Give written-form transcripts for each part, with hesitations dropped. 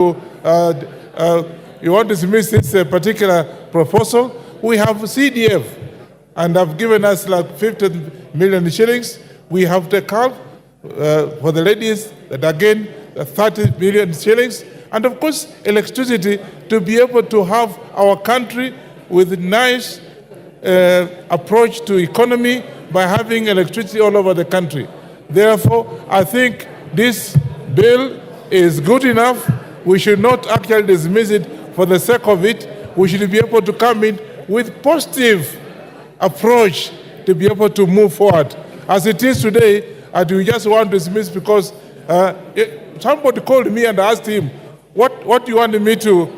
you want to dismiss this particular proposal. We have CDF, and have given us like 50 million shillings. We have the CALF for the ladies, that again, 30 million shillings. And of course, electricity, to be able to have our country with a nice approach to economy by having electricity all over the country. Therefore, I think this bill is good enough. We should not actually dismiss it for the sake of it. We should be able to come in with positive approach to be able to move forward. As it is today, and we just want to dismiss because somebody called me and asked him, what do you want me to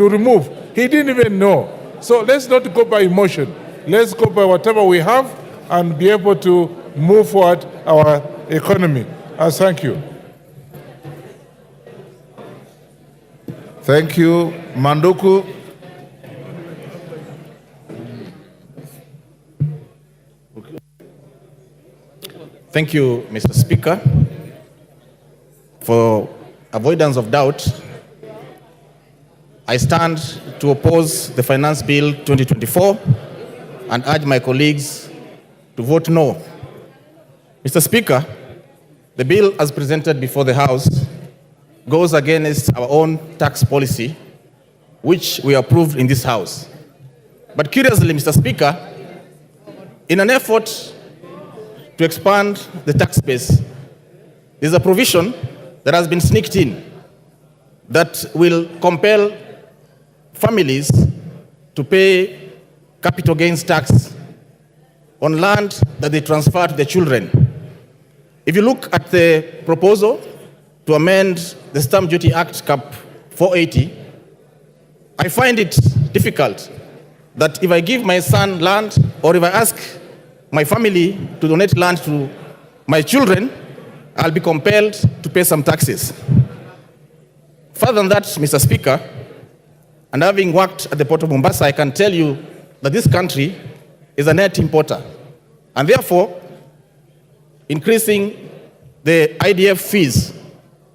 remove? He didn't even know. So let's not go by emotion. Let's go by whatever we have and be able to move forward our economy. Thank you. Thank you, Manduku. Thank you, Mr. Speaker. For avoidance of doubt, I stand to oppose the Finance Bill 2024 and urge my colleagues to vote no. Mr. Speaker, the bill as presented before the House goes against our own tax policy, which we approved in this House. But curiously, Mr. Speaker, in an effort to expand the tax base, there's a provision that has been sneaked in that will compel families to pay capital gains tax on land that they transfer to their children. If you look at the proposal to amend the Stamp Duty Act Cap 480, I find it difficult that if I give my son land or if I ask my family to donate land to my children, I'll be compelled to pay some taxes. Further than that, Mr. Speaker, and having worked at the Port of Mombasa, I can tell you that this country is a net importer. And therefore, increasing the IDF fees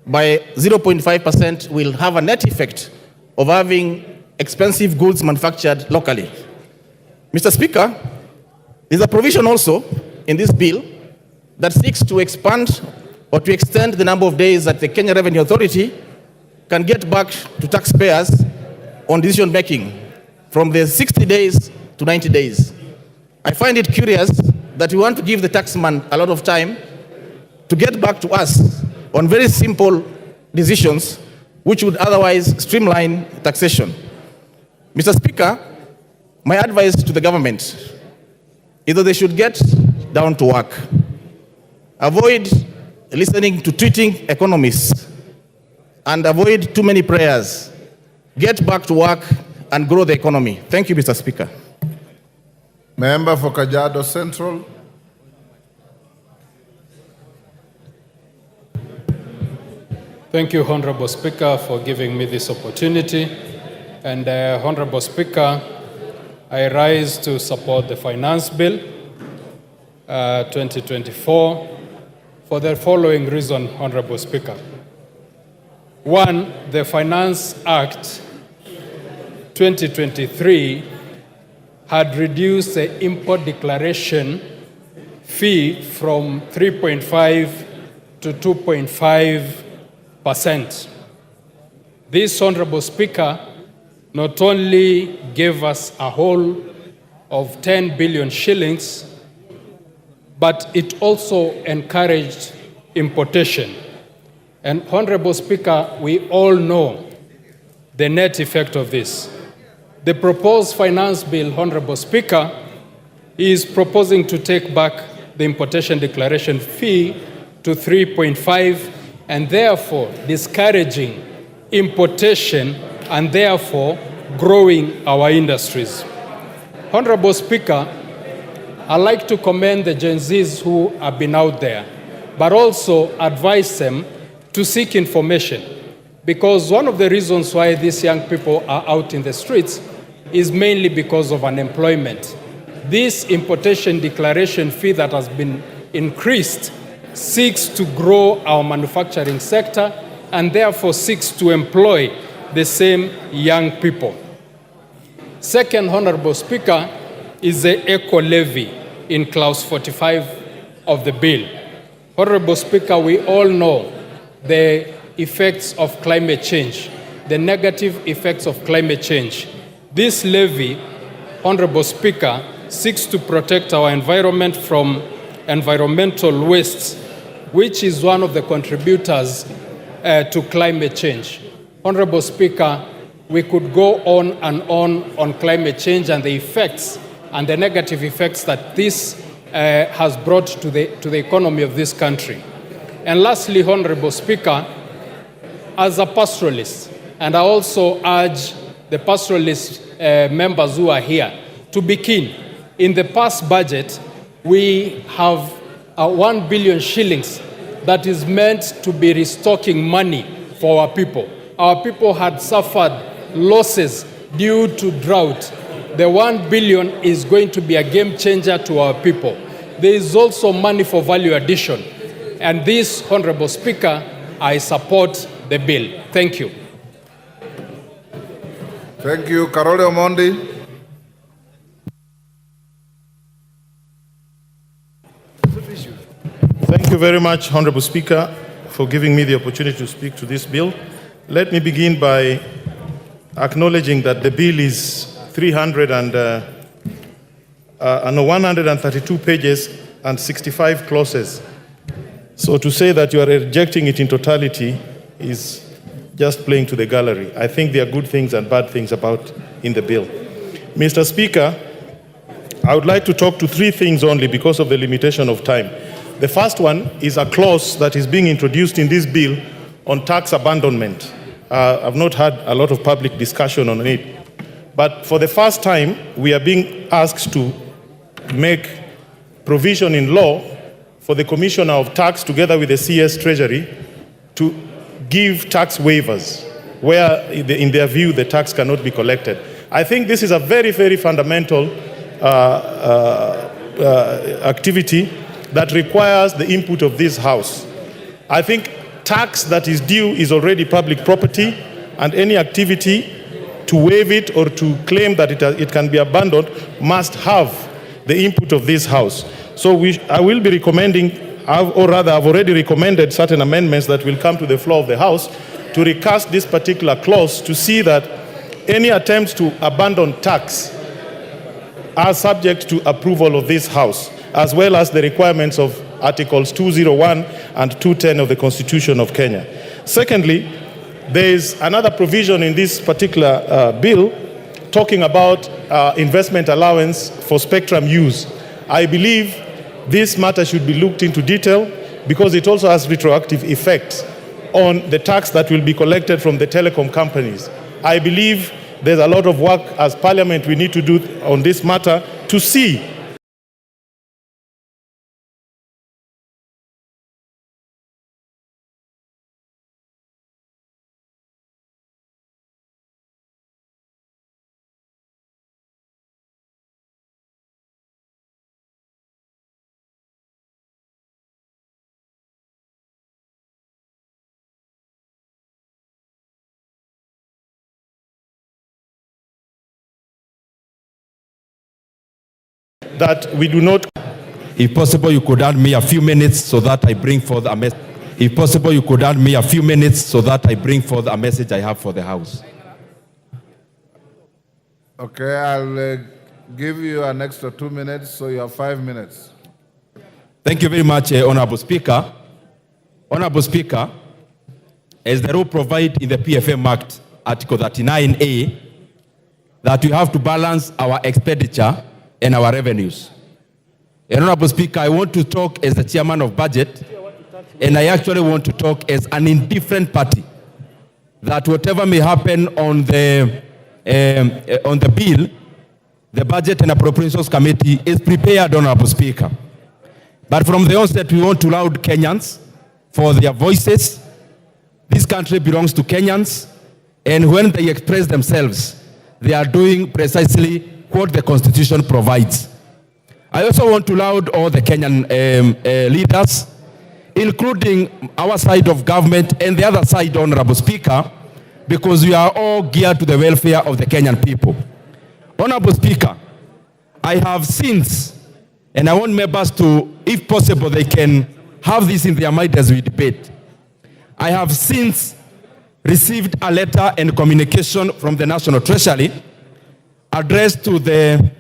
by 0.5% will have a net effect of having expensive goods manufactured locally. Mr. Speaker, there's a provision also in this bill that seeks to expand or to extend the number of days that the Kenya Revenue Authority can get back to taxpayers on decision making from the 60 days to 90 days. I find it curious that we want to give the taxman a lot of time to get back to us on very simple decisions which would otherwise streamline taxation. Mr. Speaker, my advice to the government is that they should get down to work. Avoid listening to tweeting economists and avoid too many prayers. Get back to work and grow the economy. Thank you, Mr. Speaker. Member for Kajiado Central. Thank you, Honorable Speaker, for giving me this opportunity. And Honorable Speaker, I rise to support the Finance Bill 2024 for the following reason, Honorable Speaker. One, the Finance Act 2023 had reduced the import declaration fee from 3.5 to 2.5%. This, Honorable Speaker, not only gave us a whole of 10 billion shillings, but it also encouraged importation. And Honorable Speaker, we all know the net effect of this. The proposed finance bill, Honorable Speaker, is proposing to take back the importation declaration fee to 3.5 and therefore discouraging importation and therefore growing our industries. Honorable Speaker, I'd like to commend the Gen Zs who have been out there, but also advise them to seek information, because one of the reasons why these young people are out in the streets is mainly because of unemployment. This importation declaration fee that has been increased seeks to grow our manufacturing sector and therefore seeks to employ the same young people. Second, Honorable Speaker, is the eco levy in clause 45 of the bill. Honorable Speaker, we all know the effects of climate change, the negative effects of climate change. This levy, Honorable Speaker, seeks to protect our environment from environmental wastes, which is one of the contributors to climate change. Honorable Speaker, we could go on and on climate change and the effects and the negative effects that this has brought to the economy of this country. And lastly, Honorable Speaker, as a pastoralist, and I also urge the pastoralist members who are here to be keen. In the past budget, we have 1 billion shillings that is meant to be restocking money for our people. Our people had suffered losses due to drought. The 1 billion is going to be a game changer to our people. There is also money for value addition. And this, Honorable Speaker, I support the bill. Thank you. Thank you. Karole Omondi. Thank you very much, Honorable Speaker, for giving me the opportunity to speak to this bill. Let me begin by acknowledging that the bill is 132 pages and 65 clauses. So to say that you are rejecting it in totality is just playing to the gallery. I think there are good things and bad things about in the bill. Mr. Speaker, I would like to talk to three things only because of the limitation of time. The first one is a clause that is being introduced in this bill on tax abandonment. I've not had a lot of public discussion on it. But for the first time, we are being asked to make provision in law for the Commissioner of Tax, together with the CS Treasury, to give tax waivers where, in their view, the tax cannot be collected. I think this is a very, very fundamental activity that requires the input of this House. I think tax that is due is already public property, and any activity to waive it or to claim that it can be abandoned must have the input of this House. So I will be recommending, or rather I've already recommended certain amendments that will come to the floor of the House to recast this particular clause to see that any attempts to abandon tax are subject to approval of this House, as well as the requirements of Articles 201 and 210 of the Constitution of Kenya. Secondly, there is another provision in this particular bill talking about investment allowance for spectrum use. I believe this matter should be looked into detail because it also has retroactive effects on the tax that will be collected from the telecom companies. I believe there's a lot of work as Parliament we need to do on this matter to see that we do not. If possible, you could add me a few minutes so that I bring forth a message. If possible, you could add me a few minutes so that I bring forth a message I have for the House. Okay, I'll give you an extra 2 minutes, so you have 5 minutes. Thank you very much, Honorable Speaker. Honorable Speaker, as the rule provides in the PFM Act, Article 39A, that we have to balance our expenditure and our revenues. Honorable Speaker, I want to talk as the chairman of budget, and I actually want to talk as an indifferent party, that whatever may happen on the bill, the Budget and Appropriations Committee is prepared, Honorable Speaker. But from the onset, we want to laud Kenyans for their voices. This country belongs to Kenyans, and when they express themselves, they are doing precisely what the Constitution provides. I also want to laud all the Kenyan leaders including our side of government and the other side, Honorable Speaker, because we are all geared to the welfare of the Kenyan people. Honorable Speaker, I have since, and I want members to, if possible, they can have this in their mind as we debate. I have since received a letter and communication from the National Treasury addressed to the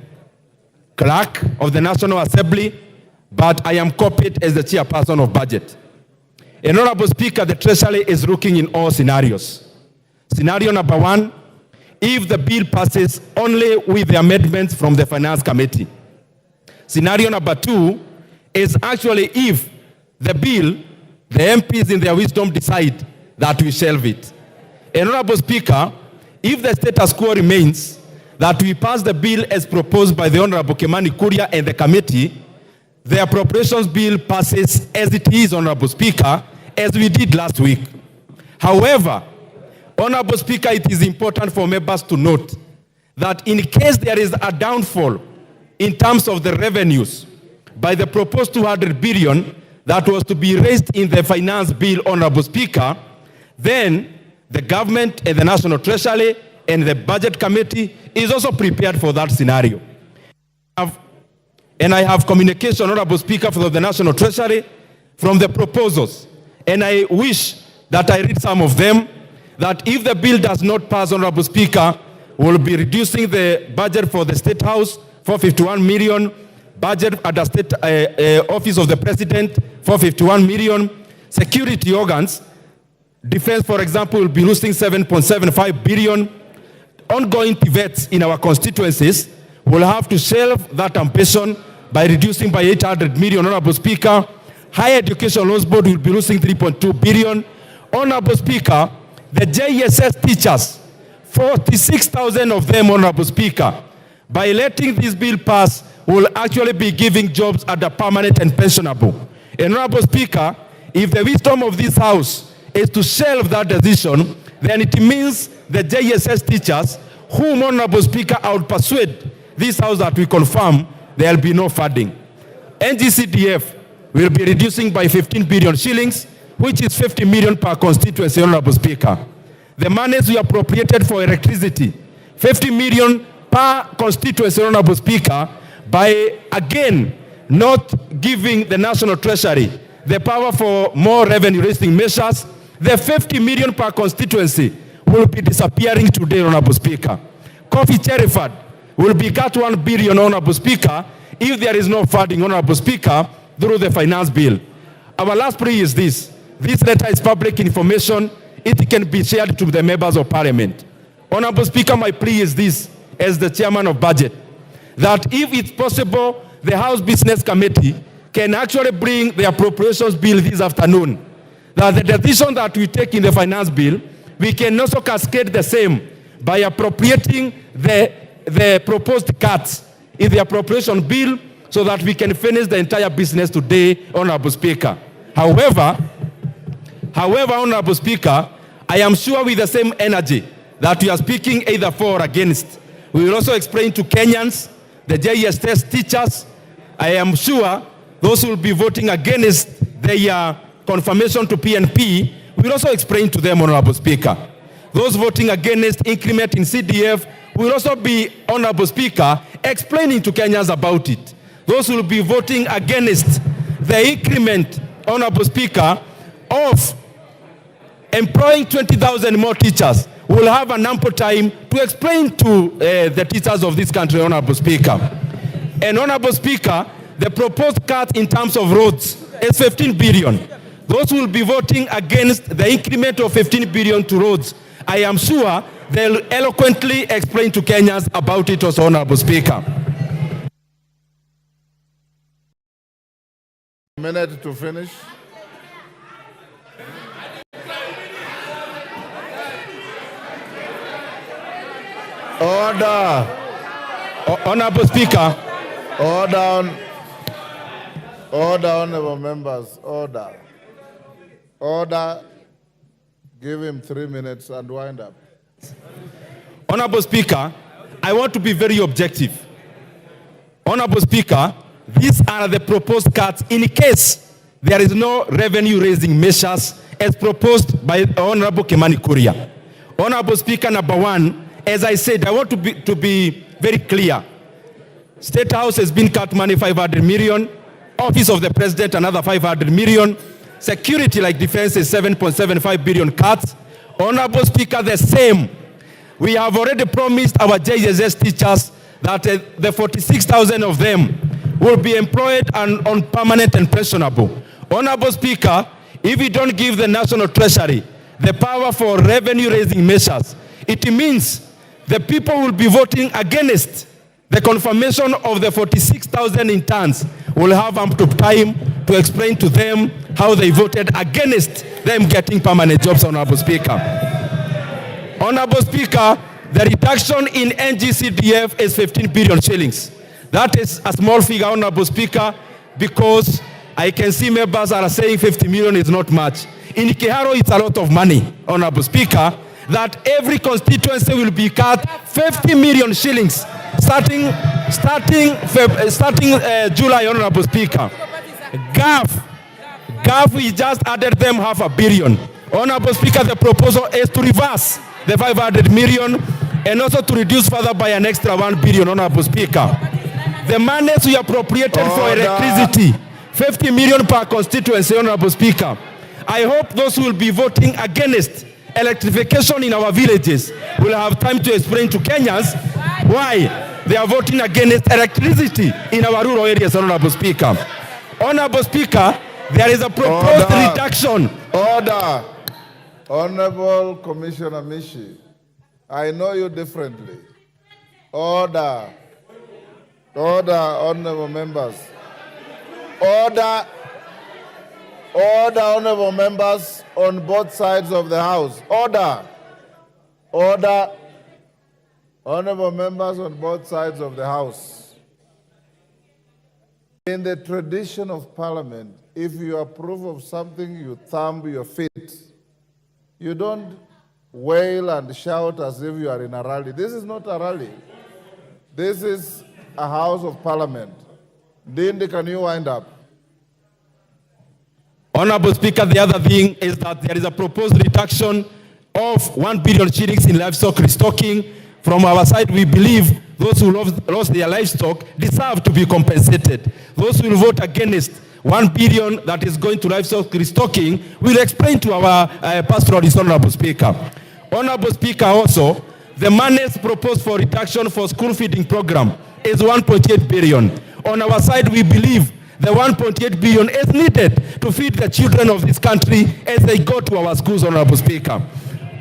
clerk of the National Assembly, but I am copied as the chairperson of budget. And Honorable Speaker, the Treasury is looking in all scenarios. Scenario number 1, if the bill passes only with the amendments from the Finance Committee. Scenario number 2 is actually if the bill, the MPs in their wisdom decide that we shelve it. And Honorable Speaker, if the status quo remains, that we pass the bill as proposed by the Honorable Kimani Kuria and the committee, the appropriations bill passes as it is, Honorable Speaker, as we did last week. However, Honorable Speaker, it is important for members to note that in case there is a downfall in terms of the revenues by the proposed 200 billion that was to be raised in the finance bill, Honorable Speaker, then the government and the National Treasury and the Budget Committee is also prepared for that scenario. And I have communication, Honorable Speaker, from the National Treasury from the proposals. And I wish that I read some of them, that if the bill does not pass, Honorable Speaker, we'll be reducing the budget for the State House for 51 million, budget at the State Office of the President for 51 million, security organs, defense, for example, will be losing 7.75 billion, ongoing pivots in our constituencies will have to shelve that ambition by reducing by 800 million, Honorable Speaker. Higher Education Loans Board will be losing 3.2 billion. Honorable Speaker, the JSS teachers, 46,000 of them, Honorable Speaker, by letting this bill pass, will actually be giving jobs at the permanent and pensionable. And Honorable Speaker, if the wisdom of this House is to shelve that decision, then it means the JSS teachers, whom, Honorable Speaker, I would persuade this House that we confirm there will be no funding. NGCDF will be reducing by 15 billion shillings, which is 50 million per constituency, Honorable Speaker. The monies we appropriated for electricity, 50 million per constituency, Honorable Speaker, by, again, not giving the National Treasury the power for more revenue-raising measures, the 50 million per constituency will be disappearing today, Honorable Speaker. Coffee Cheriford will be cut 1 billion, Honorable Speaker, if there is no funding, Honorable Speaker, through the finance bill. Our last plea is this. This letter is public information. It can be shared to the members of Parliament. Honorable Speaker, my plea is this, as the chairman of budget, that if it's possible, the House Business Committee can actually bring the appropriations bill this afternoon. That the decision that we take in the finance bill, we can also cascade the same by appropriating the proposed cuts in the appropriation bill so that we can finish the entire business today, Honorable Speaker. However, Honorable Speaker, I am sure with the same energy that we are speaking either for or against, we will also explain to Kenyans, the JSS teachers, I am sure those who will be voting against their confirmation to PNP, we will also explain to them, Honorable Speaker. Those voting against increment in CDF will also be, Honorable Speaker, explaining to Kenyans about it. Those who will be voting against the increment, Honorable Speaker, of employing 20,000 more teachers will have an ample time to explain to the teachers of this country, Honorable Speaker. And Honorable Speaker, the proposed cut in terms of roads is 15 billion. Those who will be voting against the increment of 15 billion to roads, I am sure they'll eloquently explain to Kenyans about it also, Honorable Speaker. A minute to finish. Order. Honorable Speaker. Order, honorable members. Order. Order. Give him 3 minutes and wind up. Honorable Speaker, I want to be very objective. Honorable Speaker, these are the proposed cuts in case there is no revenue-raising measures as proposed by Honorable Kimani Kuria. Honorable Speaker, number one, as I said, I want to be very clear. State House has been cut money 500 million, Office of the President another 500 million, security like defense is 7.75 billion cuts. Honorable Speaker, the same. We have already promised our JSS teachers that the 46,000 of them will be employed and on permanent and pensionable. Honorable Speaker, if we don't give the National Treasury the power for revenue-raising measures, it means the people will be voting against the confirmation of the 46,000 interns. Will have up to time to explain to them how they voted against them getting permanent jobs, Honorable Speaker. Honorable Speaker, the reduction in NGCDF is 15 billion shillings. That is a small figure, Honorable Speaker, because I can see members are saying 50 million is not much. In Kiharo, it's a lot of money, Honorable Speaker, that every constituency will be cut 50 million shillings starting July, Honorable Speaker. GAF, we just added them 500 million. Honorable Speaker, the proposal is to reverse the 500 million and also to reduce further by an extra 1 billion, Honorable Speaker. The monies we appropriated for electricity, 50 million per constituency, Honorable Speaker. I hope those who will be voting against electrification in our villages will have time to explain to Kenyans why they are voting against electricity in our rural areas, Honorable Speaker. Honorable Speaker, there is a proposed reduction. Order. Honorable Commissioner Mishi, I know you differently. Order. Order, honorable members. Order. Order, honorable members on both sides of the House. Order. Order. Honorable members on both sides of the House. In the tradition of Parliament, if you approve of something, you thumb your feet. You don't wail and shout as if you are in a rally. This is not a rally. This is a House of Parliament. Dindi, can you wind up? Honorable Speaker, the other thing is that there is a proposed reduction of 1 billion shillings in livestock restocking. From our side, we believe those who lost their livestock deserve to be compensated. Those who will vote against 1 billion that is going to livestock restocking will explain to our pastoralist, Honorable Speaker. Honorable Speaker, also, the monies proposed for reduction for school feeding program is 1.8 billion. On our side, we believe the 1.8 billion is needed to feed the children of this country as they go to our schools, Honorable Speaker.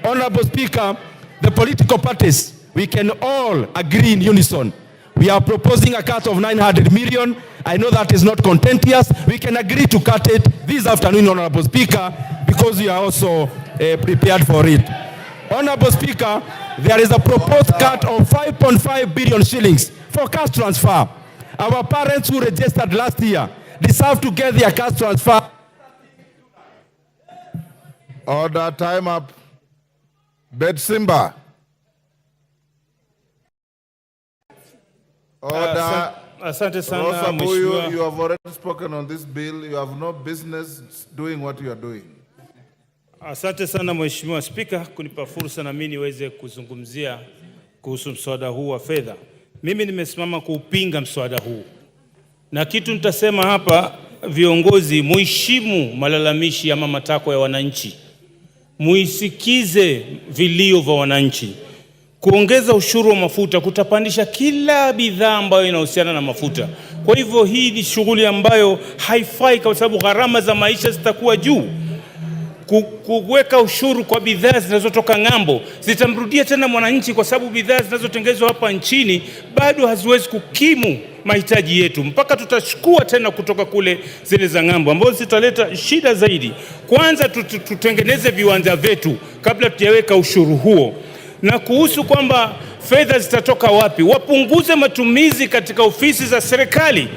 Honorable Speaker, the political parties, we can all agree in unison. We are proposing a cut of 900 million. I know that is not contentious. We can agree to cut it this afternoon, Honorable Speaker, because we are also prepared for it. Honorable Speaker, there is a proposed cut of 5.5 billion shillings for cash transfer. Our parents who registered last year deserve to get their cash transfer. Order, time up. Betsimba. Order. Asante sana Rosa mheshimiwa. Buyu, you have already spoken on this bill. You have no business doing what you are doing. Asante sana mheshimiwa Spika kunipa fursa na mimi niweze kuzungumzia kuhusu mswada huu wa fedha. Mimi nimesimama kuupinga mswada huu. Na kitu nitasema hapa, viongozi muheshimu malalamishi ama matakwa ya wananchi. Muisikize vilio vya wananchi. Kuongeza ushuru wa mafuta kutapandisha kila bidhaa ambayo inahusiana na mafuta. Kwa hivyo hii ni shughuli ambayo haifai kwa sababu gharama za maisha zitakuwa juu. Kuweka ushuru kwa bidhaa zinazotoka ng'ambo zitamrudia tena mwananchi, kwa sababu bidhaa zinazotengenezwa hapa nchini bado haziwezi kukimu mahitaji yetu, mpaka tutachukua tena kutoka kule zile za ng'ambo, ambazo zitaleta shida zaidi. Kwanza tutengeneze viwanda vyetu kabla tujaweka ushuru huo. Na kuhusu kwamba fedha zitatoka wapi, wapunguze matumizi katika ofisi za serikali.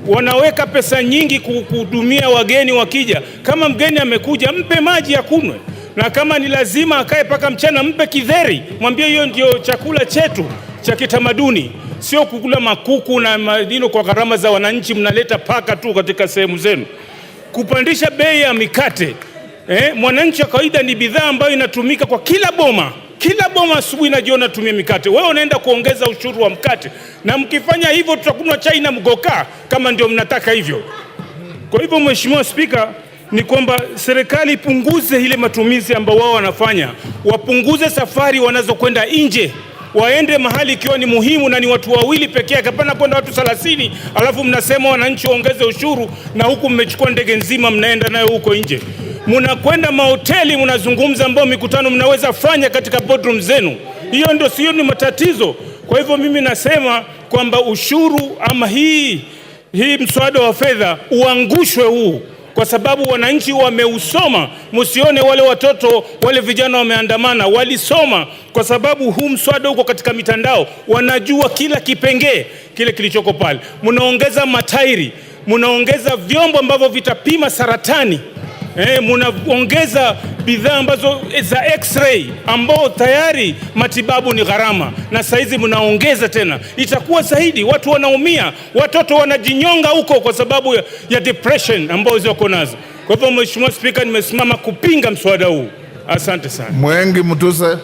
Wanaweka pesa nyingi kuhudumia wageni wakija. Kama mgeni amekuja, mpe maji ya kunywe, na kama ni lazima akae paka mchana, mpe kidheri, mwambie hiyo ndio chakula chetu cha kitamaduni, sio kukula makuku na madino kwa gharama za wananchi. Mnaleta paka tu katika sehemu zenu. kupandisha bei ya mikate. Mwananchi wa kawaida ni bidhaa ambayo inatumika kwa kila boma. Kila boma asubuhi na jioni anatumia mikate. Wewe unaenda kuongeza ushuru wa mkate. Na mkifanya hivyo tutakunywa chai na mgoka kama ndio mnataka hivyo. Kwa hivyo Mheshimiwa Spika, ni kwamba serikali ipunguze ile matumizi ambao wao wanafanya. Wapunguze safari wanazokwenda nje. Waende mahali ikiwa ni muhimu na ni watu wawili pekee yake, hapana kwenda watu 30 alafu mnasema wananchi waongeze ushuru na huku mmechukua ndege nzima mnaenda nayo huko nje. Mnakwenda mahoteli mnazungumza ambao mikutano mnaweza fanya katika boardroom zenu. Hiyo ndio sio ni matatizo. Kwa hivyo mimi nasema kwamba ushuru ama hii mswada wa fedha uangushwe huu, kwa sababu wananchi wameusoma. Msione wale watoto wale vijana wameandamana, walisoma kwa sababu huu mswada uko katika mitandao, wanajua kila kipengee kile kilichoko pale. Mnaongeza matairi, mnaongeza vyombo ambavyo vitapima saratani, mnaongeza bidhaa ambazo za x-ray ambao tayari matibabu ni gharama, na saizi mnaongeza tena. Itakuwa zaidi, watu wanaumia, watoto wanajinyonga huko kwa sababu ya depression ambao ziko nazo. Kwa hivyo Mheshimiwa Spika, nimesimama kupinga mswada huu. Asante sana. Mwengi Mutuse.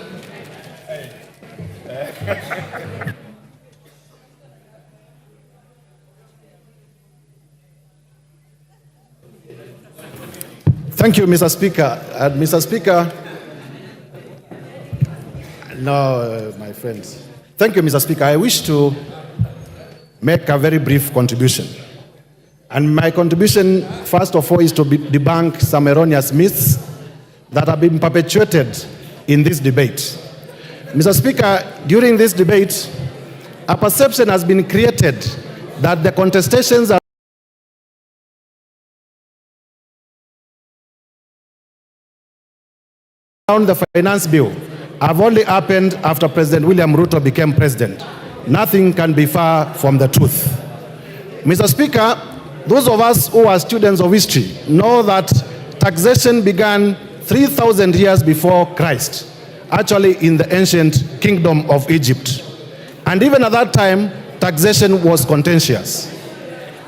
Thank you, Mr. Speaker. Mr. Speaker, my friends. Thank you, Mr. Speaker. I wish to make a very brief contribution. And my contribution, first of all, is to debunk some erroneous myths that have been perpetuated in this debate. Mr. Speaker, during this debate, a perception has been created that the contestations are around the finance bill have only happened after President William Ruto became president. Nothing can be far from the truth. Mr. Speaker, those of us who are students of history know that taxation began 3,000 years before Christ, actually in the ancient kingdom of Egypt. And even at that time, taxation was contentious.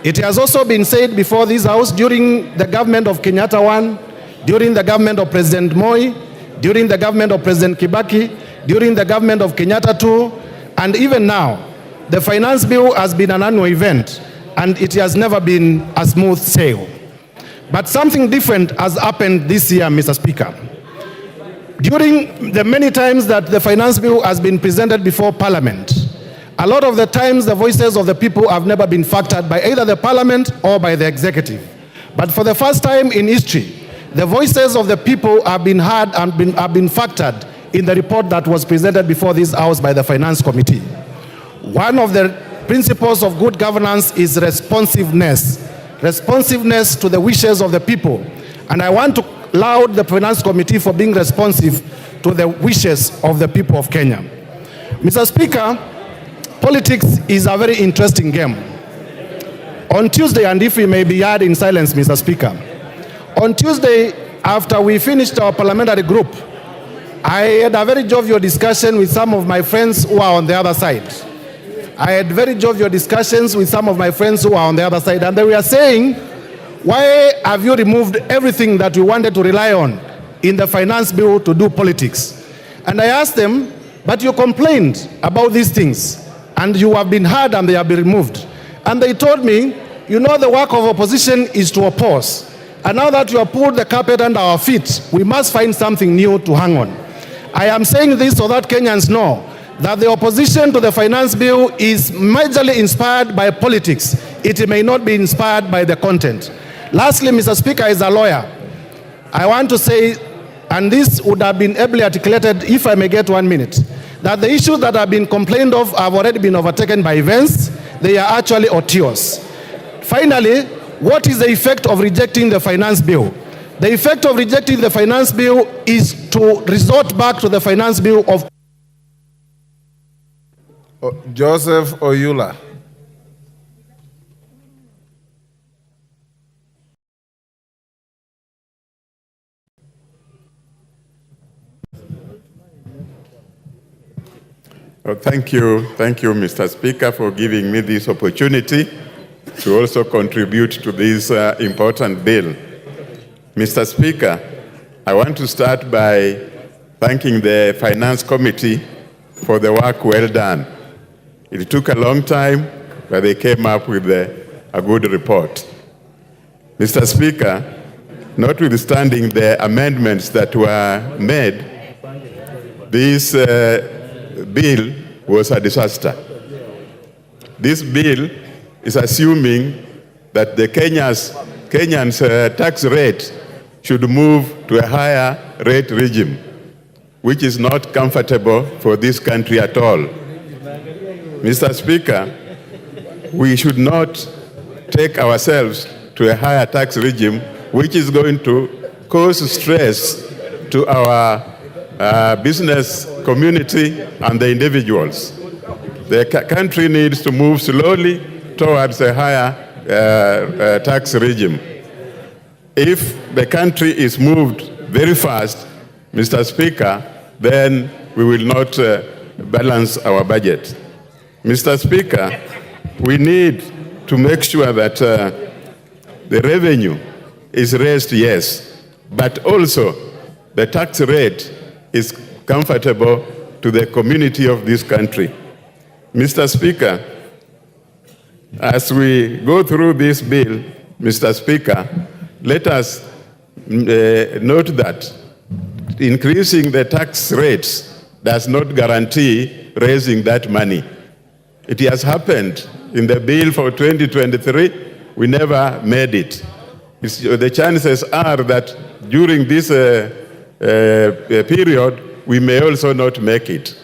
It has also been said before this House during the government of Kenyatta I, during the government of President Moi, during the government of President Kibaki, during the government of Kenyatta II, and even now, the finance bill has been an annual event, and it has never been a smooth sail. But something different has happened this year, Mr. Speaker. During the many times that the finance bill has been presented before Parliament, a lot of the times the voices of the people have never been factored by either the Parliament or by the executive. But for the first time in history, the voices of the people have been heard and have been factored in the report that was presented before this House by the Finance Committee. One of the principles of good governance is responsiveness. Responsiveness to the wishes of the people. And I want to laud the Finance Committee for being responsive to the wishes of the people of Kenya. Mr. Speaker, politics is a very interesting game. On Tuesday, and if we may be heard in silence, Mr. Speaker, on Tuesday, after we finished our parliamentary group, I had a very jovial discussion with some of my friends who are on the other side. I had very jovial discussions with some of my friends who are on the other side, and they were saying, why have you removed everything that we wanted to rely on in the finance bill to do politics? And I asked them, but you complained about these things, and you have been heard and they have been removed. And they told me, you know, the work of opposition is to oppose. And now that you have pulled the carpet under our feet, we must find something new to hang on. I am saying this so that Kenyans know that the opposition to the finance bill is majorly inspired by politics. It may not be inspired by the content. Lastly, Mr. Speaker, as a lawyer, I want to say, and this would have been ably articulated if I may get 1 minute, that the issues that have been complained of have already been overtaken by events. They are actually otious. Finally, what is the effect of rejecting the finance bill? The effect of rejecting the finance bill is to resort back to the finance bill of Joseph Oyula. Well, thank you, Mr. Speaker, for giving me this opportunity to also contribute to this important bill. Mr. Speaker, I want to start by thanking the Finance Committee for the work well done. It took a long time, but they came up with a good report. Mr. Speaker, notwithstanding the amendments that were made, this bill was a disaster. This bill is assuming that the Kenyans' tax rate should move to a higher rate regime, which is not comfortable for this country at all. Mr. Speaker, we should not take ourselves to a higher tax regime, which is going to cause stress to our business community and the individuals. The country needs to move slowly towards a higher tax regime. If the country is moved very fast, Mr. Speaker, then we will not balance our budget. Mr. Speaker, we need to make sure that the revenue is raised, yes, but also the tax rate is comfortable to the community of this country. Mr. Speaker, as we go through this bill, Mr. Speaker, let us note that increasing the tax rates does not guarantee raising that money. It has happened in the bill for 2023, we never made it. The chances are that during this period, we may also not make it.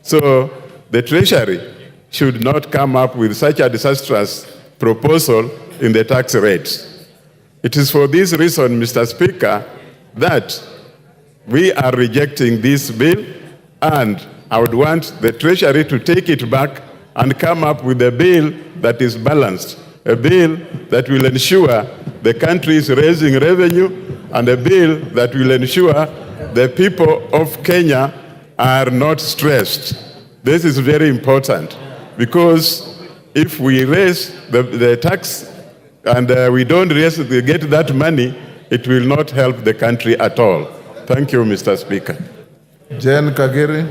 So the Treasury should not come up with such a disastrous proposal in the tax rates. It is for this reason, Mr. Speaker, that we are rejecting this bill, and I would want the Treasury to take it back and come up with a bill that is balanced, a bill that will ensure the country is raising revenue, and a bill that will ensure the people of Kenya are not stressed. This is very important, because if we raise the tax and we don't get that money, it will not help the country at all. Thank you, Mr. Speaker. Jane Kagiri.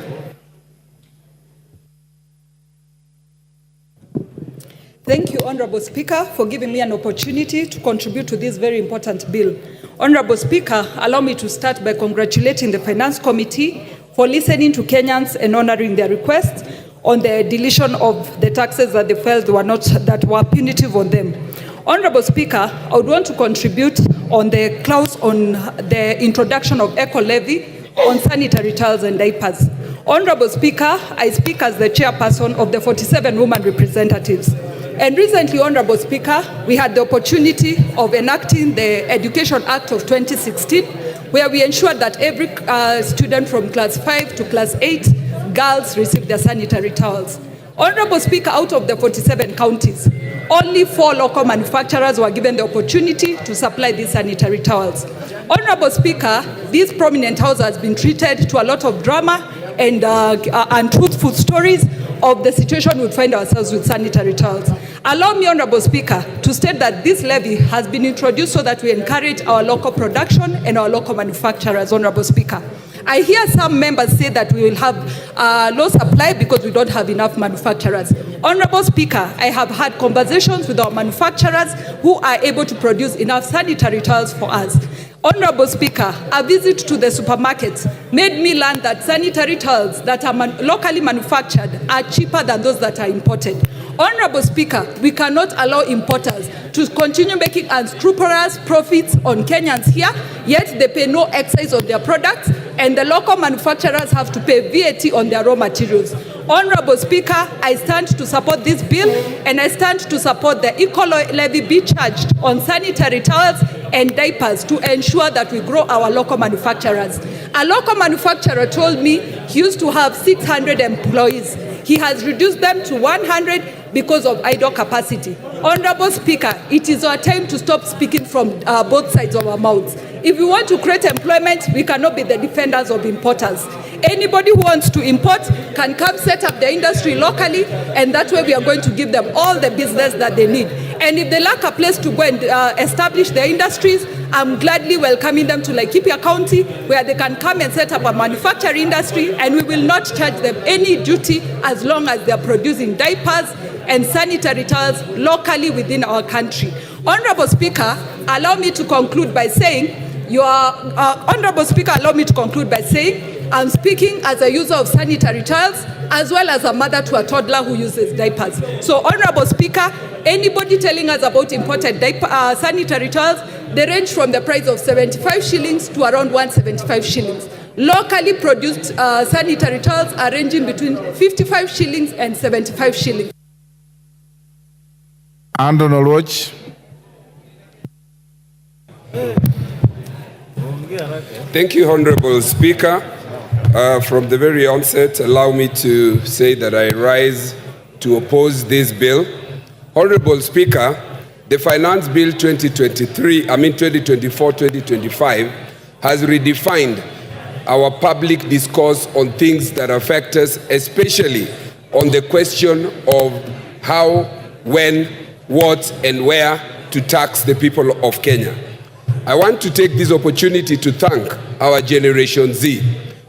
Thank you, Honorable Speaker, for giving me an opportunity to contribute to this very important bill. Honorable Speaker, allow me to start by congratulating the Finance Committee for listening to Kenyans and honoring their requests on the deletion of the taxes that they felt that were punitive on them. Honorable Speaker, I would want to contribute on the clause on the introduction of eco-levy on sanitary towels and diapers. Honorable Speaker, I speak as the chairperson of the 47 women representatives. And recently, Honorable Speaker, we had the opportunity of enacting the Education Act of 2016, where we ensured that every student from class 5 to class 8, girls receive their sanitary towels. Honorable Speaker, out of the 47 counties, only 4 local manufacturers were given the opportunity to supply these sanitary towels. Honorable Speaker, this prominent house has been treated to a lot of drama and untruthful stories of the situation we find ourselves with sanitary towels. Allow me, Honorable Speaker, to state that this levy has been introduced so that we encourage our local production and our local manufacturers, Honorable Speaker. I hear some members say that we will have low supply because we don't have enough manufacturers. Honorable Speaker, I have had conversations with our manufacturers who are able to produce enough sanitary towels for us. Honorable Speaker, a visit to the supermarkets made me learn that sanitary towels that are locally manufactured are cheaper than those that are imported. Honorable Speaker, we cannot allow importers to continue making unscrupulous profits on Kenyans here, yet they pay no excise on their products, and the local manufacturers have to pay VAT on their raw materials. Honorable Speaker, I stand to support this bill, and I stand to support the eco-levy be charged on sanitary towels and diapers to ensure that we grow our local manufacturers. A local manufacturer told me he used to have 600 employees. He has reduced them to 100 because of idle capacity. Honorable Speaker, it is our time to stop speaking from both sides of our mouths. If we want to create employment, we cannot be the defenders of importers. Anybody who wants to import can come set up the industry locally, and that way we are going to give them all the business that they need. And if they lack a place to go and establish their industries, I'm gladly welcoming them to Laikipia County, where they can come and set up a manufacturing industry, and we will not charge them any duty as long as they are producing diapers and sanitary towels locally within our country. Honorable Speaker, allow me to conclude by saying, Honorable Speaker, allow me to conclude by saying, I'm speaking as a user of sanitary towels, as well as a mother to a toddler who uses diapers. So, Honorable Speaker, anybody telling us about imported sanitary towels, they range from the price of 75 shillings to around 175 shillings. Locally produced sanitary towels are ranging between 55 shillings and 75 shillings. Andon Oloch. Thank you, Honorable Speaker. From the very onset, allow me to say that I rise to oppose this bill. Honorable Speaker, the Finance Bill 2024-2025 has redefined our public discourse on things that affect us, especially on the question of how, when, what, and where to tax the people of Kenya. I want to take this opportunity to thank our Generation Z,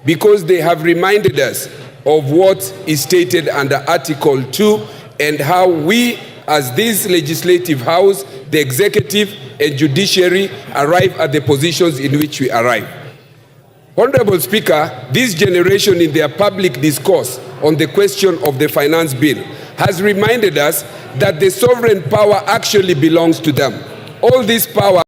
because they have reminded us of what is stated under Article 2 and how we, as this legislative house, the executive and judiciary, arrive at the positions in which we arrive. Honorable Speaker, this generation in their public discourse on the question of the finance bill has reminded us that the sovereign power actually belongs to them. All this power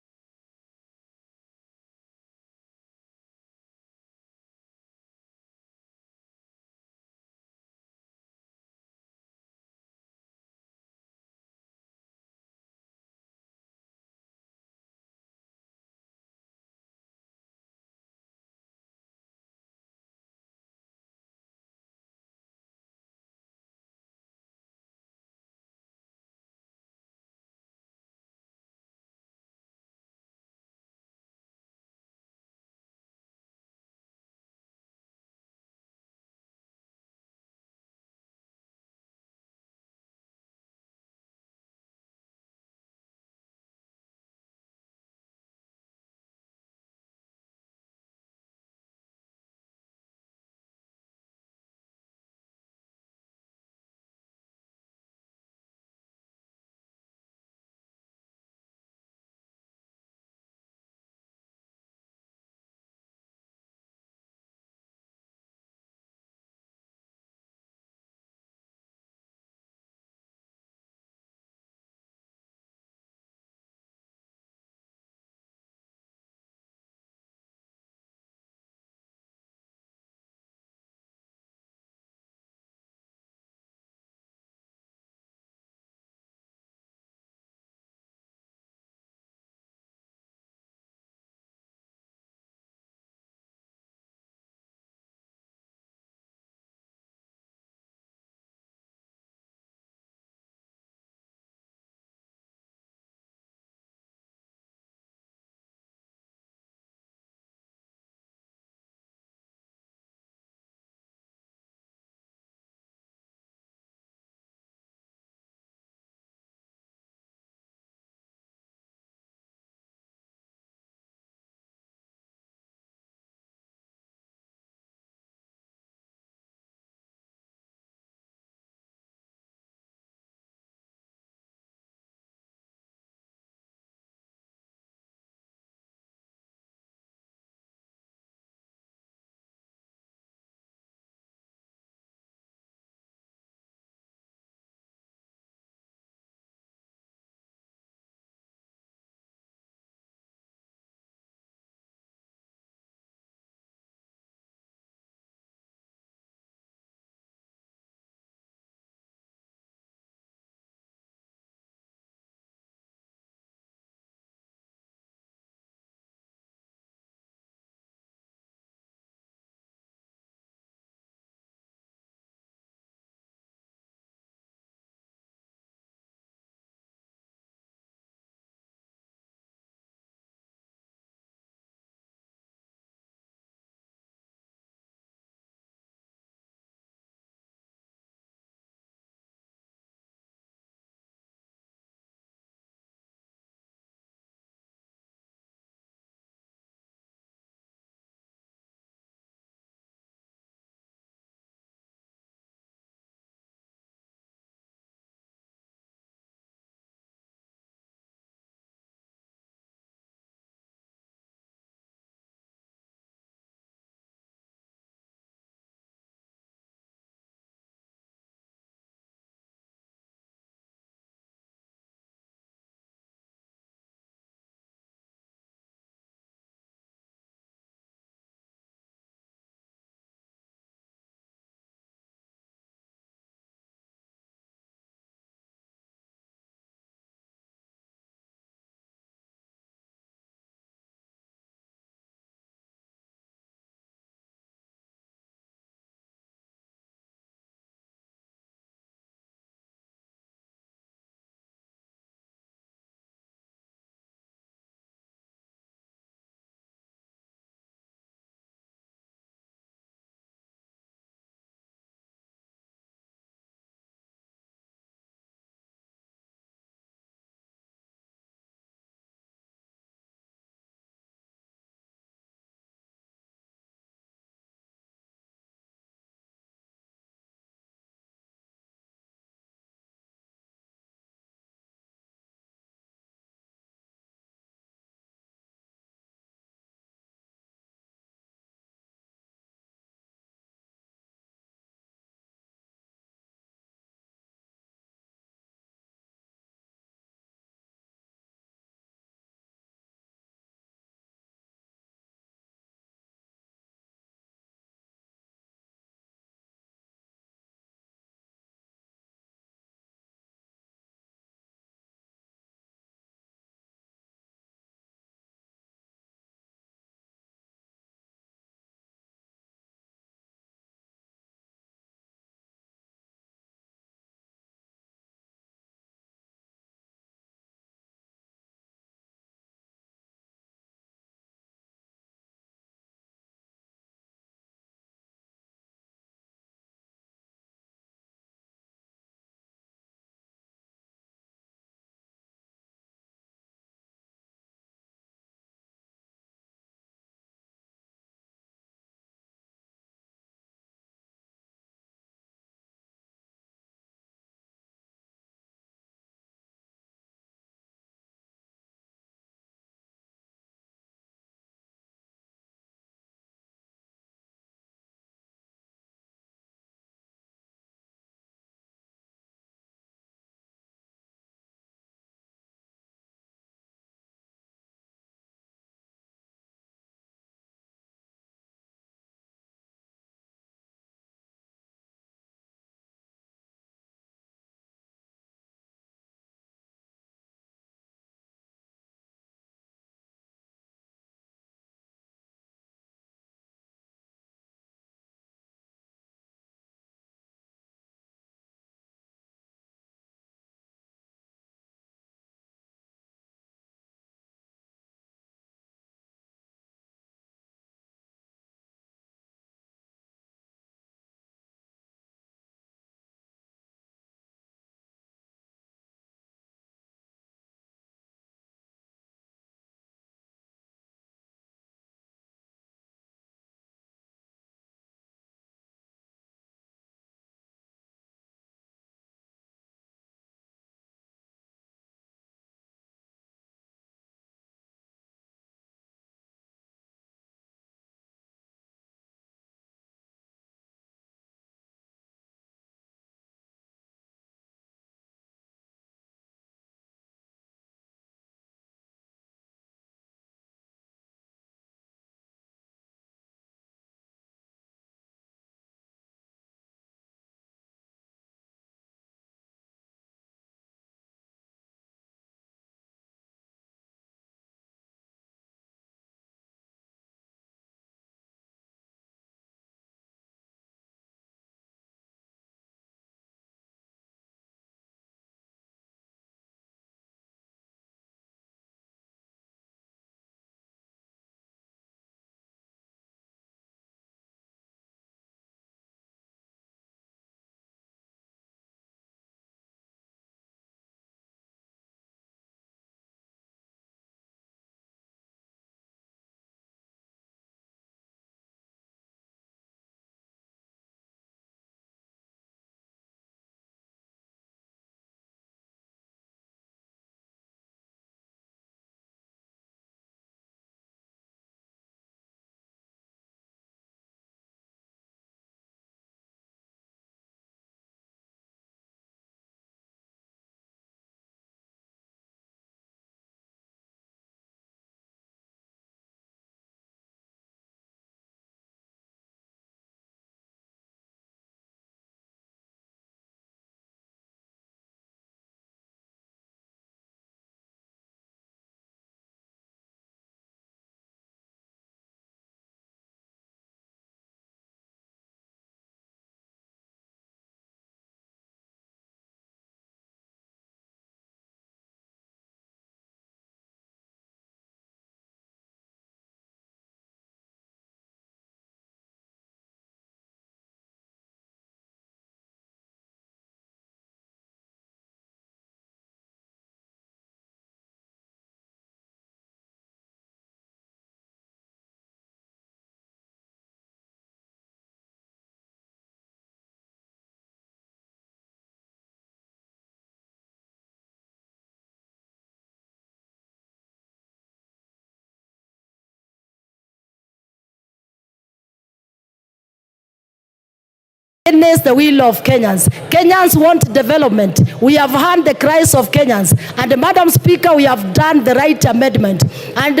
against the will of Kenyans. Kenyans want development. We have heard the cries of Kenyans. And Madam Speaker, we have done the right amendment. And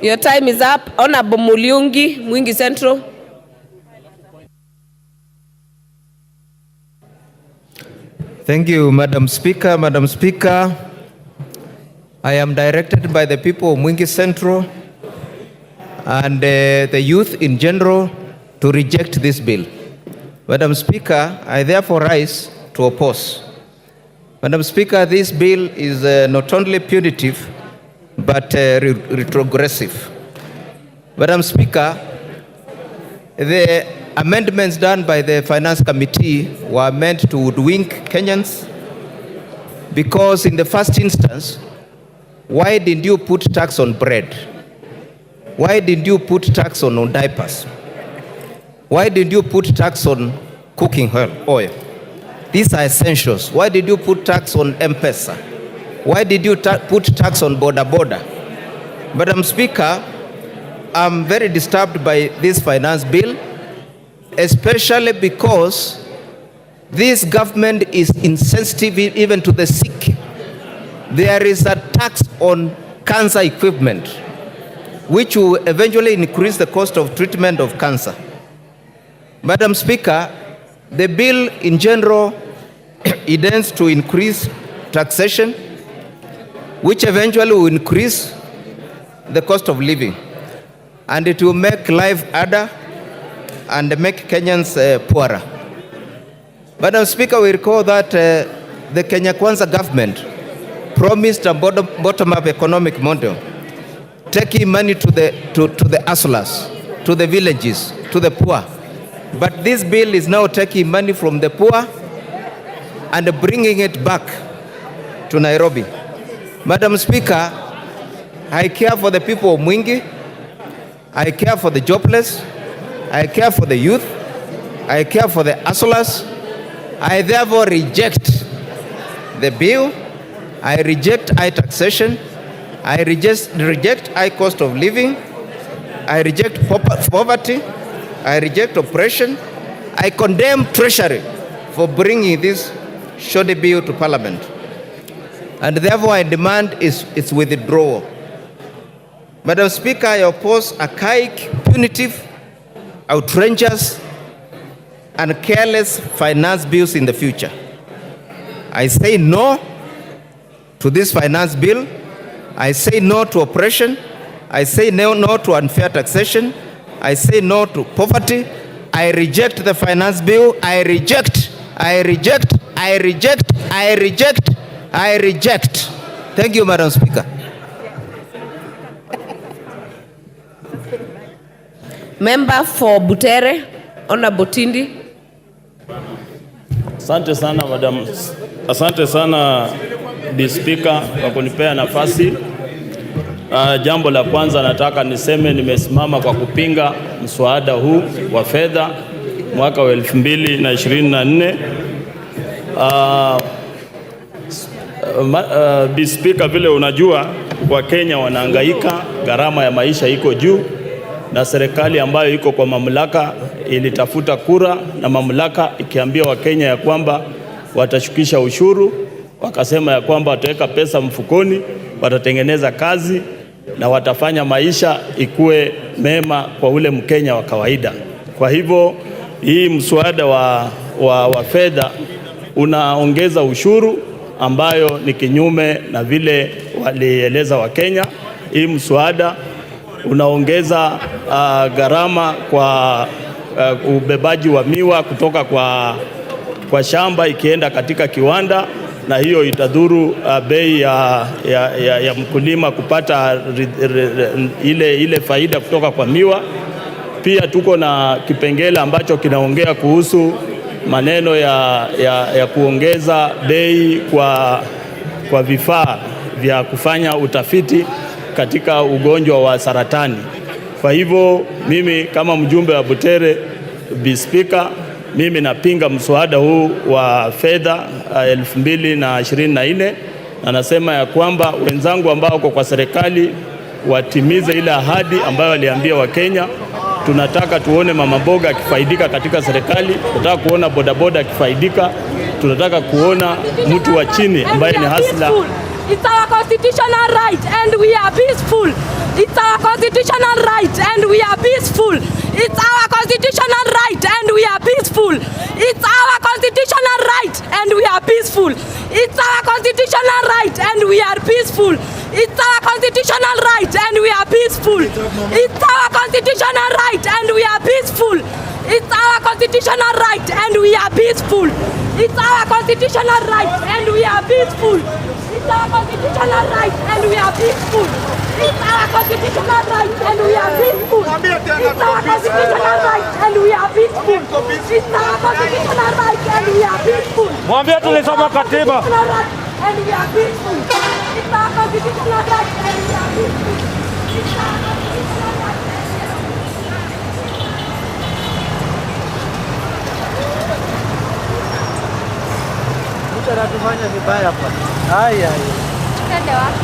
your time is up. Honorable Muliungi, Mwingi Central. Thank you, Madam Speaker. Madam Speaker, I am directed by the people of Mwingi Central and the youth in general to reject this bill. Madam Speaker, I therefore rise to oppose. Madam Speaker, this bill is not only punitive, but retrogressive. Madam Speaker, the amendments done by the Finance Committee were meant to hoodwink Kenyans because in the first instance, why did you put tax on bread? Why did you put tax on diapers? Why did you put tax on cooking oil? These are essentials. Why did you put tax on M-Pesa? Why did you put tax on border? Madam Speaker, I'm very disturbed by this finance bill, especially because this government is insensitive even to the sick. There is a tax on cancer equipment, which will eventually increase the cost of treatment of cancer. Madam Speaker, the bill in general intends to increase taxation, which eventually will increase the cost of living, and it will make life harder and make Kenyans poorer. Madam Speaker, we recall that the Kenya Kwanza government promised a bottom-up economic model, taking money to the hustlers, to the villages, to the poor. But this bill is now taking money from the poor and bringing it back to Nairobi. Madam Speaker, I care for the people of Mwingi. I care for the jobless. I care for the youth. I care for the hustlers. I therefore reject the bill. I reject high taxation. I reject high cost of living. I reject poverty. I reject oppression. I condemn Treasury for bringing this shoddy bill to Parliament. And therefore I demand its withdrawal. Madam Speaker, I oppose archaic, punitive, outrageous, and careless finance bills in the future. I say no to this finance bill. I say no to oppression. I say no to unfair taxation. I say no to poverty. I reject the finance bill. I reject. Thank you, Madam Speaker. Member for Butere, Honorable Tindi. Asante sana madam. Asante sana Bi Speaker kwa kunipea nafasi. Jambo la kwanza nataka niseme nimesimama kwa kupinga mswada huu wa fedha mwaka wa 2024. Bi Speaker, vile unajua kwa Kenya wanahangaika, gharama ya maisha iko juu, na serikali ambayo iko kwa mamlaka ilitafuta kura na mamlaka ikiambia Wakenya ya kwamba watashukisha ushuru, wakasema ya kwamba wataweka pesa mfukoni, watatengeneza kazi na watafanya maisha ikue mema kwa ule Mkenya wa kawaida. Kwa hivyo hii mswada wa fedha unaongeza ushuru ambayo ni kinyume na vile walieleza Wakenya. Hii mswada unaongeza gharama kwa ubebaji wa miwa kutoka kwa shamba ikienda katika kiwanda, na hiyo itadhuru bei ya mkulima kupata ile faida kutoka kwa miwa. Pia tuko na kipengele ambacho kinaongea kuhusu maneno ya kuongeza bei kwa vifaa vya kufanya utafiti katika ugonjwa wa saratani. Kwa hivyo mimi kama mjumbe wa Butere, Bi Speaker, mimi napinga mswada huu wa fedha 2024, na nasema ya kwamba wenzangu ambao kwa serikali watimize ile ahadi ambayo waliambia Wakenya tunataka tuone mama mboga akifaidika katika serikali, tunataka kuona bodaboda akifaidika, tunataka kuona mtu wa chini ambaye ni hasla. It's our constitutional right and we are peaceful. It's our constitutional right and we are peaceful. It's our constitutional right and we are peaceful. It's our constitutional right and we are peaceful. It's our constitutional right and we are peaceful. It's our constitutional right and we are peaceful. It's our constitutional right and we are peaceful. It's our constitutional right and we are peaceful. It's our constitutional right and we are peaceful. It's our constitutional right and we are peaceful. It's our constitutional right and we are peaceful. It's our constitutional right and we are peaceful. It's our constitutional right and we are peaceful. Mwambie tulisoma katiba. And we are peaceful. It's our constitutional right and we are peaceful. It's our constitutional right. Anatufanya vibaya hapa. Haya. Twende wapi?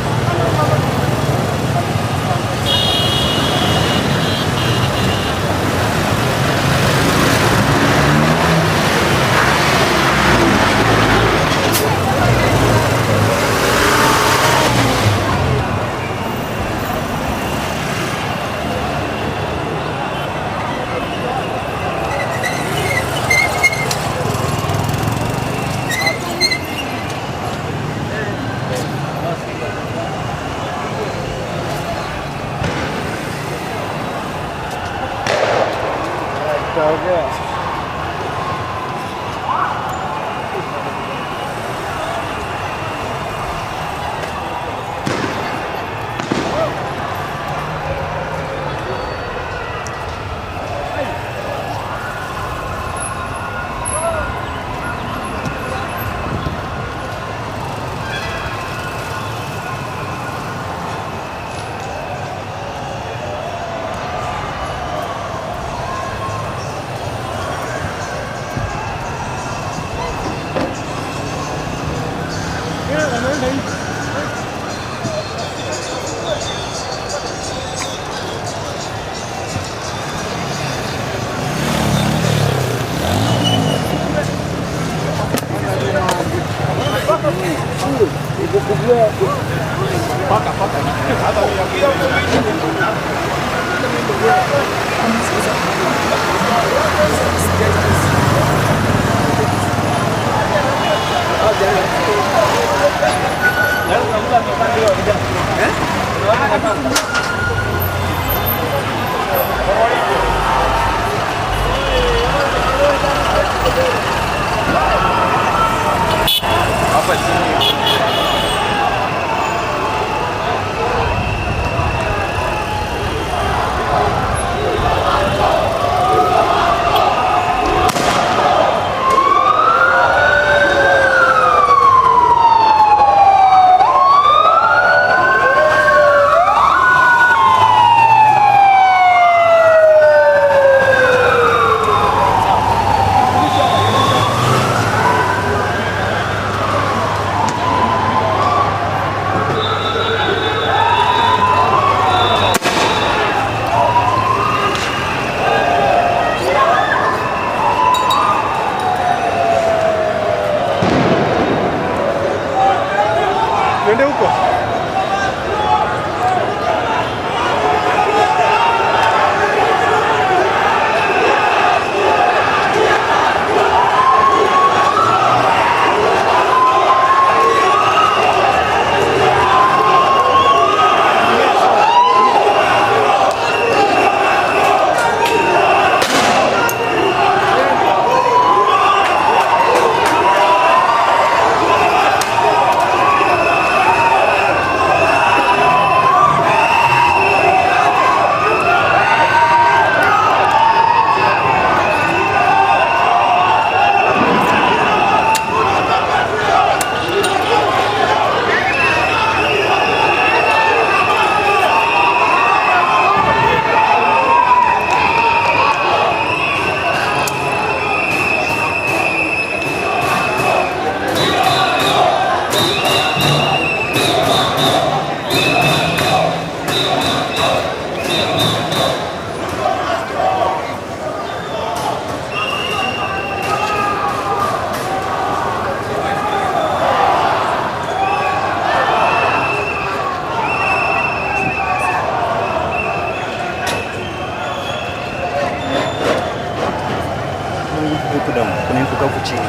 huku down, kuna mfuka huku chini.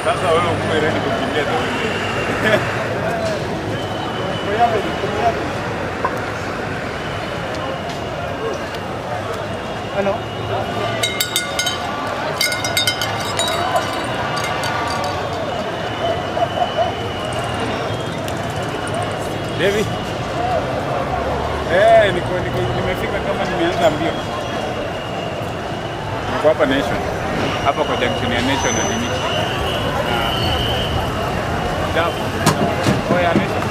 Sasa wewe uko ready kukimbia wewe. Ano? Devi. Nimefika kama nimeanza mbio. Niko hapa Nation. Hapa kwa junction ya Nation na Limit. Oh ya Nation.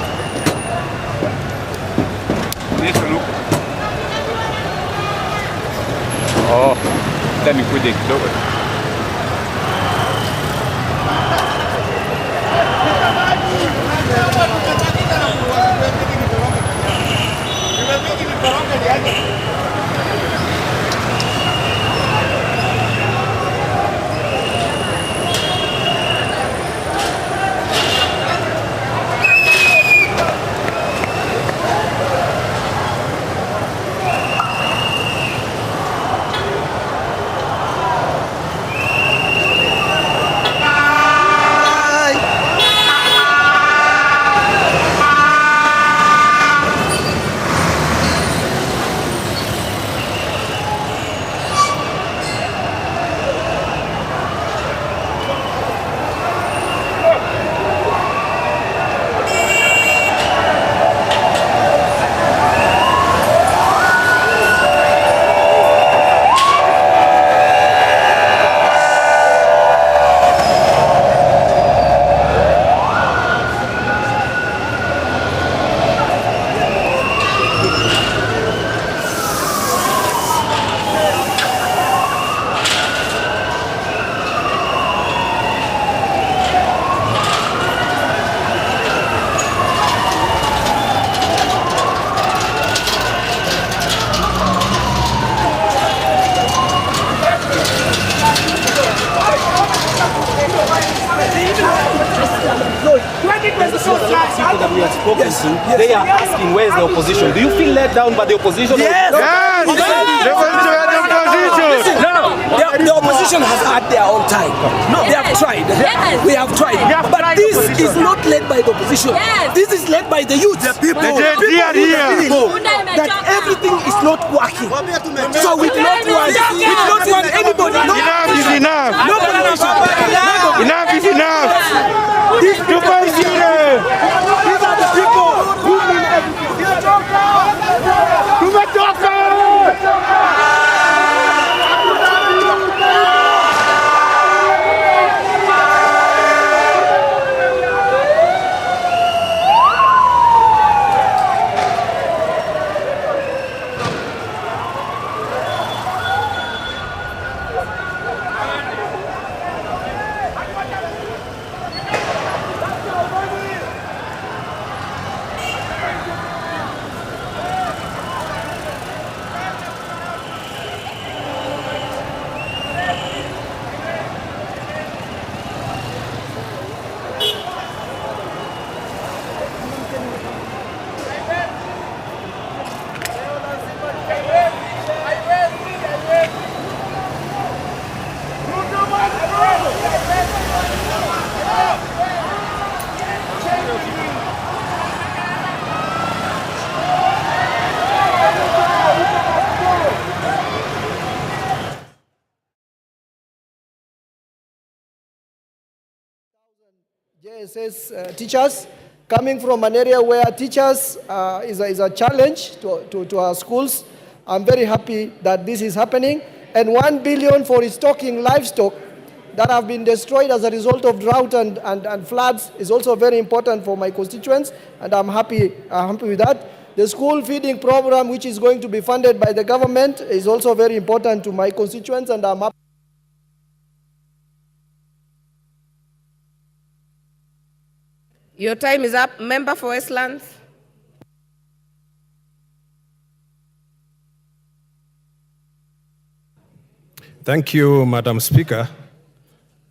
Nation huko. Oh, sasa nikuje kidogo. They are asking where's the opposition. Do you feel let down by the opposition? Yes! The opposition has had their own time. No, they have tried. We have tried. But this is not led by the opposition. This is led by the youth. The people. That everything is not working. So we do not want anybody. Enough is enough. Enough is enough. These people are the people who mean JSS teachers coming from an area where teachers is a challenge to our schools. I'm very happy that this is happening. And 1 billion for restocking livestock that have been destroyed as a result of drought and floods is also very important for my constituents, and I'm happy with that. The school feeding program, which is going to be funded by the government, is also very important to my constituents, and I'm happy. Your time is up. Member for Westlands. Thank you, Madam Speaker.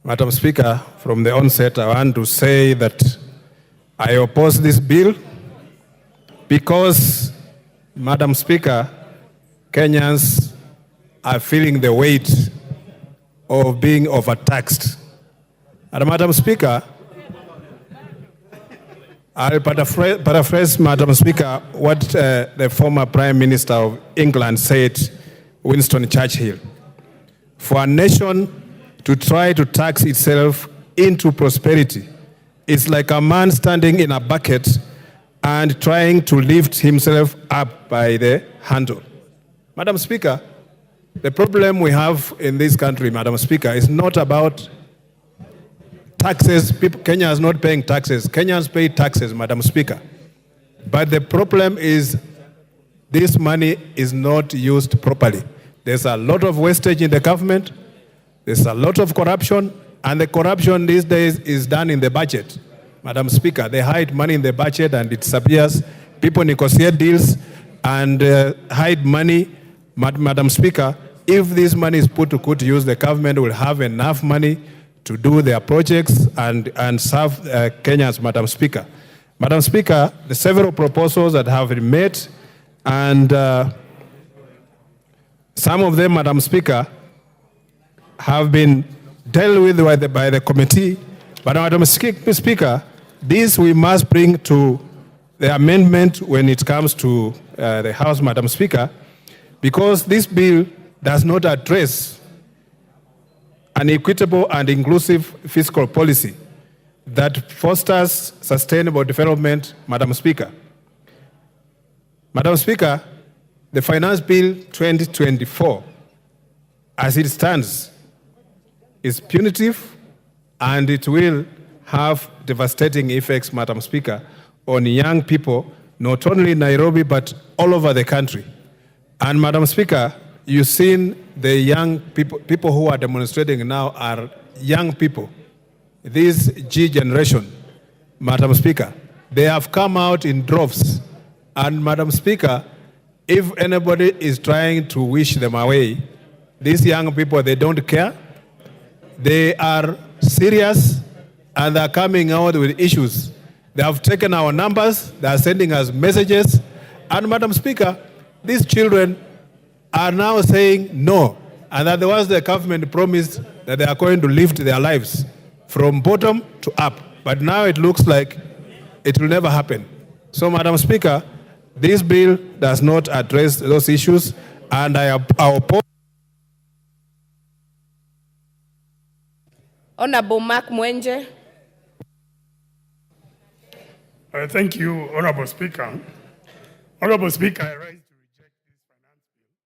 Madam Speaker, from the onset, I want to say that I oppose this bill because, Madam Speaker, Kenyans are feeling the weight of being overtaxed. And Madam Speaker, I'll paraphrase, Madam Speaker, what the former Prime Minister of England said, Winston Churchill. For a nation to try to tax itself into prosperity, it's like a man standing in a bucket and trying to lift himself up by the handle. Madam Speaker, the problem we have in this country, Madam Speaker, is not about taxes. Kenya is not paying taxes. Kenyans pay taxes, Madam Speaker. But the problem is this money is not used properly. There's a lot of wastage in the government. There's a lot of corruption. And the corruption these days is done in the budget. Madam Speaker, they hide money in the budget and it disappears. People negotiate deals and hide money. Madam Speaker, if this money is put to good use, the government will have enough money to do their projects and serve Kenyans, Madam Speaker. Madam Speaker, the several proposals that have been made, and some of them, Madam Speaker, have been dealt with by the committee. But Madam Speaker, this we must bring to the amendment when it comes to the House, Madam Speaker, because this bill does not address an equitable and inclusive fiscal policy that fosters sustainable development, Madam Speaker. Madam Speaker, the Finance Bill 2024, as it stands, is punitive and it will have devastating effects, Madam Speaker, on young people, not only in Nairobi, but all over the country. And Madam Speaker, you've seen the young people who are demonstrating now are young people. This G generation, Madam Speaker, they have come out in droves. And Madam Speaker, if anybody is trying to wish them away, these young people, they don't care. They are serious and they're coming out with issues. They have taken our numbers, they are sending us messages. And Madam Speaker, these children are now saying no, and that was the government promised that they are going to lift their lives from bottom to up. But now it looks like it will never happen. So, Madam Speaker, this bill does not address those issues, and I oppose. Honorable Mark Mwenje. Thank you, Honorable Speaker. Honorable Speaker, I rise to reject this finance bill.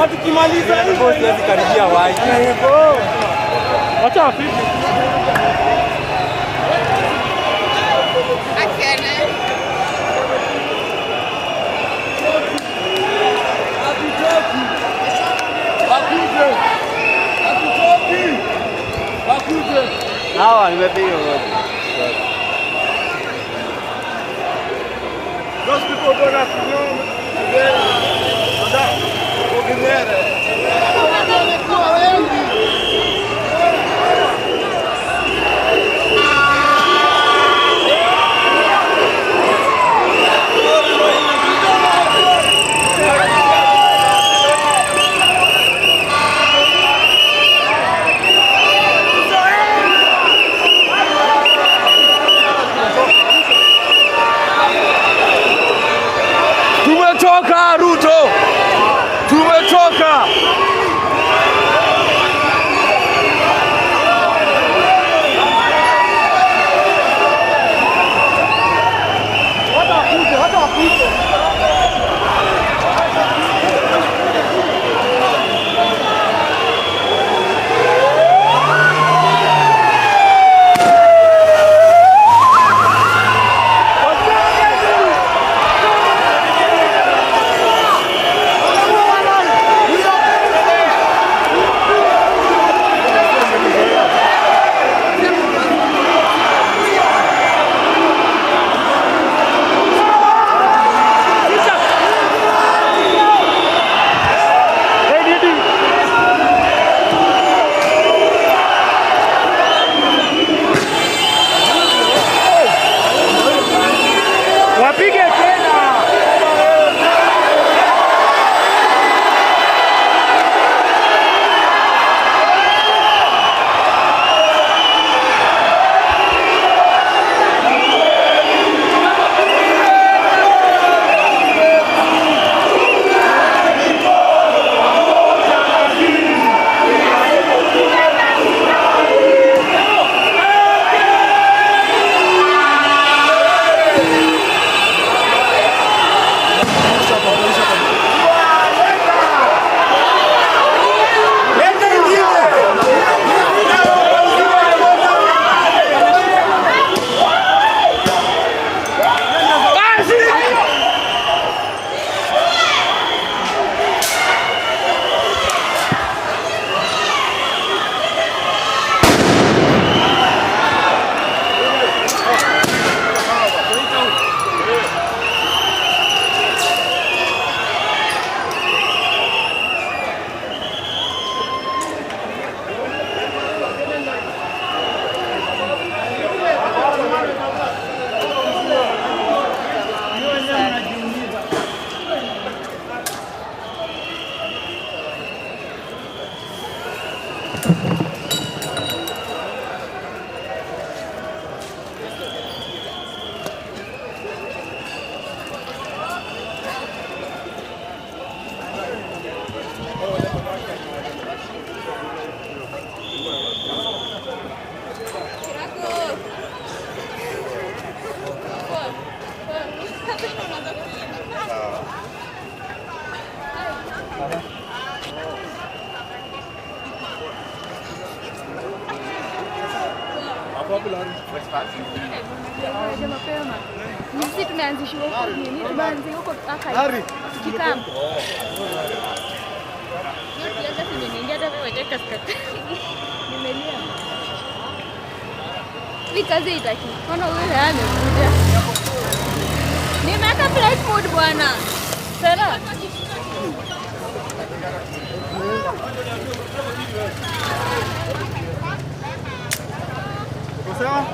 Na tukimaliza hivyo siwezi karibia waje. Acha afike. Hawa nimepiga wote. Those people don't have to know. Tumechoka Ruto, tumechoka. Hata wakuje. Sisi tumeanzishwa huko nini? Tumeanzia huko Archive. Kikam. Hata nimeingia hata kwa cheka skati. Nimelia. Hii kazi itaki. Mbona wewe amekuja? Nimeweka flight mode bwana. Sasa. Sawa?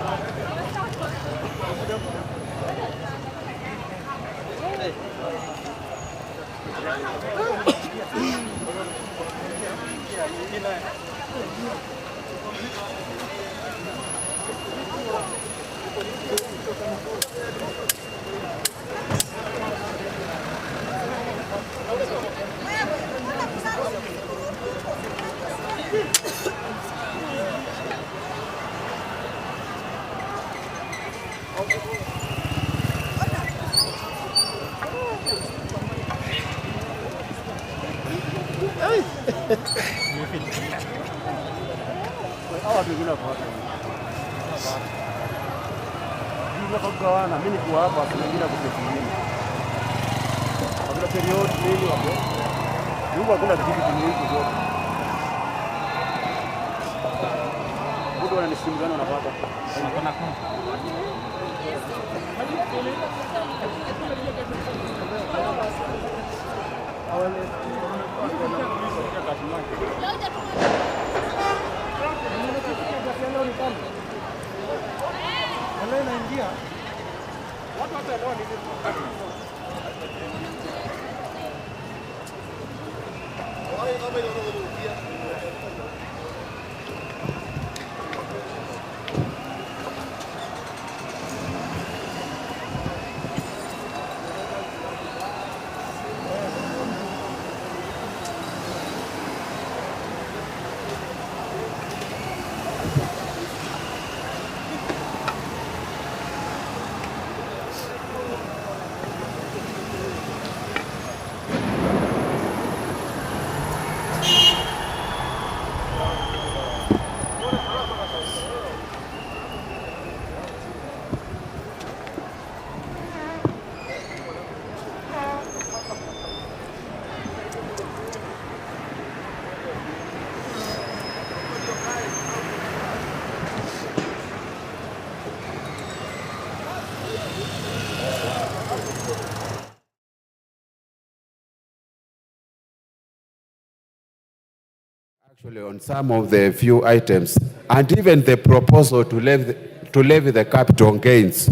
Actually, on some of the few items, and even the proposal to levy the capital gains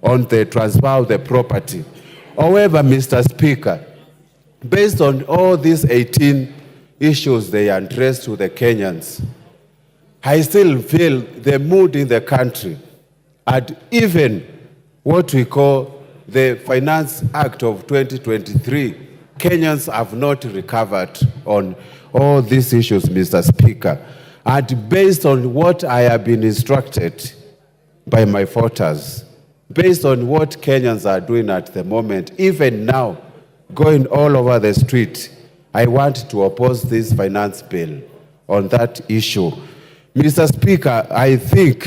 on the transfer of the property. However, Mr. Speaker, based on all these 18 issues they addressed to the Kenyans, I still feel the mood in the country, and even what we call the Finance Act of 2023, Kenyans have not recovered on all these issues, Mr. Speaker. And based on what I have been instructed by my voters, based on what Kenyans are doing at the moment, even now, going all over the street, I want to oppose this finance bill on that issue. Mr. Speaker, I think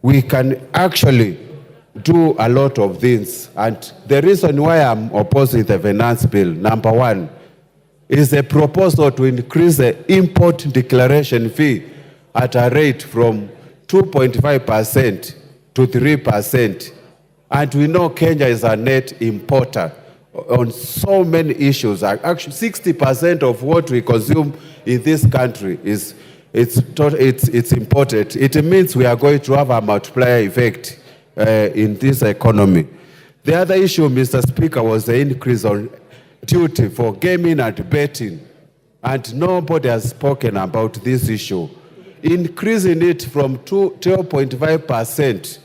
we can actually do a lot of things. And the reason why I'm opposing the finance bill, number one, is a proposal to increase the import declaration fee at a rate from 2.5% to 3%. And we know Kenya is a net importer on so many issues. Actually, 60% of what we consume in this country is imported. It means we are going to have a multiplier effect in this economy. The other issue, Mr. Speaker, was the increase on duty for gaming and betting, and nobody has spoken about this issue. Increasing it from 12.5%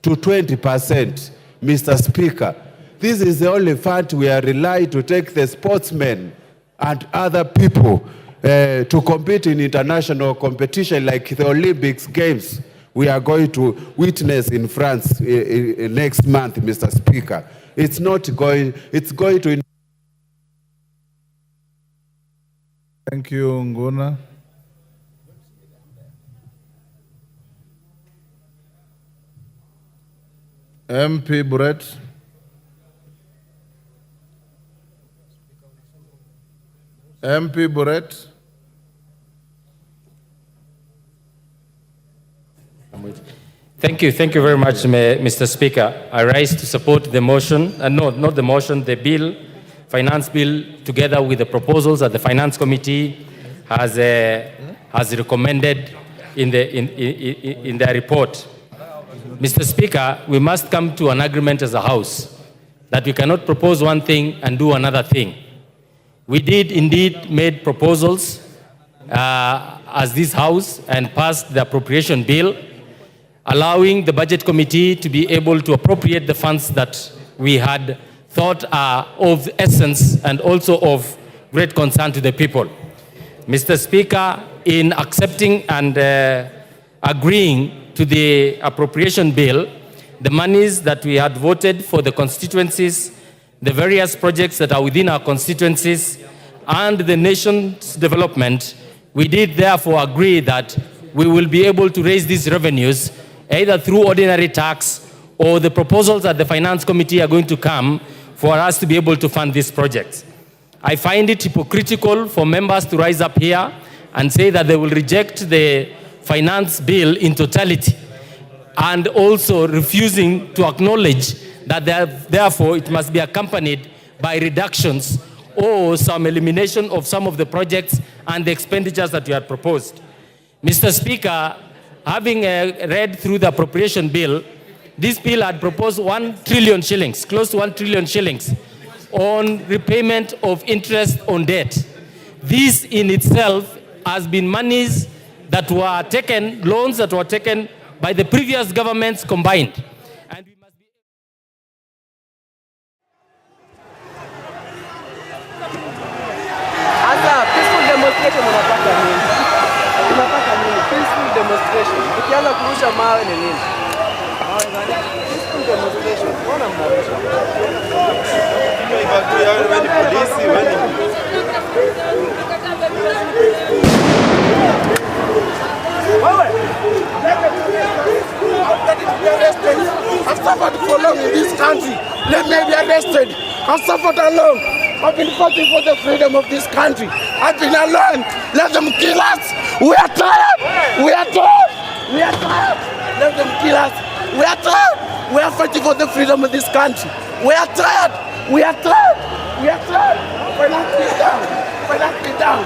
to 20%, Mr. Speaker, this is the only fund we are relying to take the sportsmen and other people to compete in international competition like the Olympics Games we are going to witness in France next month, Mr. Speaker. It's going to... Thank you, Nguna. MP Brett. MP Brett. Thank you very much, Mr. Speaker. I rise to support the motion, not the motion, the bill, finance bill, together with the proposals that the Finance Committee has recommended in their report. Mr. Speaker, we must come to an agreement as a House that we cannot propose one thing and do another thing. We did indeed made proposals as this House and passed the appropriation bill, allowing the Budget Committee to be able to appropriate the funds that we had thought are of essence and also of great concern to the people. Mr. Speaker, in accepting and agreeing to the appropriation bill, the monies that we had voted for the constituencies, the various projects that are within our constituencies and the nation's development, we did therefore agree that we will be able to raise these revenues either through ordinary tax or the proposals that the Finance Committee are going to come for us to be able to fund these projects. I find it hypocritical for members to rise up here and say that they will reject the finance bill in totality, and also refusing to acknowledge that therefore it must be accompanied by reductions or some elimination of some of the projects and the expenditures that you had proposed. Mr. Speaker, having read through the appropriation bill, this bill had proposed 1 trillion shillings, close to 1 trillion shillings, on repayment of interest on debt. This in itself has been monies that were taken, loans that were taken by the previous governments combined. And we must be... Peaceful demonstration unapata nini? Unapata nini? Peaceful demonstration. Ukianza kurusha mawe ni nini? Mawe gani? Peaceful demonstration. Mbona mnarusha? Hiyo ibadu yao ni polisi, wani. Wewe. I've suffered for long in this country. Let me be arrested. I've suffered alone. I've been fighting for the freedom of this country. I've been alone. Let them kill us. We are tired. We are tired. We are tired. Let them kill us. We are tired. We are fighting for the freedom of this country. We are tired. We are tired. We are tired. Finance me down. Finance me down.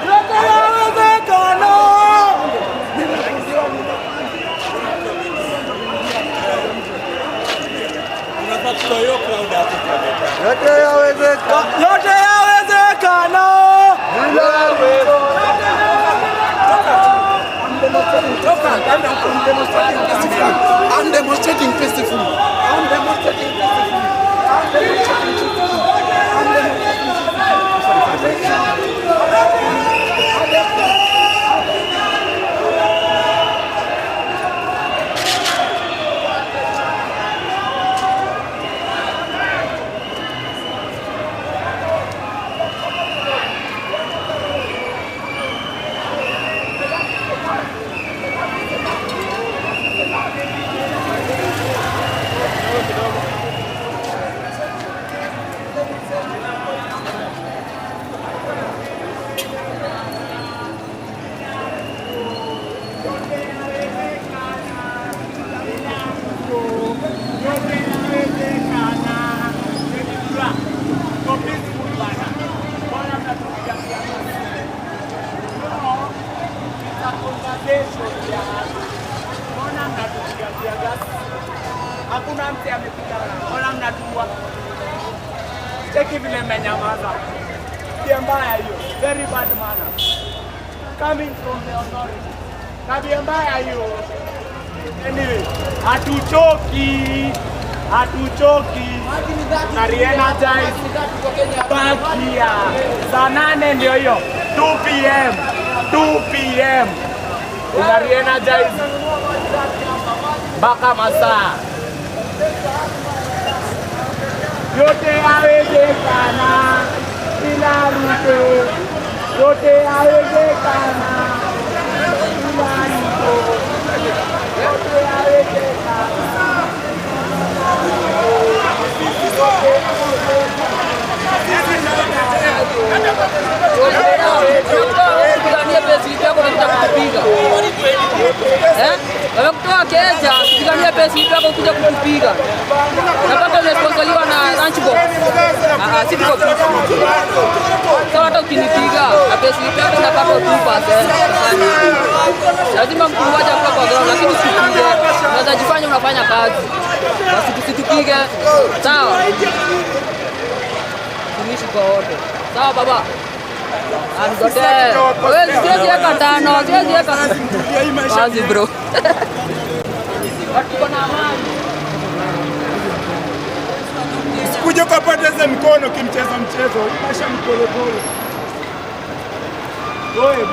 Yote yawezekana. I'm demonstrating peacefully. Hakuna mtu amepiga wala mnatua. Cheki vile mmenyamaza. Tabia mbaya hiyo. Very bad manners. Coming from the authority. Tabia mbaya hiyo. Anyway, hatuchoki. Na re-energize. Bakia. Saa 8 ndio hiyo. 2 p.m. Una re-energize. Mpaka masaa. Yote yawezekana bila Ruto. Yote yawezekana bila Ruto. Yote yawezekana. Kupigania pesa yako na kukupiga. Wewe kutoa Kenya, kupigania pesa yako kuja kukupiga. Nataka unesponsoriwa na lunchbox. Sisi tuko tu. Sasa hata ukinipiga, pesa yako unapata 2%. Lazima mtu mmoja kwa ground, lakini usipige. Unaweza jifanya unafanya kazi. Basi tusitupige. Sawa. Tumishi kwa wote. Sawa baba. Wewe siwezi weka 5, siwezi weka kazi bro. Watu kuna amani. Usikuje ukapoteza mkono kimcheza mchezo, unasha mkono pole. Wewe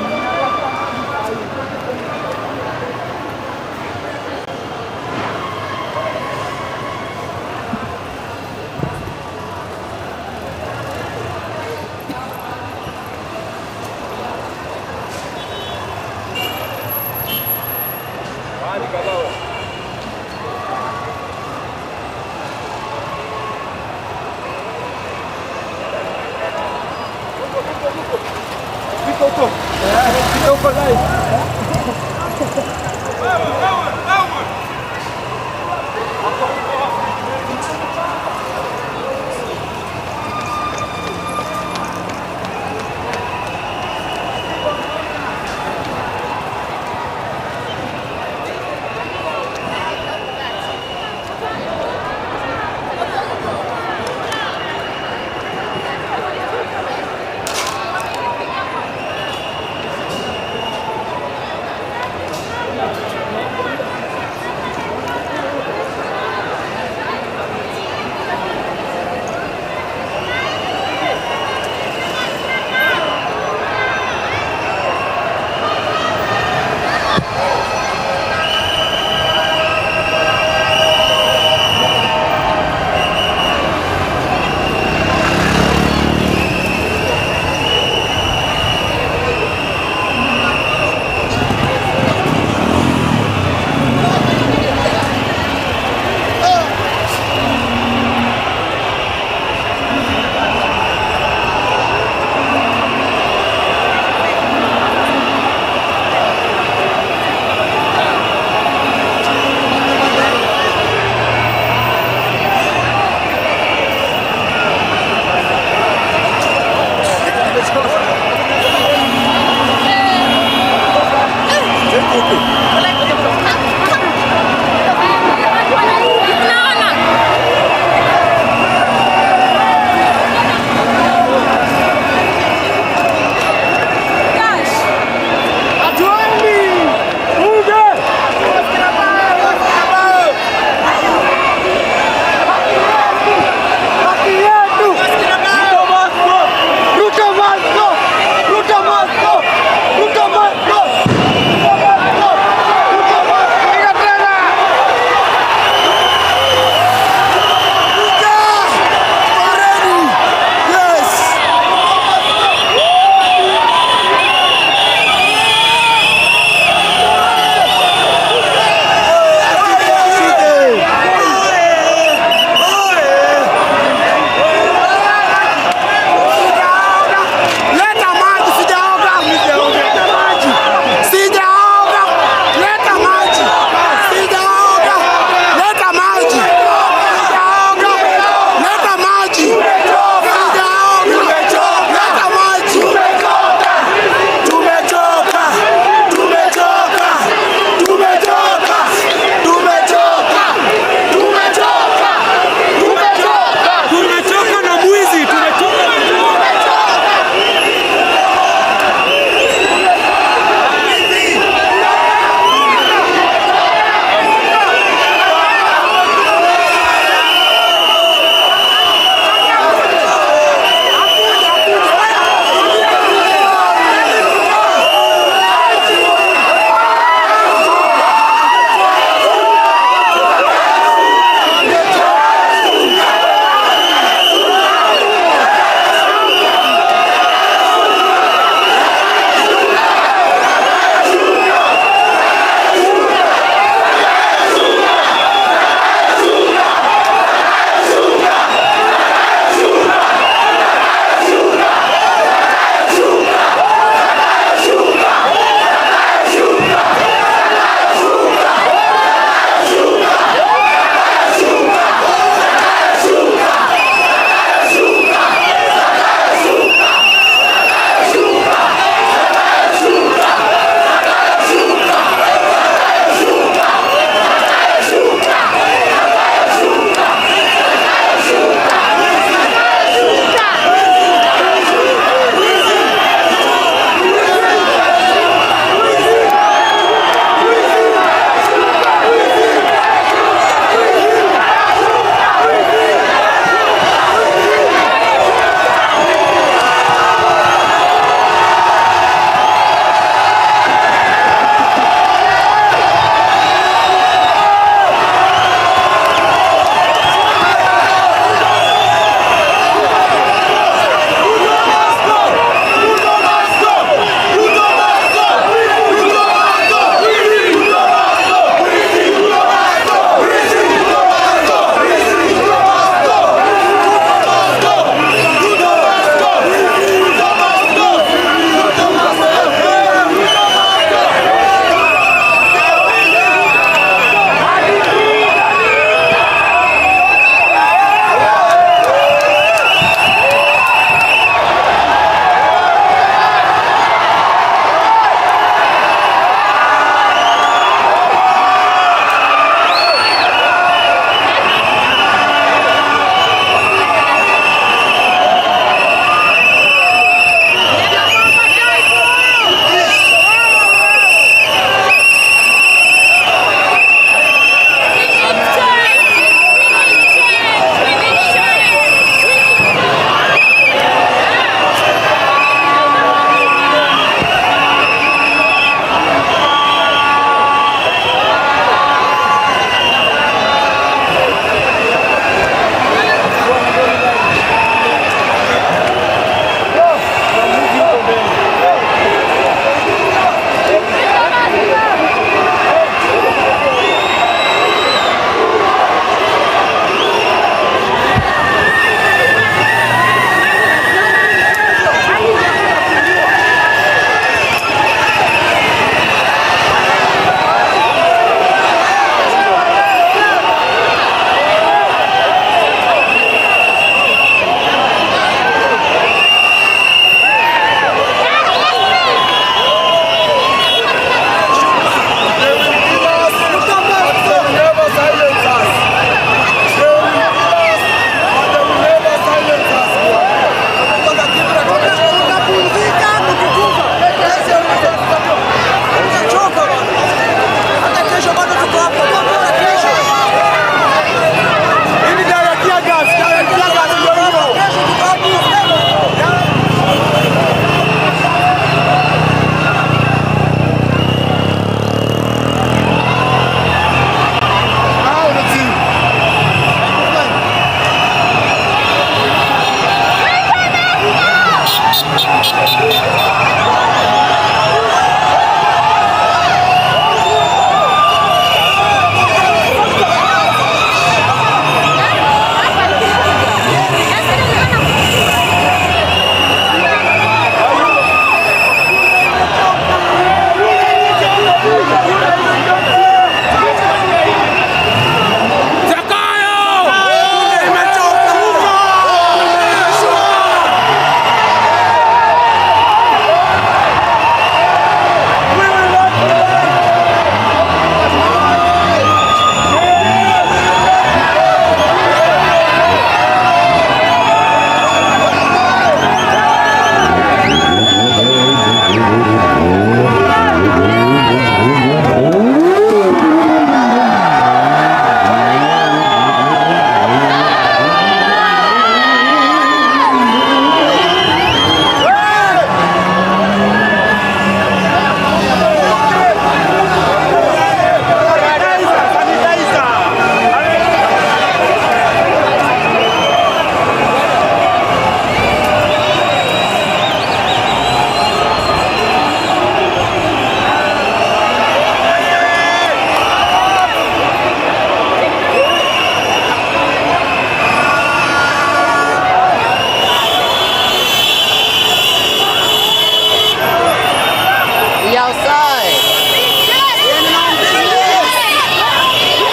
outside.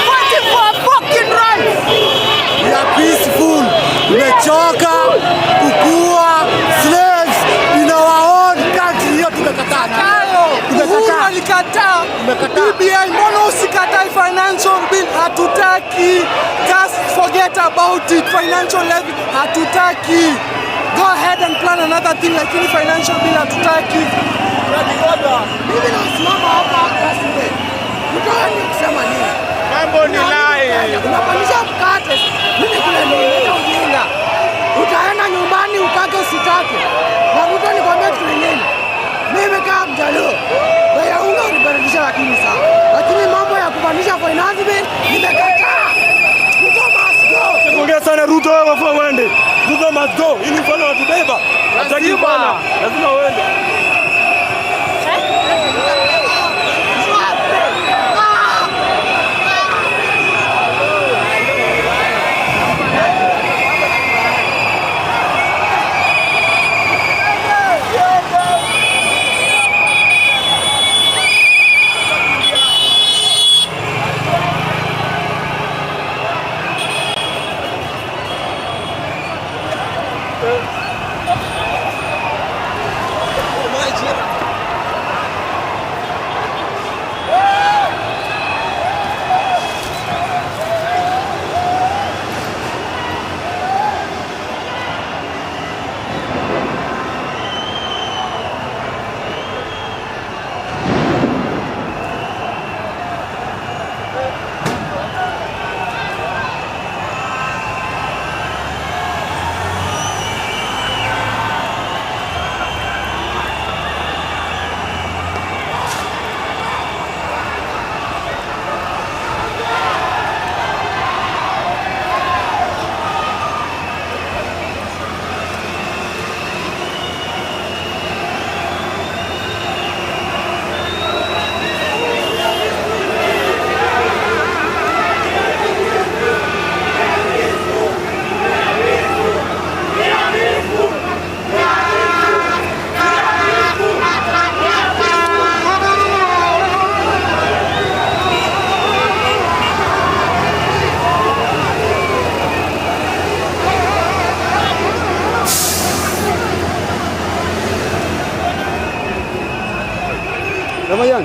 Fighting for our fucking rights. We are peaceful. Tumechoka kukua slaves in our own country. Hiyo tumekataa. Tumekataa. BBI, mbona usikatai financial bill? Hatutaki. Just forget about it. Financial levy hatutaki. Go ahead and plan another thing, lakini financial bill hatutaki. Mimi nasimama hapa kasi mbele. Mtaani kusema nini? Mambo ni lai. Unapandisha mkate. Mimi kule ndio ujinga. Utaenda nyumbani utake usitake. Na mtu nikwambia kitu kingine. Mimi kama mjaluo. Bei unga unibadilisha lakini sawa. Lakini mambo ya kupandisha finance bill nimekataa. Ruto must go. Ongea sana Ruto wewe wafua uende. Ruto must go. Ili mfano watubeba. Hataki bana. Lazima uende. Ramayan.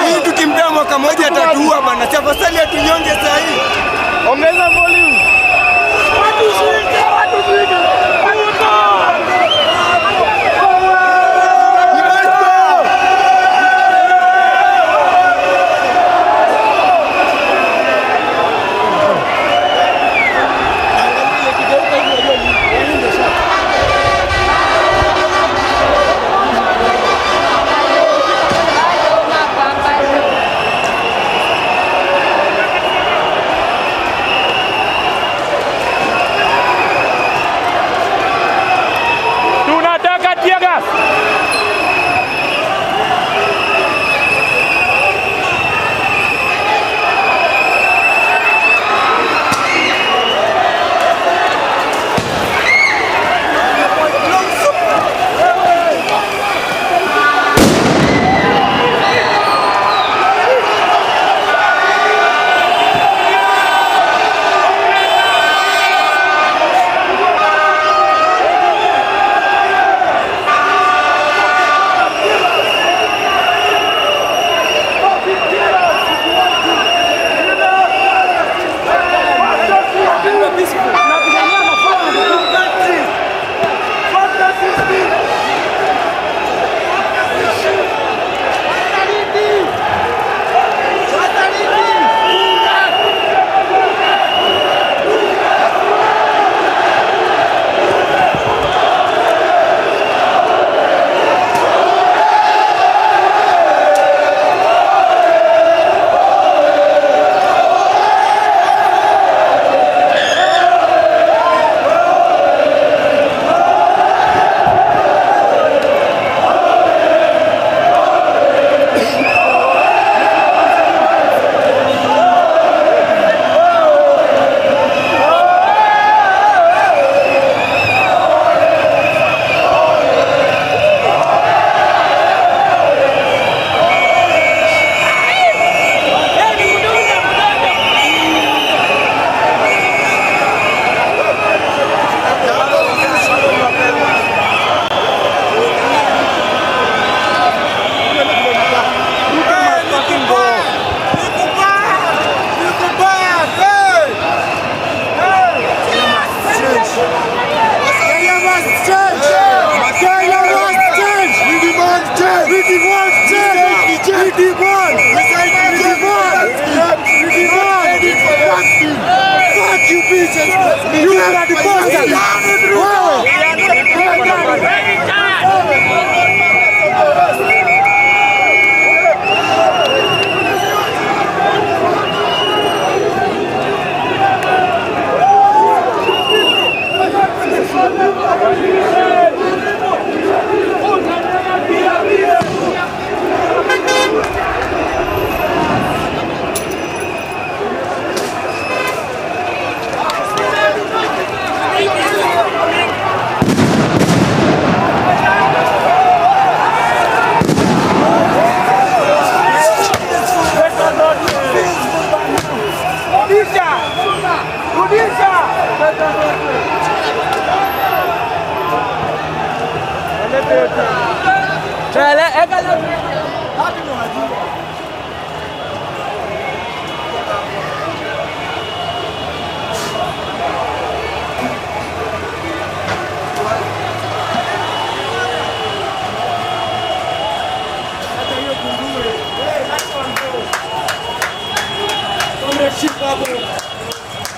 Hii tukimpea mwaka moja atatuua bana. Tafadhali atunyonge saa hii. Ongeza volume. Watu shike.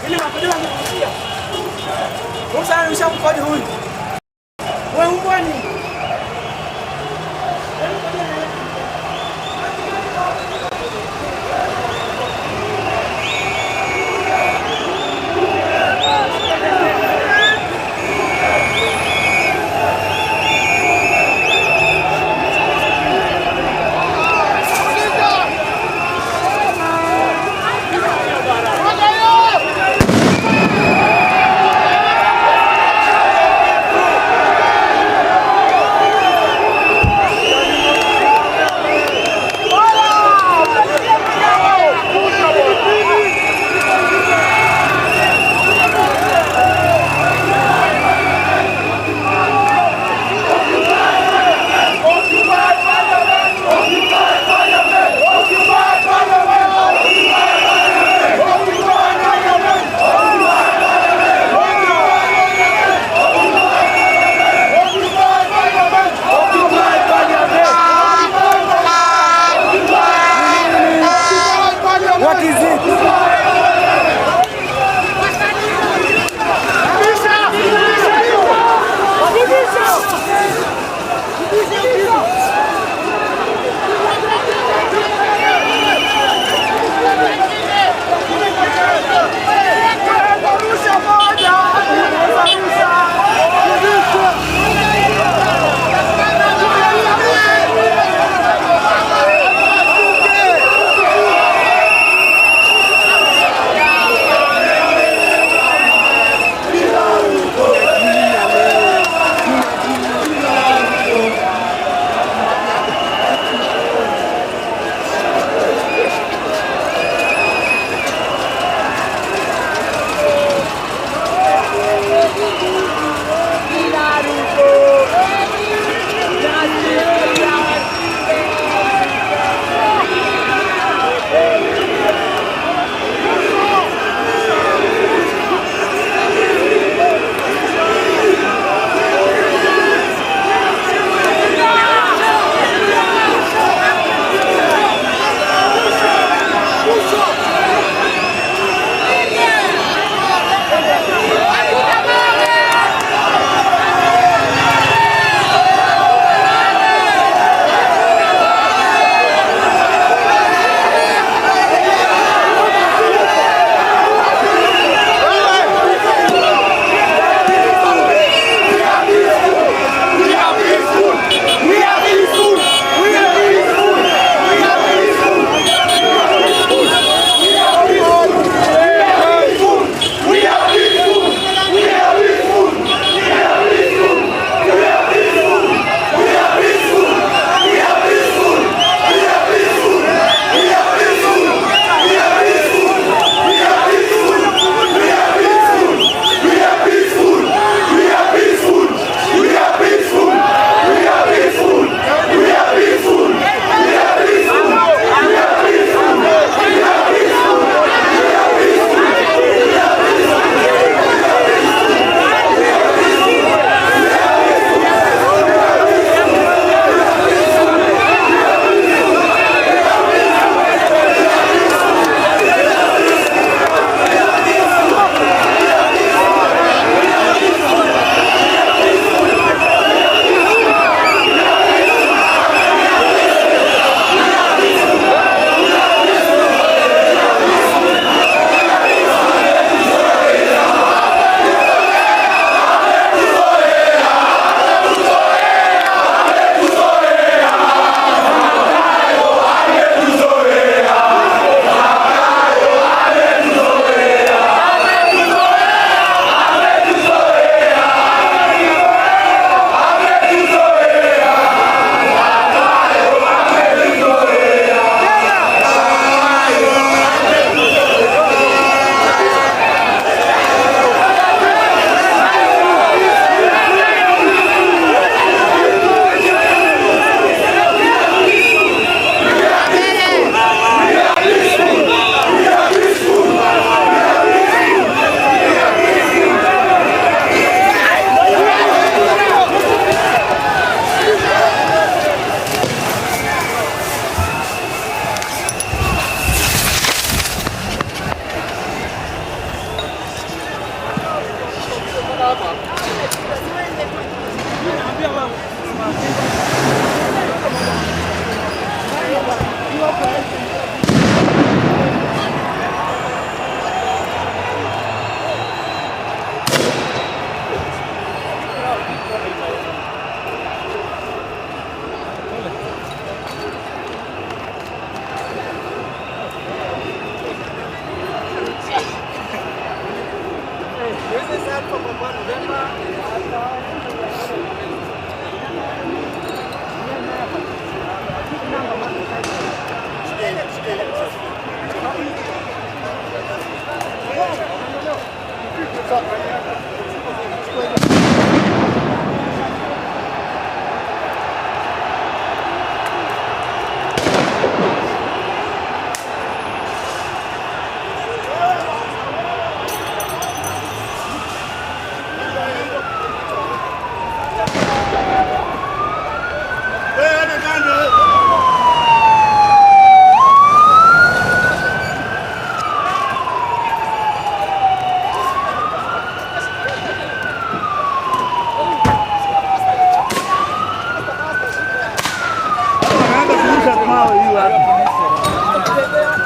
Ili mapodela ngekusia. Usha mfanye huyu. Wewe mbwani.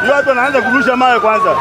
Hiyo watu wanaanza kurusha mawe kwanza.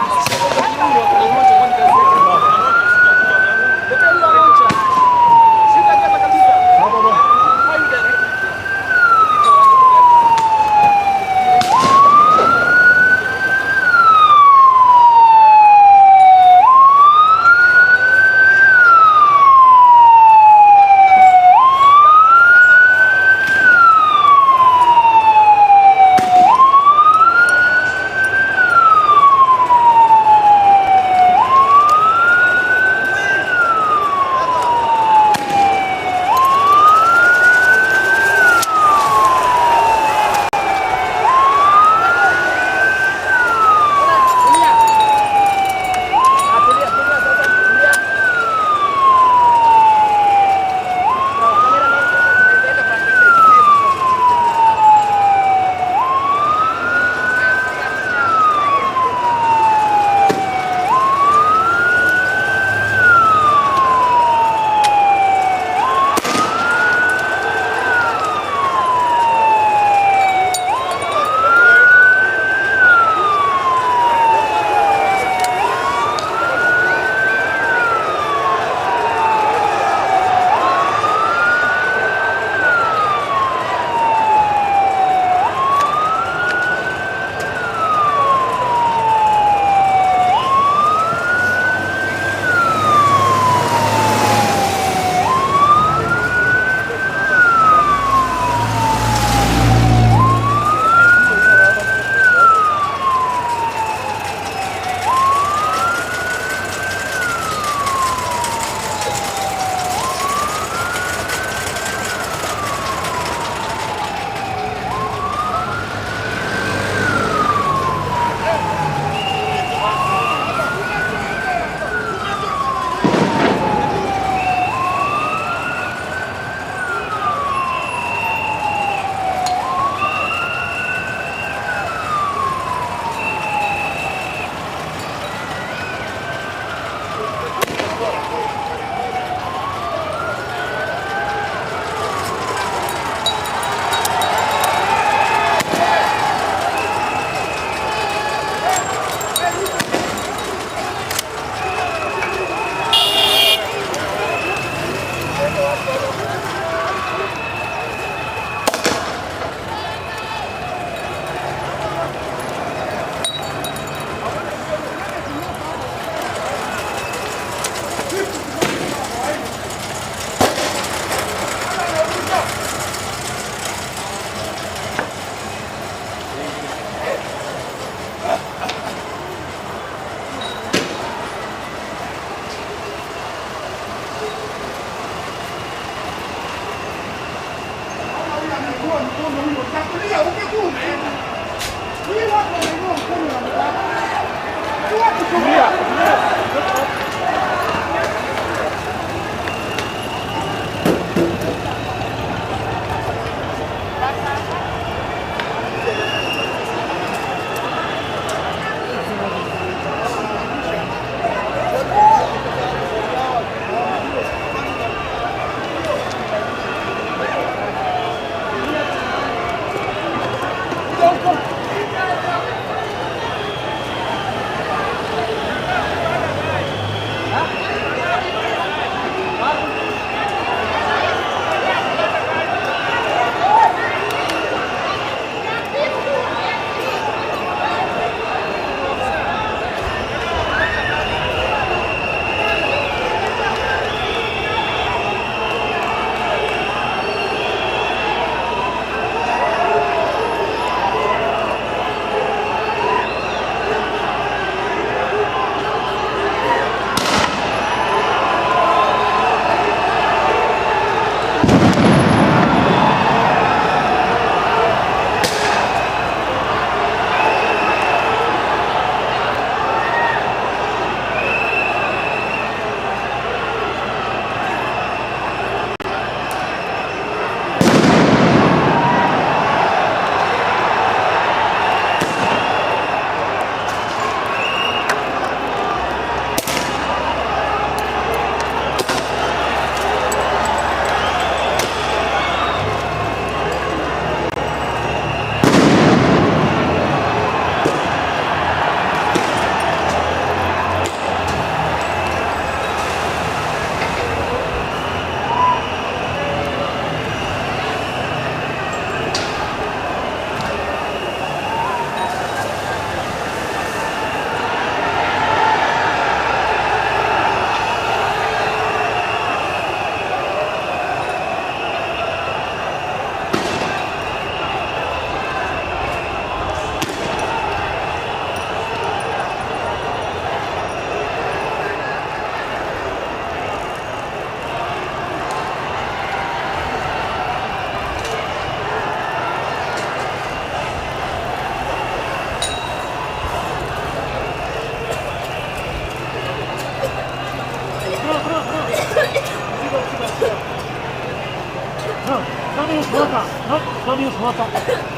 Don't use water.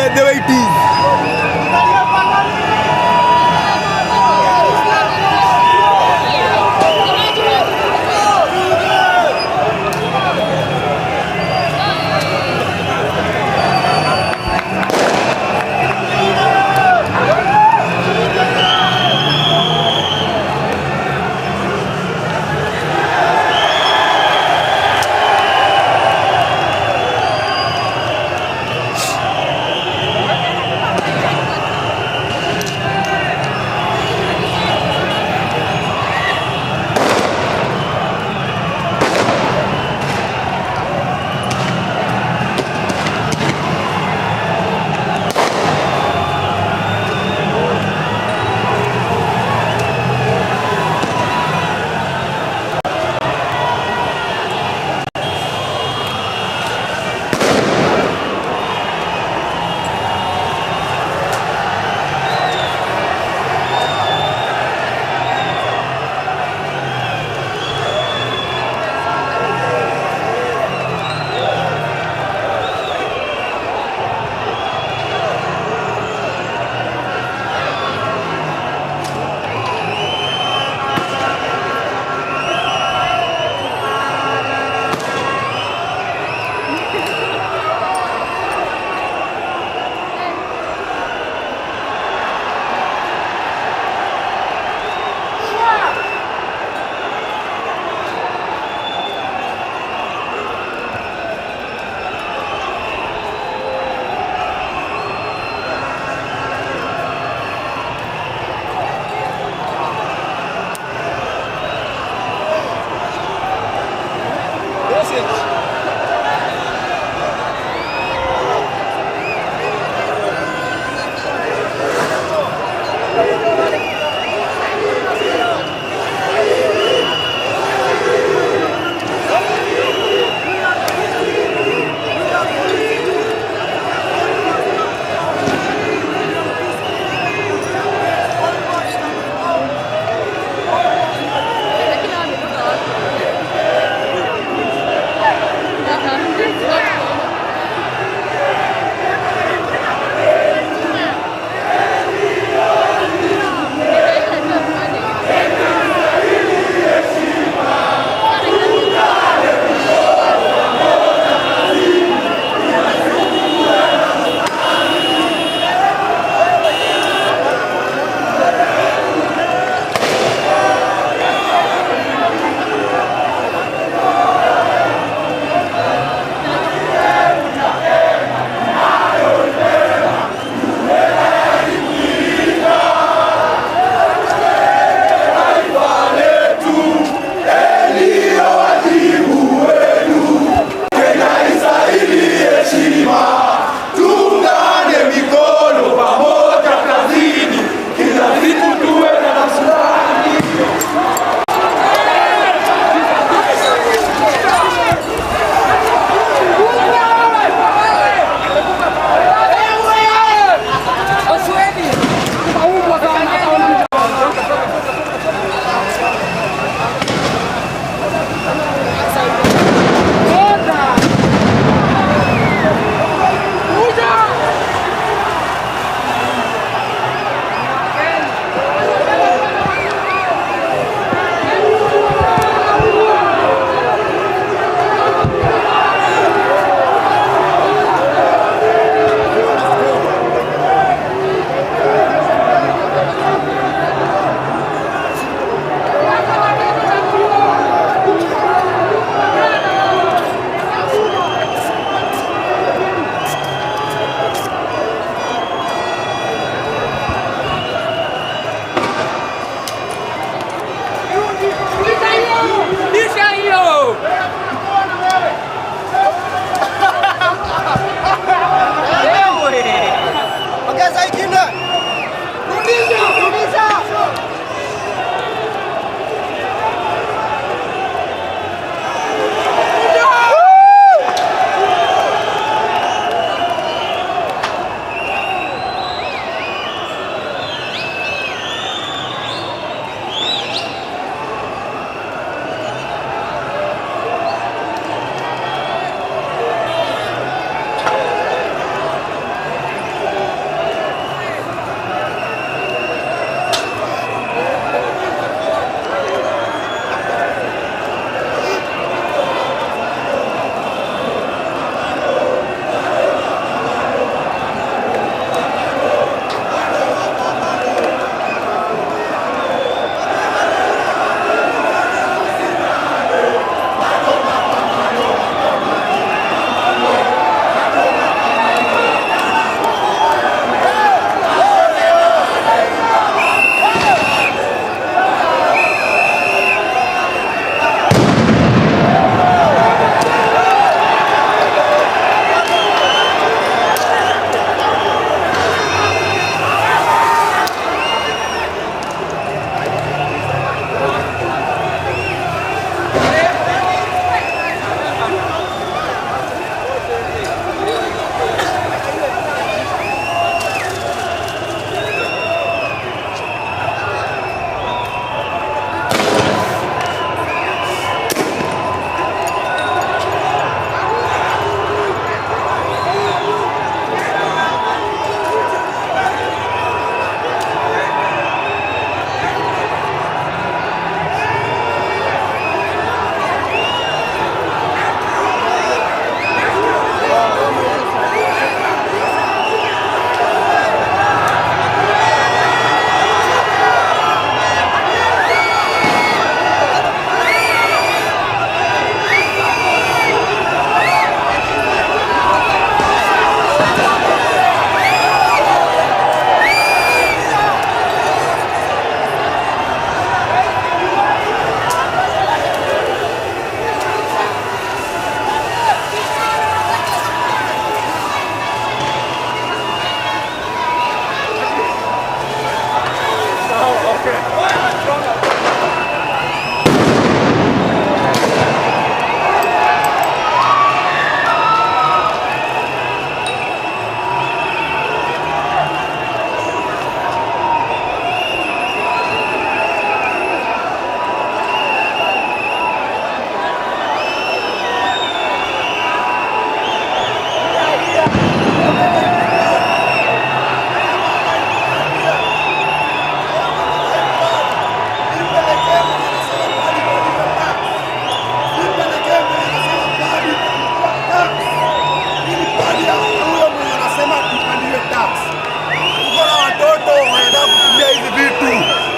the way it is.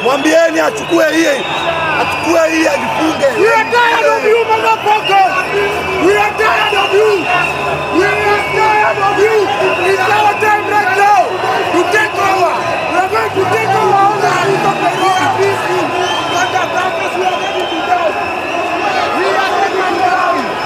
Mwambieni achukue hii ajifunge. We are tired of you, motherfuckers. We are tired of you. We are tired of you. It's our time right now to take over. We are going to take over all the streets of Nairobi. What the purpose we are ready to do. We are taking down.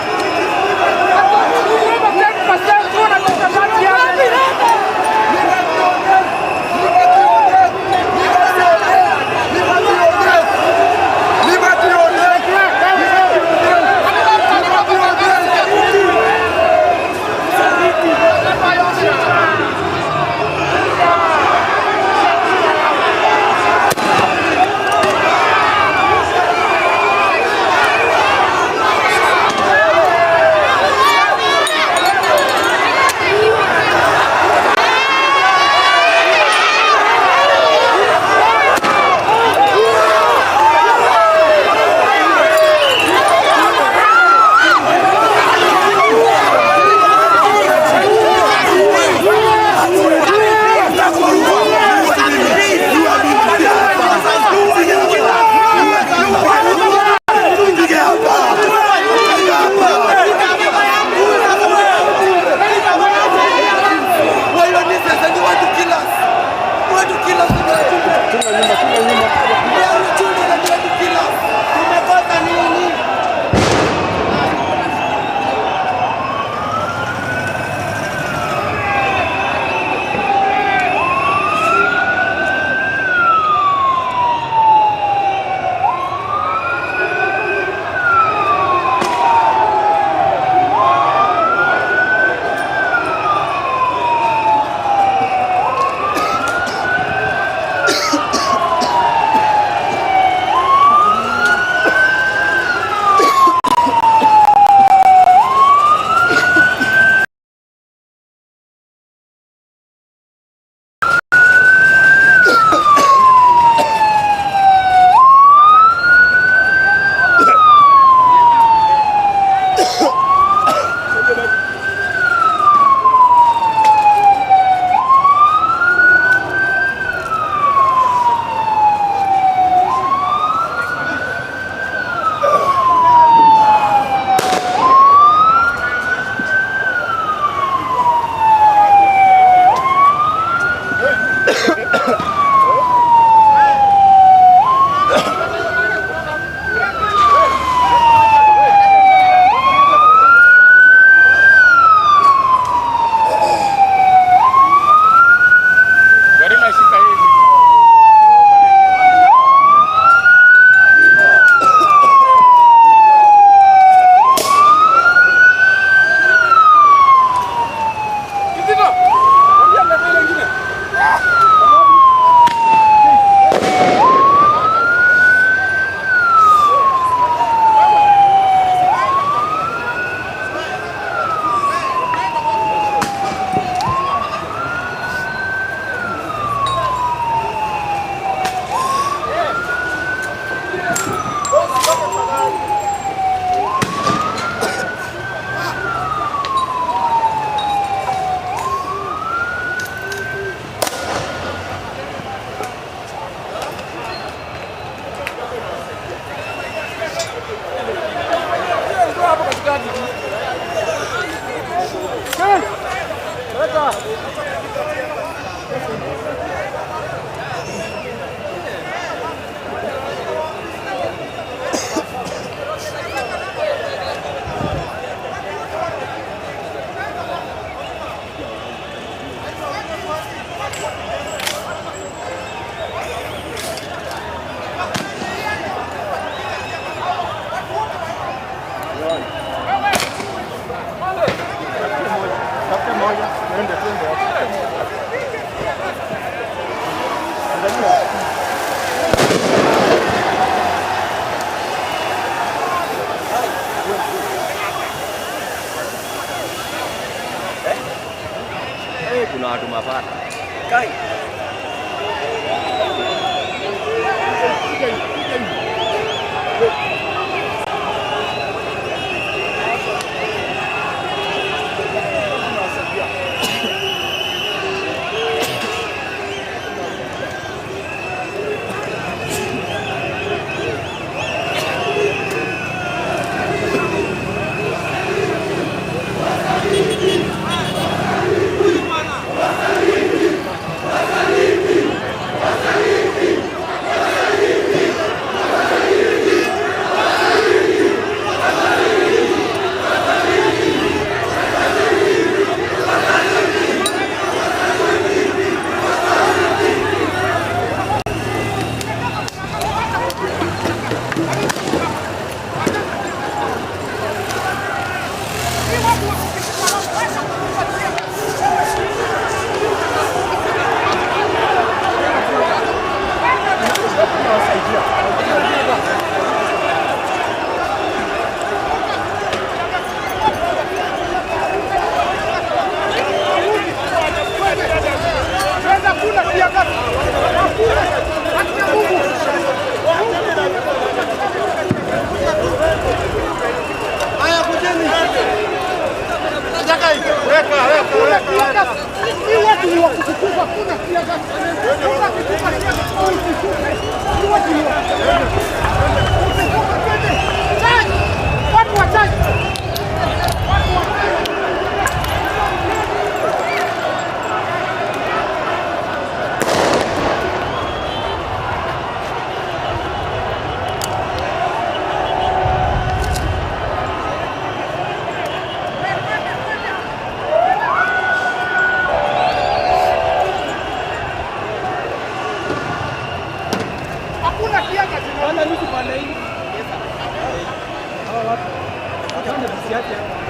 Kuna watu mapana.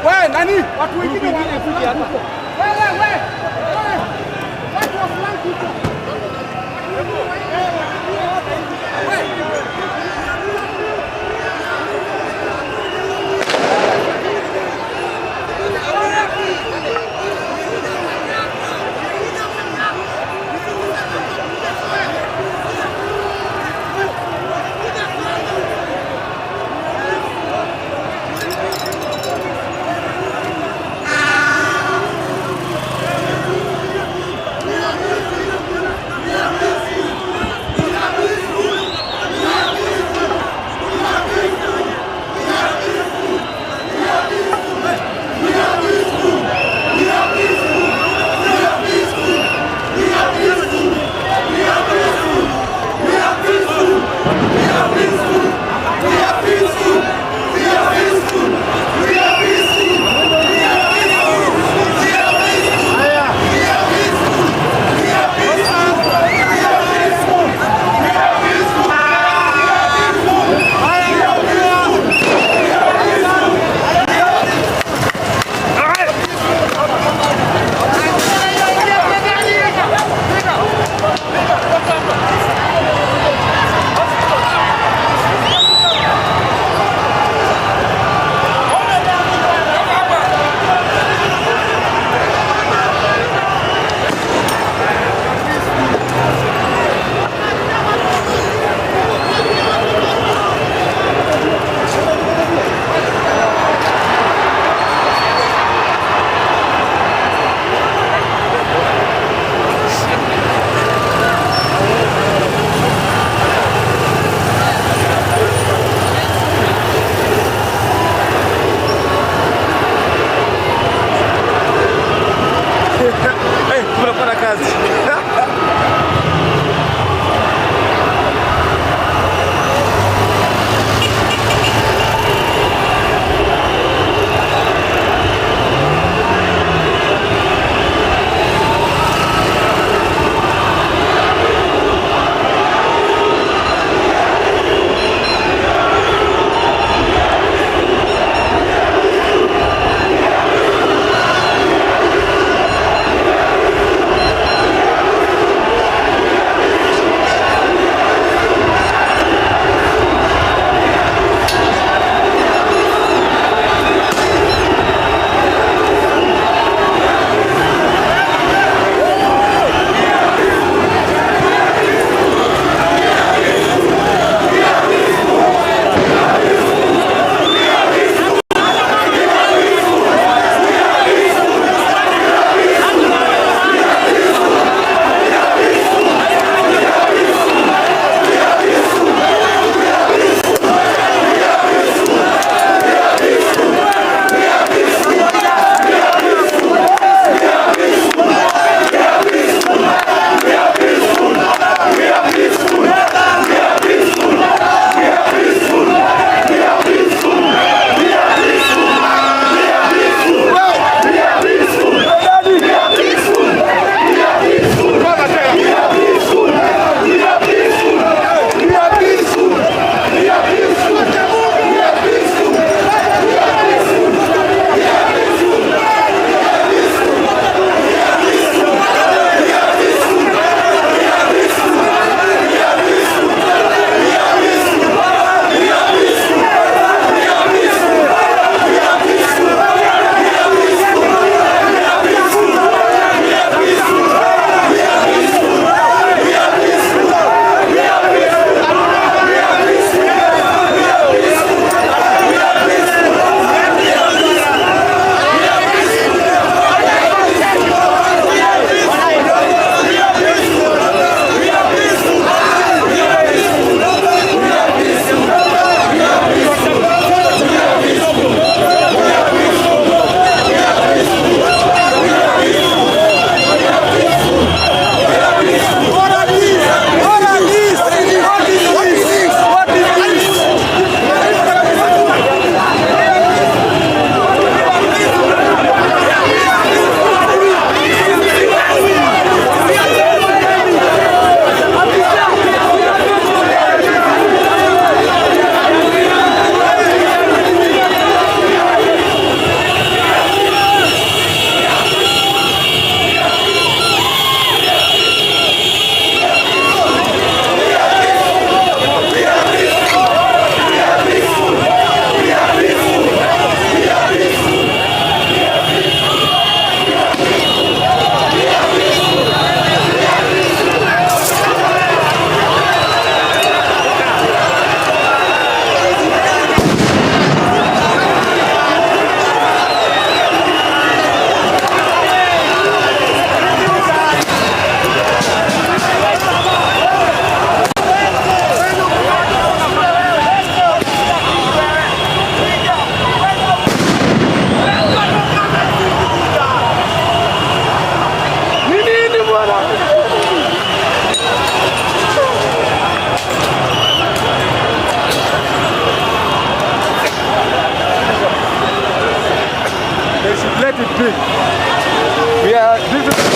Wewe nani? Watu wengine wanakuja hapa. Wewe. Watu wa fulani huko. They should let it be. This is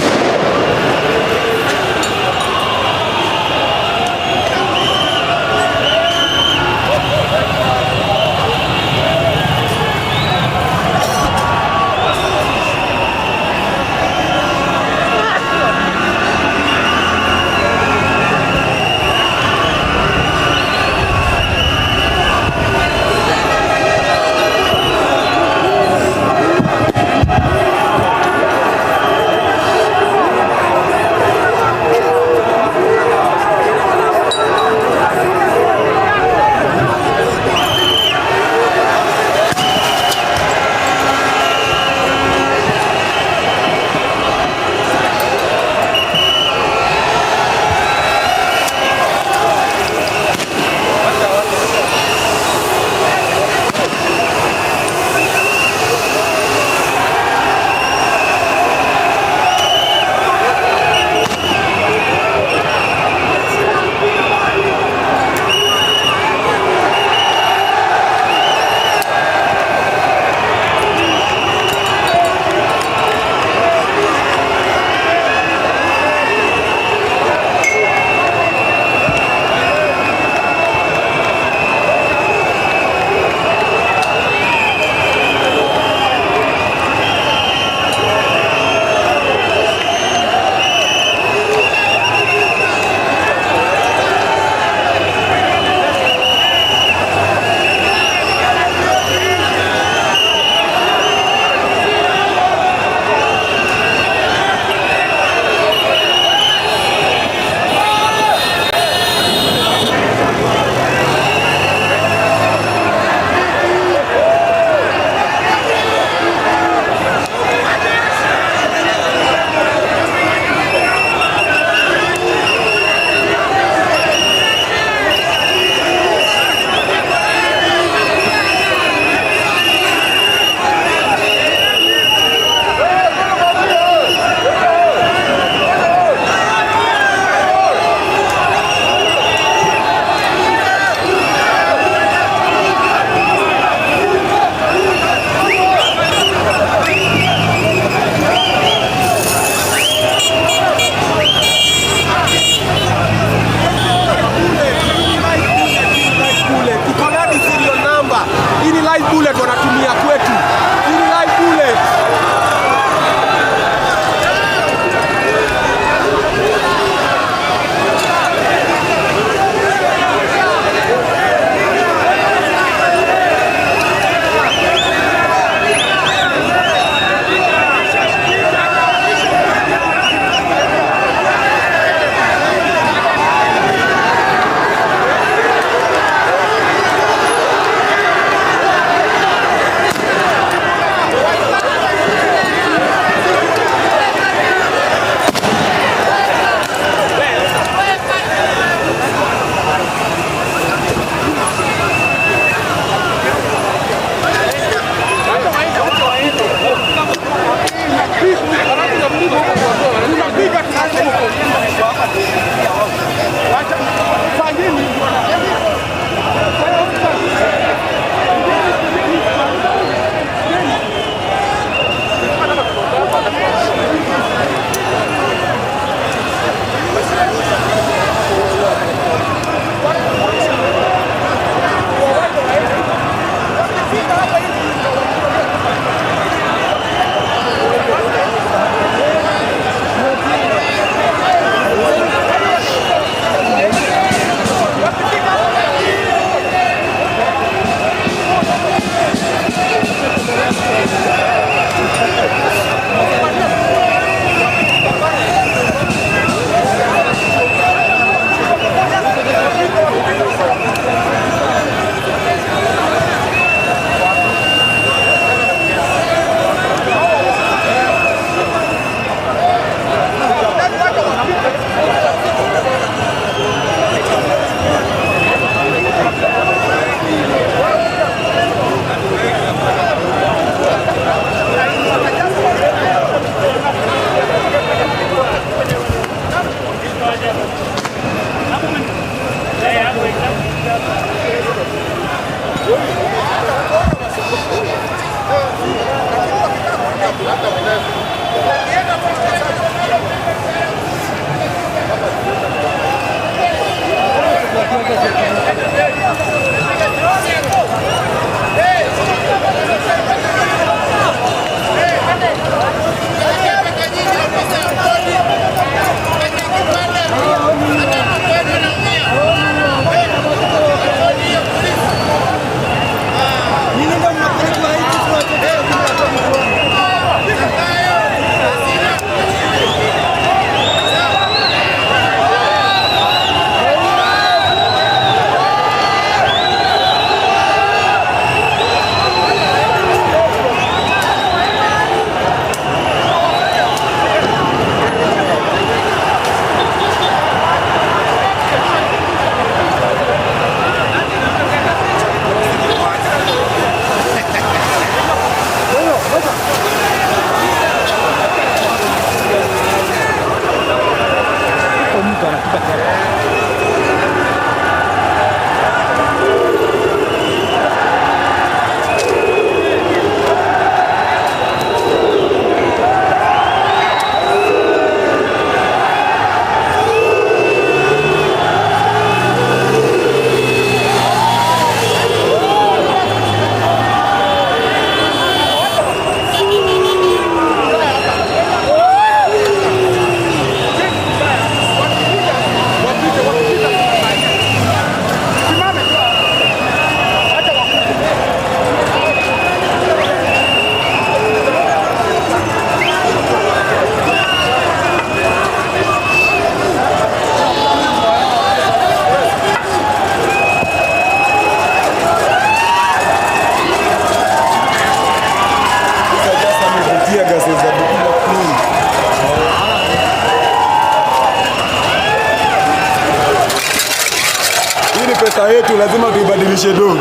pesa yetu lazima tuibadilishe do.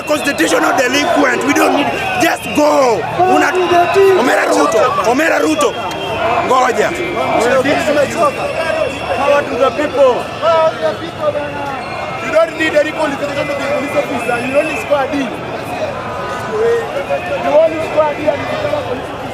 constitutional delinquent. We don't need, just go. Omera Ruto. Ngoja. Power to the people. You don't need any qualification to be a police officer. You only squad D. You only squad D and you become a police officer.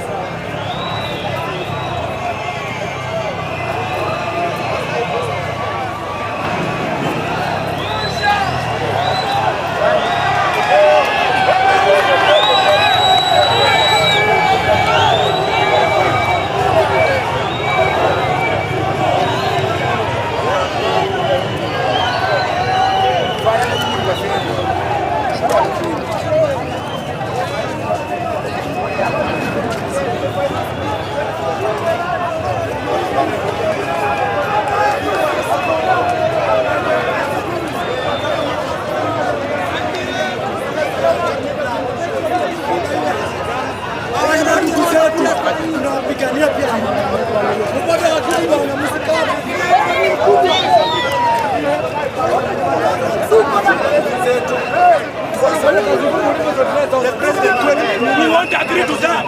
We won't agree to that.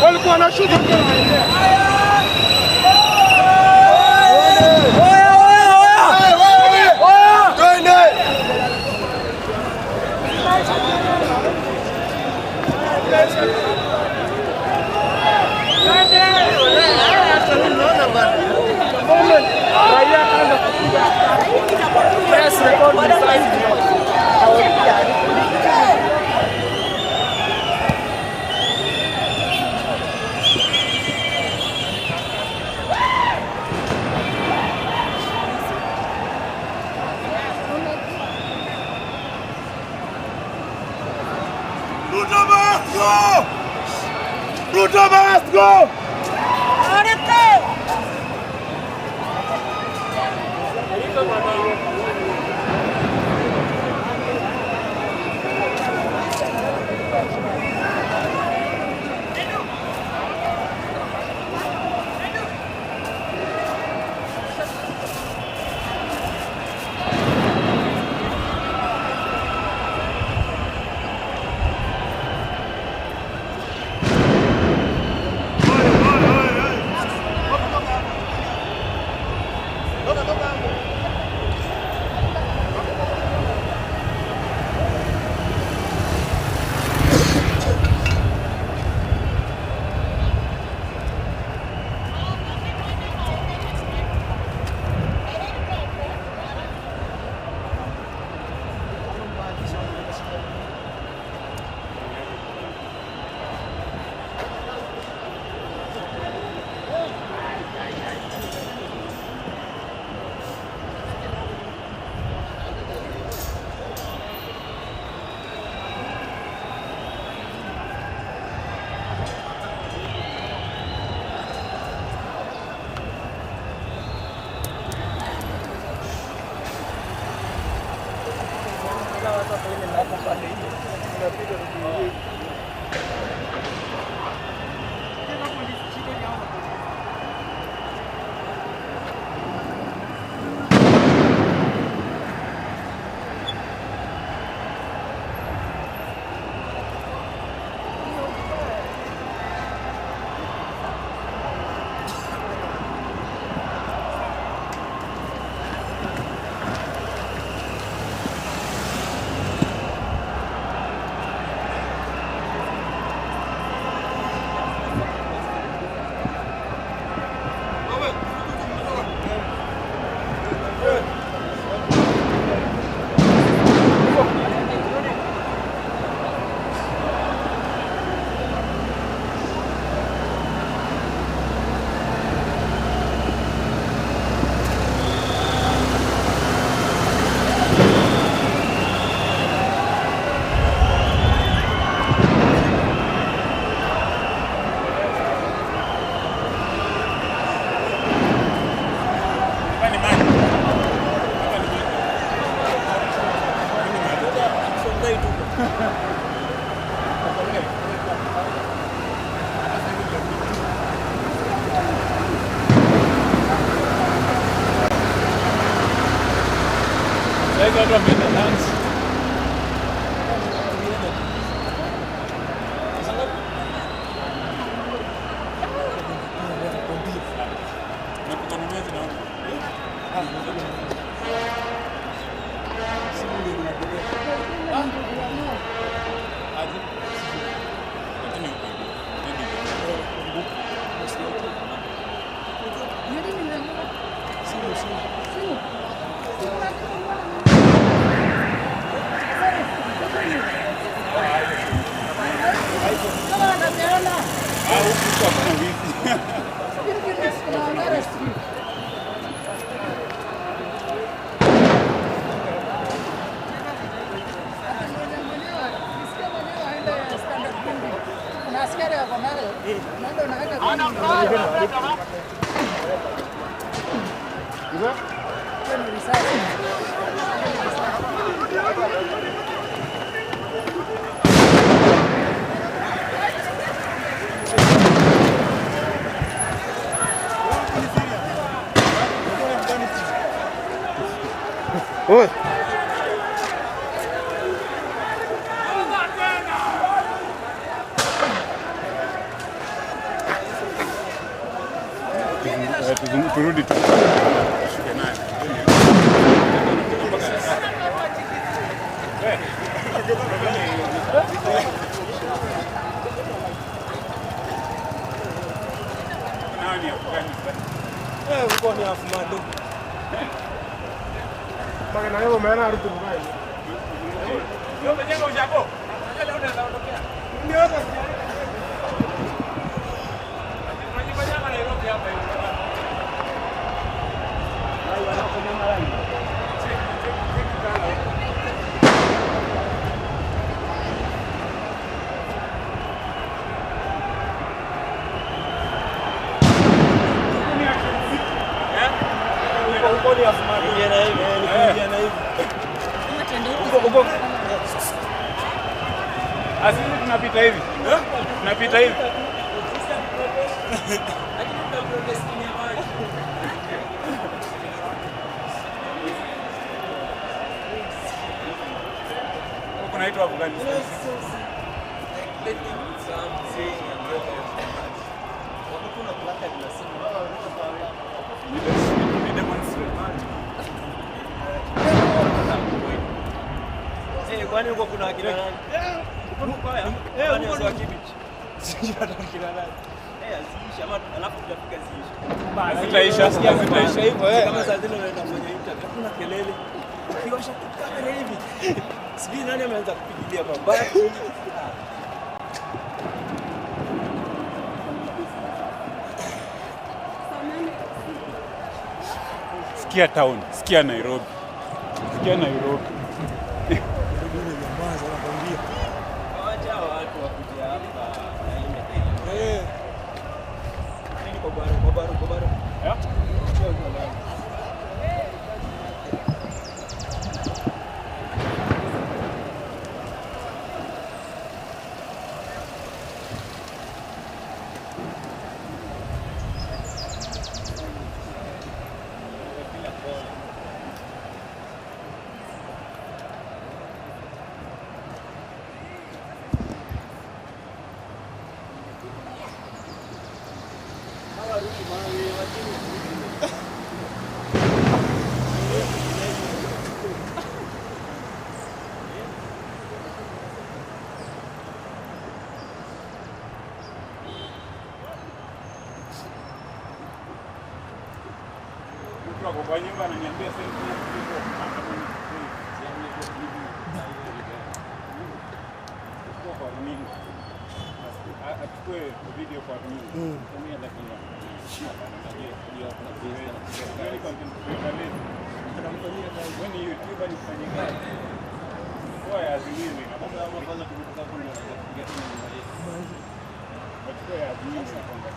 Walikuwa na shughuli. Ruto must go! Oi. Turudi tu. Asili tunapita hivi. Tunapita hivi. Kunaitwa Afghanistan. Kwani huko kuna akina nani? Kwani sio akibiti? Sijui hata akina nani. Asiisha ama alafu tutafika ziisha. Zitaisha hivyo kama saa zile unaenda kwenye internet kuna kelele. Ukiwasha kamera hivi. Sijui nani ameanza kupigilia mabati. Sikia town, sikia Nairobi. Sikia Nairobi. Kwa nyumba ananiambia achukue video kwa mimi. When you YouTuber ni fanya kazi. Kwa ya Azimio na kwanza kutoka kwa Wachukue ya Azimio na kwanza.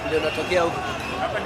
Ndio natokea huko. Hapa ni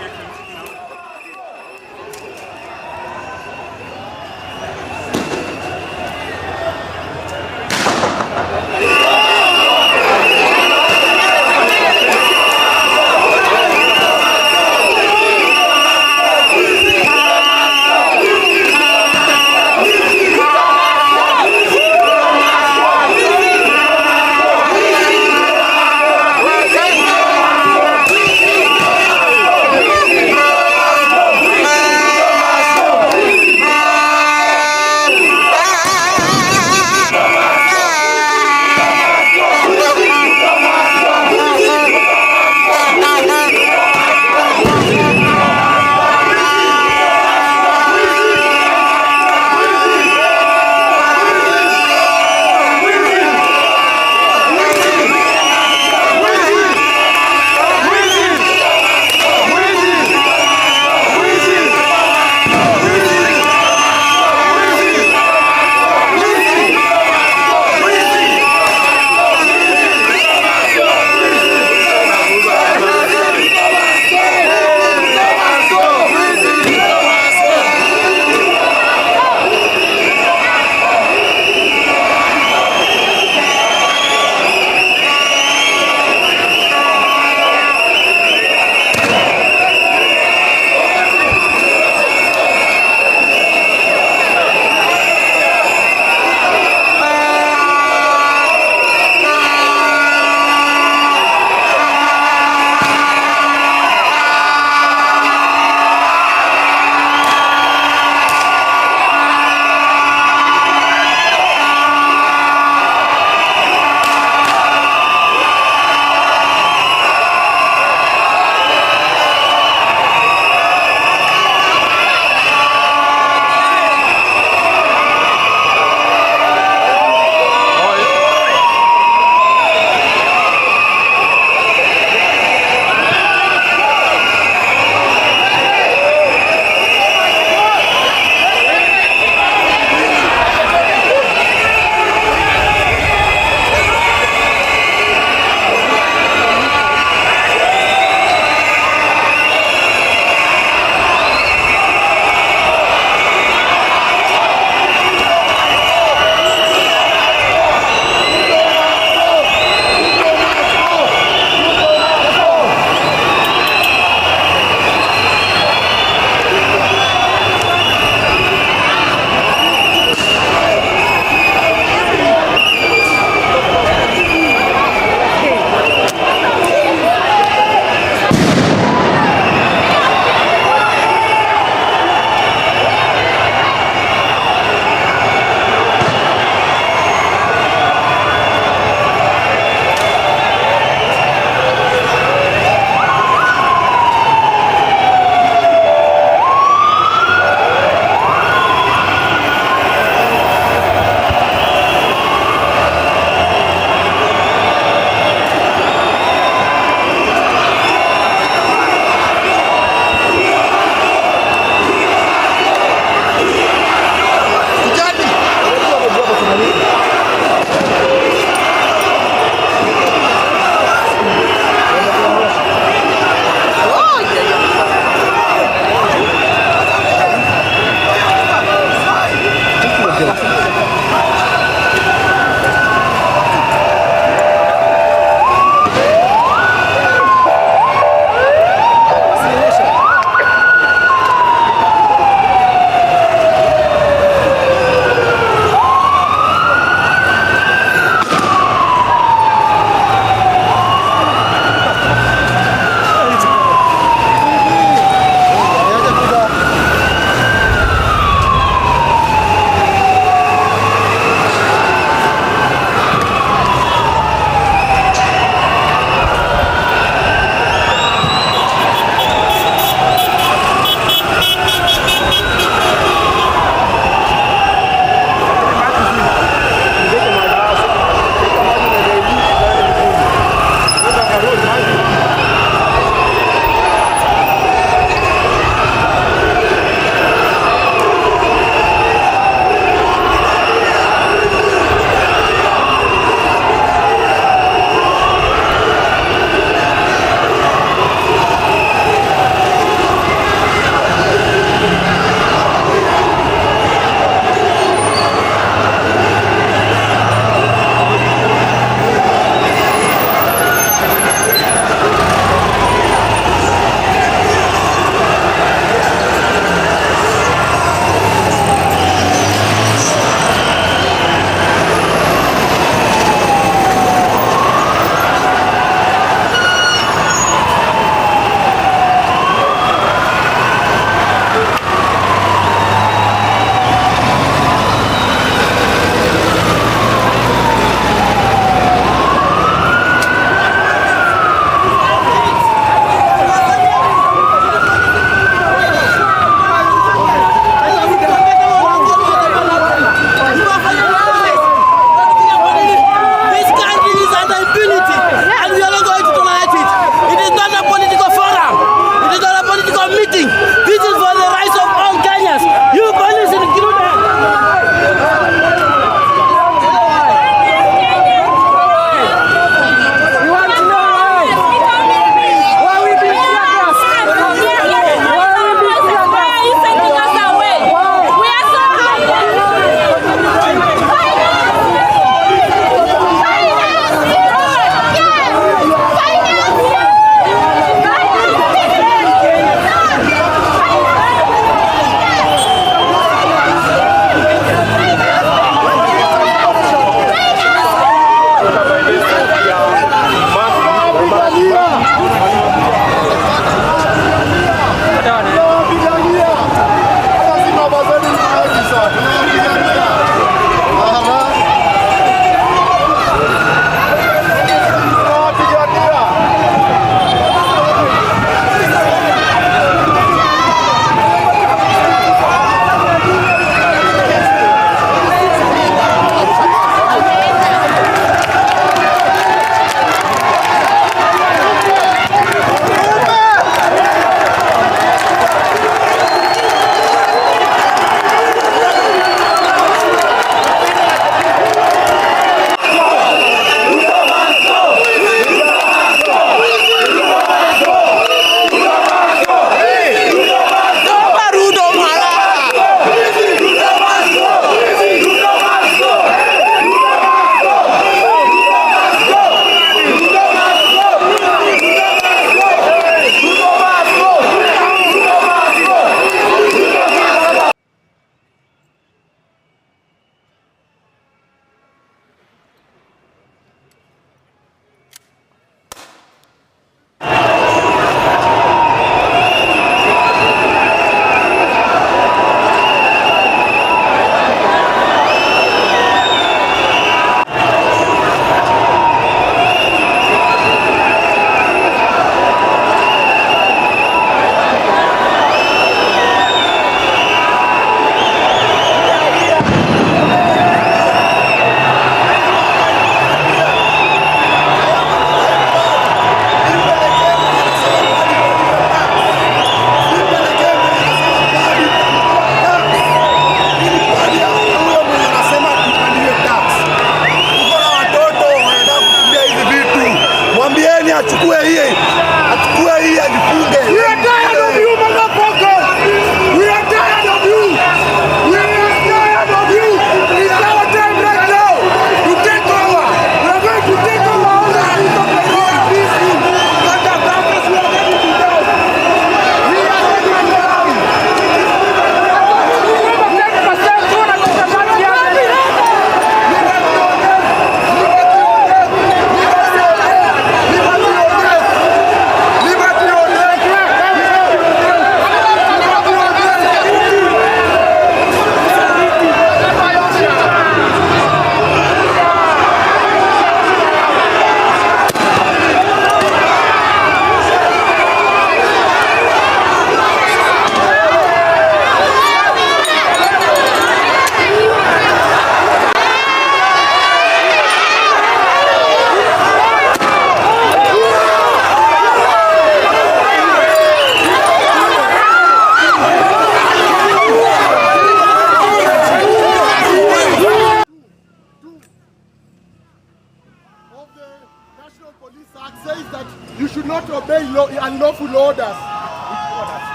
should not obey unlawful orders.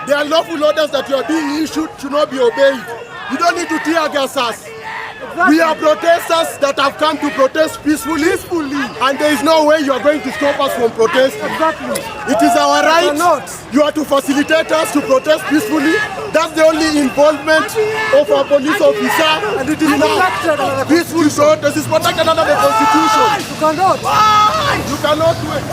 The unlawful orders that you are being issued should not be obeyed. You don't need to tear gas us. We are protesters that have come to protest peacefully, and there is no way you are going to stop us from protesting. It is our right. You are to facilitate us to protest peacefully. That's the only involvement of a police officer. And it is not peaceful protest. This is protected under the Constitution. You cannot. You cannot do it.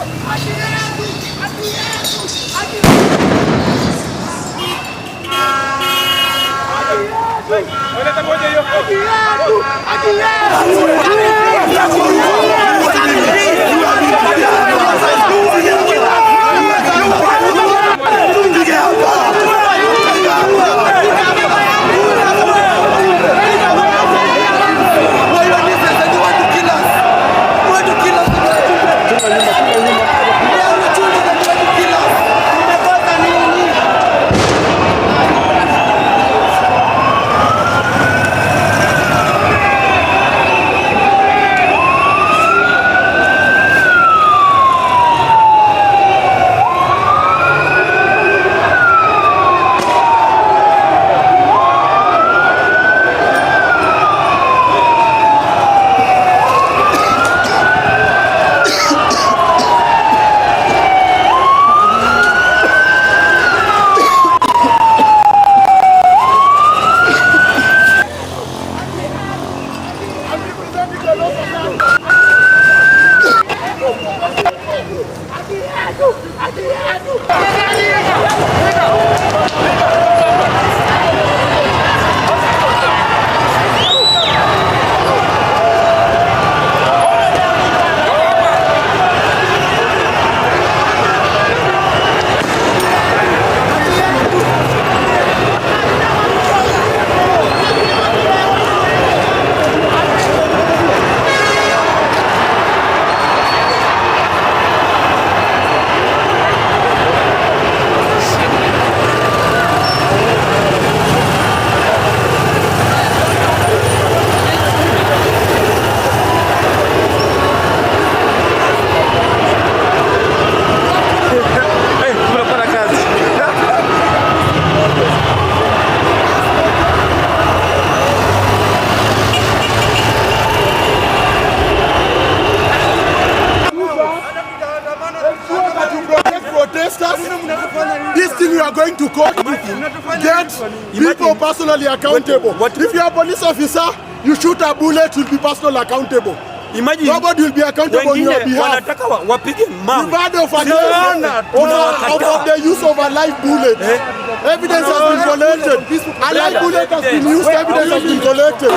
This thing you are going to court, get people personally accountable. If you are a police officer, you shoot a bullet, you'll be personally accountable. Imagine nobody will be accountable on your behalf. You've heard of the use of a live bullet. Evidence has been collected. A live bullet has been used, evidence has been collected.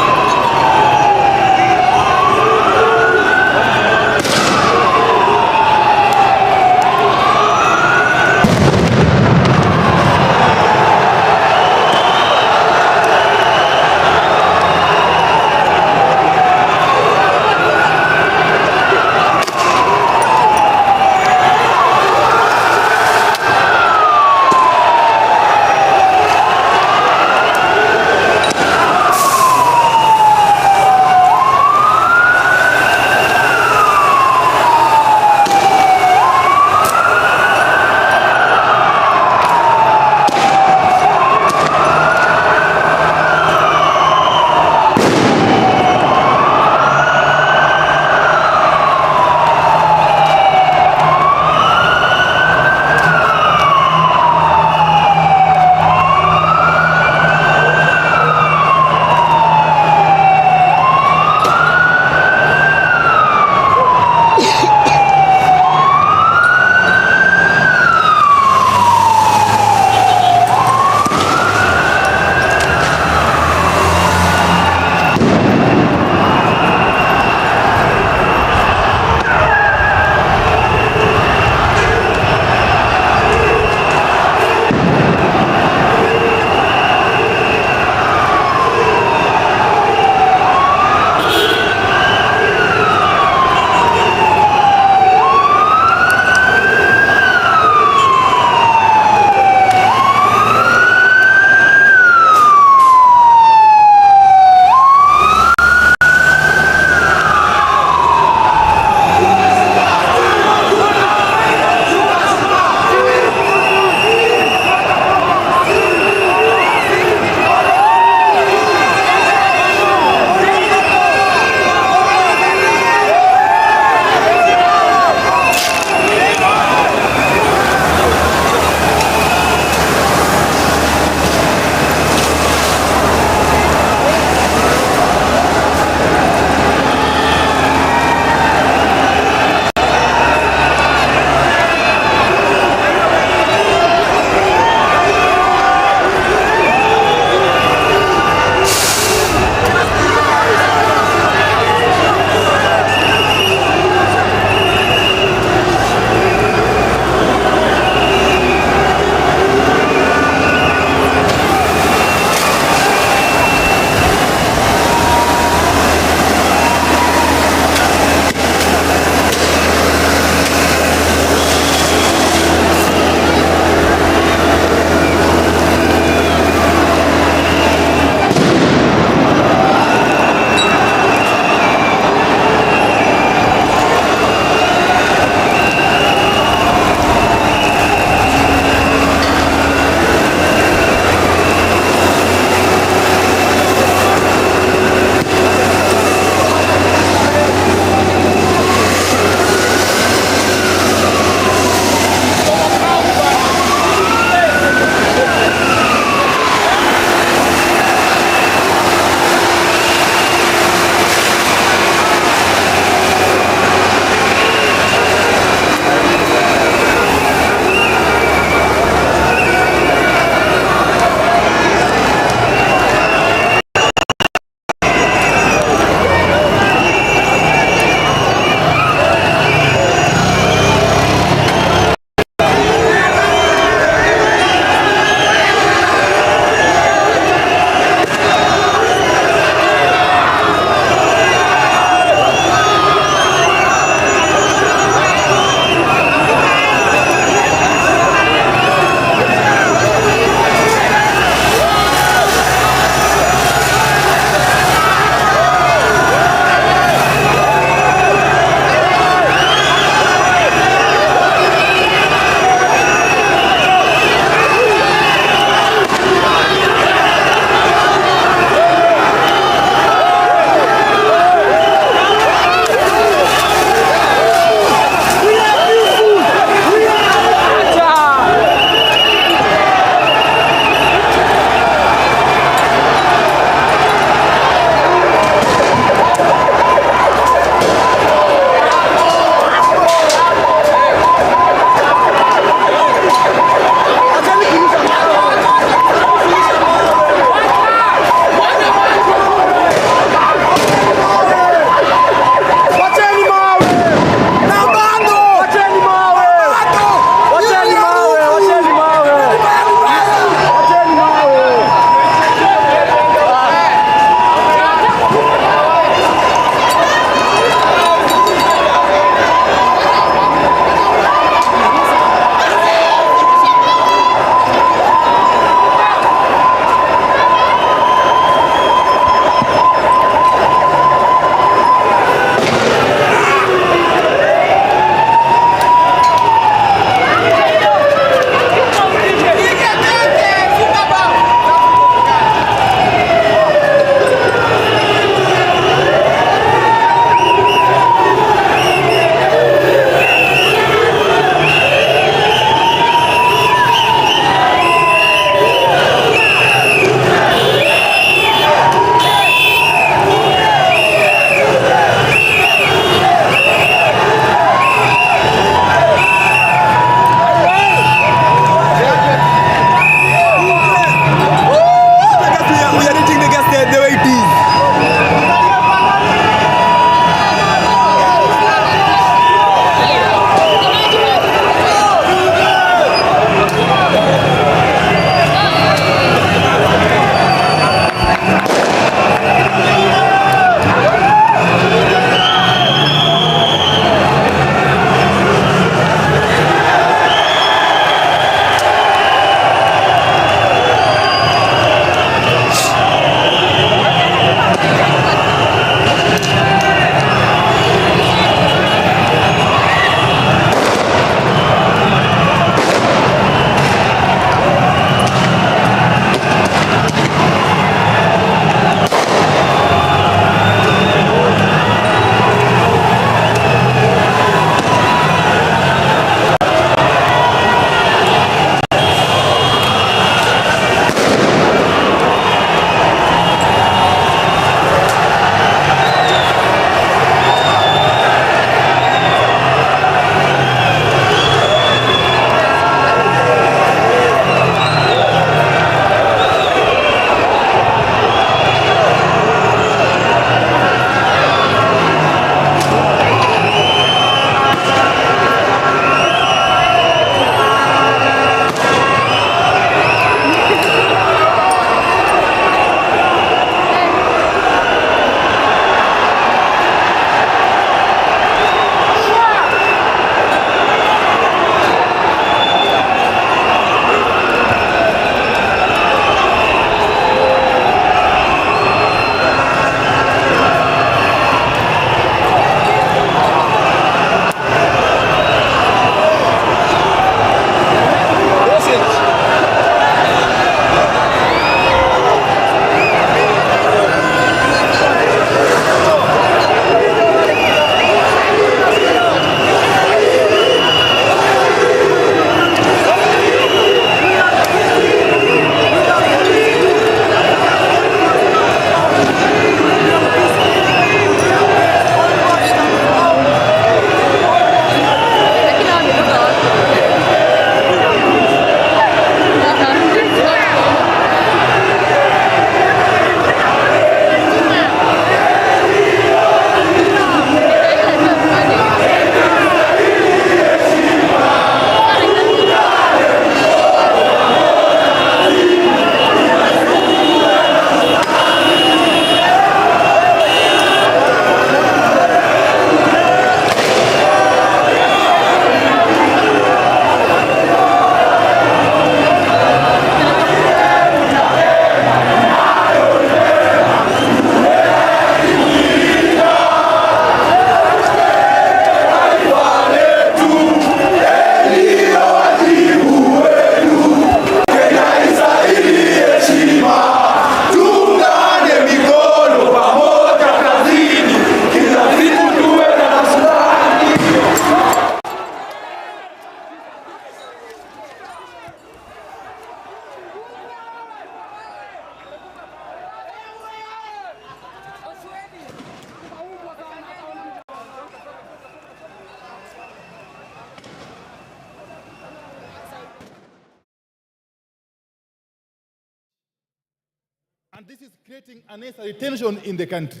And this is creating unnecessary tension in the country.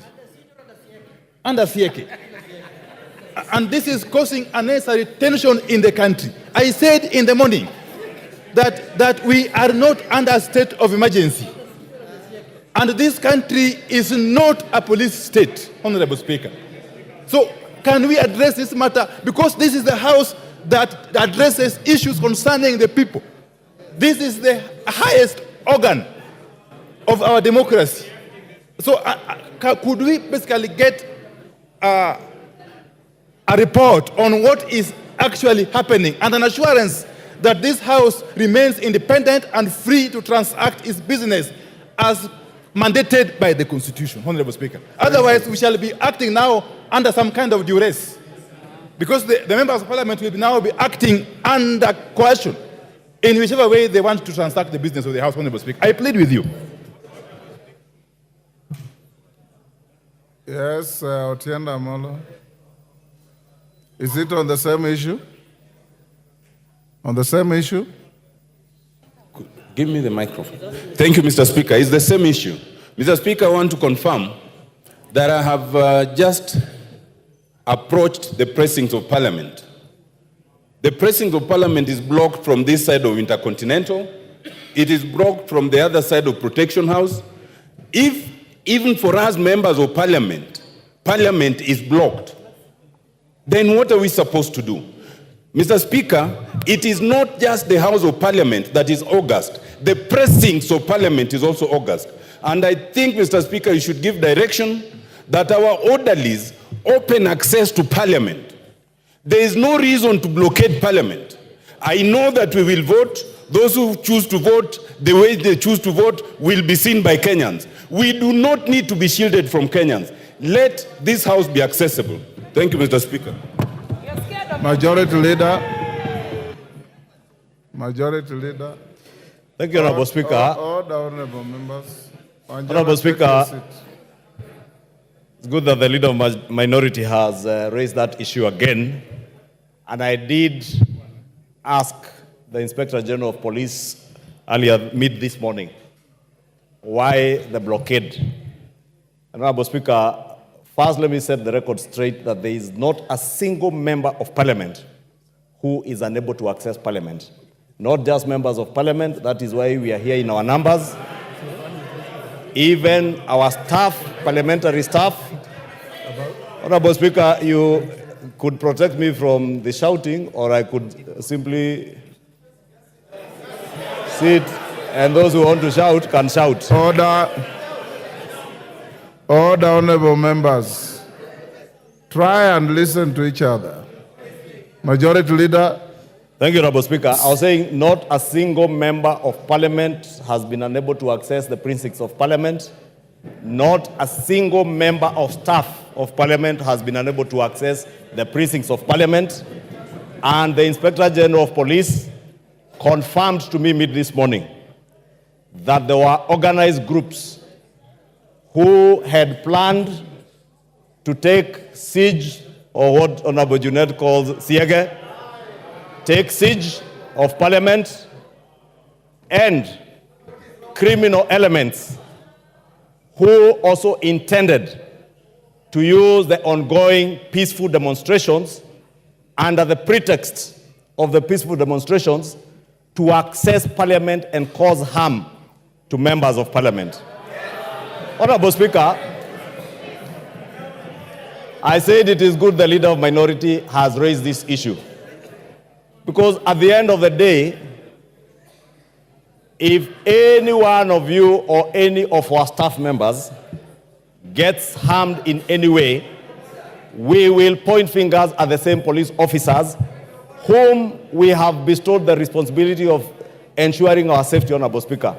Under Sieke. And this is causing unnecessary tension in the country. I said in the morning that we are not under a state of emergency. And this country is not a police state, Honorable Speaker. So can we address this matter? Because this is the house that addresses issues concerning the people. This is the highest organ of our democracy. So could we basically get a report on what is actually happening and an assurance that this house remains independent and free to transact its business as mandated by the Constitution, Honorable Speaker. Otherwise, we shall be acting now under some kind of duress, because the members of Parliament will now be acting under coercion in whichever way they want to transact the business of the House, Honorable Speaker. I plead with you. Yes, Otienda Molo. Is it on the same issue? On the same issue? Give me the microphone. Thank you, Mr. Speaker. It's the same issue. Mr. Speaker, I want to confirm that I have just approached the precincts of Parliament. The precinct of Parliament is blocked from this side of Intercontinental. It is blocked from the other side of Protection House. If, even for us members of Parliament, Parliament is blocked, then what are we supposed to do? Mr. Speaker, it is not just the House of Parliament that is august. The precincts of Parliament is also august. And I think, Mr. Speaker, you should give direction that our orderlies open access to Parliament. There is no reason to blockade Parliament. I know that we will vote. Those who choose to vote the way they choose to vote will be seen by Kenyans. We do not need to be shielded from Kenyans. Let this House be accessible. Thank you, Mr. Speaker. Majority Leader. Majority Leader. Thank you, Honorable Speaker. Order, honorable members. Honorable Speaker, it's good that the Leader of Minority has raised that issue again. And I did ask the Inspector General of Police earlier this morning why the blockade. Honorable Speaker, first let me set the record straight that there is not a single member of Parliament who is unable to access Parliament. Not just members of Parliament, that is why we are here in our numbers. Even our staff, parliamentary staff. Honorable Speaker, you could protect me from the shouting, or I could simply sit, and those who want to shout can shout. Order. Order, honorable members. Try and listen to each other. Majority Leader. Thank you, Honorable Speaker. I was saying not a single member of Parliament has been unable to access the precincts of Parliament. Not a single member of staff of Parliament has been unable to access the precincts of Parliament. And the Inspector General of Police confirmed to me this morning that there were organized groups who had planned to take siege, or what Honorable Junet calls siege, take siege of Parliament, and criminal elements who also intended to use the ongoing peaceful demonstrations under the pretext of the peaceful demonstrations to access Parliament and cause harm to members of Parliament. Honorable Speaker, I said it is good the Leader of Minority has raised this issue. Because at the end of the day, if any one of you or any of our staff members gets harmed in any way, we will point fingers at the same police officers whom we have bestowed the responsibility of ensuring our safety, Honorable Speaker.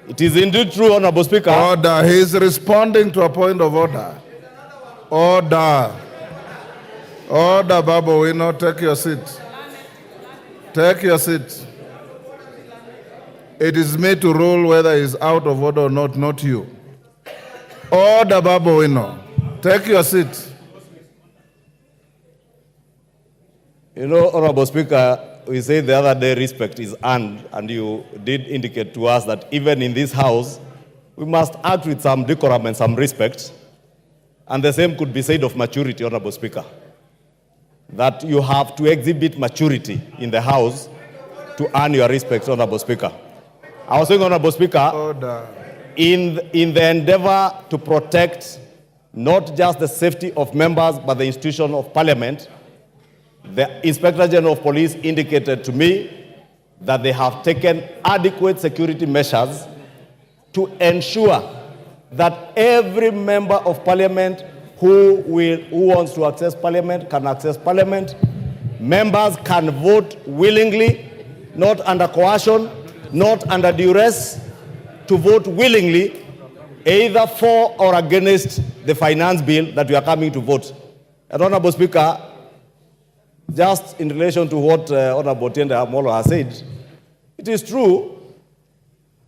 It is indeed true, Honorable Speaker. Order. He is responding to a point of order. Order. Order, Babu. We now take your seat. Take your seat. It is me to rule whether he is out of order or not you. Order, Babu Wino. Take your seat. You know, Honorable Speaker, we said the other day respect is earned, and you did indicate to us that even in this House, we must act with some decorum and some respect. And the same could be said of maturity, Honorable Speaker. That you have to exhibit maturity in the House to earn your respect, Honorable Speaker. I was saying, Honorable Speaker, Order. in the endeavor to protect not just the safety of members, but the institution of Parliament, the Inspector General of Police indicated to me that they have taken adequate security measures to ensure that every member of Parliament who wants to access Parliament can access Parliament. Members can vote willingly, not under coercion, not under duress, to vote willingly, either for or against the finance bill that we are coming to vote. And Honorable Speaker, just in relation to what Honorable Tiende Amolo has said, it is true,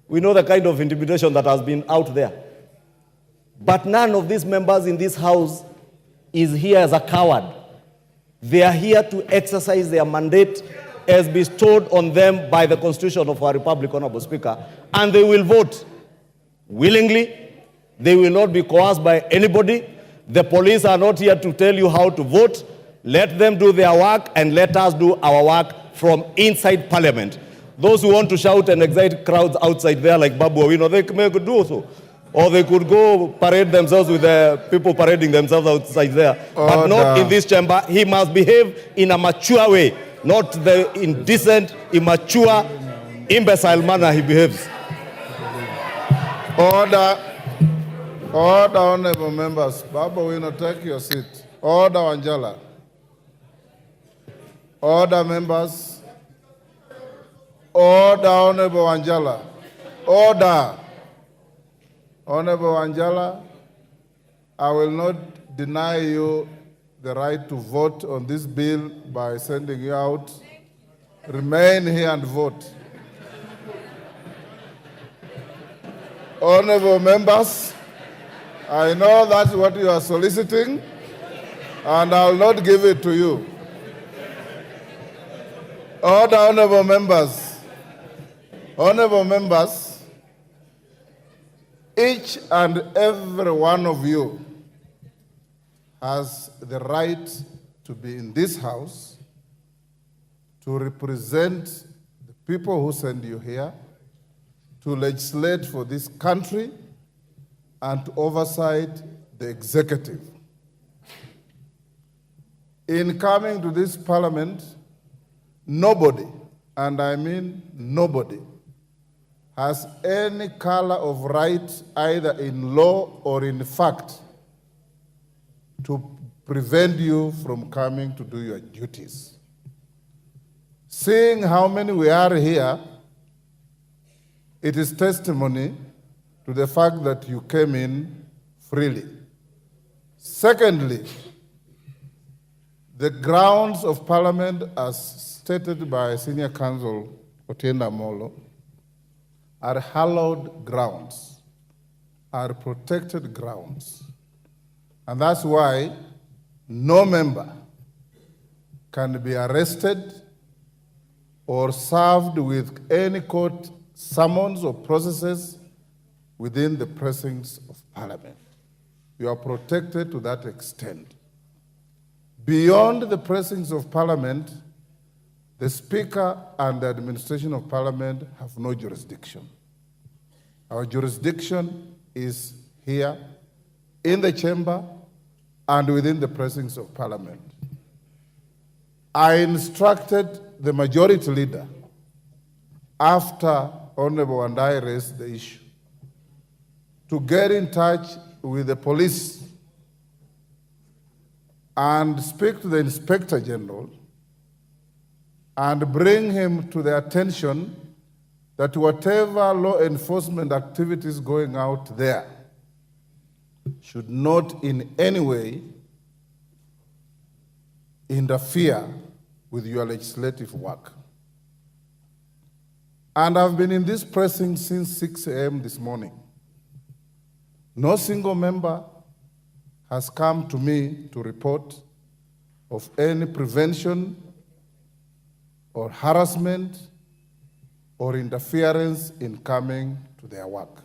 we know the kind of intimidation that has been out there. But none of these members in this House is here as a coward. They are here to exercise their mandate as bestowed on them by the Constitution of our Republic, Honorable Speaker, and they will vote willingly. They will not be coerced by anybody. The police are not here to tell you how to vote. Let them do their work and let us do our work from inside Parliament. Those who want to shout and excite crowds outside there like Babu Owino, they could do so. Or they could go parade themselves with the people parading themselves outside there. But not in this chamber. He must behave in a mature way, not the indecent, immature, imbecile manner he behaves. Order. Order, honorable members. Babu Owino, take your seat. Order, Angela. Order, members. Order, Honorable Angela. Order. Honorable Angela, I will not deny you the right to vote on this bill by sending you out. Remain here and vote. Honorable members, I know that's what you are soliciting, and I'll not give it to you. Order, honorable members. Honorable members, each and every one of you has the right to be in this House, to represent the people who send you here, to legislate for this country, and to oversight the executive. In coming to this Parliament, nobody, and I mean nobody, has any color of right, either in law or in fact, to prevent you from coming to do your duties. Seeing how many we are here, it is testimony to the fact that you came in freely. Secondly, the grounds of Parliament, as stated by Senior Counsel Otiende Amolo, are hallowed grounds, are protected grounds. And that's why no member can be arrested or served with any court summons or processes within the precincts of Parliament. You are protected to that extent. Beyond the precincts of Parliament, the Speaker and the administration of Parliament have no jurisdiction. Our jurisdiction is here in the chamber and within the precincts of Parliament. I instructed the majority leader, after Honorable and I raised the issue, to get in touch with the police and speak to the Inspector General and bring him to the attention that whatever law enforcement activities going out there should not in any way interfere with your legislative work. And I've been in this precinct since 6 a.m. this morning. No single member has come to me to report of any prevention or harassment or interference in coming to their work.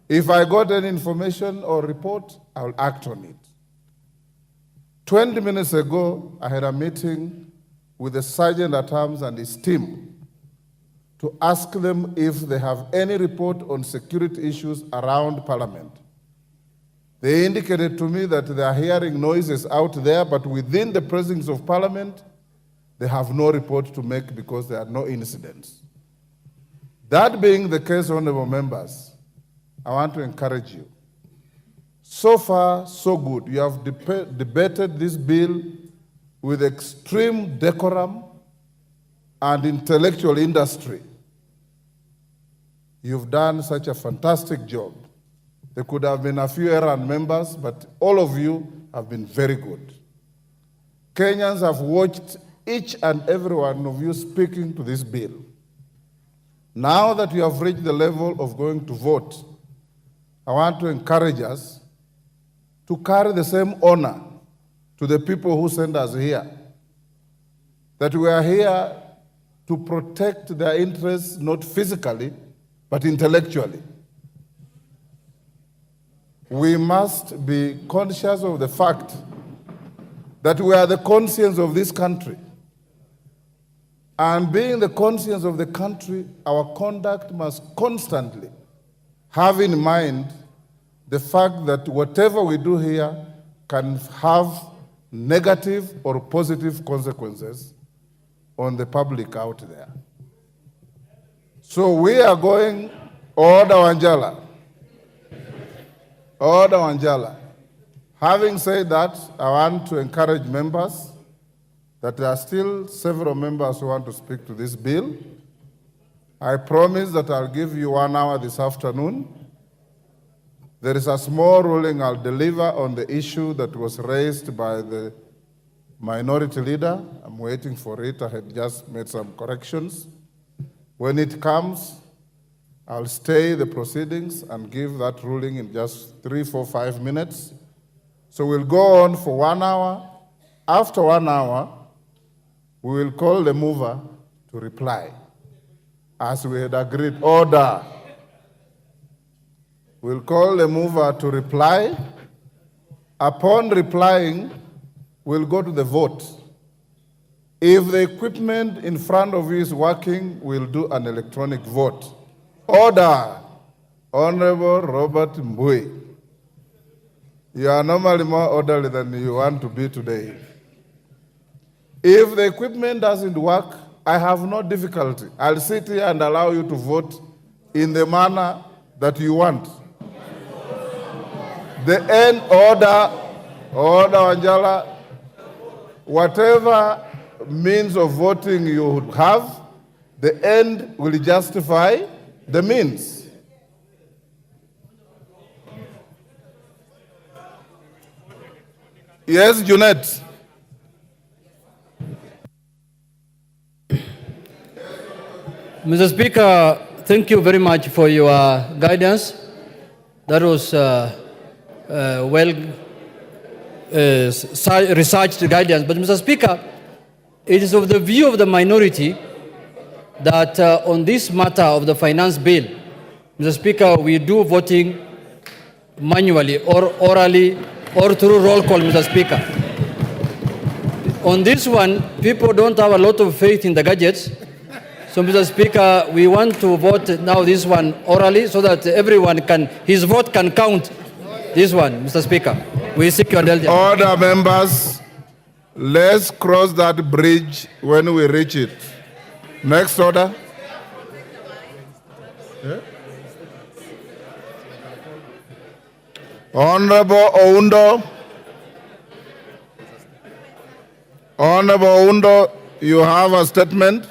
If I got any information or report, I will act on it. 20 minutes ago, I had a meeting with the Sergeant at Arms and his team to ask them if they have any report on security issues around Parliament. They indicated to me that they are hearing noises out there, but within the precincts of Parliament, they have no report to make because there are no incidents. That being the case, honorable members, I want to encourage you. So far, so good. You have debated this bill with extreme decorum and intellectual industry. You've done such a fantastic job. There could have been a few errand members, but all of you have been very good. Kenyans have watched each and every one of you speaking to this bill. Now that you have reached the level of going to vote, I want to encourage us to carry the same honor to the people who send us here. That we are here to protect their interests, not physically, but intellectually. We must be conscious of the fact that we are the conscience of this country. And being the conscience of the country, our conduct must constantly have in mind the fact that whatever we do here can have negative or positive consequences on the public out there. So we are going Order Wanjala. Order Wanjala. Having said that, I want to encourage members that there are still several members who want to speak to this bill. I promise that I'll give you 1 hour this afternoon. There is a small ruling I'll deliver on the issue that was raised by the minority leader. I'm waiting for it. I had just made some corrections. When it comes, I'll stay the proceedings and give that ruling in just 3, 4, 5 minutes. So we'll go on for 1 hour. After 1 hour, we will call the mover to reply, as we had agreed. Order. We'll call the mover to reply. Upon replying, we'll go to the vote. If the equipment in front of you is working, we'll do an electronic vote. Order. Honorable Robert Mbui. You are normally more orderly than you want to be today. If the equipment doesn't work, I have no difficulty. I'll sit here and allow you to vote in the manner that you want. The end order Wanjala, whatever means of voting you have, the end will justify the means. Yes, Junet. Mr. Speaker, thank you very much for your guidance. That was researched guidance. But Mr. Speaker, it is of the view of the minority that on this matter of the finance bill, Mr. Speaker, we do voting manually or orally or through roll call, Mr. Speaker. On this one, people don't have a lot of faith in the gadgets. So, Mr. Speaker, we want to vote now this one orally so that everyone can, his vote can count. This one, Mr. Speaker. We seek your indulgence. Order, members. Let's cross that bridge when we reach it. Next order. Yeah. Honorable Oundo. Honorable Oundo, you have a statement.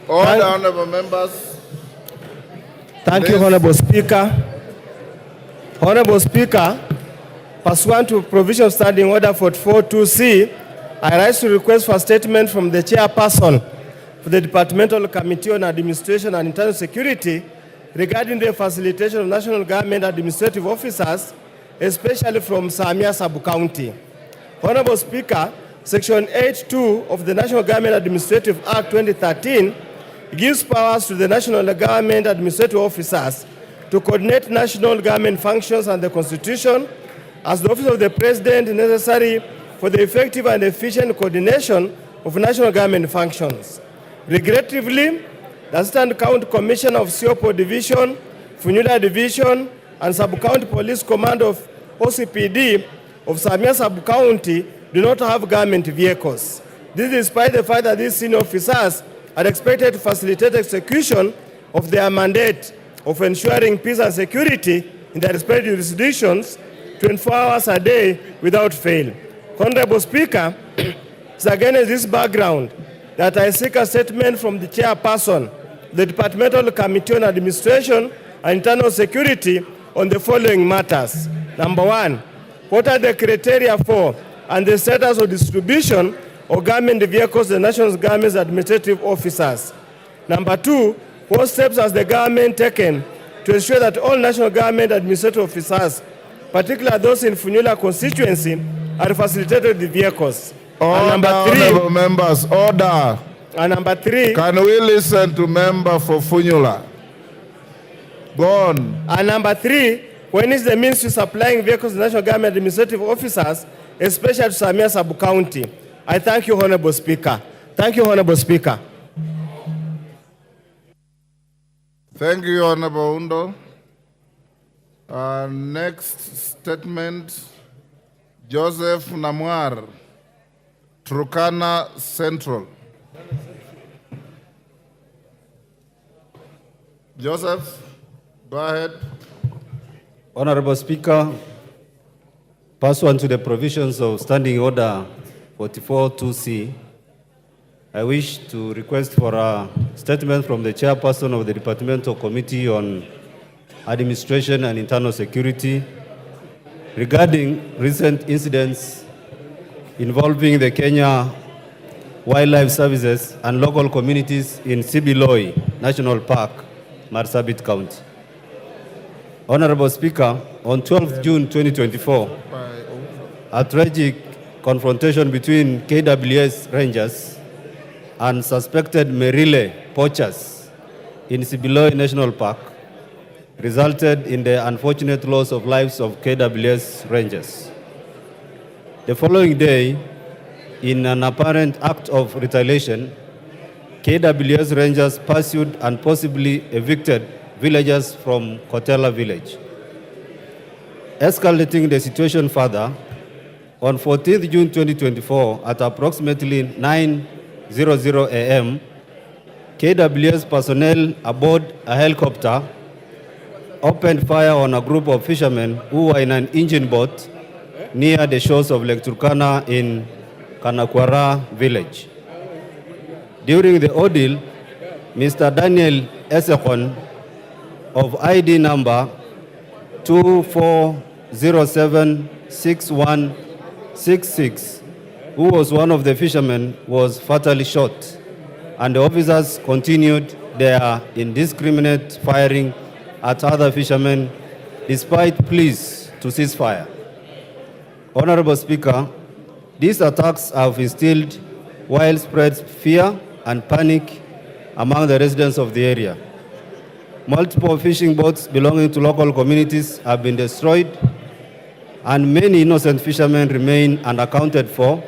All the honorable members. Thank you, Honorable Speaker. Honorable Speaker, pursuant to provision of Standing Order 44.2c, I rise to request for a statement from the chairperson for the Departmental Committee on Administration and Internal Security regarding the facilitation of national government administrative officers, especially from Samia Sub-County. Honorable Speaker, Section 8.2 of the National Government Administrative Act 2013 gives powers to the national government administrative officers to coordinate national government functions and the Constitution, as the Office of the President necessary for the effective and efficient coordination of national government functions. Regrettably, the Assistant County Commissioner of Siopo Division, Funyula Division, and Sub-County Police Command of OCPD of Samia Sub-County do not have government vehicles. This despite the fact that these senior officers are expected to facilitate execution of their mandate of ensuring peace and security in their respective jurisdictions 24 hours a day without fail. Honorable Speaker, it's against this background that I seek a statement from the chairperson, the Departmental Committee on Administration and Internal Security on the following matters. Number one, what are the criteria for and the status of distribution of government vehicles to the national government's administrative officers? Number two, what steps has the government taken to ensure that all national government administrative officers, particularly those in Funyula constituency, are facilitated with vehicles? Order, and number three, honorable members, order. And number three, can we listen to member for Funyula? Go on. And number three, when is the Ministry supplying vehicles to national government administrative officers, especially to Samia Sub-County? I thank you, Honorable Speaker. Thank you, Honorable Speaker. Thank you, Honorable Undo. Next statement, Joseph Namwar, Turkana Central. Joseph, go ahead. Honorable Speaker, pursuant to the provisions of Standing Order 44-2C, I wish to request for a statement from the chairperson of the Departmental Committee on Administration and Internal Security regarding recent incidents involving the Kenya Wildlife Services and local communities in Sibiloi National Park, Marsabit County. Honorable Speaker, on 12th June 2024, a tragic confrontation between KWS Rangers and suspected Merile poachers in Sibiloi National Park resulted in the unfortunate loss of lives of KWS Rangers. The following day, in an apparent act of retaliation, KWS Rangers pursued and possibly evicted villagers from Kotela village. Escalating the situation further, on 14th June 2024, at approximately 9:00 a.m., KWS personnel aboard a helicopter opened fire on a group of fishermen who were in an engine boat near the shores of Lake Turkana in Kanakwara village. During the ordeal, Mr. Daniel Esekon of ID number 24076166, who was one of the fishermen, was fatally shot, and the officers continued their indiscriminate firing at other fishermen despite pleas to cease fire. Honorable Speaker, these attacks have instilled widespread fear and panic among the residents of the area. Multiple fishing boats belonging to local communities have been destroyed, and many innocent fishermen remain unaccounted for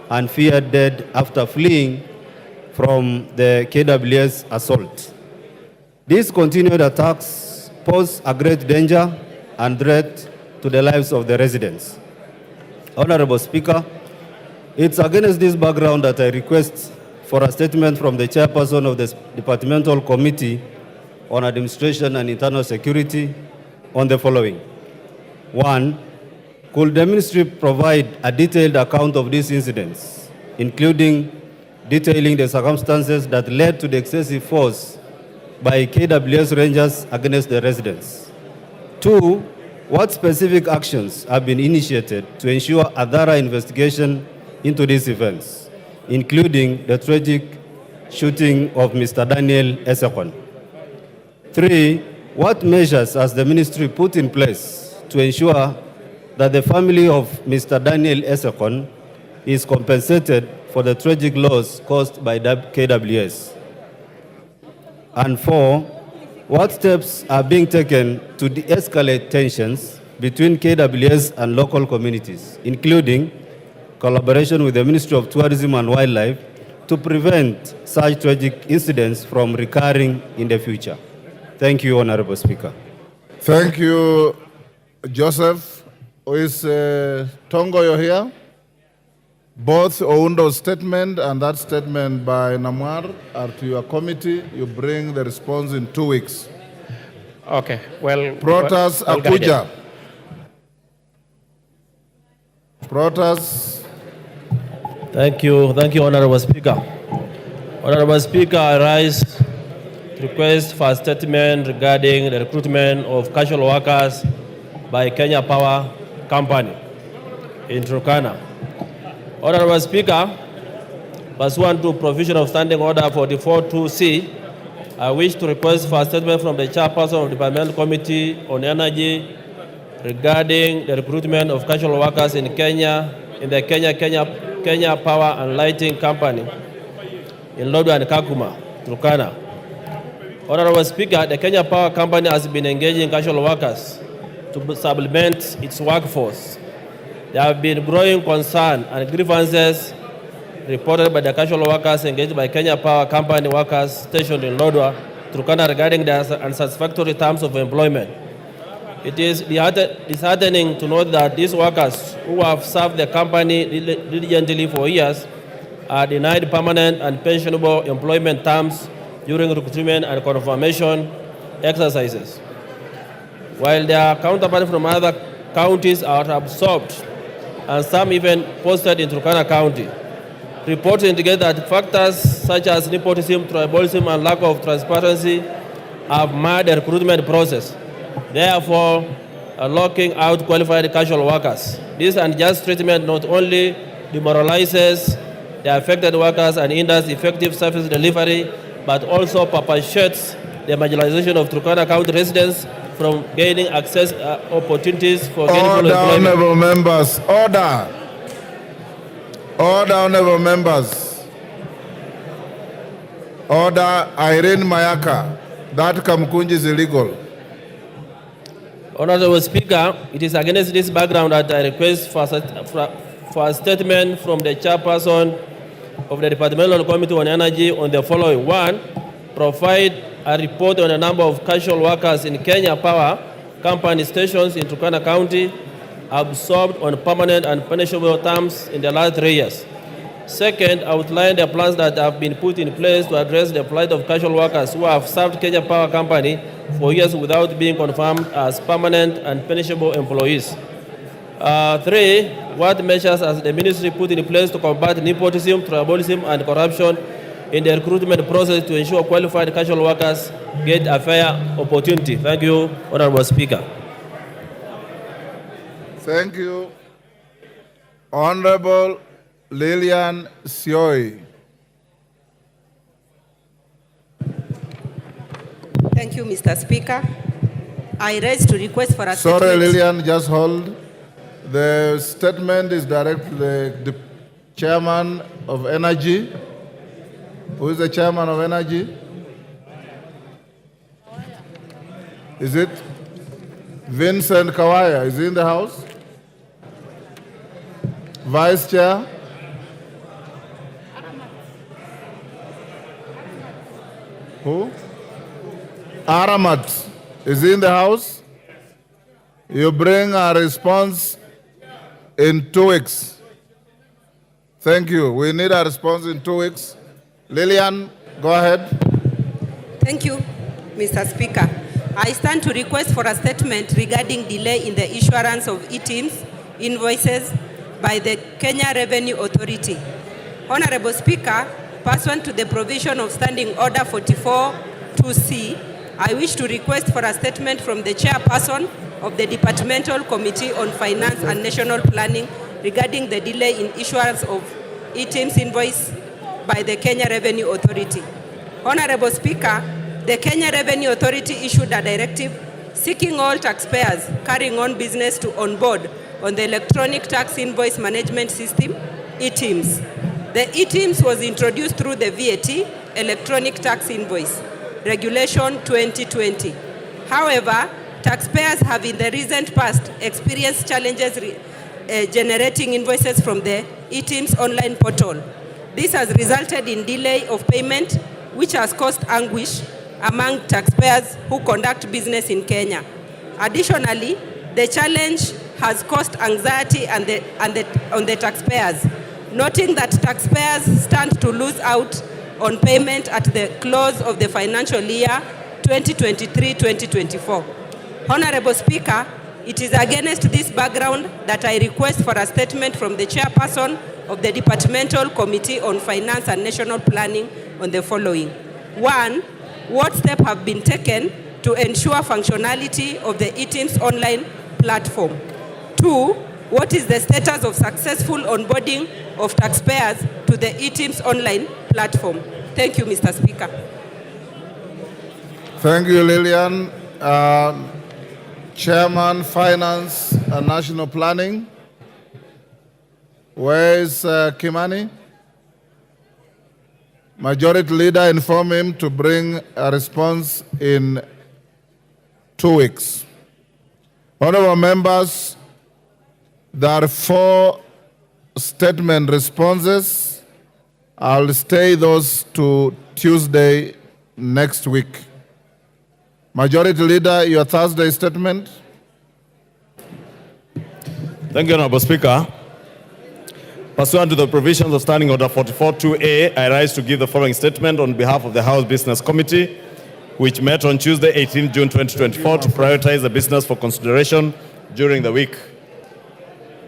and feared dead after fleeing from the KWS assault. These continued attacks pose a great danger and threat to the lives of the residents. Honorable Speaker, it's against this background that I request for a statement from the chairperson of the Departmental Committee on Administration and Internal Security on the following. One, could the ministry provide a detailed account of these incidents, including detailing the circumstances that led to the excessive force by KWS Rangers against the residents? Two, what specific actions have been initiated to ensure a thorough investigation into these events, including the tragic shooting of Mr. Daniel Esekon? Three, what measures has the ministry put in place to ensure that the family of Mr. Daniel Esekon is compensated for the tragic loss caused by KWS? And four, What steps are being taken to de-escalate tensions between KWS and local communities, including collaboration with the Ministry of Tourism and Wildlife to prevent such tragic incidents from recurring in the future? Thank you, Honorable Speaker. Thank you, Joseph. Is Tongoyo here? Both Oundo's statement and that statement by Namwar are to your committee. You bring the response in 2 weeks. Okay, well... Protas well Akuja. Protas. Thank you, Honorable Speaker. Honorable Speaker, I rise to request for a statement regarding the recruitment of casual workers by Kenya Power Company in Turkana. Honorable Speaker, pursuant to provision of Standing Order 44.2c, I wish to request for a statement from the chairperson of the Parliamentary Committee on Energy regarding the recruitment of casual workers in Kenya, in the Kenya Power and Lighting Company in Lodwar and Kakuma, Turkana. Honorable Speaker, the Kenya Power Company has been engaging casual workers to supplement its workforce. There have been growing concern and grievances reported by the casual workers engaged by Kenya Power Company workers stationed in Lodwar, Turkana regarding their unsatisfactory terms of employment. It is disheartening to note that these workers who have served the company diligently for years are denied permanent and pensionable employment terms during recruitment and confirmation exercises, while their counterparts from other counties are absorbed and some even posted in Turkana County. Reports indicate that factors such as nepotism, tribalism, and lack of transparency have marred the recruitment process, therefore locking out qualified casual workers. This unjust treatment not only demoralizes the affected workers and hinders effective service delivery, but also perpetuates the marginalization of Turkana County residents from gaining access opportunities for gainful employment. Order, honorable members. Order. Order, honorable members. Order, Irene Mayaka. That Kamkunji is illegal. Honorable Speaker, it is against this background that I request for a statement from the chairperson of the Departmental Committee on Energy on the following. One, provide a report on the number of casual workers in Kenya Power Company stations in Turkana County absorbed on permanent and punishable terms in the last 3 years. Second, outline the plans that have been put in place to address the plight of casual workers who have served Kenya Power Company for years without being confirmed as permanent and punishable employees. Three, what measures has the ministry put in place to combat nepotism, tribalism, and corruption in the recruitment process to ensure qualified casual workers get a fair opportunity? Thank you, Honorable Speaker. Thank you. Honorable Lilian Sioi. Thank you, Mr. Speaker. I raise to request for a statement. Sorry, Lilian, just hold. The statement is directed to the chairman of Energy. Who is the chairman of Energy? Is it Vincent Kawaya? Is he in the house? Vice Chair? Who? Aramat. Is he in the house? You bring a response in 2 weeks. Thank you. We need a response in 2 weeks. Lillian, go ahead. Thank you, Mr. Speaker. I stand to request for a statement regarding delay in the issuance of e-teams invoices by the Kenya Revenue Authority. Honorable Speaker, pursuant to the provision of Standing Order 44.2c, I wish to request for a statement from the chairperson of the Departmental Committee on Finance and National Planning regarding the delay in issuance of e-teams invoice by the Kenya Revenue Authority. Honorable Speaker, the Kenya Revenue Authority issued a directive seeking all taxpayers carrying on business to onboard on the Electronic Tax Invoice Management System, e-teams. The e-teams was introduced through the VAT, Electronic Tax Invoice. Regulation 2020. However, taxpayers have in the recent past experienced challenges generating invoices from the eTIMS online portal. This has resulted in delay of payment, which has caused anguish among taxpayers who conduct business in Kenya. Additionally, the challenge has caused anxiety on the taxpayers, noting that taxpayers stand to lose out on payment at the close of the financial year 2023-2024. Honorable Speaker, it is against this background that I request for a statement from the chairperson of the Departmental Committee on Finance and National Planning on the following. 1, what steps have been taken to ensure functionality of the eTIMS online platform? 2, what is the status of successful onboarding of taxpayers to the eTIMS online platform? Thank you, Mr. Speaker. Thank you, Lillian. Chairman, Finance and National Planning. Where is Kimani? Majority Leader, inform him to bring a response in 2 weeks. Honorable members, there are 4 statement responses. I'll stay those to Tuesday next week. Majority Leader, your Thursday statement. Thank you, Honorable Speaker. Pursuant to the provisions of Standing Order 44.2a, I rise to give the following statement on behalf of the House Business Committee, which met on Tuesday, 18 June 2024, to prioritize the business for consideration during the week.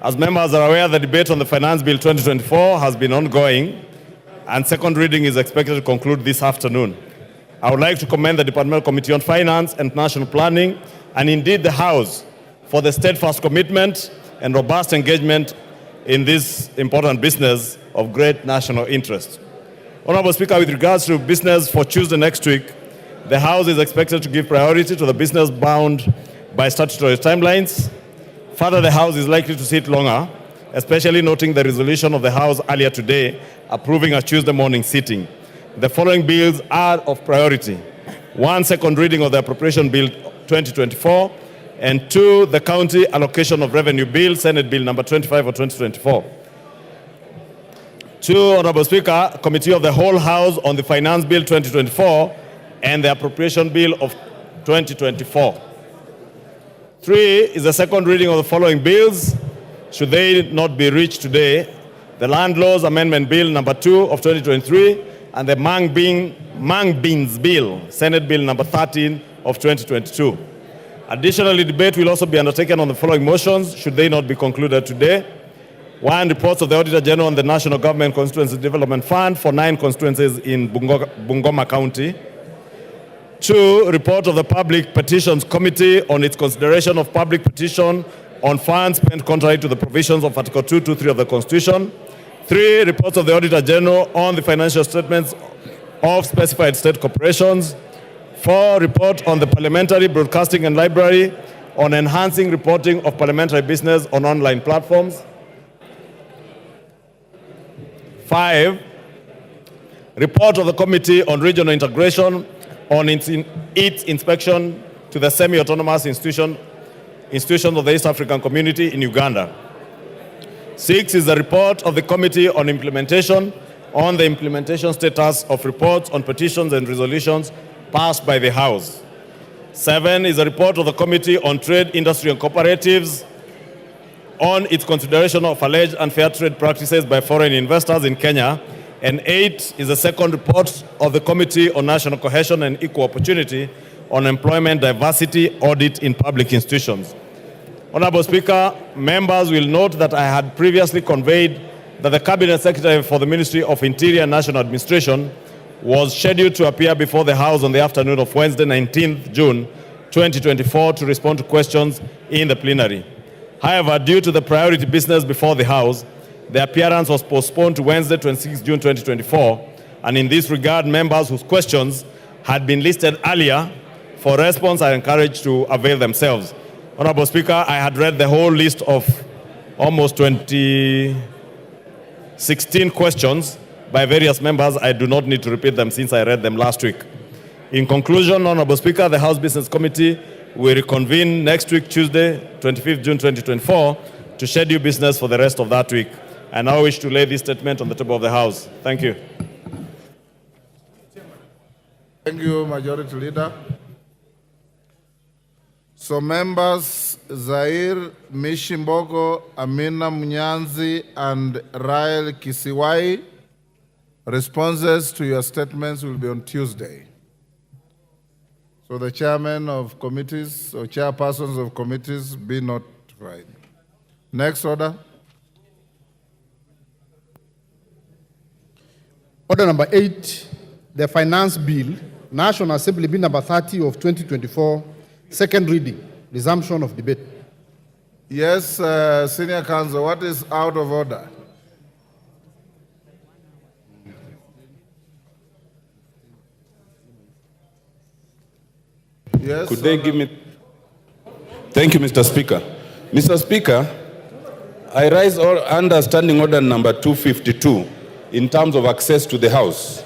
As members are aware, the debate on the Finance Bill 2024 has been ongoing, and second reading is expected to conclude this afternoon. I would like to commend the Departmental Committee on Finance and National Planning, and indeed the House, for the steadfast commitment and robust engagement in this important business of great national interest. Honorable Speaker, with regards to business for Tuesday next week, the House is expected to give priority to the business bound by statutory timelines. Further, the House is likely to sit longer, especially noting the resolution of the House earlier today approving a Tuesday morning sitting. The following bills are of priority. 1, second reading of the Appropriation Bill 2024, and 2, the County Allocation of Revenue Bill, Senate Bill number 25 of 2024. 2, Honorable Speaker, Committee of the Whole House on the Finance Bill 2024 and the Appropriation Bill of 2024. 3 is the second reading of the following bills, should they not be reached today: the Land Laws Amendment Bill number 2 of 2023 and the Mang Beans Bill, Senate Bill number 13 of 2022. Additionally, debate will also be undertaken on the following motions, should they not be concluded today. 1, reports of the Auditor General on the National Government Constituency Development Fund for 9 constituencies in Bungoma County. 2, report of the Public Petitions Committee on its consideration of public petition on funds spent contrary to the provisions of Article 223 of the Constitution. 3, reports of the Auditor General on the financial statements of specified state corporations. 4, report on the Parliamentary, Broadcasting and Library on enhancing reporting of parliamentary business on online platforms. 5, report of the Committee on Regional Integration on its inspection to the semi-autonomous institutions of the East African Community in Uganda. 6 is the report of the Committee on Implementation on the implementation status of reports on petitions and resolutions passed by the House. 7 is a report of the Committee on Trade, Industry and Cooperatives on its consideration of alleged unfair trade practices by foreign investors in Kenya. And 8 is the second report of the Committee on National Cohesion and Equal Opportunity on employment diversity audit in public institutions. Honorable Speaker, members will note that I had previously conveyed that the Cabinet Secretary for the Ministry of Interior and National Administration was scheduled to appear before the House on the afternoon of Wednesday, 19th June 2024 to respond to questions in the plenary. However, due to the priority business before the House, the appearance was postponed to Wednesday, 26th June 2024, and in this regard, members whose questions had been listed earlier for response are encouraged to avail themselves. Honorable Speaker, I had read the whole list of almost 16 questions by various members. I do not need to repeat them since I read them last week. In conclusion, Honorable Speaker, the House Business Committee will reconvene next week, Tuesday, 25th June 2024, to schedule business for the rest of that week. I now wish to lay this statement on the table of the House. Thank you. Thank you, Majority Leader. So members Zair Mishimbogo, Amina Munyanzi, and Rael Kisiwai, responses to your statements will be on Tuesday. So the chairman of committees or chairpersons of committees be notified. Next order. Order number 8, the Finance Bill, National Assembly Bill number 30 of 2024, second reading, resumption of debate. Yes, Senior Counsel, what is out of order? Yes. Could they give me? Thank you, Mr. Speaker. Mr. Speaker, I rise under Standing Order number 252 in terms of access to the House.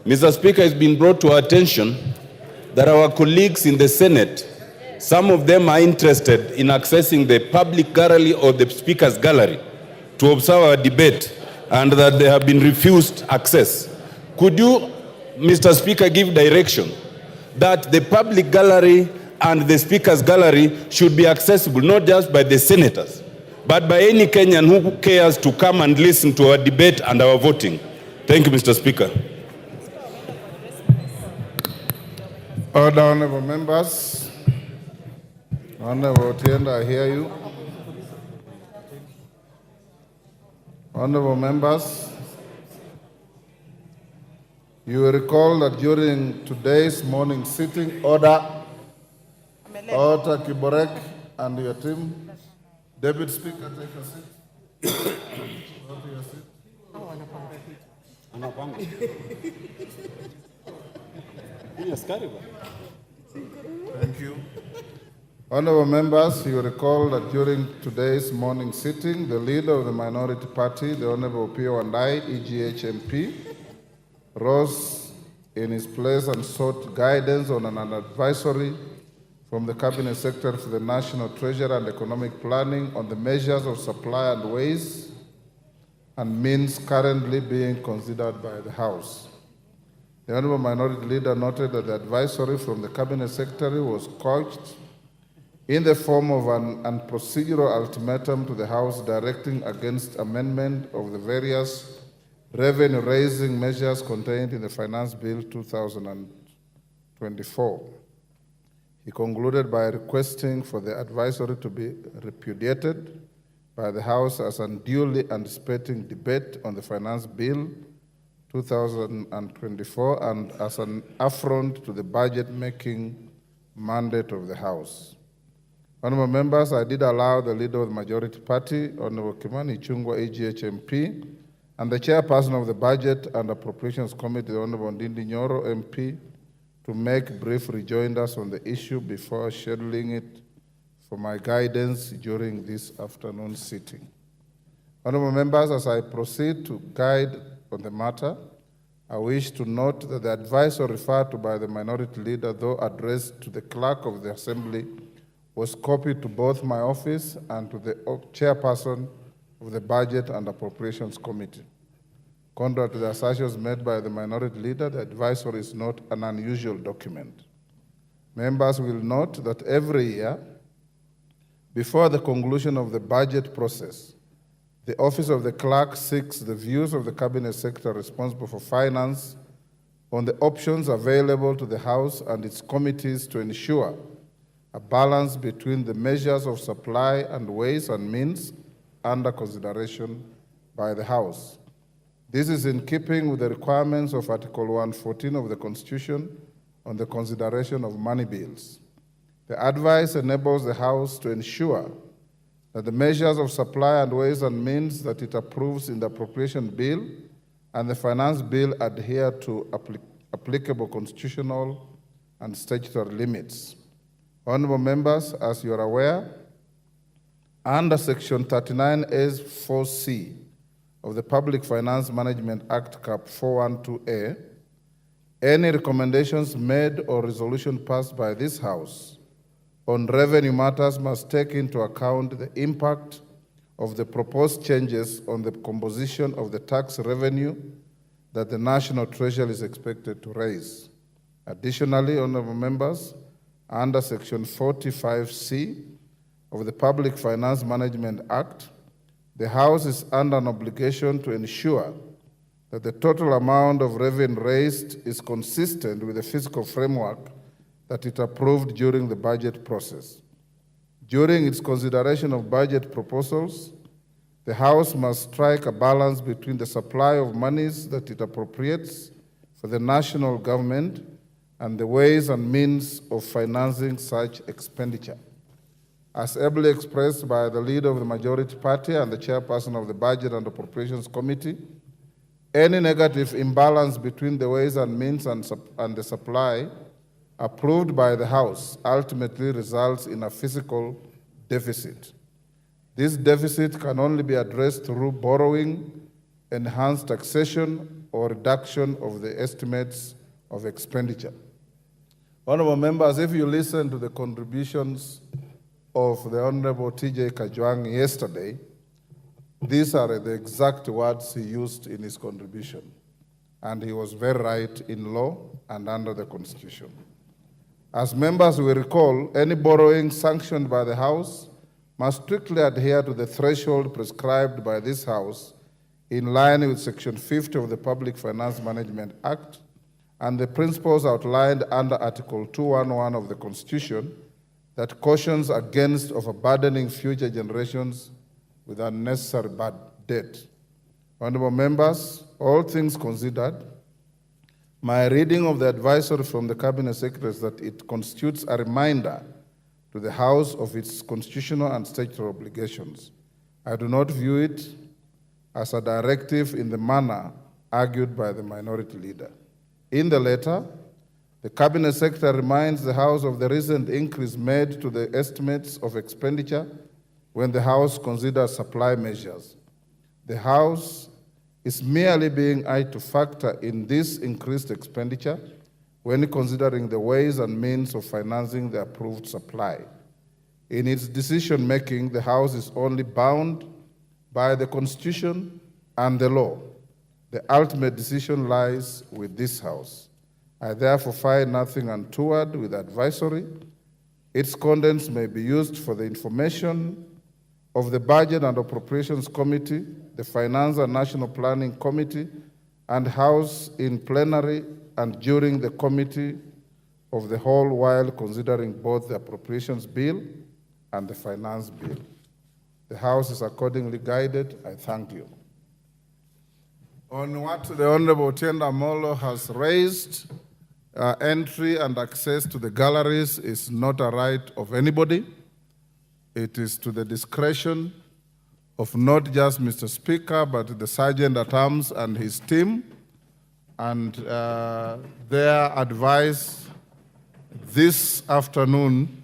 Mr. Speaker, it's been brought to our attention that our colleagues in the Senate, some of them are interested in accessing the public gallery or the Speaker's gallery to observe our debate, and that they have been refused access. Could you, Mr. Speaker, give direction that the public gallery and the Speaker's gallery should be accessible not just by the senators, but by any Kenyan who cares to come and listen to our debate and our voting? Thank you, Mr. Speaker. Order, honorable members. Honorable Otienda, I hear you. Honorable members, you will recall that during today's morning sitting, Order Kiborek and your team, Deputy Speaker, take a seat. Go to your seat. Thank you. Honorable members, you recall that during today's morning sitting, the leader of the minority party, the Honorable Pio Wandai, EGH MP, rose in his place and sought guidance on an advisory from the Cabinet Secretary for the National Treasury and Economic Planning on the measures of supply and ways and means currently being considered by the House. The Honorable Minority Leader noted that the advisory from the Cabinet Secretary was couched in the form of an procedural ultimatum to the House directing against amendment of the various revenue-raising measures contained in the Finance Bill 2024. He concluded by requesting for the advisory to be repudiated by the House as unduly anticipating debate on the Finance Bill 2024 and as an affront to the budget-making mandate of the House. Honorable members, I did allow the leader of the majority party, Honorable Kimani Ichung'wah, AGH MP, and the chairperson of the Budget and Appropriations Committee, the Honorable Ndindi Nyoro MP, to make brief rejoinders on the issue before scheduling it for my guidance during this afternoon sitting. Honorable members, as I proceed to guide on the matter, I wish to note that the advice referred to by the minority leader, though addressed to the clerk of the Assembly, was copied to both my office and to the chairperson of the Budget and Appropriations Committee. Contrary to the assertions made by the minority leader, the advisory is not an unusual document. Members will note that every year, before the conclusion of the budget process, the Office of the Clerk seeks the views of the Cabinet Secretary responsible for finance on the options available to the House and its committees to ensure a balance between the measures of supply and ways and means under consideration by the House. This is in keeping with the requirements of Article 114 of the Constitution on the consideration of money bills. The advice enables the House to ensure that the measures of supply and ways and means that it approves in the appropriation bill and the finance bill adhere to applicable constitutional and statutory limits. Honorable members, as you are aware, under Section 39A(4)(c) of the Public Finance Management Act, Cap 412A, Any recommendations made or resolution passed by this House on revenue matters must take into account the impact of the proposed changes on the composition of the tax revenue that the National Treasury is expected to raise. Additionally, honorable members, under Section 45C of the Public Finance Management Act, the House is under an obligation to ensure that the total amount of revenue raised is consistent with the fiscal framework that it approved during the budget process. During its consideration of budget proposals, the House must strike a balance between the supply of monies that it appropriates for the national government and the ways and means of financing such expenditure. As ably expressed by the leader of the majority party and the chairperson of the Budget and Appropriations Committee, any negative imbalance between the ways and means and the supply approved by the House ultimately results in a fiscal deficit. This deficit can only be addressed through borrowing, enhanced taxation, or reduction of the estimates of expenditure. Honorable members, if you listen to the contributions of the Honorable T.J. Kajwang yesterday, these are the exact words he used in his contribution. And he was very right in law and under the Constitution. As members will recall, any borrowing sanctioned by the House must strictly adhere to the threshold prescribed by this House in line with Section 50 of the Public Finance Management Act and the principles outlined under Article 211 of the Constitution that cautions against overburdening future generations with unnecessary bad debt. Honorable members, all things considered, my reading of the advisory from the Cabinet Secretary is that it constitutes a reminder to the House of its constitutional and statutory obligations. I do not view it as a directive in the manner argued by the minority leader. In the letter, the Cabinet Secretary reminds the House of the recent increase made to the estimates of expenditure when the House considers supply measures. The House is merely being asked to factor in this increased expenditure when considering the ways and means of financing the approved supply. In its decision-making, the House is only bound by the Constitution and the law. The ultimate decision lies with this House. I therefore find nothing untoward with advisory. Its contents may be used for the information of the Budget and Appropriations Committee, the Finance and National Planning Committee, and House in plenary and during the Committee of the Whole while considering both the Appropriations Bill and the Finance Bill. The House is accordingly guided. I thank you. On what the Honorable Otienda Amolo has raised, entry and access to the galleries is not a right of anybody. It is to the discretion of not just Mr. Speaker, but the Sergeant at Arms and his team. And their advice this afternoon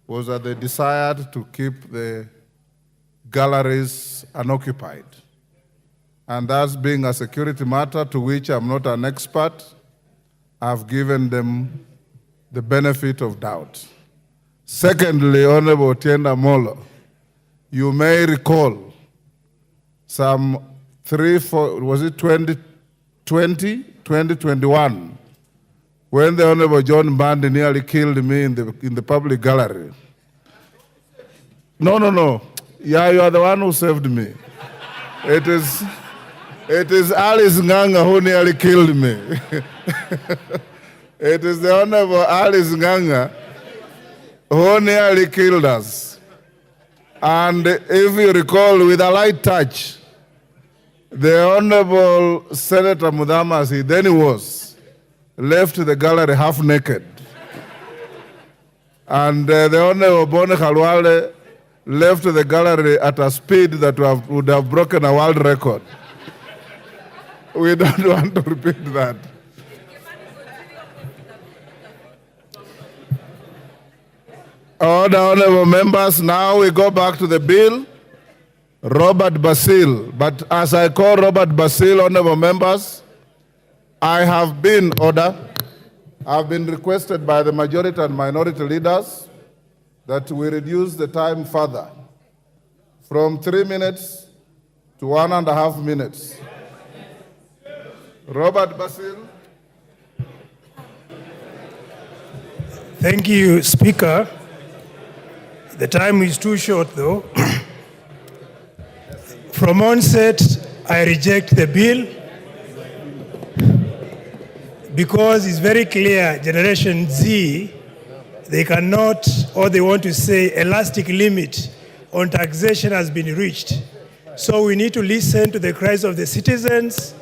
was that they desired to keep the galleries unoccupied. And that's being a security matter to which I'm not an expert, I've given them the benefit of doubt. Secondly, Honorable Otienda Amolo, you may recall some 2021, when the Honorable John Bandi nearly killed me in the public gallery. No. Yeah, you are the one who saved me. It is Alice Nganga who nearly killed me. It is the Honorable Alice Nganga who nearly killed us. And if you recall, with a light touch, the Honorable Senator Mudhama, as he then was, left the gallery half naked. And the Honorable Bone Khalwale left the gallery at a speed that would have broken a world record. We don't want to repeat that. Honorable members, now we go back to the bill. Robert Basil. But as I call Robert Basil, honorable members, I have been order. I've been requested by the majority and minority leaders that we reduce the time further from 3 minutes to 1.5 minutes. Robert Basil. Thank you, Speaker. The time is too short, though. From onset, I reject the bill because it's very clear Generation Z, they cannot, or they want to say elastic limit on taxation has been reached. So we need to listen to the cries of the citizens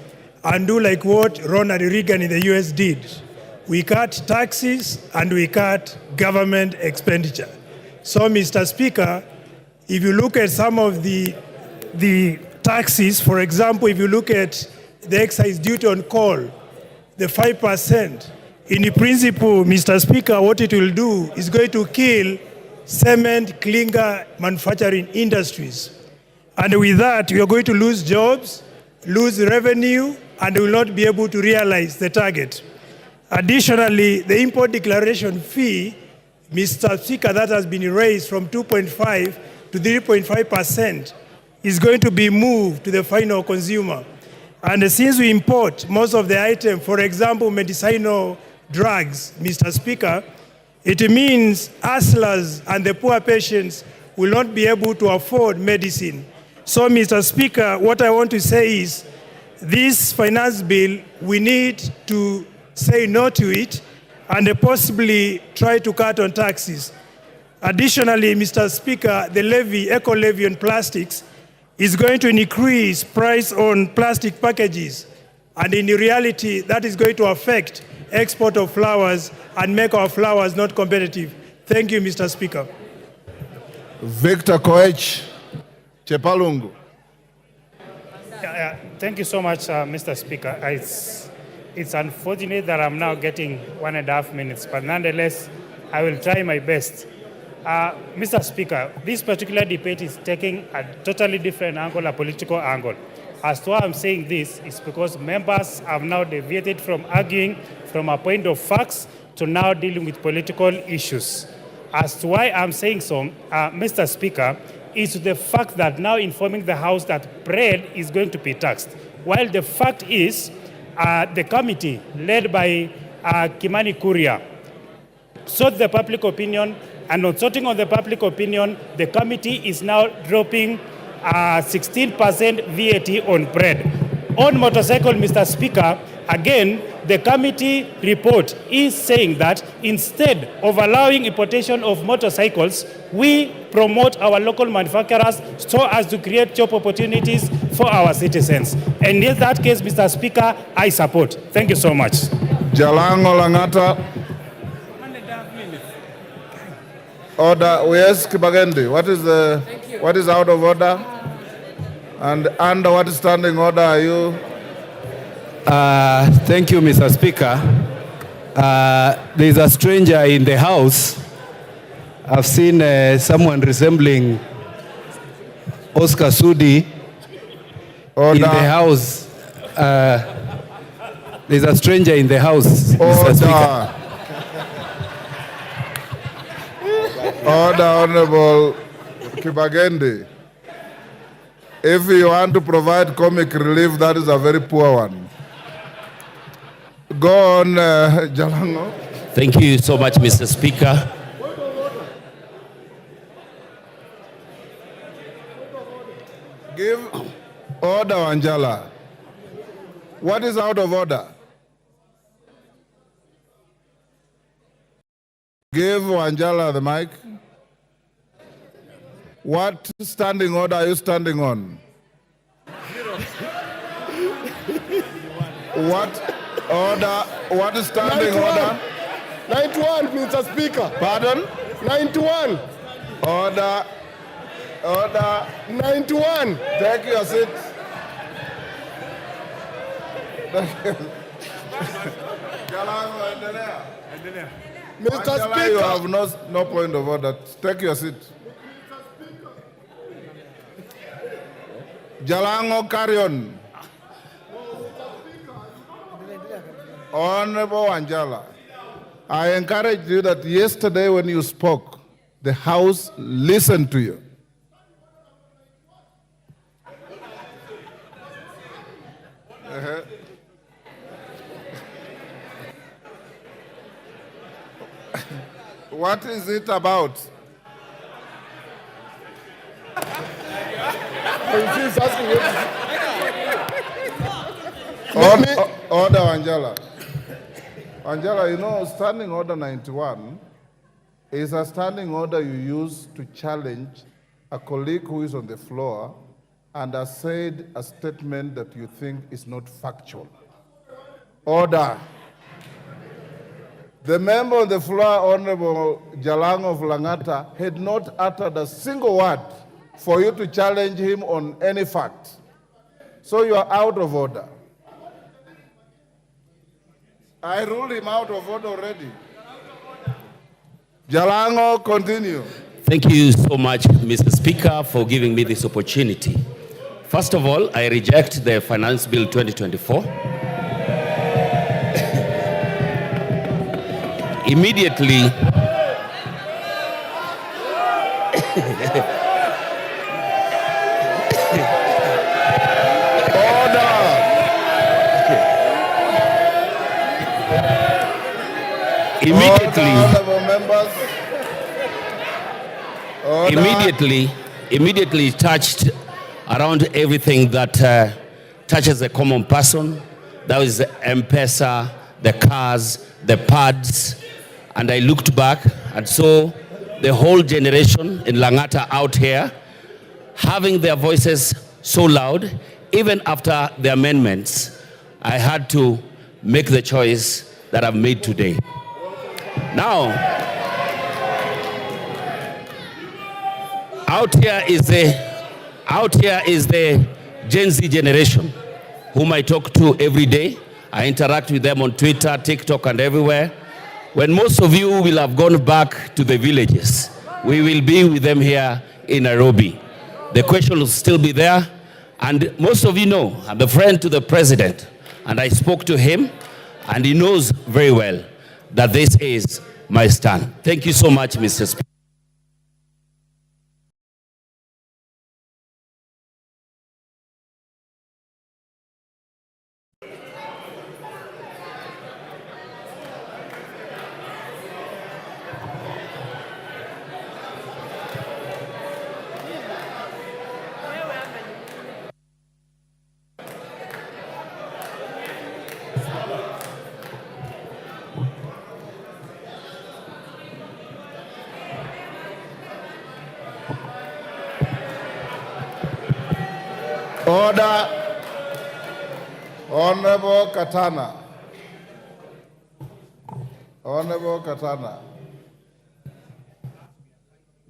and do like what Ronald Reagan in the US did. We cut taxes and we cut government expenditure. So, Mr. Speaker, if you look at some of the taxes, for example, if you look at the excise duty on coal, the 5%, in principle, Mr. Speaker, what it will do is going to kill cement, clinker manufacturing industries. And with that, we are going to lose jobs, lose revenue, and will not be able to realize the target. Additionally, the import declaration fee, Mr. Speaker, that has been raised from 2.5 to 3.5% is going to be moved to the final consumer. And since we import most of the items, for example, medicinal drugs, Mr. Speaker, it means hustlers and the poor patients will not be able to afford medicine. So, Mr. Speaker, what I want to say is this finance bill, we need to say no to it and possibly try to cut on taxes. Additionally, Mr. Speaker, the levy, eco levy on plastics is going to increase price on plastic packages. And in reality, that is going to affect export of flowers and make our flowers not competitive. Thank you, Mr. Speaker. Victor Koech, Chepalungu. Thank you so much, Mr. Speaker. It's unfortunate that I'm now getting 1.5 minutes, but nonetheless, I will try my best. Mr. Speaker, this particular debate is taking a totally different angle, a political angle. As to why I'm saying this is because members have now deviated from arguing from a point of facts to now dealing with political issues. As to why I'm saying so, Mr. Speaker, is the fact that now informing the House that bread is going to be taxed. While the fact is, the committee led by Kimani Kuria sought the public opinion, and on sorting on the public opinion, the committee is now dropping 16% VAT on bread. On motorcycle, Mr. Speaker, again, the committee report is saying that instead of allowing importation of motorcycles, we promote our local manufacturers so as to create job opportunities for our citizens. And in that case, Mr. Speaker, I support. Thank you so much. Jalango Langata. Order. Yes, Kibagendi. What is out of order? And under what standing order are you? Thank you, Mr. Speaker. There is a stranger in the House. I've seen someone resembling Oscar Sudi in the House. There's a stranger in the House, Mr. Speaker. Order, Honorable Kibagendi. If you want to provide comic relief, that is a very poor one. Go on, Jalango. Thank you so much, Mr. Speaker. Give order, Anjala. What is out of order? Give Anjala the mic. What standing order are you standing on? What order? What is standing 91. order? 91, Mr. Speaker. Pardon? 91. Order. Order. 91. Take your seat. Mr. Speaker. You have no point of order. Take your seat. Jalango, carry on. Honorable Anjala. I encourage you that yesterday when you spoke, the House listened to you. What is it about? Order, Angela. Angela, you know, Standing Order 91 is a standing order you use to challenge a colleague who is on the floor and has said a statement that you think is not factual. Order. The member on the floor, Honorable Jalang of Langata, had not uttered a single word for you to challenge him on any fact. So you are out of order. I ruled him out of order already. Jalango, continue. Thank you so much, Mr. Speaker, for giving me this opportunity. First of all, I reject the Finance Bill 2024. Immediately, immediately touched around everything that touches a common person. That is the M-Pesa, the cars, the pads. And I looked back and saw the whole generation in Langata out here having their voices so loud. Even after the amendments, I had to make the choice that I've made today. Now, out here is the Gen Z generation, whom I talk to every day. I interact with them on Twitter, TikTok, and everywhere. When most of you will have gone back to the villages, we will be with them here in Nairobi. The question will still be there. And most of you know, I'm the friend to the president. And I spoke to him, and he knows very well that this is my stand. Thank you so much, Mr. Speaker. Order. Honorable Katana. Honorable Katana.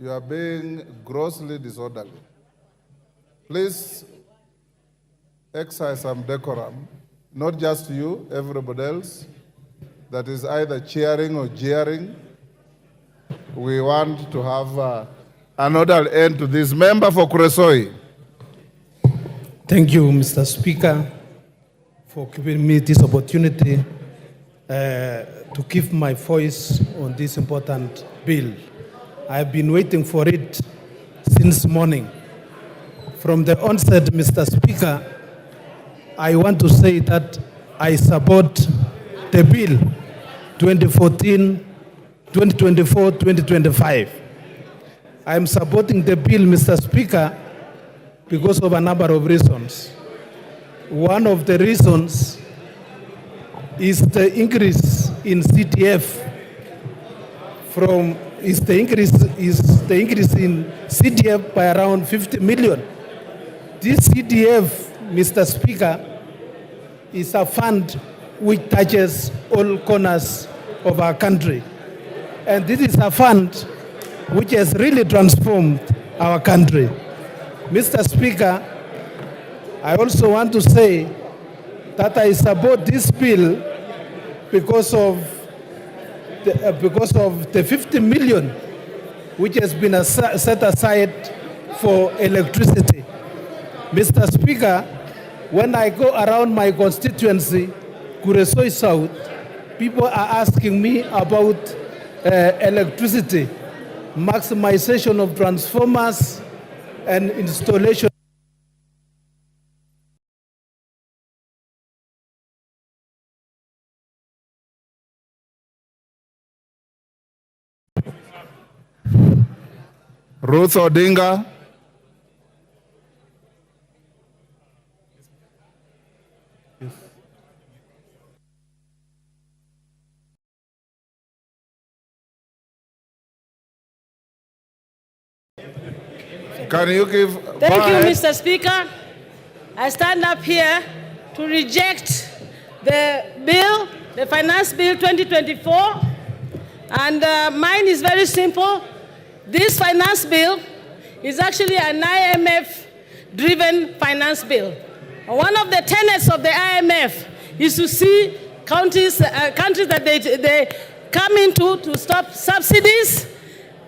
You are being grossly disorderly. Please exercise some decorum. Not just you, everybody else that is either cheering or jeering. We want to have an orderly end to this. Member for Kuresoi. Thank you, Mr. Speaker, for giving me this opportunity to give my voice on this important bill. I've been waiting for it since morning. From the onset, Mr. Speaker, I want to say that I support the bill 2024-2025. I'm supporting the bill, Mr. Speaker, because of a number of reasons. One of the reasons is the increase in CTF is the increase in CTF by around 50 million. This CTF, Mr. Speaker, is a fund which touches all corners of our country. And this is a fund which has really transformed our country. Mr. Speaker, I also want to say that I support this bill because of the 50 million which has been set aside for electricity. Mr. Speaker, when I go around my constituency, Kuresoi South, people are asking me about electricity, maximization of transformers and installation. Ruth Odinga. Can you give... Thank you, Mr. Speaker. I stand up here to reject the bill, the Finance Bill 2024. And mine is very simple. This finance bill is actually an IMF-driven finance bill. One of the tenets of the IMF is to see countries that they come into to stop subsidies,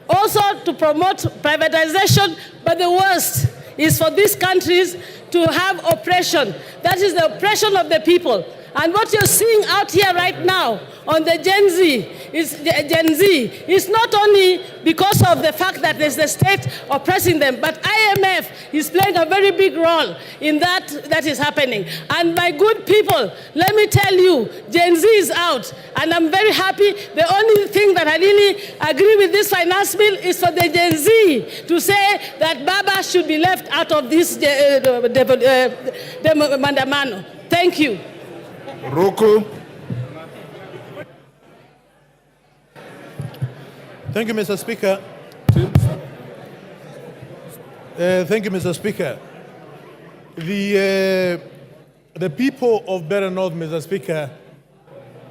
also to promote privatization, but the worst is for these countries to have oppression. That is the oppression of the people. And what you're seeing out here right now on the Gen Z is not only because of the fact that there's the state oppressing them, but IMF is playing a very big role in that is happening. And my good people, let me tell you, Gen Z is out, and I'm very happy. The only thing that I really agree with this finance bill is for the Gen Z to say that Baba should be left out of this mandamano. Thank you. Roku. Thank you, Mr. Speaker. Thank you, Mr. Speaker. The people of Better North, Mr. Speaker,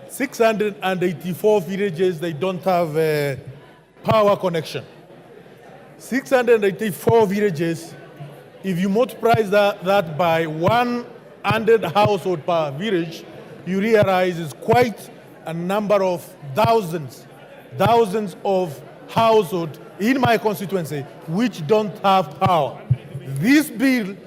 684 villages, they don't have a power connection. 684 villages, if you multiply that by 100 households per village, you realize it's quite a number of thousands of households in my constituency which don't have power. This bill,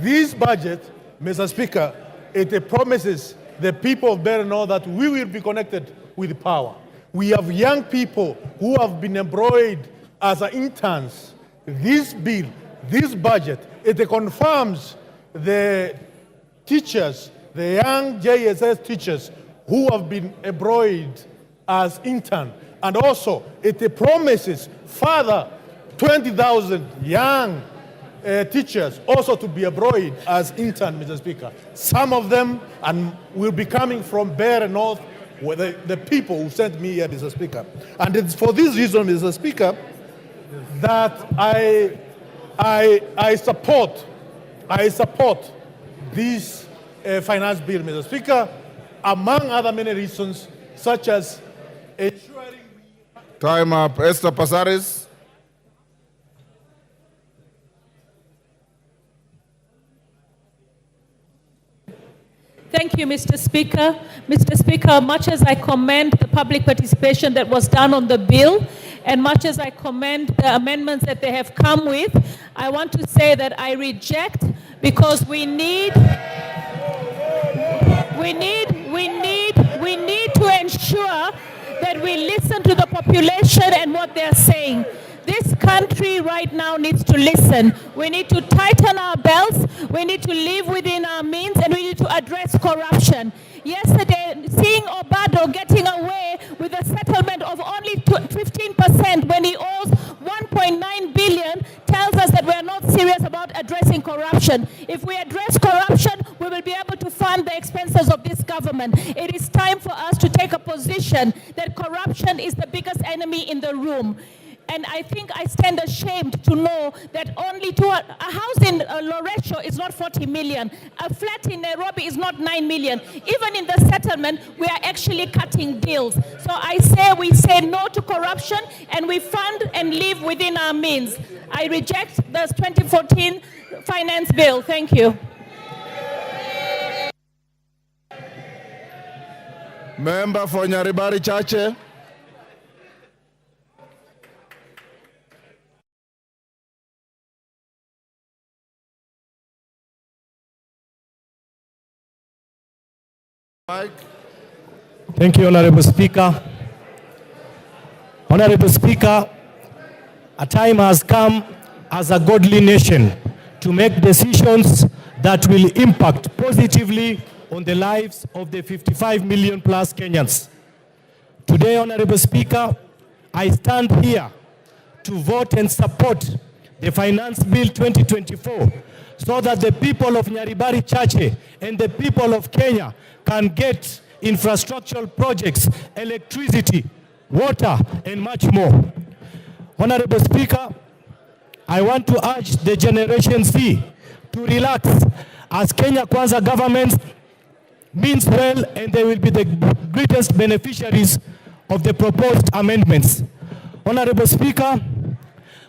this budget, Mr. Speaker, it promises the people of Better North that we will be connected with power. We have young people who have been employed as interns. This bill, this budget, it confirms the teachers, the young JSS teachers who have been employed as interns. And also, it promises further 20,000 young teachers also to be employed as interns, Mr. Speaker. Some of them will be coming from Better North, where the people who sent me here, Mr. Speaker. And it's for this reason, Mr. Speaker, that I support this finance bill, Mr. Speaker, among other many reasons, such as ensuring... Time up. Esther Pasaris. Thank you, Mr. Speaker. Mr. Speaker, much as I commend the public participation that was done on the bill, and much as I commend the amendments that they have come with, I want to say that I reject, because we need to ensure that we listen to the population and what they're saying. This country right now needs to listen. We need to tighten our belts, we need to live within our means, and we need to address corruption. Yesterday, seeing Obado getting away with a settlement of only 15% when he owes 1.9 billion tells us that we are not serious about addressing corruption. If we address corruption, we will be able to fund the expenses of this government. It is time for us to take a position that corruption is the biggest enemy in the room. And I think I stand ashamed to know that only a house in Loreto is not 40 million. A flat in Nairobi is not 9 million. Even in the settlement, we are actually cutting deals. So we say no to corruption, and we fund and live within our means. I reject the 2014 finance bill. Thank you. Member for Nyaribari Chache. Mike. Thank you, Honorable Speaker. Honorable Speaker, a time has come as a godly nation to make decisions that will impact positively on the lives of the 55 million plus Kenyans. Today, Honorable Speaker, I stand here to vote and support the Finance Bill 2024 so that the people of Nyaribari Chache and the people of Kenya can get infrastructural projects, electricity, water, and much more. Honorable Speaker, I want to urge the Generation Z to relax as Kenya Kwanza government means well and they will be the greatest beneficiaries of the proposed amendments. Honorable Speaker,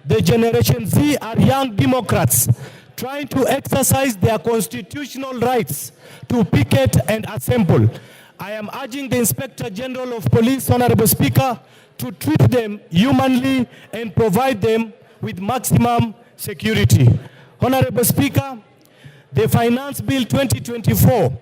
the Generation Z are young Democrats trying to exercise their constitutional rights to picket and assemble. I am urging the Inspector General of Police, Honorable Speaker, to treat them humanly and provide them with maximum security. Honorable Speaker, the Finance Bill 2024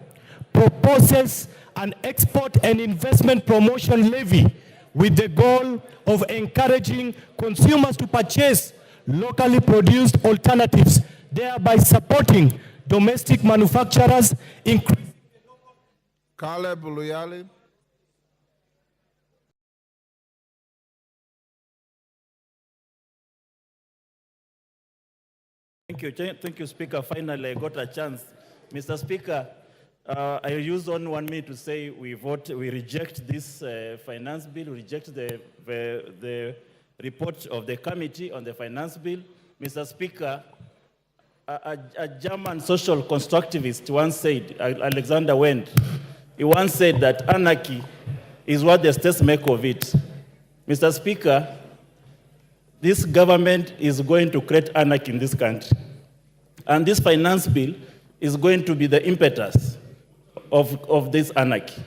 proposes an export and investment promotion levy with the goal of encouraging consumers to purchase locally produced alternatives, thereby supporting domestic manufacturers. Caleb Luyali. Thank you, Speaker. Finally, I got a chance. Mr. Speaker, I used only 1 minute to say we reject this finance bill, reject the report of the committee on the finance bill. Mr. Speaker, a German social constructivist once said, Alexander Wendt, he once said that anarchy is what the states make of it. Mr. Speaker, this government is going to create anarchy in this country. And this finance bill is going to be the impetus of this anarchy.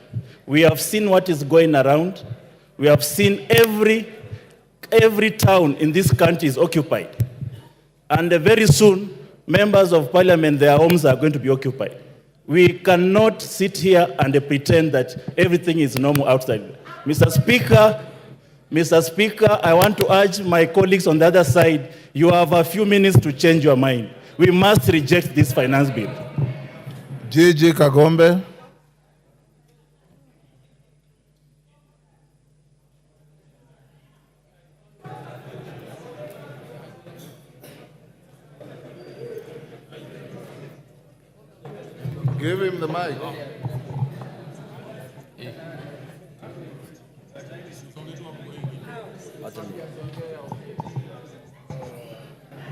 We have seen what is going around. We have seen every town in this country is occupied. And very soon, members of parliament, their homes are going to be occupied. We cannot sit here and pretend that everything is normal outside. Mr. Speaker, I want to urge my colleagues on the other side, you have a few minutes to change your mind. We must reject this finance bill. Gigi Kagombe. Give him the mic.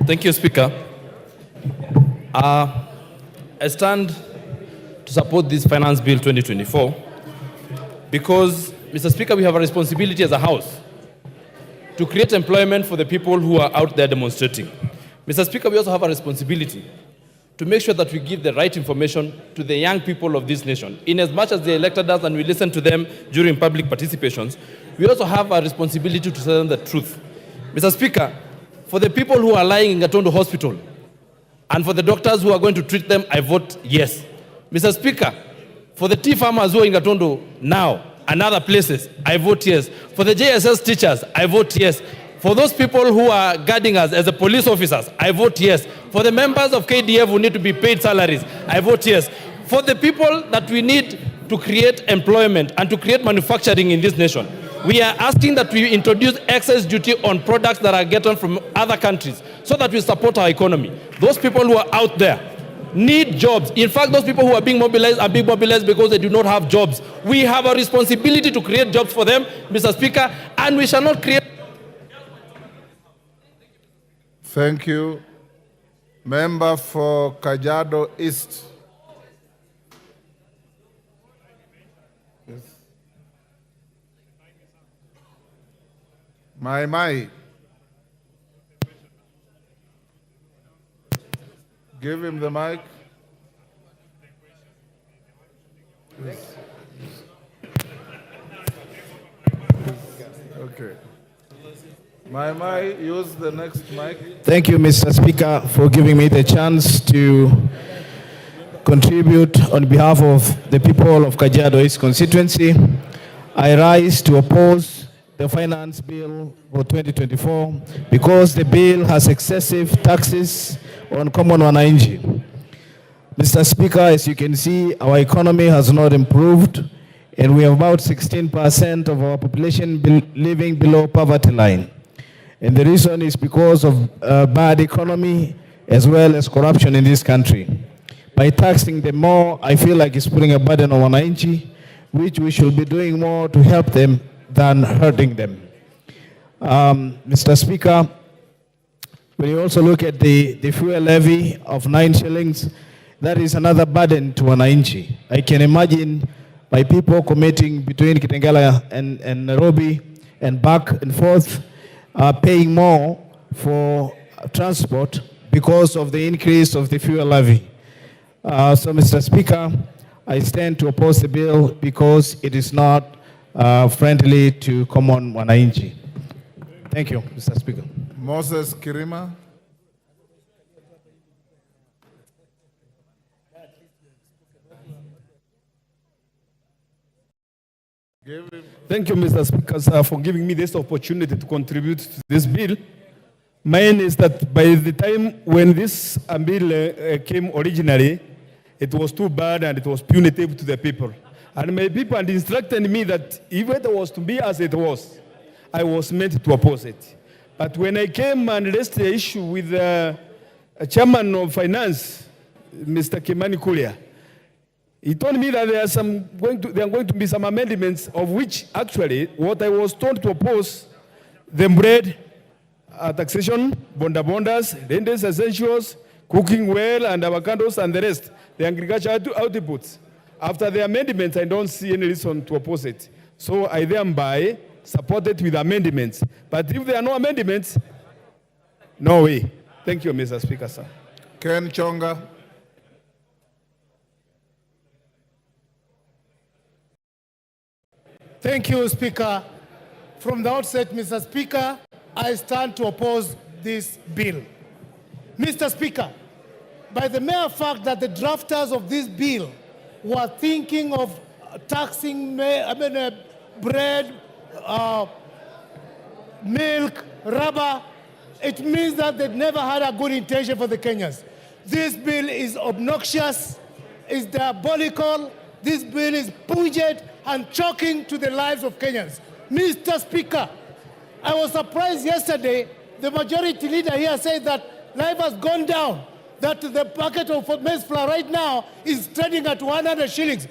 Thank you, Speaker. I stand to support this Finance Bill 2024 because, Mr. Speaker, we have a responsibility as a House to create employment for the people who are out there demonstrating. Mr. Speaker, we also have a responsibility to make sure that we give the right information to the young people of this nation. In as much as they elected us and we listen to them during public participations, we also have a responsibility to tell them the truth. Mr. Speaker, for the people who are lying in Gatondo Hospital and for the doctors who are going to treat them, I vote yes. Mr. Speaker, for the tea farmers who are in Gatondo now and other places, I vote yes. For the JSS teachers, I vote yes. For those people who are guarding us as the police officers, I vote yes. For the members of KDF who need to be paid salaries, I vote yes. For the people that we need to create employment and to create manufacturing in this nation, we are asking that we introduce excess duty on products that are gotten from other countries so that we support our economy. Those people who are out there need jobs. In fact, those people who are being mobilized are being mobilized because they do not have jobs. We have a responsibility to create jobs for them, Mr. Speaker, and we shall not create. Thank you. Member for Kajiado East. Yes. Mai. Give him the mic. Yes. Okay. Mai, use the next mic. Thank you, Mr. Speaker, for giving me the chance to contribute on behalf of the people of Kajiado East constituency. I rise to oppose the finance bill for 2024 because the bill has excessive taxes on common wananchi. Mr. Speaker, as you can see, our economy has not improved, and we have about 16% of our population living below poverty line. And the reason is because of bad economy as well as corruption in this country. By taxing them more, I feel like it's putting a burden on wananchi, which we should be doing more to help them than hurting them. Mr. Speaker, when you also look at the fuel levy of 9 shillings, that is another burden to wananchi. I can imagine my people commuting between Kitengela and Nairobi and back and forth paying more for transport because of the increase of the fuel levy. So, Mr. Speaker, I stand to oppose the bill because it is not friendly to common wananchi. Thank you, Mr. Speaker. Moses Kirima. Thank you, Mr. Speaker, for giving me this opportunity to contribute to this bill. Mine is that by the time when this bill came originally, it was too bad and it was punitive to the people. And my people had instructed me that if it was to be as it was, I was meant to oppose it. But when I came and raised the issue with the chairman of finance, Mr. Kimani Kulia, he told me that there are going to be some amendments of which actually what I was told to oppose, the bread, taxation, bondas, rentals, essentials, cooking well and avocados and the rest, the agricultural outputs. After the amendments, I don't see any reason to oppose it. So I thereby support it with amendments. But if there are no amendments, no way. Thank you, Mr. Speaker, sir. Ken Chonga. Thank you, Speaker. From the outset, Mr. Speaker, I stand to oppose this bill. Mr. Speaker, by the mere fact that the drafters of this bill were thinking of taxing bread, milk, rubber, it means that they never had a good intention for the Kenyans. This bill is obnoxious, is diabolical, this bill is pungent and shocking to the lives of Kenyans. Mr. Speaker, I was surprised yesterday, the majority leader here said that life has gone down, that the packet of maize flour right now is trading at 100 shillings.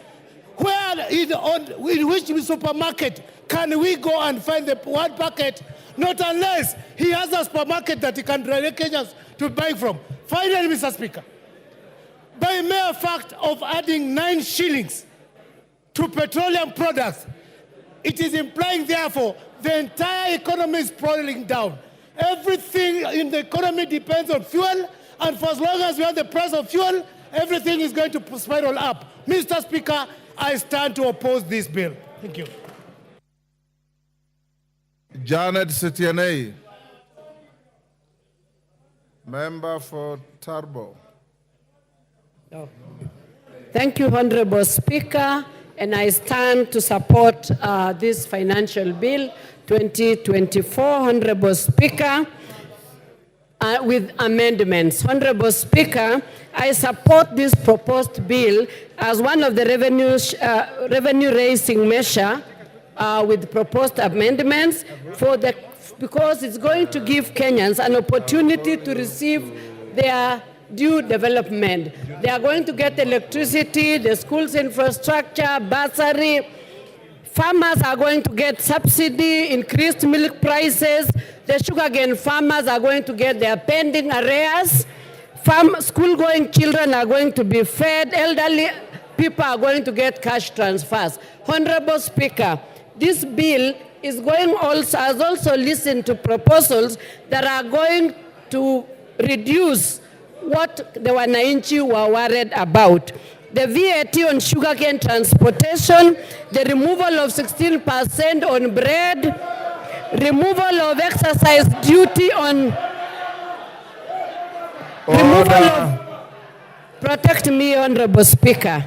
Where in which supermarket can we go and find the one packet? Not unless he has a supermarket that he can direct Kenyans to buy from. Finally, Mr. Speaker, by mere fact of adding 9 shillings to petroleum products, it is implying, therefore, the entire economy is falling down. Everything in the economy depends on fuel, and for as long as we have the price of fuel, everything is going to spiral up. Mr. Speaker, I stand to oppose this bill. Thank you. Janet Setianei, member for Turbo. Thank you, Honorable Speaker, and I stand to support this financial bill 2024, Honorable Speaker, with amendments. Honorable Speaker, I support this proposed bill as one of the revenue-raising measure with proposed amendments because it's going to give Kenyans an opportunity to receive their due development. They are going to get electricity, the schools infrastructure, bursary. Farmers are going to get subsidy, increased milk prices. The sugarcane farmers are going to get their pending arrears. School-going children are going to be fed. Elderly people are going to get cash transfers. Honorable Speaker, this bill is has also listened to proposals that are going to reduce what the wananchi were worried about. The VAT on sugarcane transportation, the removal of 16% on bread, removal of exercise duty on... Protect me, Honorable Speaker.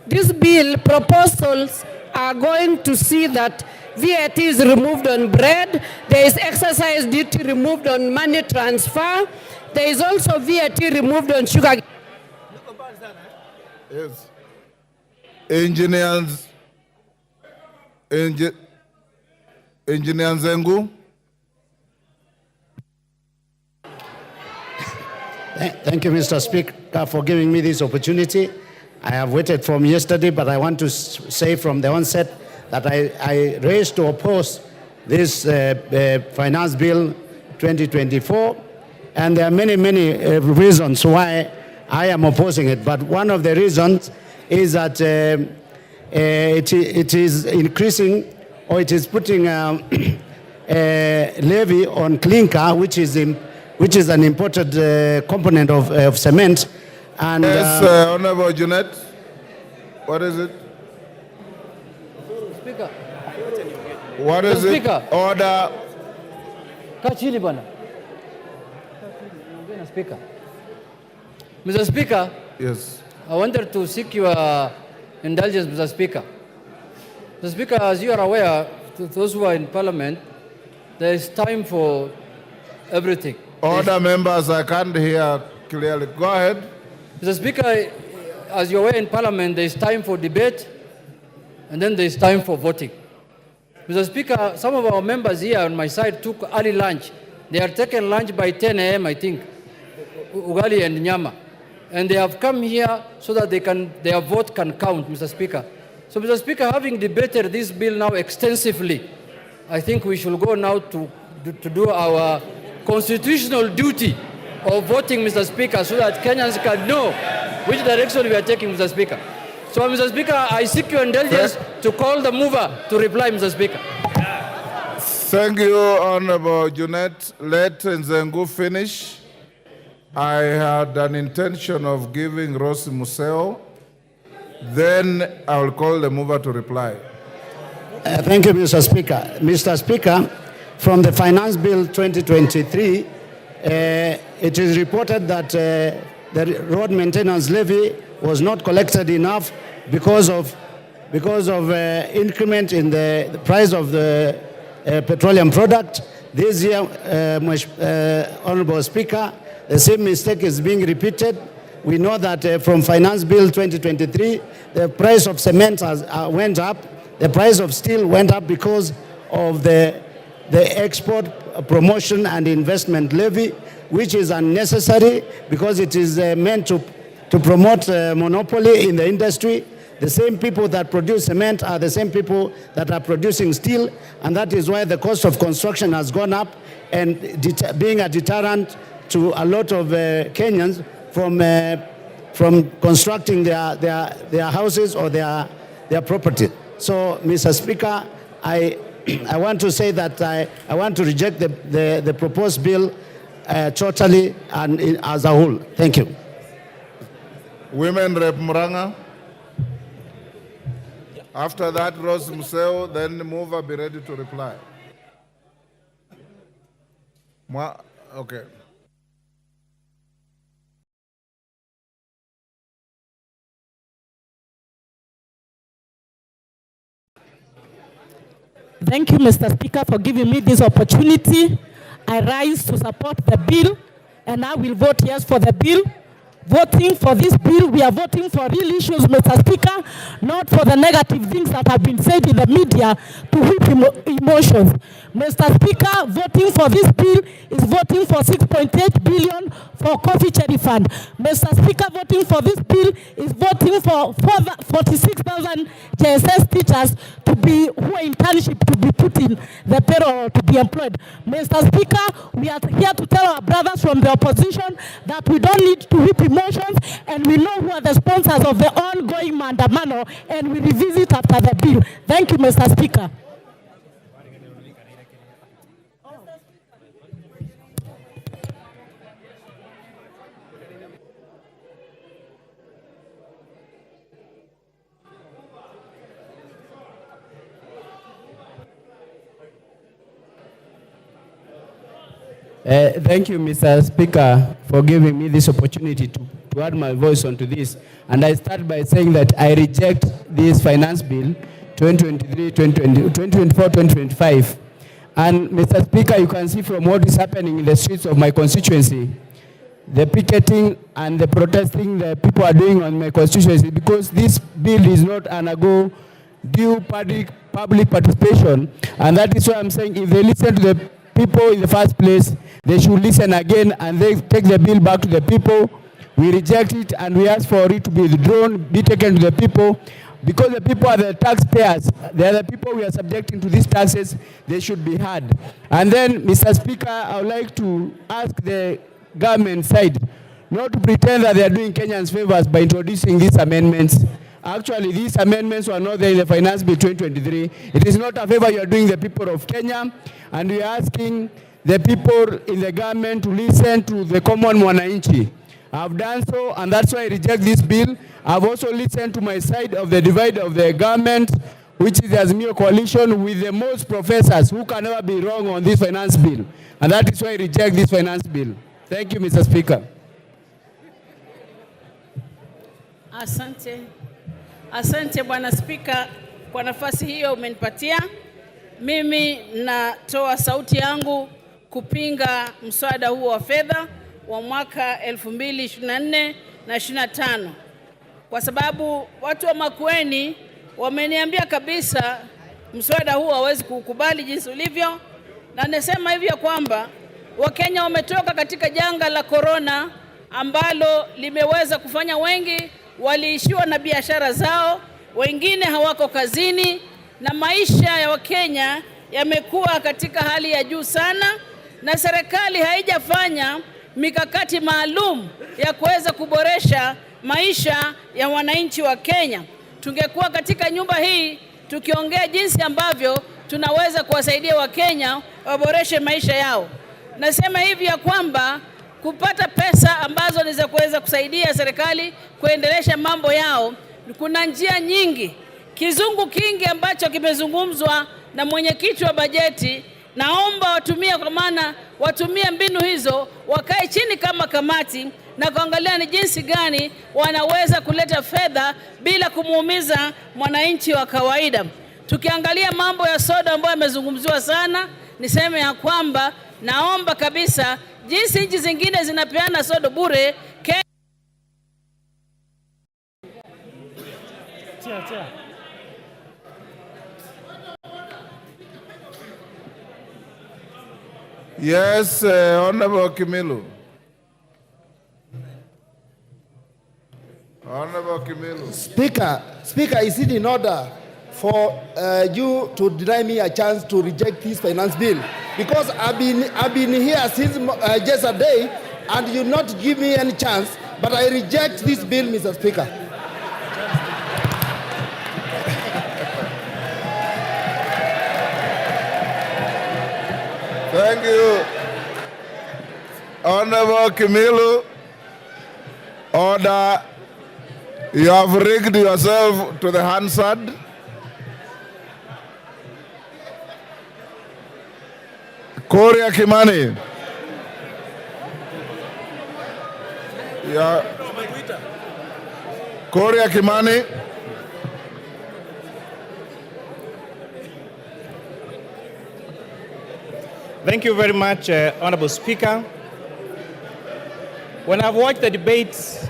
This bill proposals are going to see that VAT is removed on bread. There is excise duty removed on money transfer. There is also VAT removed on sugar. Yes. Engineers Nzengu. Thank you, Mr. Speaker, for giving me this opportunity. I have waited from yesterday, but I want to say from the onset that I raised to oppose this Finance Bill 2024, and there are many, many reasons why I am opposing it. But one of the reasons is that it is increasing, or it is putting a levy on clinker, which is an imported component of cement. And yes, Honorable Jeanette, what is it? Speaker. What is it? Speaker. Order. Kachini bwana. Speaker. Mr. Speaker. Yes. I wanted to seek your indulgence, Mr. Speaker. Mr. Speaker, as you are aware, to those who are in Parliament, there is time for everything. Order, members, I can't hear clearly. Go ahead. Mr. Speaker, as you're aware in Parliament, there is time for debate, and then there is time for voting. Mr. Speaker, some of our members here on my side took early lunch. They are taking lunch by 10 a.m., I think, ugali and nyama. And they have come here so that their vote can count, Mr. Speaker. So, Mr. Speaker, having debated this bill now extensively, I think we should go now to do our constitutional duty of voting, Mr. Speaker, so that Kenyans can know which direction we are taking, Mr. Speaker. So, Mr. Speaker, I seek your indulgence to call the mover to reply, Mr. Speaker. Thank you, Honorable Jeanette. Let Nzengu finish. I had an intention of giving Rosi Museo. Then I will call the mover to reply. Thank you, Mr. Speaker. Mr. Speaker, from the Finance Bill 2023, it is reported that the road maintenance levy was not collected enough because of increment in the price of the petroleum product. This year, Honorable Speaker, the same mistake is being repeated. We know that from Finance Bill 2023, the price of cement went up, the price of steel went up because of the export promotion and investment levy, which is unnecessary because it is meant to promote monopoly in the industry. The same people that produce cement are the same people that are producing steel, and that is why the cost of construction has gone up, and being a deterrent to a lot of Kenyans from constructing their houses or their property. So, Mr. Speaker, I want to say that I want to reject the proposed bill totally and as a whole. Thank you. Women Rep Muranga. After that, Rose Museo, then the mover be ready to reply. Okay. Thank you, Mr. Speaker, for giving me this opportunity. I rise to support the bill, and I will vote yes for the bill. Voting for this bill, we are voting for real issues, Mr. Speaker, not for the negative things that have been said in the media to whip emotions. Mr. Speaker, voting for this bill is voting for 6.8 billion for coffee cherry fund. Mr. Speaker, voting for this bill is voting for 46,000 JSS teachers who are internship to be put in the payroll to be employed. Mr. Speaker, we are here to tell our brothers from the opposition that we don't need to whip emotions, and we know who are the sponsors of the ongoing mandamano, and we revisit after the bill. Thank you, Mr. Speaker. Thank you, Mr. Speaker, for giving me this opportunity to add my voice onto this. And I start by saying that I reject this finance bill 2023, 2024, 2025. And Mr. Speaker, you can see from what is happening in the streets of my constituency, the picketing and the protesting the people are doing on my constituency, because this bill is not undergo due public participation. And that is why I'm saying if they listen to the people in the first place, they should listen again and they take the bill back to the people. We reject it and we ask for it to be withdrawn, be taken to the people, because the people are the taxpayers. They are the people we are subjecting to these taxes. They should be heard. And then, Mr. Speaker, I would like to ask the government side not to pretend that they are doing Kenyans favors by introducing these amendments. Actually, these amendments were not there in the Finance Bill 2023. It is not a favor you are doing the people of Kenya, and we are asking the people in the government to listen to the common mwananchi. I've done so, and that's why I reject this bill. I've also listened to my side of the divide of the government, which is the Azimio coalition, with the most professors who can never be wrong on this finance bill. And that is why I reject this finance bill. Thank you, Mr. Speaker. Asante. Asante Bwana Spika kwa nafasi hiyo umenipatia. Mimi natoa sauti yangu kupinga mswada huo wa fedha wa mwaka 2024 na 25. Kwa sababu watu wa Makueni wameniambia kabisa mswada huo hawezi kukubali jinsi ulivyo, na nasema hivyo kwamba Wakenya wametoka katika janga la corona ambalo limeweza kufanya wengi waliishiwa na biashara zao, wengine hawako kazini, na maisha ya Wakenya yamekuwa katika hali ya juu sana, na serikali haijafanya mikakati maalum ya kuweza kuboresha maisha ya wananchi wa Kenya. Tungekuwa katika nyumba hii tukiongea jinsi ambavyo tunaweza kuwasaidia Wakenya waboreshe maisha yao. Nasema hivi ya kwamba kupata pesa ambazo ni za kuweza kusaidia serikali kuendelesha mambo yao, kuna njia nyingi. Kizungu kingi ambacho kimezungumzwa na mwenyekiti wa bajeti, naomba watumie, kwa maana watumie mbinu hizo, wakae chini kama kamati na kuangalia ni jinsi gani wanaweza kuleta fedha bila kumuumiza mwananchi wa kawaida. Tukiangalia mambo ya soda ambayo yamezungumziwa sana, niseme ya kwamba naomba kabisa jinsi nchi zingine zinapeana soda bure, Yes, Honorable Kimilu. Honorable Kimilu. Speaker, is it in order for you to deny me a chance to reject this finance bill? Because I've been here since yesterday, and you not give me any chance, but I reject this bill, Mr. Speaker. Thank you. Honorable Kimilu, order. You have rigged yourself to the Hansard. Korea Kimani. Yeah. Korea Kimani. Thank you very much, Honorable Speaker. When I've watched the debates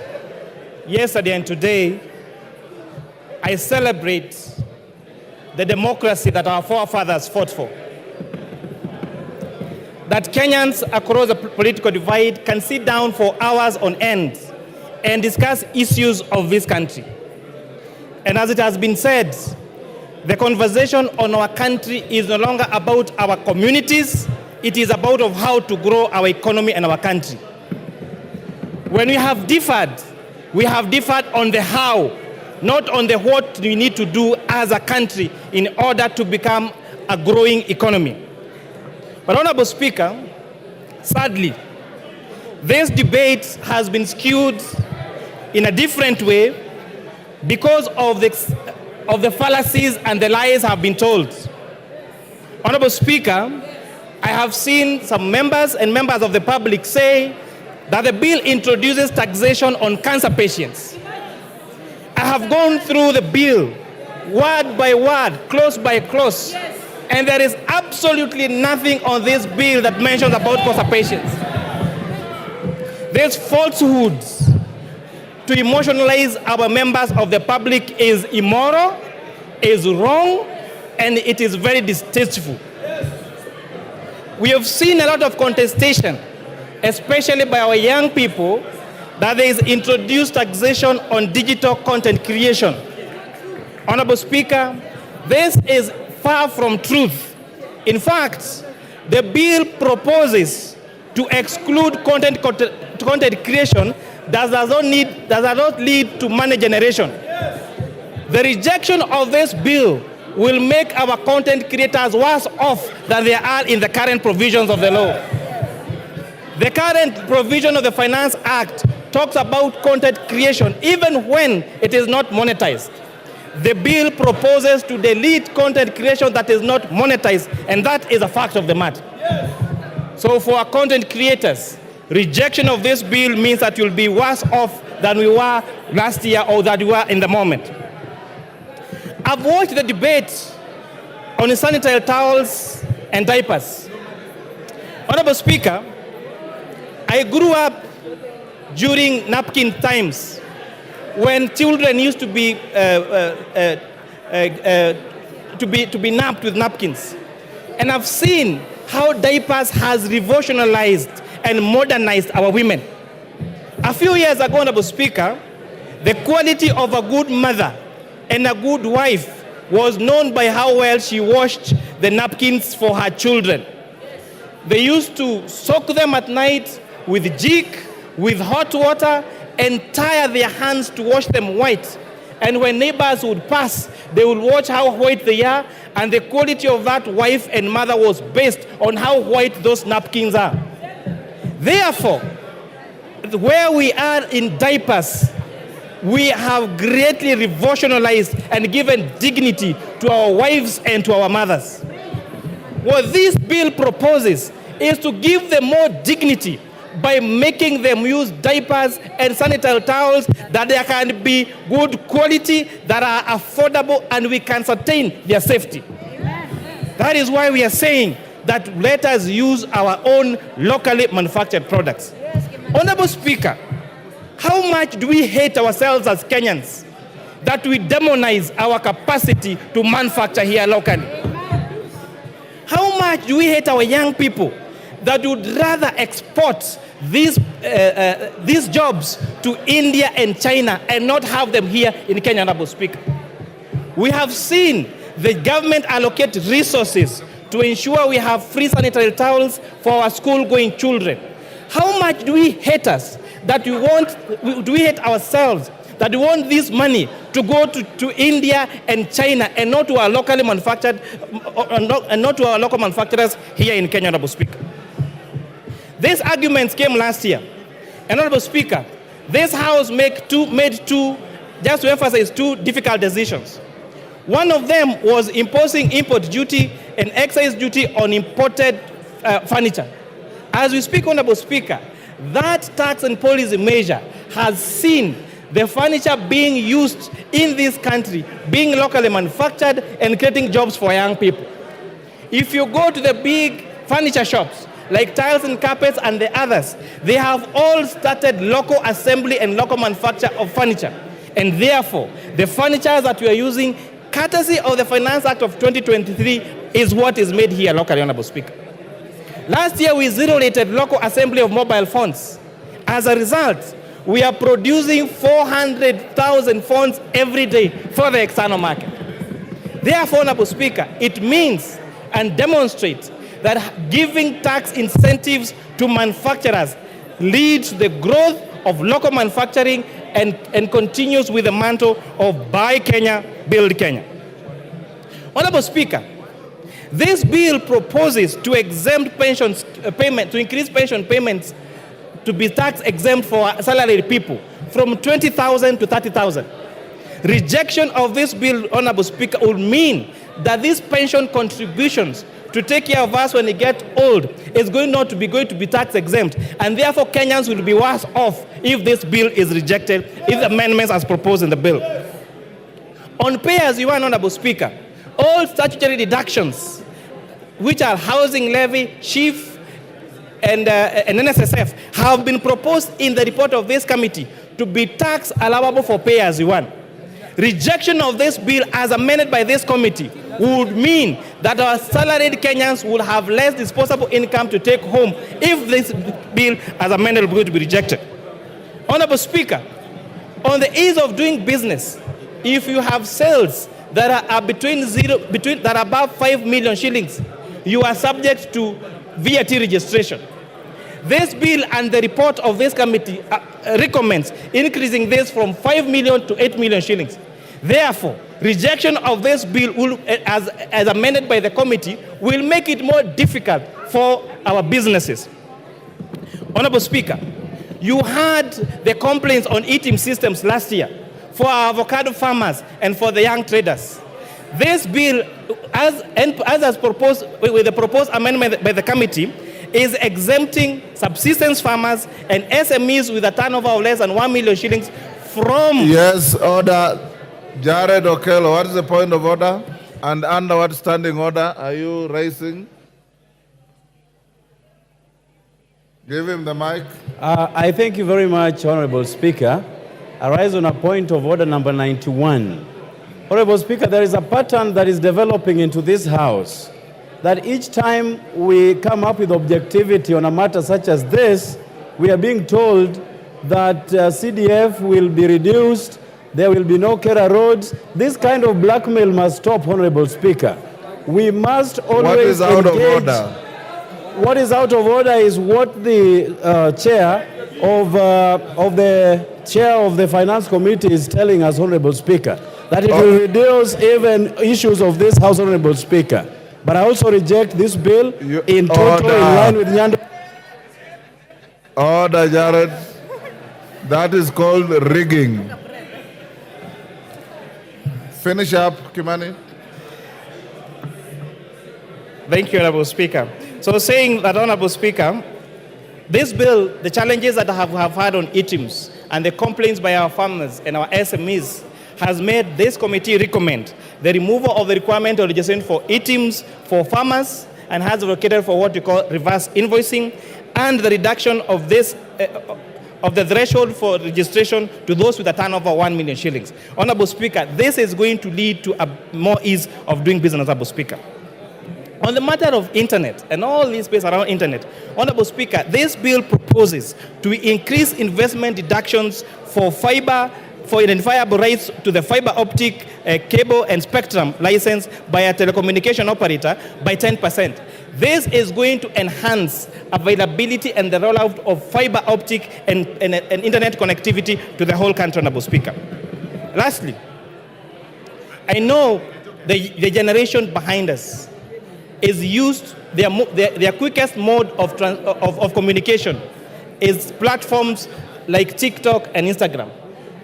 yesterday and today, I celebrate the democracy that our forefathers fought for. That Kenyans across the political divide can sit down for hours on end and discuss issues of this country. And as it has been said, the conversation on our country is no longer about our communities, it is about of how to grow our economy and our country. When we have differed on the how, not on the what we need to do as a country in order to become a growing economy. But Honorable Speaker, sadly, this debate has been skewed in a different way because of the fallacies and the lies have been told. Honorable Speaker, I have seen some members and members of the public say that the bill introduces taxation on cancer patients. I have gone through the bill word by word, clause by clause. Yes. And there is absolutely nothing on this bill that mentions about usurpations. These falsehoods to emotionalize our members of the public is immoral, is wrong, and it is very distasteful. We have seen a lot of contestation, especially by our young people, that there is introduced taxation on digital content creation. Honorable Speaker, this is far from truth. In fact, the bill proposes to exclude content creation that does not lead to money generation. The rejection of this bill will make our content creators worse off than they are in the current provisions of the law. The current provision of the Finance Act talks about content creation even when it is not monetized. The bill proposes to delete content creation that is not monetized, and that is a fact of the matter. So for our content creators, rejection of this bill means that you'll be worse off than we were last year or that we were in the moment. I've watched the debate on sanitary towels and diapers. Honorable Speaker, I grew up during napkin times when children used to be napped with napkins. And I've seen how diapers has revolutionized and modernized our women. A few years ago, Honorable Speaker, the quality of a good mother and a good wife was known by how well she washed the napkins for her children. They used to soak them at night with jik, with hot water, and tie their hands to wash them white. And when neighbors would pass, they would watch how white they are, and the quality of that wife and mother was based on how white those napkins are. Therefore, where we are in diapers, we have greatly revolutionized and given dignity to our wives and to our mothers. What this bill proposes is to give them more dignity by making them use diapers and sanitary towels that they can be good quality, that are affordable, and we can sustain their safety. That is why we are saying that let us use our own locally manufactured products. Honorable Speaker, how much do we hate ourselves as Kenyans that we demonize our capacity to manufacture here locally? How much do we hate our young people that would rather export these jobs to India and China and not have them here in Kenya, Honorable Speaker? We have seen the government allocate resources to ensure we have free sanitary towels for our school-going children. How much do we hate us that do we hate ourselves that we want this money to go to India and China and not to our locally manufactured, and not to our local manufacturers here in Kenya, Honorable Speaker? These arguments came last year. And Honorable Speaker, this House made two, just to emphasize, two difficult decisions. One of them was imposing import duty and excise duty on imported furniture. As we speak, Honorable Speaker, that tax and policy measure has seen the furniture being used in this country, being locally manufactured and creating jobs for young people. If you go to the big furniture shops, like tiles and carpets and the others, they have all started local assembly and local manufacture of furniture. And therefore, the furniture that we are using, courtesy of the Finance Act of 2023, is what is made here locally, Honorable Speaker. Last year, we zero-rated local assembly of mobile phones. As a result, we are producing 400,000 phones every day for the external market. Therefore, Honorable Speaker, it means and demonstrates that giving tax incentives to manufacturers leads to the growth of local manufacturing and continues with the mantle of Buy Kenya, Build Kenya. Honorable Speaker, this bill proposes to exempt pensions payment, to increase pension payments to be tax exempt for salaried people from 20,000 to 30,000. Rejection of this bill, Honorable Speaker, would mean that these pension contributions to take care of us when we get old is going to be tax exempt, and therefore Kenyans will be worse off if this bill is rejected, if the amendments as proposed in the bill. On pay as you earn, Honorable Speaker, all statutory deductions, which are housing levy, chief, and NSSF, have been proposed in the report of this committee to be tax allowable for pay as you earn. Rejection of this bill as amended by this committee would mean that our salaried Kenyans will have less disposable income to take home if this bill as amended is going to be rejected. Honorable Speaker, on the ease of doing business, if you have sales that are that are above 5 million shillings, you are subject to VAT registration. This bill and the report of this committee recommends increasing this from 5 million to 8 million shillings. Therefore, rejection of this bill will, as amended by the committee will make it more difficult for our businesses. Honorable Speaker, you had the complaints on eating systems last year for our avocado farmers and for the young traders. This bill, as proposed with the proposed amendment by the committee, is exempting subsistence farmers and SMEs with a turnover of less than 1 million shillings from... Yes, order. Jared Okello, what is the point of order? And under what standing order are you raising? Give him the mic. I thank you very much, Honorable Speaker. I rise on a point of order number 91. Honorable Speaker, there is a pattern that is developing into this House that each time we come up with objectivity on a matter such as this, we are being told that CDF will be reduced, there will be no Kera roads. This kind of blackmail must stop, Honorable Speaker. We must always What is out engage. of order? What is out of order is what the chair of the Finance Committee is telling us, Honorable Speaker, that it will reduce even issues of this House, Honorable Speaker. But I also reject this bill in total in line with Nyando. Order, Jared. That is called rigging. Finish up, Kimani. Thank you, Honorable Speaker. So saying that, Honorable Speaker, this bill, the challenges that have had on ETIMS and the complaints by our farmers and our SMEs has made this committee recommend the removal of the requirement of registration for ETIMS for farmers and has advocated for what we call reverse invoicing and the reduction of this of the threshold for registration to those with a turnover of 1 million shillings. Honorable Speaker, this is going to lead to a more ease of doing business, Honorable Speaker. On the matter of internet and all this space around internet, Honorable Speaker, this bill proposes to increase investment deductions for fiber, for identifiable rights to the fiber optic, cable and spectrum license by a telecommunication operator by 10%. This is going to enhance availability and the rollout of fiber optic and internet connectivity to the whole country, Honorable Speaker. Lastly, I know the generation behind us is used, their quickest mode of communication is platforms like TikTok and Instagram.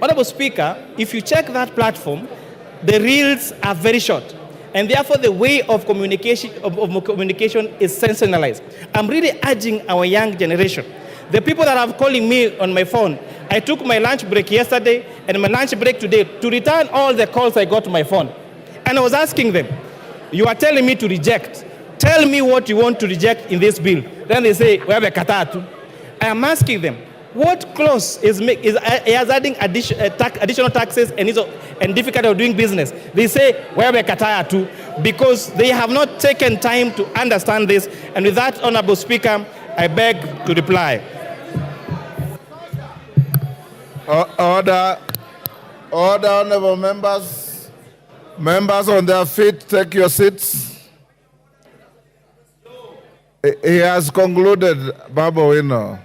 Honorable Speaker, if you check that platform, the reels are very short, and therefore the way of communication is sensationalized. I'm really urging our young generation, the people that are calling me on my phone, I took my lunch break yesterday and my lunch break today to return all the calls I got to my phone. And I was asking them, you are telling me to reject. Tell me what you want to reject in this bill. Then they say, we have a katatu. I am asking them, what clause is adding additional taxes and difficulty of doing business? They say, we have a katatu, because they have not taken time to understand this. And with that, Honorable Speaker, I beg to reply. Order, honorable members. Members on their feet, take your seats. He has concluded, Babu Wino.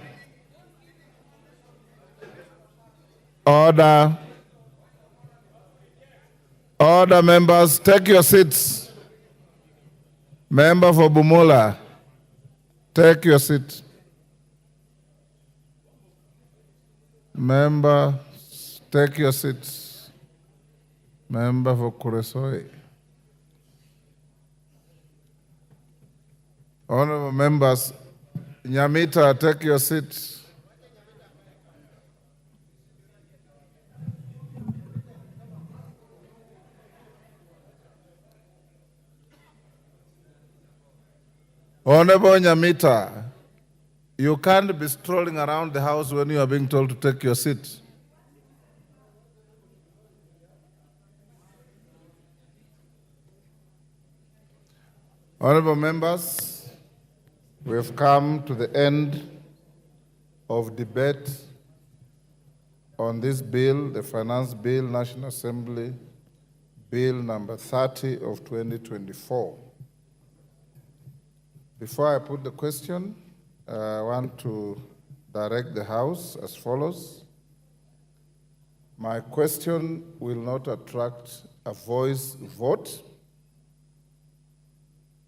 Order. Order, members, take your seats. Member for Bumula, take your seat. Member, take your seats. Member for Kuresoi. Honorable members, Nyamita, take your seat. Honorable Nyamita, you can't be strolling around the house when you are being told to take your seat. Honorable members, we have come to the end of debate on this bill, the Finance Bill, National Assembly, Bill number 30 of 2024. Before I put the question, I want to direct the House as follows. My question will not attract a voice vote.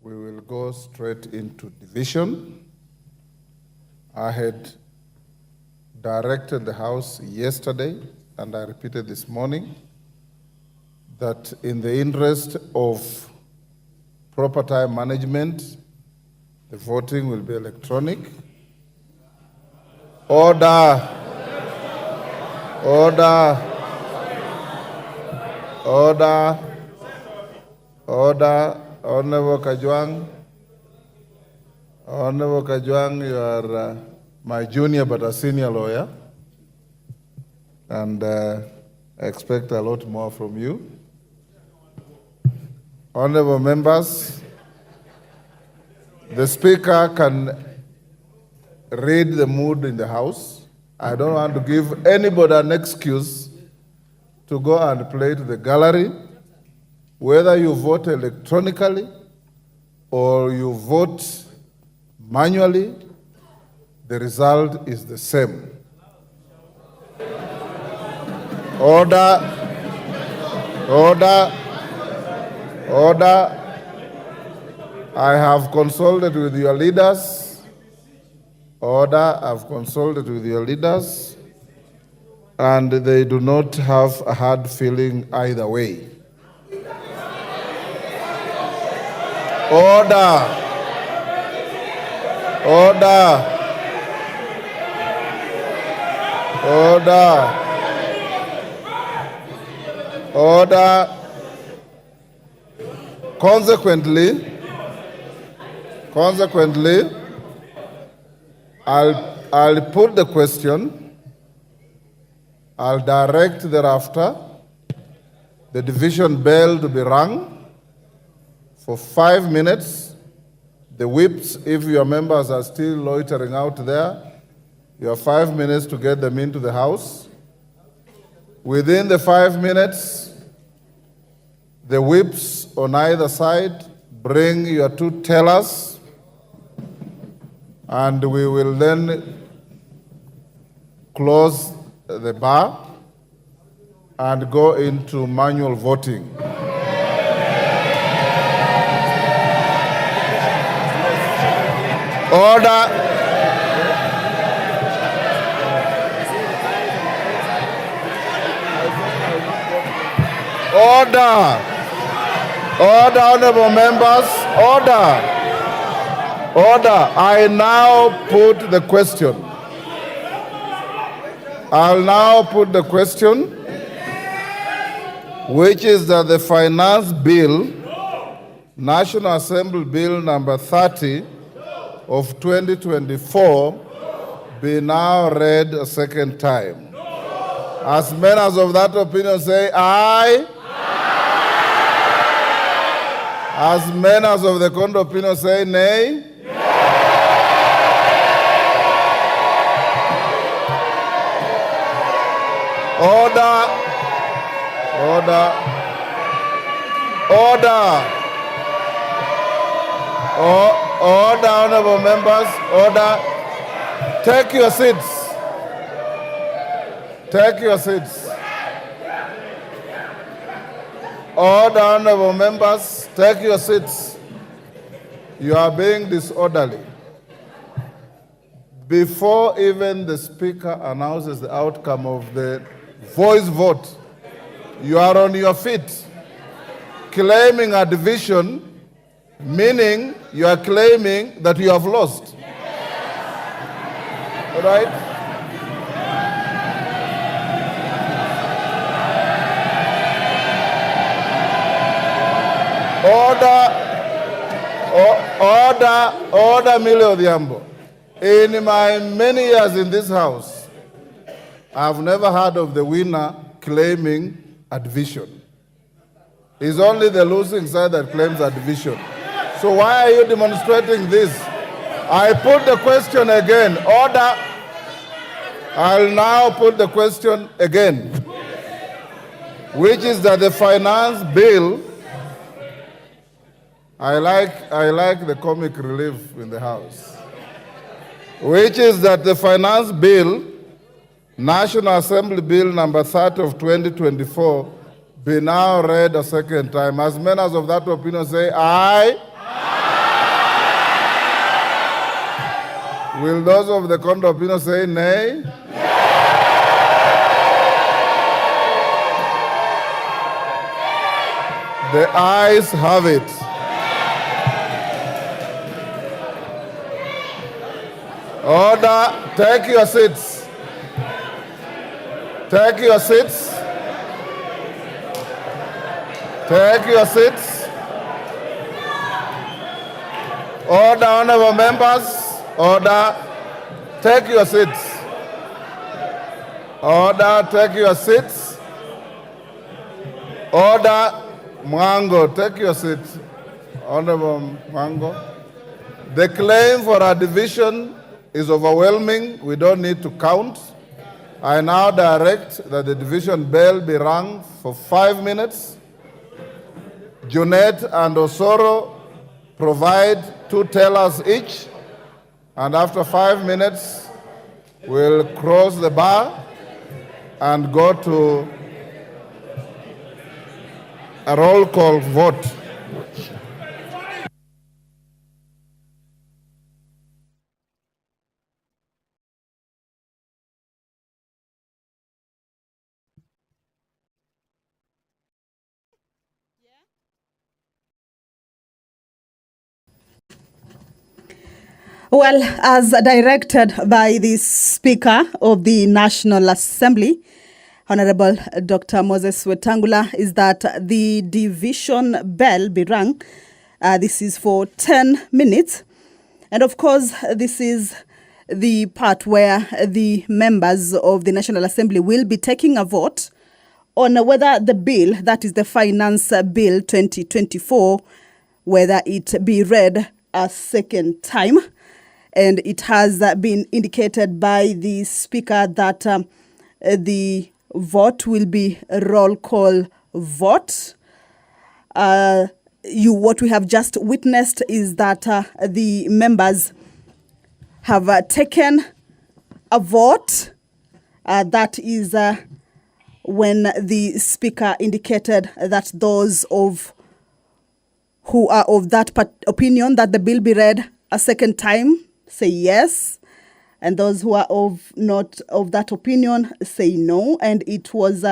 We will go straight into division. I had directed the House yesterday, and I repeated this morning, that in the interest of proper time management, the voting will be electronic. Order. Order. Order. Order. Honorable Kajwang. Honorable Kajwang, you are my junior but a senior lawyer, and I expect a lot more from you. Honorable members, the Speaker can read the mood in the House. I don't want to give anybody an excuse to go and play to the gallery. Whether you vote electronically or you vote manually, the result is the same. Order. Order. Order. I have consulted with your leaders. Order. I've consulted with your leaders, and they do not have a hard feeling either way. Order. Order. Order. Order. Consequently, I'll put the question. I'll direct thereafter the division bell to be rung for 5 minutes. The whips, if your members are still loitering out there, you have 5 minutes to get them into the House. Within the 5 minutes, the whips on either side bring your two tellers, and we will then close the bar and go into manual voting. Order. Order. Order, honorable members. Order. Order. I now put the question. I'll now put the question, which is that the Finance Bill, National Assembly Bill number 30 of 2024, be now read a second time. As many as of that opinion say aye. As many as of the contrary opinion say nay. Order. Order. Order. Order, honorable members. Order. Take your seats. Take your seats. Order, honorable members. Take your seats. You are being disorderly. Before even the Speaker announces the outcome of the voice vote, you are on your feet claiming a division, meaning you are claiming that you have lost. All right? Order. Order, Mile Odhiambo. In my many years in this house, I've never heard of the winner claiming a division. It's only the losing side that claims a division. So why are you demonstrating this? I put the question again. Order. I'll now put the question again, which is that the finance bill, I like the comic relief in the house, which is that the finance bill, National Assembly Bill number 30 of 2024, be now read a second time. As many as of that opinion say aye. Will those of the contrary opinion say nay? The ayes have it. Order, take your seats. Take your seats. Take your seats. Order, honorable members. Order, take your seats. Order, take your seats. Order, Mwango, take your seat. Honorable Mwango. The claim for a division is overwhelming. We don't need to count. I now direct that the division bell be rung for 5 minutes. Junet and Osoro provide 2 tellers each. And after 5 minutes, we'll cross the bar and go to a roll call vote. Well, as directed by the Speaker of the National Assembly, Honorable Dr. Moses Wetangula, is that the division bell be rung. This is for 10 minutes. And of course, this is the part where the members of the National Assembly will be taking a vote on whether the bill, that is the Finance Bill 2024, whether it be read a second time. And it has been indicated by the Speaker that the vote will be a roll call vote. What we have just witnessed is that the members have taken a vote. That is when the Speaker indicated that those who are of that opinion that the bill be read a second time say yes, and those who are not of that opinion say no. And it was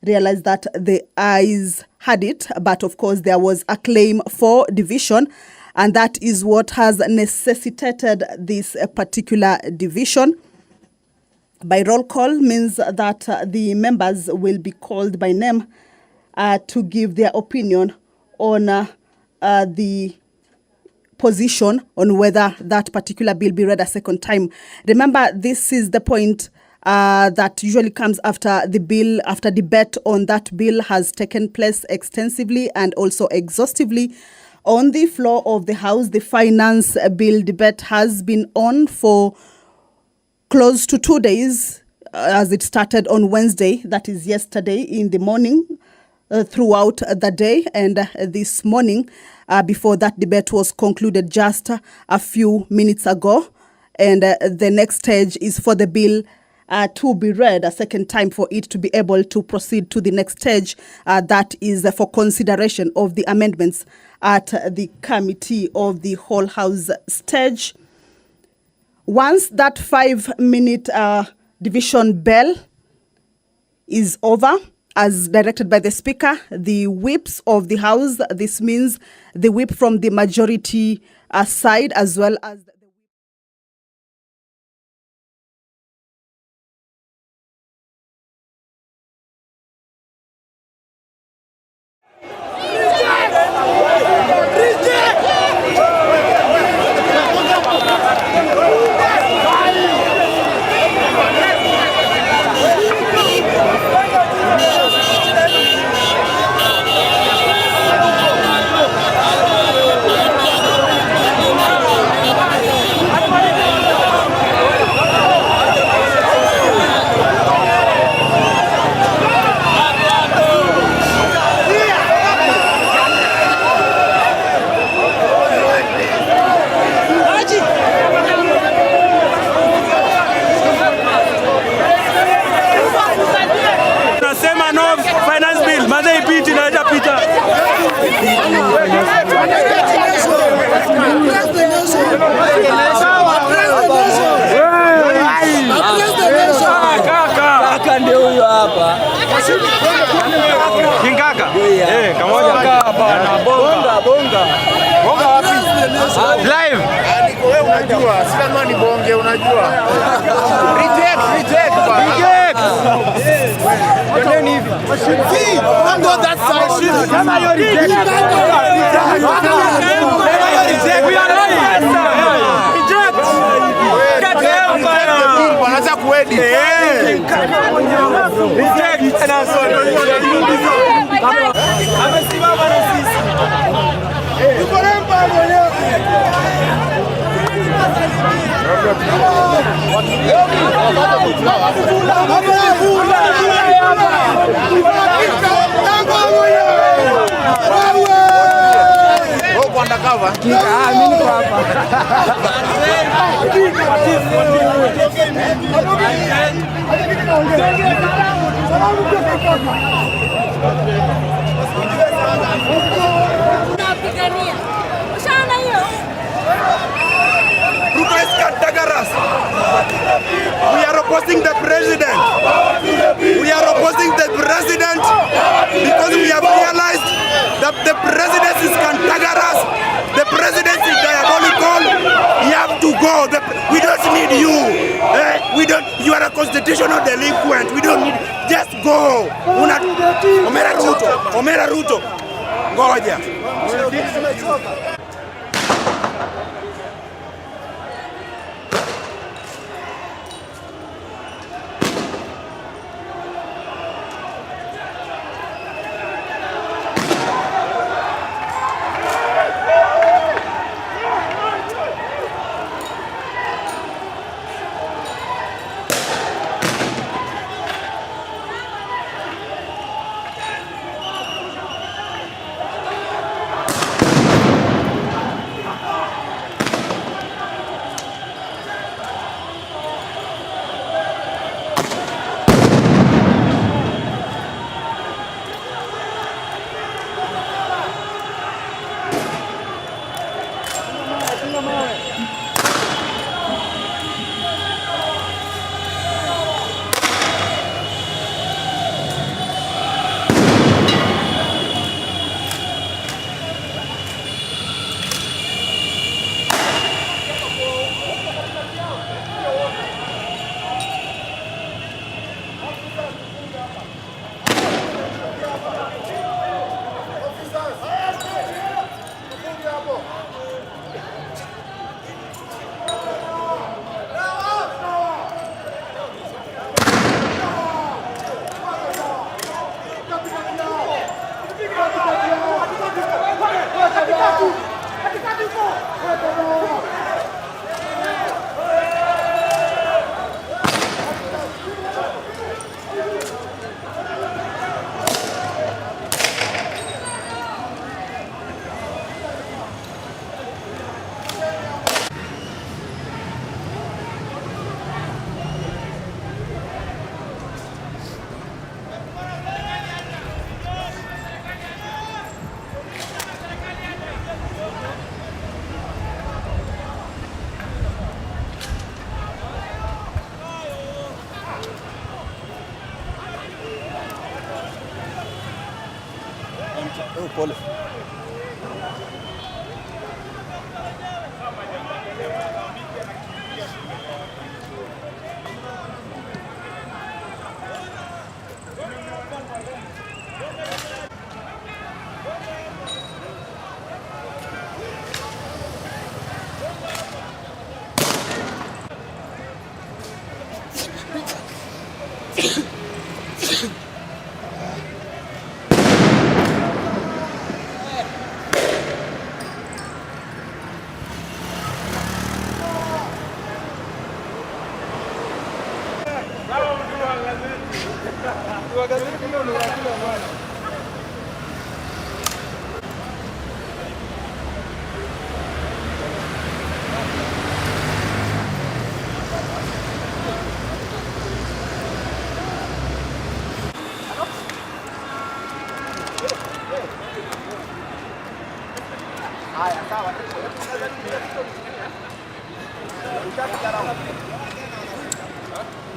realized that the ayes had it, but of course there was a claim for division, and that is what has necessitated this particular division. By roll call means that the members will be called by name to give their opinion on the position on whether that particular bill be read a second time. Remember, this is the point that usually comes after the bill, after debate on that bill has taken place extensively and also exhaustively on the floor of the House. The finance bill debate has been on for close to 2 days, as it started on Wednesday, that is yesterday in the morning, throughout the day, and this morning, before that debate was concluded just a few minutes ago. And the next stage is for the bill to be read a second time for it to be able to proceed to the next stage. That is for consideration of the amendments at the Committee of the Whole House stage. Once that 5-minute division bell is over, as directed by the Speaker, the whips of the House, this means the whip from the majority side as well as the Kingaka. Kamoja. Bonga. Bonga wapi? Live. Wewe unajua, si kama ni bonge unajua. Reject. Twendeni hivi. See, I'm not that side. Kama you reject. We are not. Reject. Wanaanza kuedit. Reject. Amesimama na sisi. Tuko rempa mwenyewe. We are opposing the president. We are opposing the president because we have realized that the presidency is cantankerous. The presidency is diabolical. You have to go. We don't need you. We don't. You are a constitutional delinquent. We don't need. Just go. Omera Ruto. Ngoja. Pole.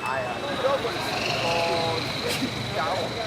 Haya.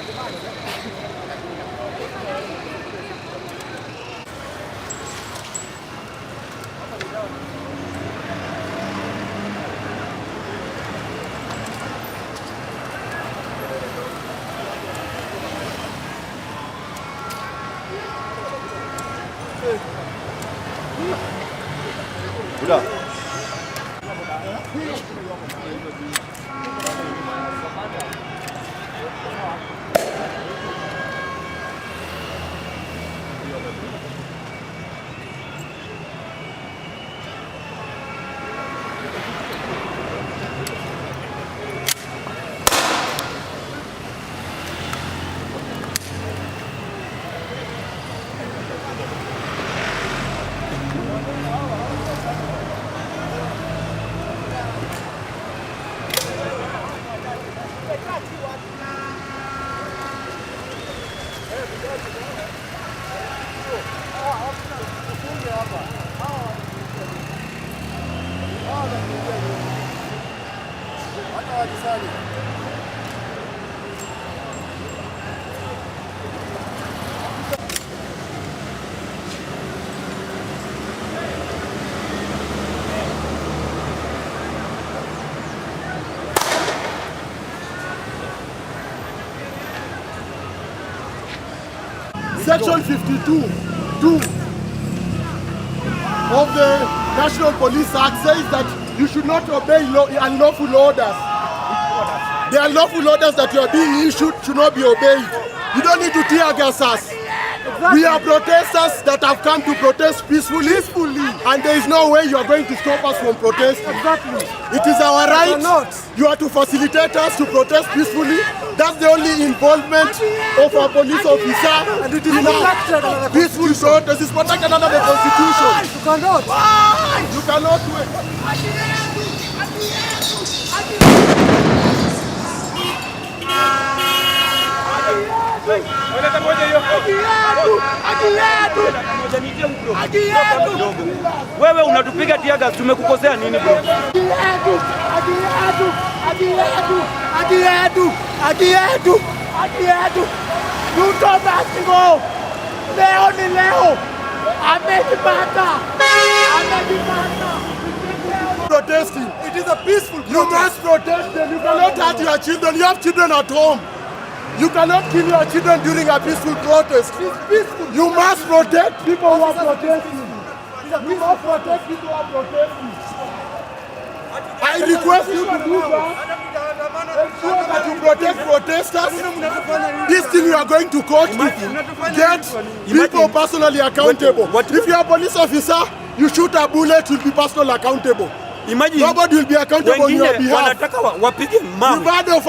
Section 52(2) of the National Police Act says that you should not obey unlawful orders. The unlawful orders that you are being issued should not be obeyed. You don't need to tear gas us. We are protesters that have come to protest peacefully, and there is no way you are going to stop us from protesting. It is our right. You are to facilitate us to protest peacefully. That's the only involvement of a police officer. And it is not peaceful protest. It's protected under the Constitution. You cannot. You cannot do it. Wewe unatupiga tear gas, tumekukosea nini bro? Leo ni leo. Amejipata. Protesting. It is a peaceful protest. You must protest them. You cannot hurt your children. You have children at home. You cannot kill your children during a peaceful protest. You must protect people who are protesting. You must protect people who are protesting. I request you to do that. Ensure that you protect protesters. This thing you are going to court to get people personally accountable. If you are a police officer, you shoot a bullet, you'll be personally accountable. Imagine nobody will be accountable on your behalf. We've heard of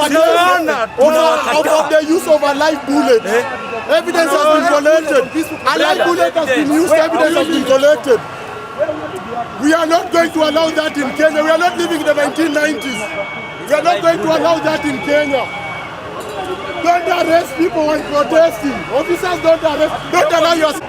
the use of a live bullet. Evidence has been collected. A live bullet has been used, evidence has been collected. We are not going to allow that in Kenya. We are not living in the 1990s. We are not going to allow that in Kenya. Don't arrest people when protesting. Officers don't arrest. Don't allow yourself.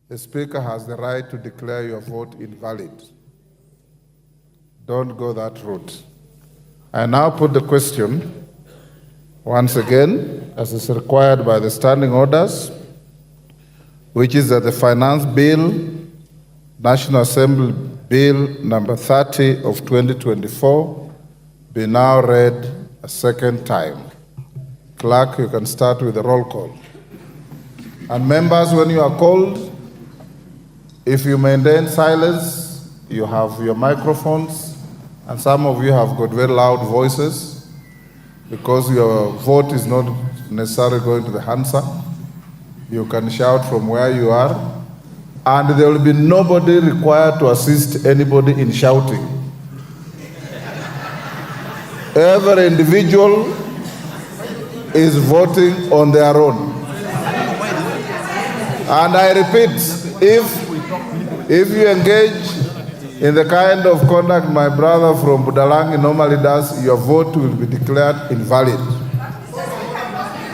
the Speaker has the right to declare your vote invalid. Don't go that route. I now put the question once again, as is required by the standing orders, which is that the Finance Bill, National Assembly Bill number 30 of 2024, be now read a second time. Clerk, you can start with the roll call. And members, when you are called, if you maintain silence, you have your microphones, and some of you have got very loud voices because your vote is not necessarily going to the answer. You can shout from where you are, and there will be nobody required to assist anybody in shouting. Every individual is voting on their own. And I repeat, if you engage in the kind of conduct my brother from Budalangi normally does, your vote will be declared invalid.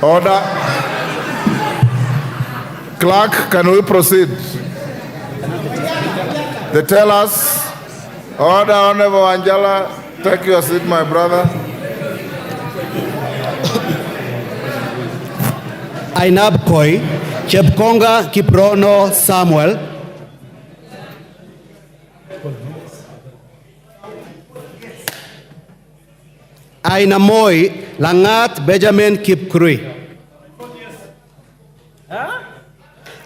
Order. Clerk, can we proceed? They tell us, order, Honorable Angela, take your seat, my brother. Ainab Koi, Chepkonga Kiprono Samuel. Ainamoi Langat Benjamin Kipkrui.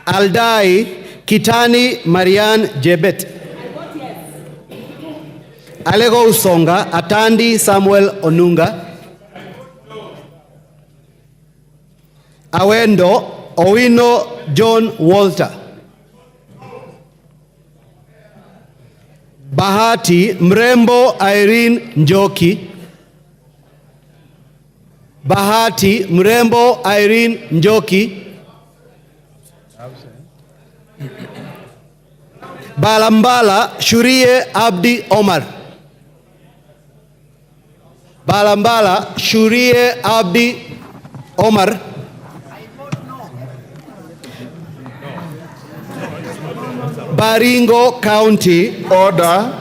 Aldai Kitani Marian Jebet. Alego Usonga Atandi Samuel Onunga. Awendo Owino John Walter. Bahati Mrembo Irene Njoki. Bahati Mrembo Irene Njoki. Balambala Shurie Abdi Omar. Balambala Shurie Abdi Omar. Baringo County. Order.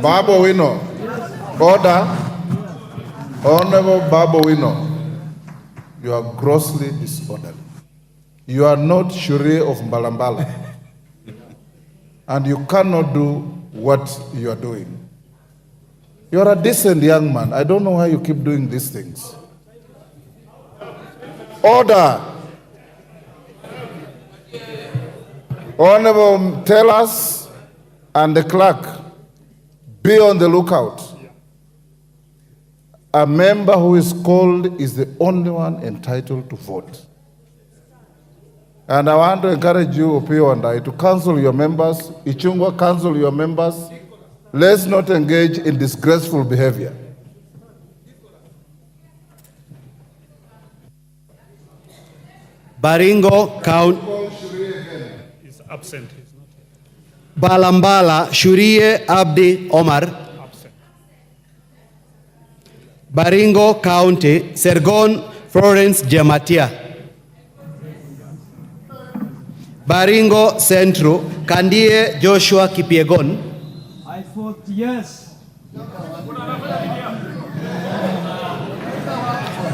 Babu Wino. Order. Honorable Babu Wino, you are grossly disorderly. You are not Shurie of Mbalambala. And you cannot do what you are doing. You are a decent young man. I don't know why you keep doing these things. Order. Honorable, tell us, and the clerk, be on the lookout. A member who is called is the only one entitled to vote. And I want to encourage you, Opio and I, to counsel your members. Ichungwa, counsel your members. Let's not engage in disgraceful behavior. Baringo County. Is absent. Balambala Shurie Abdi Omar. Absent. Baringo County, Sergon Florence Jematia. Baringo Central, Kandie Joshua Kipiegon. I vote yes.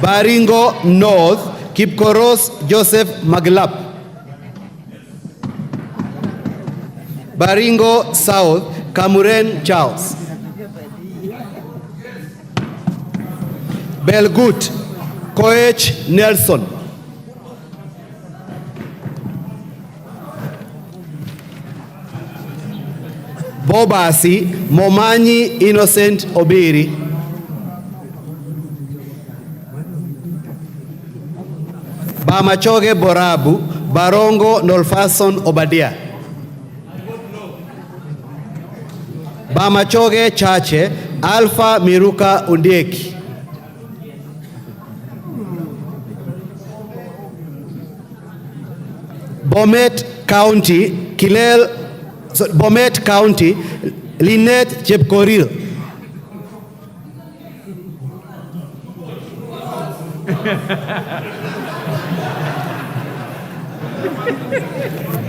Baringo North, Kipkoros Joseph Maglap. Baringo South, Kamuren Charles. Belgut, Koech Nelson. Bobasi, Momanyi Innocent Obiri. Bamachoge Borabu, Barongo Nolfason Obadia. Bamachoge Chache, Alpha Miruka Undieki. Bomet County, Bomet County, Lynette Chepkoril.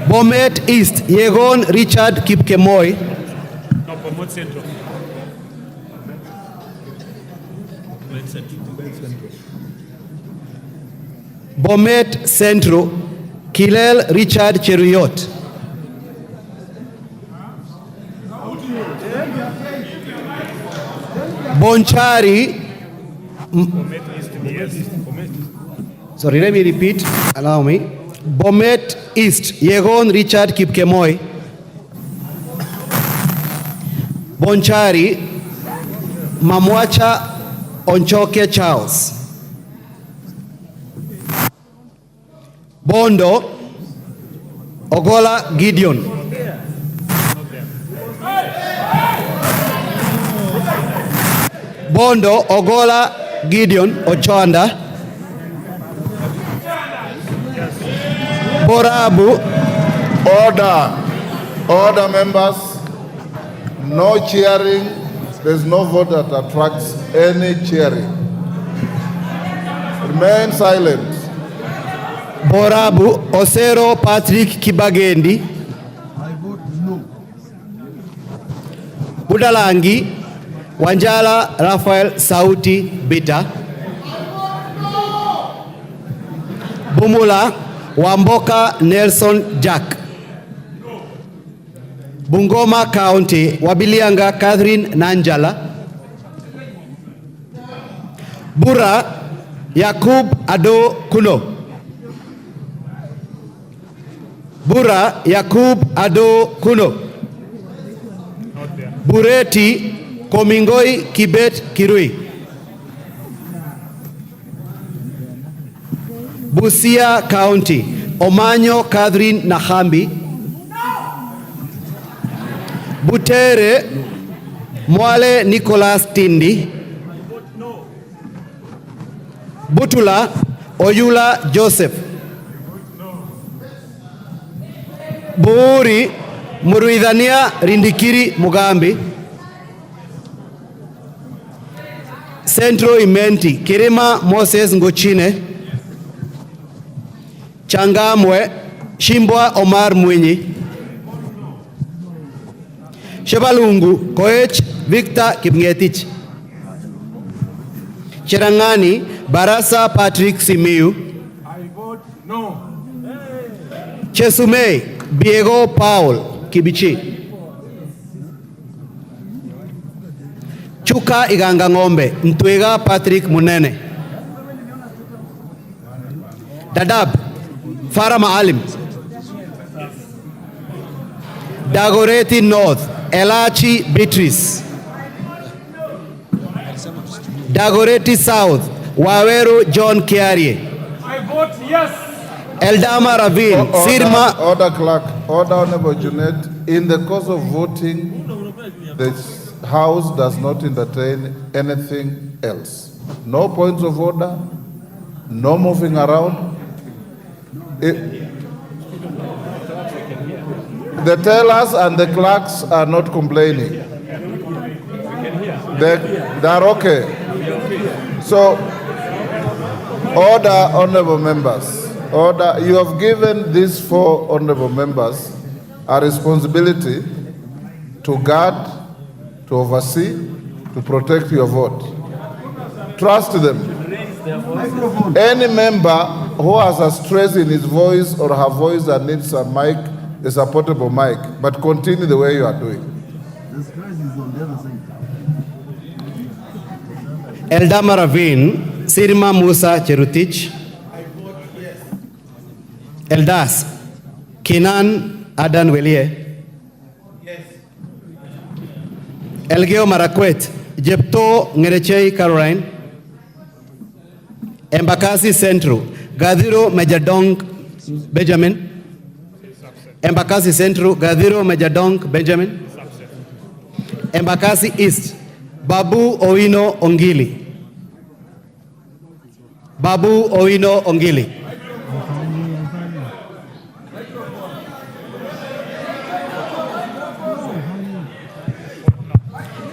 Bomet East, Yegon Richard Kipkemoi. No, promote Central. Bomet Central, Kilel Richard Cheruyot. Bonchari. Sorry, let me repeat. Allow me. Bomet East, Yegon Richard Kipkemoi. Bonchari, Mamwacha Onchoke Charles. Bondo, Ogola Gideon. Bondo, Ogola Gideon Ochanda. Borabu. Order members. No cheering. There's no vote that attracts any cheering. Remain silent. Borabu Osero Patrick Kibagendi. I vote no. Budalangi Wanjala Rafael Sauti Bita. Bumula Wamboka Nelson Jack. Bungoma County Wabilianga Catherine Nanjala. Bura Yakub Ado Kuno. Bura Yakub Ado Kuno. Bureti Komingoi Kibet Kirui. Busia County Omanyo Catherine Nahambi. Butere Mwale Nicholas Tindi. Butula Oyula Joseph. Buuri Muruidhania Rindikiri Mugambi. Central Imenti Kirima Moses Ngochine. Changamwe Shimbwa Omar Mwinyi. Shebalungu Koech Victor Kipngetich. Cherangani Barasa Patrick Simiu. I vote no. Chesumei Biego Paul Kibichi. Chuka Iganga Ngombe Ntwega Patrick Munene. Dadab Farah Maalim. Dagoreti North Elachi Beatrice. Dagoreti South Waweru John Kiarie. I vote yes. Eldama Ravine Sirma. Order clerk. Order Honorable Junet. In the course of voting, the House does not entertain anything else. No points of order. No moving around. The tellers and the clerks are not complaining. They are okay. So, order, honorable members. Order. You have given these 4 honorable members a responsibility to guard, to oversee, to protect your vote. Trust them. Any member who has a stress in his voice or her voice that needs a mic, is a portable mic, but continue the way you are doing. The stress is on the other side. Eldama Ravine Sirma Musa Cherutich. Eldas Kinan Adan Welie. Elgeo Marakwet Jepto Ngerechei Caroline. Embakasi Central Gadiro Majadong Benjamin. Embakasi Central Gadiro Majadong Benjamin. Embakasi East Babu Owino Ongili. Babu Owino Ongili.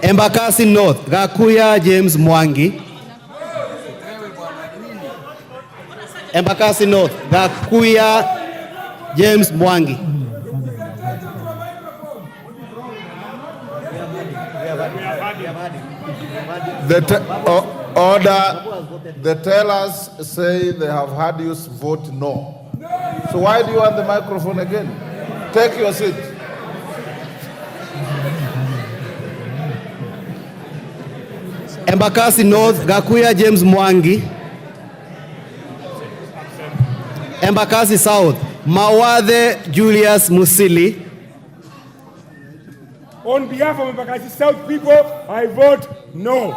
Embakasi North Gakuya James Mwangi. Embakasi North Gakuya James Mwangi. The tellers say they have had you vote no. So why do you want the microphone again? Take your seat. Embakasi North, Gakuya James Mwangi. Embakasi South, Mawathe Julius Musili. On behalf of Embakasi South people, I vote no.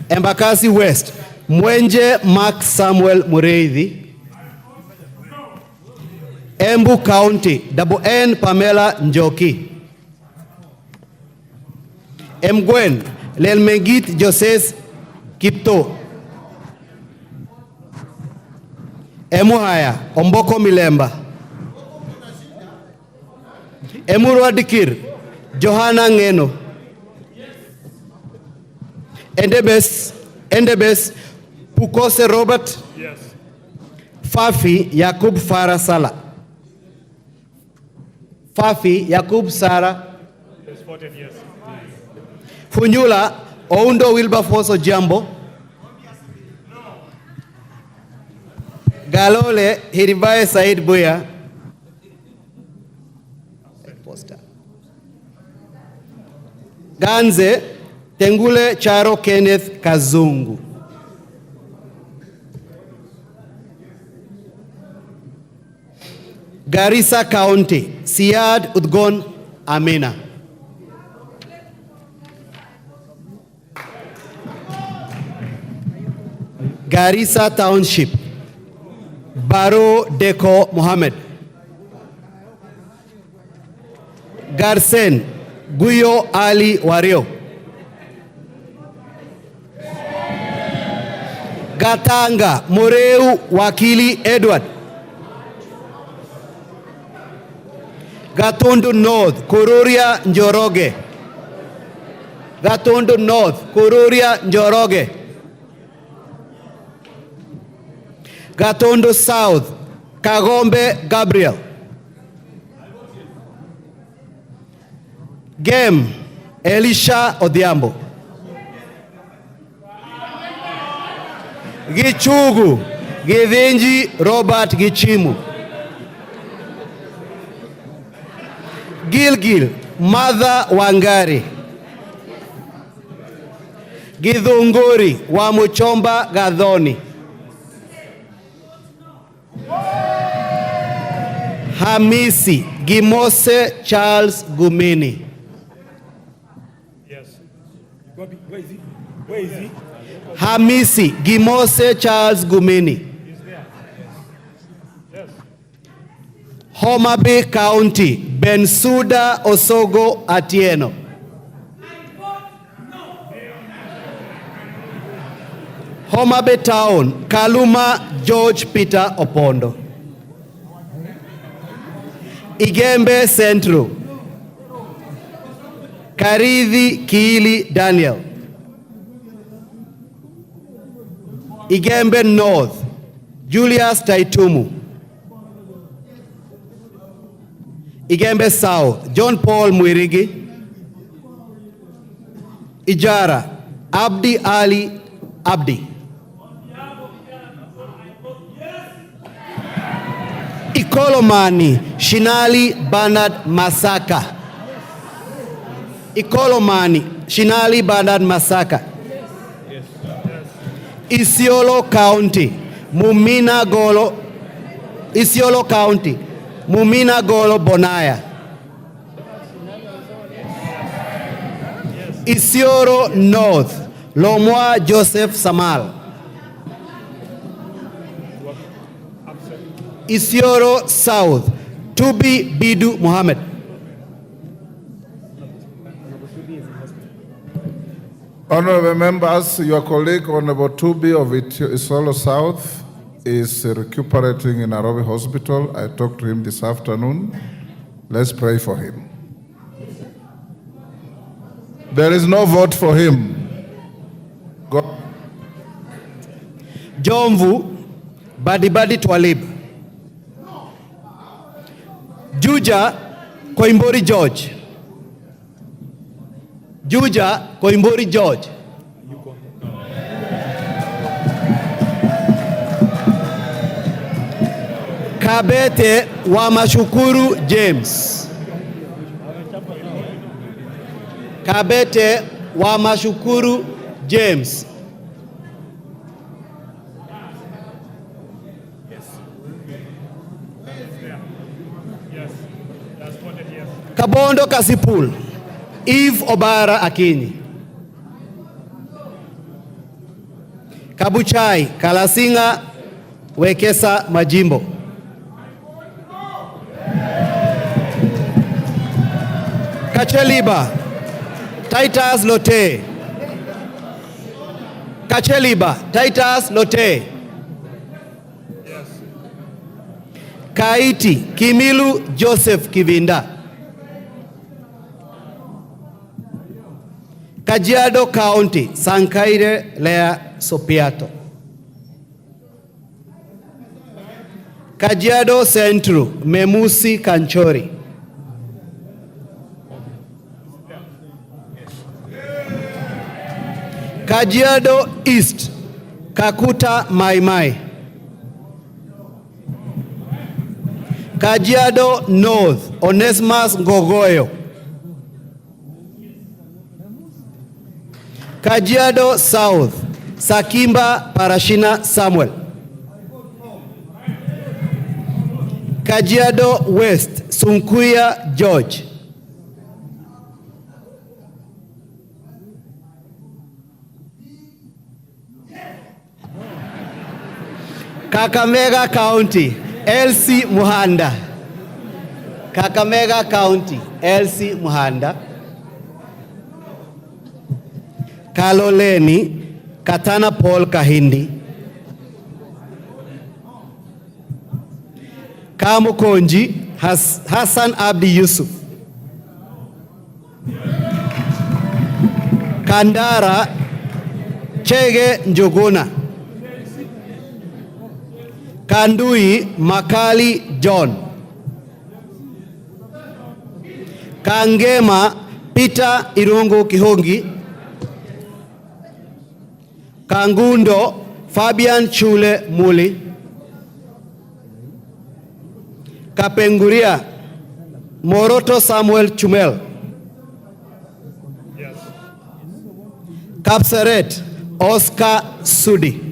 Embakasi West, Mwenje Mark Samuel Mureithi. Embu County, Double N Pamela Njoki. Mgwen, Lelmegit Joses Kipto. Emuhaya, Omboko Milemba. Emurwa Dikir, Johanna Ngeno. Endebes, Pukose Robert. Yes. Fafi Yakub Farah Sala. Fafi Yakub Sara. Yes, voted yes. Funyula Oundo Wilberforce Ojambo. Galole Hiribaye Said Buya. Ganze Tengule Charo Kenneth Kazungu. Garissa County, Siad Udgon Amina. Garissa Township, Baro Deko Mohammed. Garsen, Guyo Ali Wario. Gatanga, Moreu Wakili Edward. Gatundu North, Kururia Njoroge. Gatundu North, Kururia Njoroge. Gatundu South, Kagombe Gabriel. Game, Elisha Odhiambo. Gichugu, Githinji Robert Gichimu. Gilgil, Mother Wangari. Githunguri, Wamuchomba Gadhoni. Hamisi, Gimose Charles Gumini. Yes. Where is he? Where is he? Hamisi, Gimose Charles Gumini. He's there. Yes. Homa Bay County, Bensuda Osogo Atieno. Homa Bay Town, Kaluma George Peter Opondo. Igembe Central, Karithi Kiili Daniel. Igembe North, Julius Taitumu. Igembe South, John Paul Mwirigi. Ijara, Abdi Ali Abdi. Ikolomani, Shinali Bernard Masaka. Ikolomani, Shinali Bernard Masaka. Isiolo County, Mumina Golo. Isiolo County, Mumina Golo Bonaya. Isiolo North, Lomwa Joseph Samal. Isiolo South, Tubi Bidu Mohammed. Honorable members, your colleague Honorable Tubi of Isiolo South is recuperating in Nairobi Hospital. I talked to him this afternoon. Let's pray for him. There is no vote for him. Go. Jomvu, Badibadi Twalib. Juja Koimburi George. Juja Koimburi George. Kabete Wamashukuru James. Kabete Wamashukuru James. Kabondo Kasipul. Eve Obara Akinyi. Kabuchai Kalasinga Wekesa Majimbo. Kacheliba Titus Lote. Kacheliba Titus Lote. Kaiti Kimilu Joseph Kivinda. Kajiado County Sankaire Lea Sopiato. Kajiado Central Memusi Kanchori. Kajiado East Kakuta Maimai. Kajiado North Onesmus Ngogoyo. Kajiado South Sakimba Parashina Samuel. Kajiado West Sunkuya George. Kakamega County Elsie Muhanda. Kakamega County Elsie Muhanda. Kaloleni Katana Paul Kahindi. Kamukonji Hassan Abdi Yusuf. Kandara Chege Njuguna. Kandui Makali John. Kangema Peter Irungu Kihongi. Kangundo Fabian Chule Muli. Kapenguria Moroto Samuel Chumel. Yes. Kapsaret Oscar Sudi.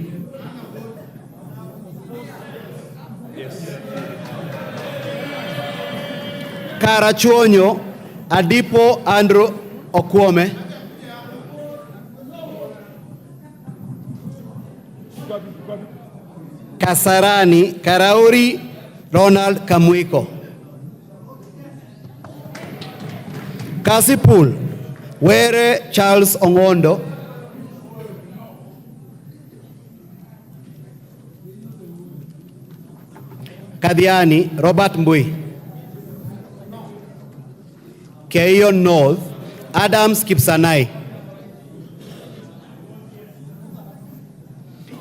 Karachuonyo Adipo Andrew Okwome. Kasarani Karauri Ronald Kamuiko. Kasipul Were Charles Ongondo. Kadiani Robert Mbui. Keio North Adams Kipsanai.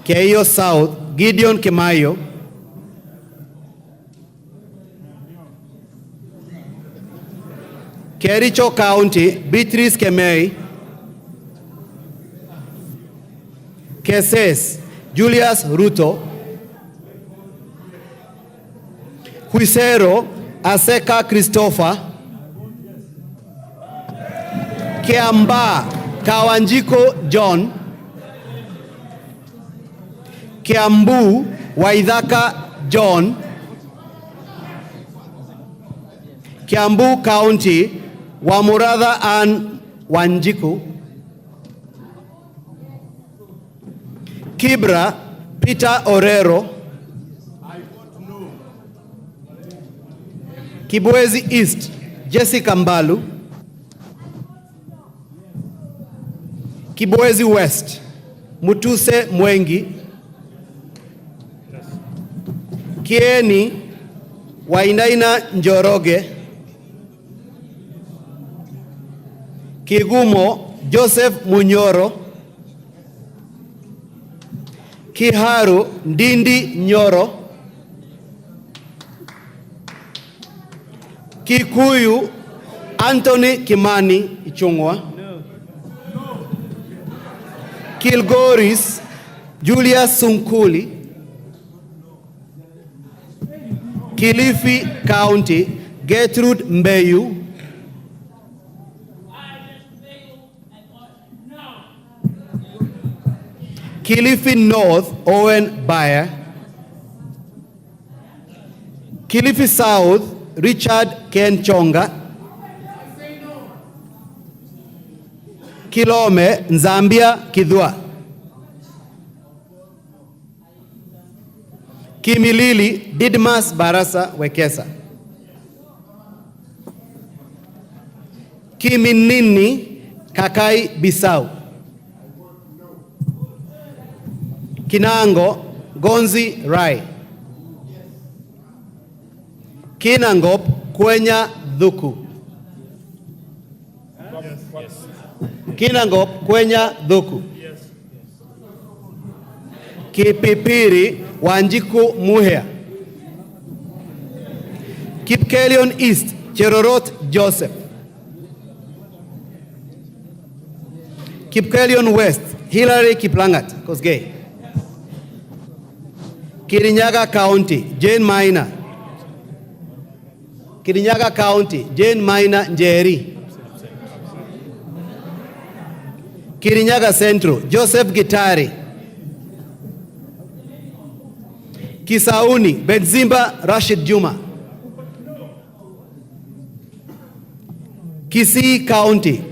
Keio South Gideon Kemayo. Kericho County Beatrice Kemei. Keses Julius Ruto. Huisero Aseka Christopher. Kiamba Kawanjiko John. Kiambu Waidhaka John. Kiambu County Wamuradha Ann Wanjiku. Kibra Peter Orero. Kibwezi East Jessica Mbalu. Kibwezi West Mutuse Mwengi. Kieni Wainaina Njoroge. Kigumo Joseph Munyoro. Kiharu Ndindi Nyoro. Kikuyu, Anthony Kimani Ichung'wa. Kilgoris, Julius Sunkuli. Kilifi County, Gertrude Mbeyu. Kilifi North, Owen Bayer. Kilifi South, Richard Ken Chonga. Kilome, Nzambia Kidwa. Kimilili, Didmas Barasa Wekesa. Kiminini, Kakai Bisau. Kinango, Gonzi Rai. Kinangop, Kwenya Dhuku. Kinangop, Kwenya Dhuku. Kipipiri, Wanjiku Muhea. Kipkelion East, Cherorot Joseph. Kipkelion West, Hillary Kiplangat, Kosgei. Kirinyaga County, Jane Maina. Kirinyaga County, Jane Maina Njeri. Kirinyaga Central, Joseph Gitari. Kisauni, Benzimba Rashid Juma. Kisii County,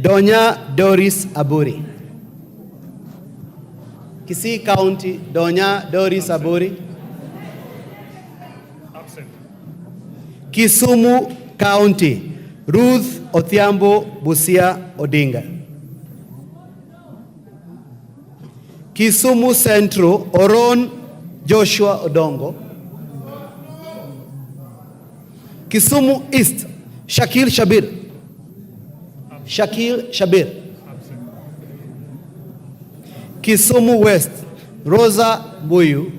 Donya Doris Aburi. Kisii County, Donya Doris Aburi. Absent. Kisumu County, Ruth Othiambo Busia Odinga. Kisumu Central, Oron Joshua Odongo. Kisumu East, Shakil Shabir. Shakil Shabir. Kisumu West, Rosa Buyu.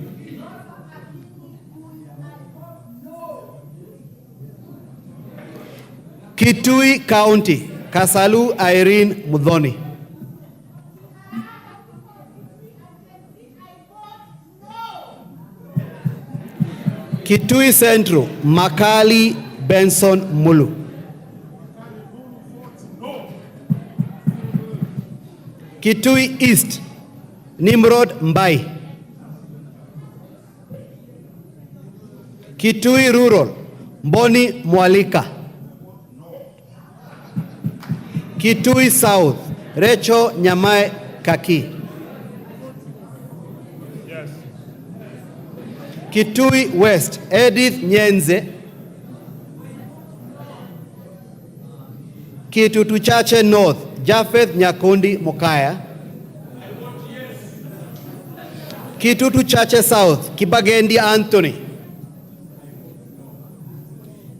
Kitui County, Kasalu Irene Mudhoni. Kitui Central, Makali Benson Mulu. Kitui East, Nimrod Mbai. Kitui Rural, Mboni Mwalika. Kitui South, Recho Nyamae Kaki. Yes. Kitui West, Edith Nyenze. Kitutu Chache North, Japheth Nyakundi Mokaya. Kitutu Chache South, Kibagendi Anthony.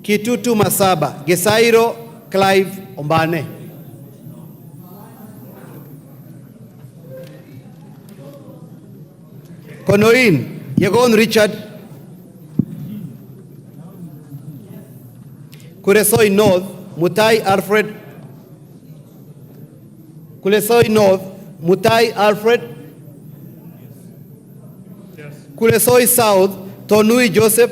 Kitutu Masaba, Gesairo Clive Ombane. Konoin, Yegon Richard. Kuresoi North, Mutai Alfred. Kuresoi North, Mutai Alfred. Yes. Kuresoi South, Tonui Joseph.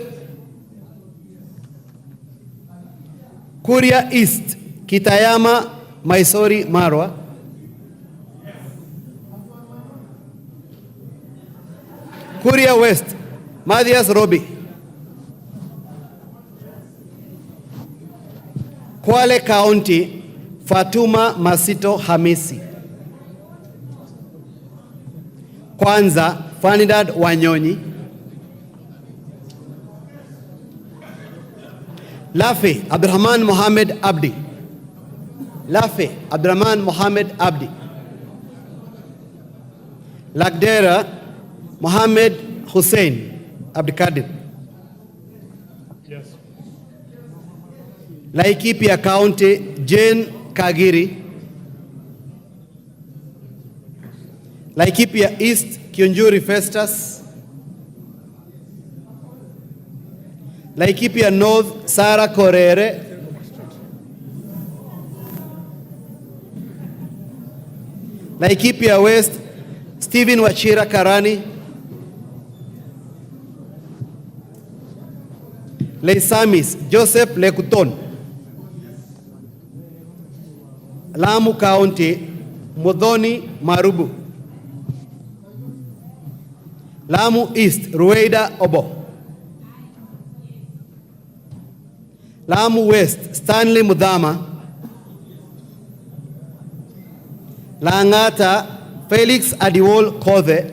Kuria East, Kitayama Maisori Marwa. Kuria West, Mathias Robi. Kwale County, Fatuma Masito Hamisi. Kwanza, Fanidad Wanyonyi. Lafe, Abdurrahman Mohamed Abdi. Lafe, Abdurrahman Mohamed Abdi. Lagdera, Mohamed Hussein Abdikadir. Yes. Laikipia County, Jane Kagiri. Laikipia East, Kionjuri Festus. Laikipia North, Sara Korere. Laikipia West, Stephen Wachira Karani. Leisamis, Joseph Lekuton. Lamu County, Modoni Marubu. Lamu East, Rueda Obo. Lamu West, Stanley Mudhama. Langata, Felix Adiwol Kothe.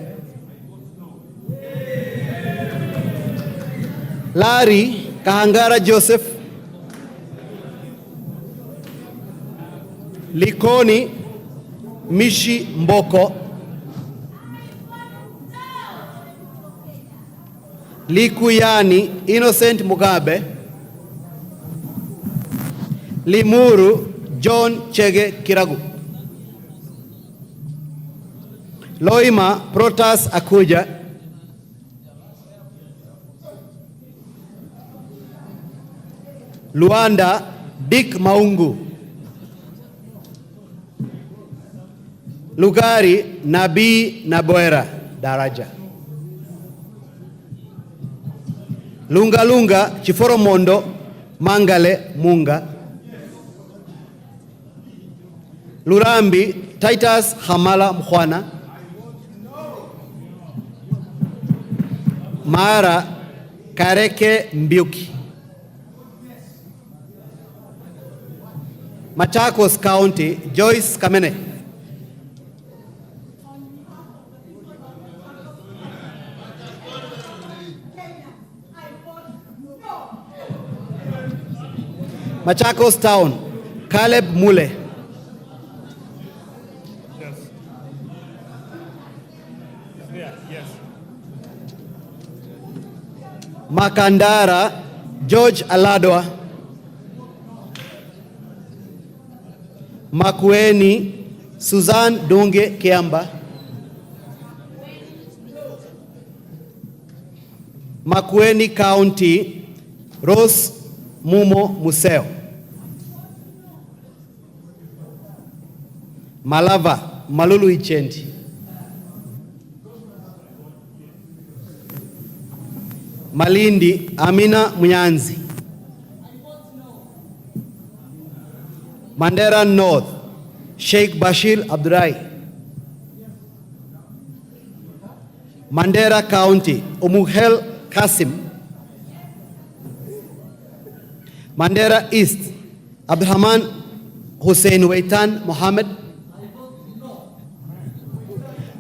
Lari, Kahangara Joseph. Likoni, Mishi Mboko. Likuyani, Innocent Mugabe. Limuru, John Chege Kiragu. Loima, Protestor Akuja. Luanda, Dick Maungu. Lugari, Nabii Naboera Daraja. Lunga Lunga, Chiforomondo, Mangale Munga. Lurambi, Titus Hamala Mkhwana. Mara, Kareke Mbiuki. Machakos County, Joyce Kamene. Machakos Town, Caleb Mule. Yes. Makandara, George Aladwa. Makueni, Suzanne Dunge Kiamba. Makueni County, Rose Mumo Museo. Malava, Malulu Ichendi. Malindi, Amina Munyanzi. Mandera North, Sheikh Bashir Abdurai. Mandera County, Umuhel Kasim. Mandera East, Abdurrahman Hussein Waitan Mohammed.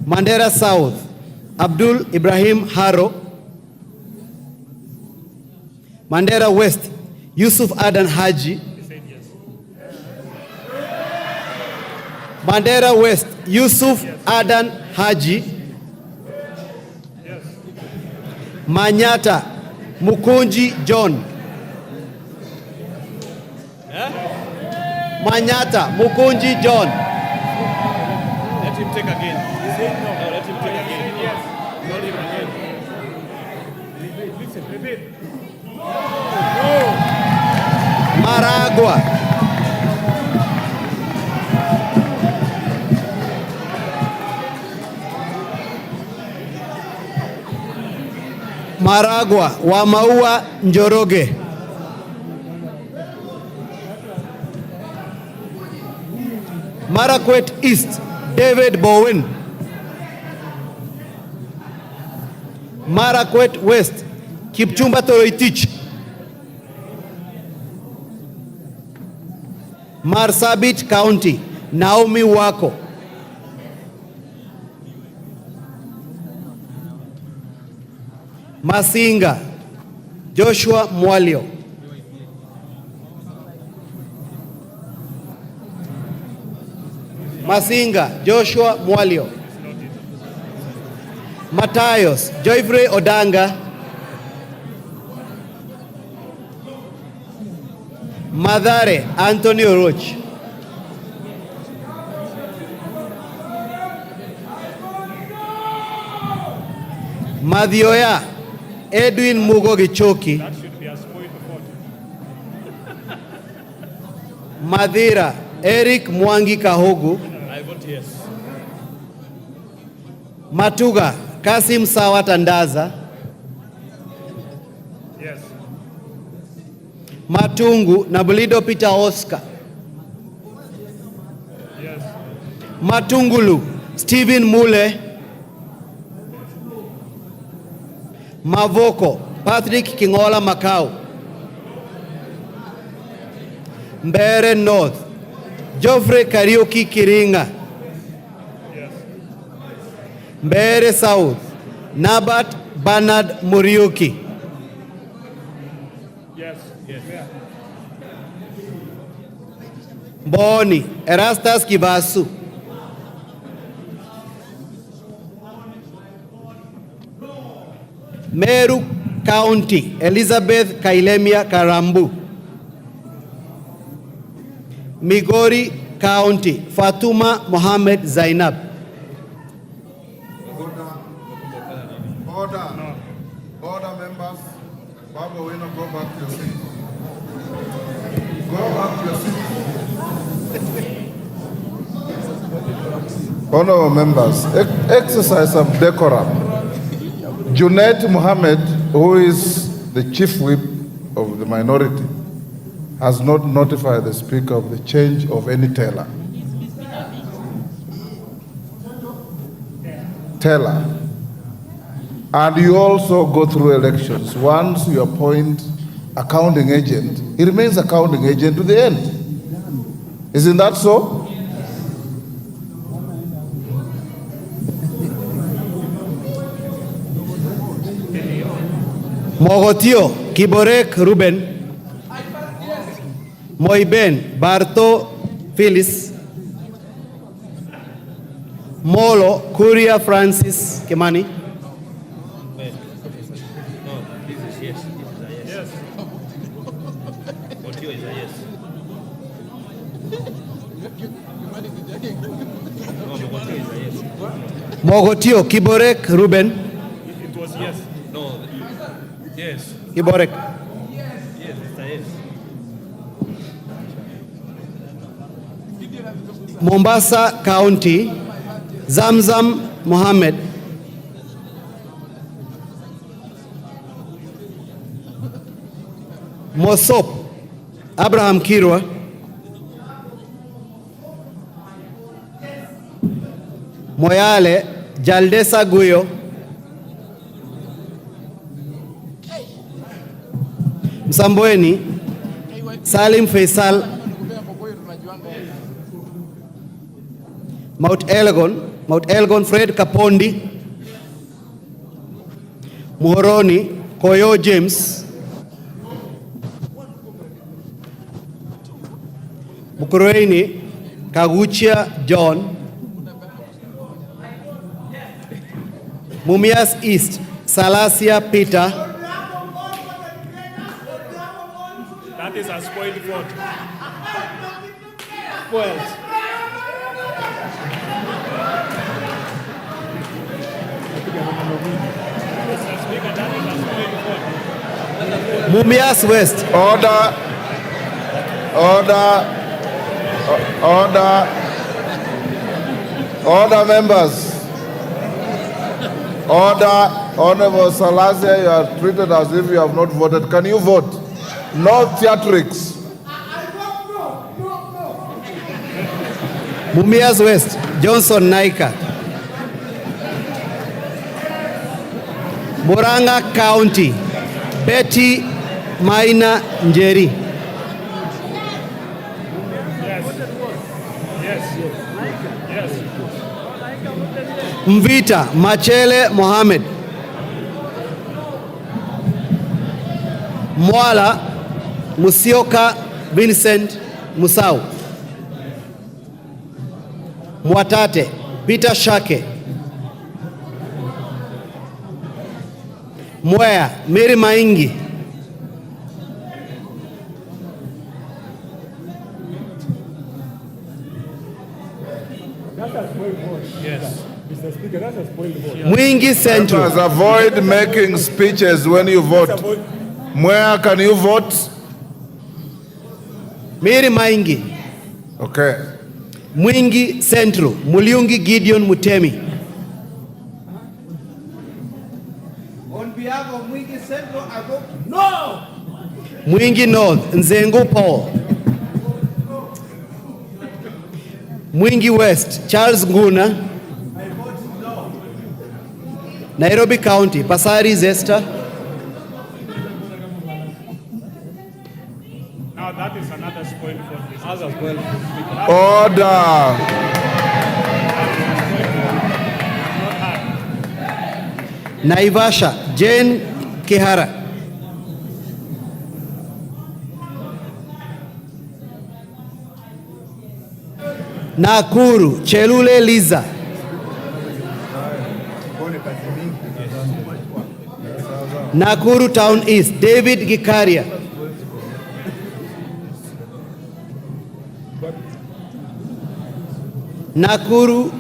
Mandera South, Abdul Ibrahim Haro. Mandera West, Yusuf Adan Haji. Mandera West, Yusuf Adan Haji. Manyata, Mukunji John. Manyata, Mukunji John. Let him take again. No, let him take again. Yes. Not even again. Listen, repeat. No. Maragua. Maragua, Wamaua Njoroge. Marakwet East, David Bowen. Marakwet West, Kipchumba Toroitich. Marsabit County, Naomi Wako. Masinga, Joshua Mwalio. Masinga, Joshua Mwalio. Matayos, Joyfrey Odanga. Madare, Antonio Roach. Madhioya, Edwin Mugo Gichoki. That should be as Madhira Eric Mwangi Kahugu. I vote yes. Matuga Kasim Sawa Tandaza. Yes. Matungu Nabulido Peter Oscar. Yes. Matungulu Stephen Mule. Mavoko Patrick Kingola Makau. Mbere North Geoffrey Kariuki Kiringa. Yes. Mbere South Nabat Bernard Muriuki. Yes. Yes. Yeah. Boni Erastus Kivasu. Meru County Elizabeth Kailemia Karambu. Migori County Fatuma Mohammed Zainab. Order. Order, members. Baba, we not go back to your seat. Go back to your seat. Honorable members, exercise some decorum. Junaid Mohammed, who is the chief whip of the minority, has not notified the Speaker of the change of any teller. Teller. And you also go through elections. Once you appoint accounting agent, he remains accounting agent to the end. Isn't that so? Mogotio Kiborek Ruben. Moiben Barto Phyllis. Molo Kuria Francis Kimani. Mogotio Kiborek Ruben. It was yes. No. Yes. Kiborek. Yes, it's a yes. Mombasa County Zamzam Mohammed. Mosop Abraham Kirwa. Moyale Jaldesa Guyo. Msambweni Salim Faisal. Mount Elgon Fred Kapondi. Muhoroni Koyo James. Mukurweini Kaguchia John. Mumias East Salasia Peter. That is a spoiled vote. Spoiled. Mr. Speaker, that is a spoiled vote. Mumias West. Order. Order. Order. Order, members. Order. Honorable Salasia, you are treated as if you have not voted. Can you vote? No theatrics. Mumias West Johnson Naika. Murang'a County Betty Maina Njeri. Yes. Yes. Yes. Mvita Machele Mohammed. Mwala Musioka Vincent Musau. Mwatate Peter Shake. Mwea Mary Maingi. That's a spoiled vote. Yes. Mr. Speaker, that's a spoiled vote. Mwingi Central. Members, avoid making speeches when you vote. Where can you vote? Mary Maingi. Okay. Mwingi Central, Muliungi Gideon Mutemi. On behalf of Mwingi Central, I vote no. Mwingi North, Nzengo Paul. Mwingi West, Charles Nguna. Nairobi County, Pasari Zesta. Now that is another spoil for this as well. Order. Naivasha, Jane Kihara. Nakuru, Chelule Liza. Nakuru Town East, David Gikaria. Nakuru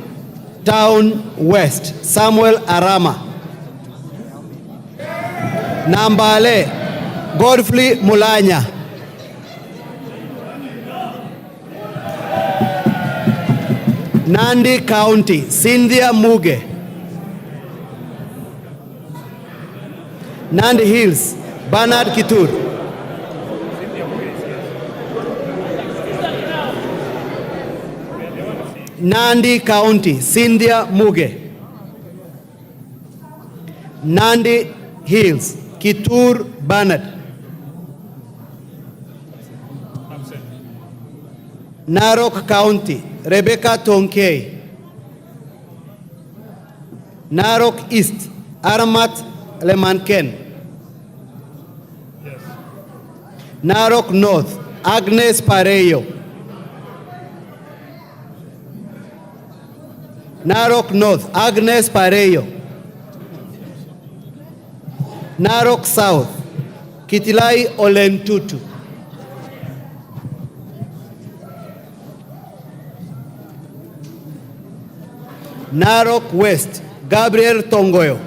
Town West, Samuel Arama. Nambale, Godfrey Mulanya. Nandi County, Cynthia Muge. Nandi Hills, Bernard Kitur. Nandi County, Cynthia Muge. Nandi Hills, Kitur Bernard. Narok County, Rebecca Tonkei. Narok East, Aramat Lemanken. Narok North, Agnes Pareyo. Narok North, Agnes Pareyo. Narok South, Kitilai Olentutu. Narok West, Gabriel Tongoyo.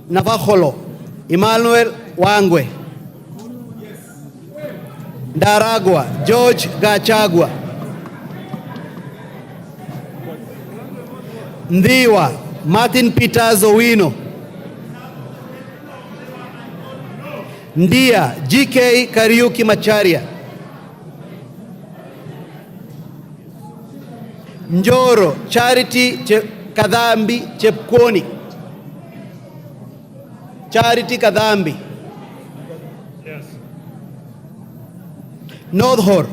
Navajolo, Emmanuel Wangwe. Daragwa, George Gachagua. Ndiwa, Martin Peters Owino. Ndia, GK Kariuki Macharia. Njoro, Charity Kadhambi Chepkoni. Charity Kadhambi. Yes. North Hor,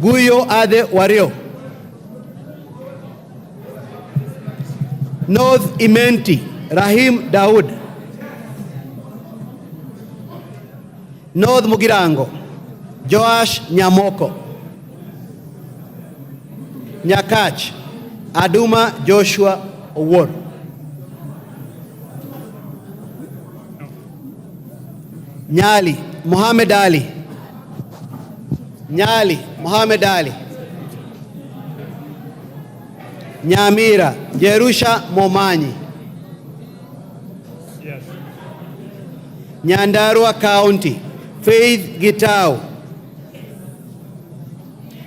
Guyo Ade Wario. North Imenti, Rahim Daud. North Mugirango, Joash Nyamoko. Nyakach, Aduma Joshua Owor. Nyali, Muhammad Ali. Nyali, Muhammad Ali. Nyamira, Jerusha Momanyi. Yes. Nyandarua County, Faith Gitau.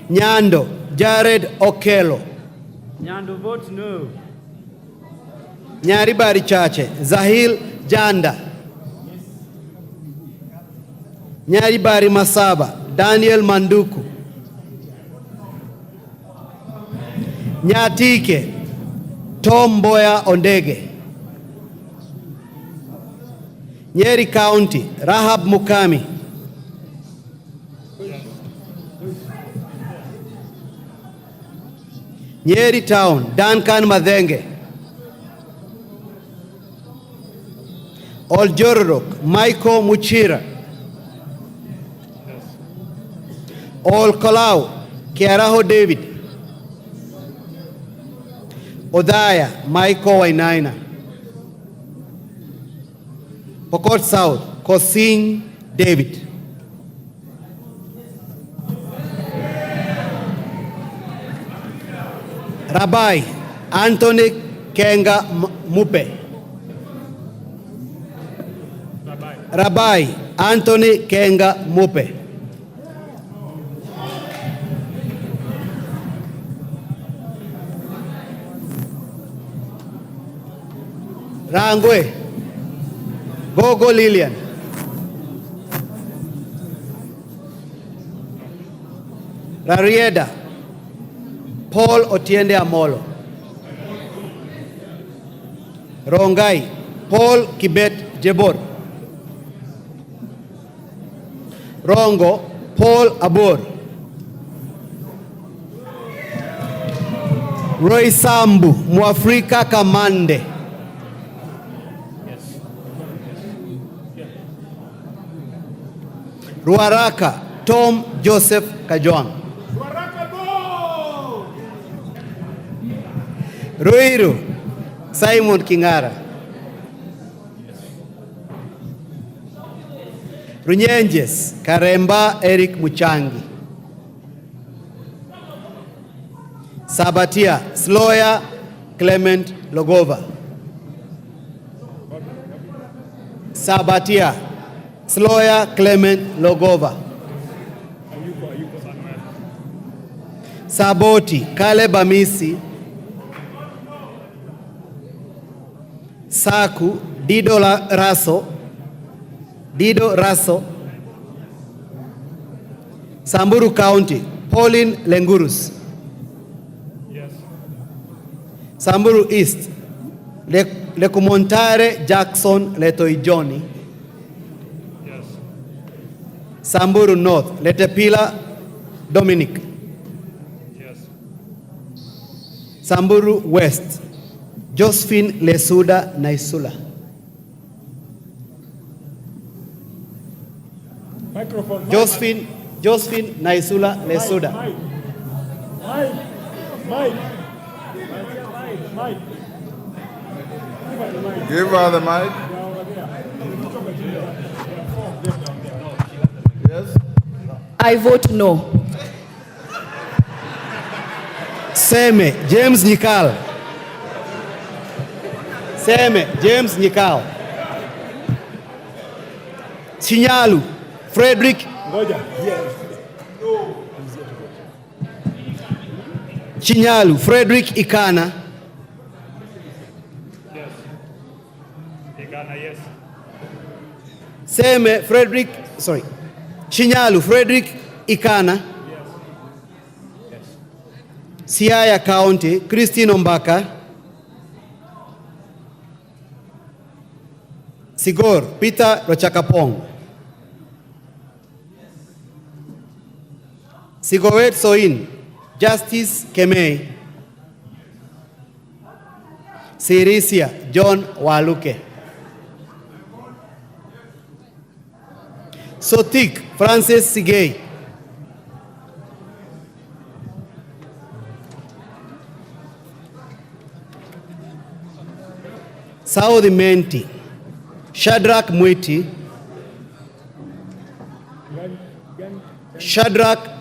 Nyando, Jared Okelo. Nyando vote no. Nyaribari Chache, Zahil Janda. Nyaribari Masaba, Daniel Manduku. Nyatike, Tom Boya Ondege. Nyeri County, Rahab Mukami. Nyeri Town, Duncan Madhenge. Oljororok, Michael Muchira. Ol Kalau, Kiaraho David. Odaya, Michael Wainaina. Pokot South, Kosing David. Rabbi Anthony Kenga Mupe. Rabbi Anthony Kenga Mupe. Rangwe, Gogo Lilian, Rarieda, Paul Otiende Amolo, Rongai, Paul Kibet Jebor, Rongo, Paul Abor, Roy Sambu, Mwafrika Kamande, Ruaraka, Tom Joseph Kajwang, Ruiru, Simon Kingara, Runyenjes, Karemba Eric Muchangi, Sabatia, Sloya Clement Logova, Sabatia, Sloya Clement Logova, Saboti, Caleb Amisi, Saku, Dido Raso, Samburu County, Pauline Lengurus, Yes. Samburu East, Lekumontare Jackson Letoijoni, Yes. Samburu North, Letepila Dominic, Yes. Samburu West, Josephine Lesuda Naisula, Microphone. Josephine Naisula Lesuda, Mike. Give her the mic. Yes. I vote no. Seme James Nyikal, Seme James Nyikal, Chinyalu Frederick, Chinyalu Frederick Ikana, Yes. Ghana, yes. Seme Frederick, sorry, Chinyalu Frederick Ikana, Siaya County, Christine Ombaka, Sigor Peter Rochakapong, Sigowet Soin, Justice Kemei, Sirisia John Waluke, Sotik Francis Sigei, Saudi Menti, Shadrach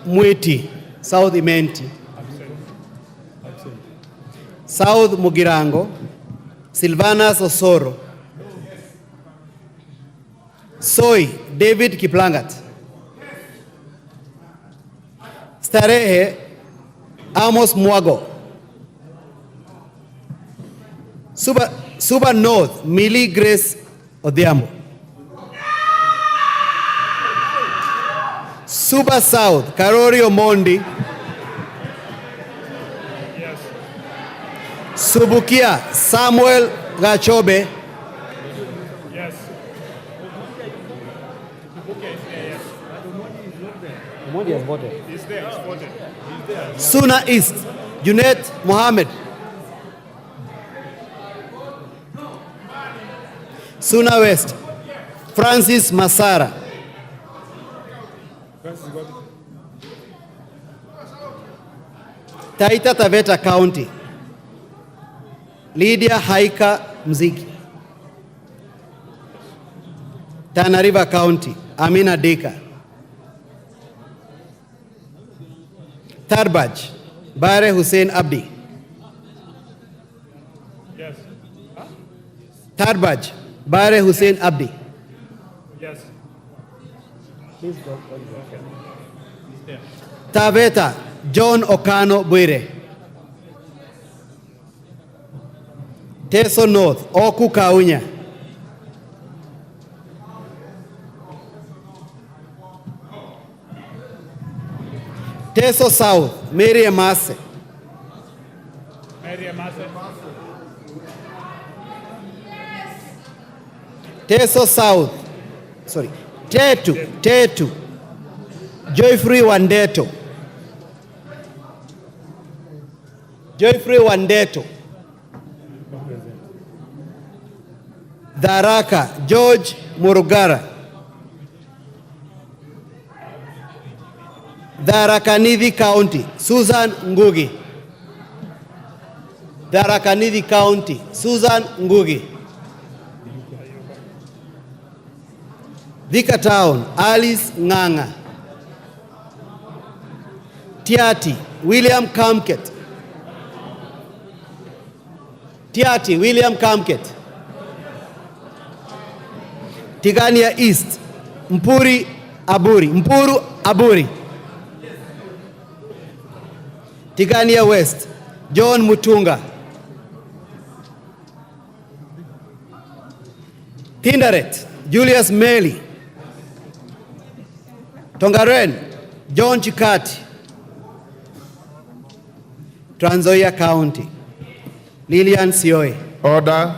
Mwiti, South Menti, South Mugirango, Silvanas Osoro, Soy David Kiplangat, Starehe Amos Mwago, Suba North Millie Grace Odhiambo, Suba South Karori Omondi, Yes. Subukia Samuel Gachobe, Yes. Okay, yes. Omondi has voted. He's there, he's voted. He's there. Suna East Junet Mohammed, Suna West Francis Masara, Taita Taveta County Lydia Haika Mziki, Tana River County Amina Dika, Tarbaj Bare Hussein Abdi, Yes. Huh? Tarbaj Bare Hussein Abdi, Yes. Please go. Okay. He's there. Taveta John Okano Bwire, Teso North, Oku Kaunya. Teso South, Mary Emase. Teso South, sorry, Tetu, Joyfree Wandeto. Joyfree Wandeto. Tharaka, George Murugara. Tharaka Nithi County, Susan Ngugi. Tharaka Nithi County, Susan Ngugi. Thika Town, Alice Nganga. Tiati, William Kamket. Tiati, William Kamket. Tigania East, Mpuru Aburi. Tigania West, John Mutunga. Tinderet, Julius Meli. Tongaren, John Chikati. Trans Nzoia County, Lillian Sioe. Order.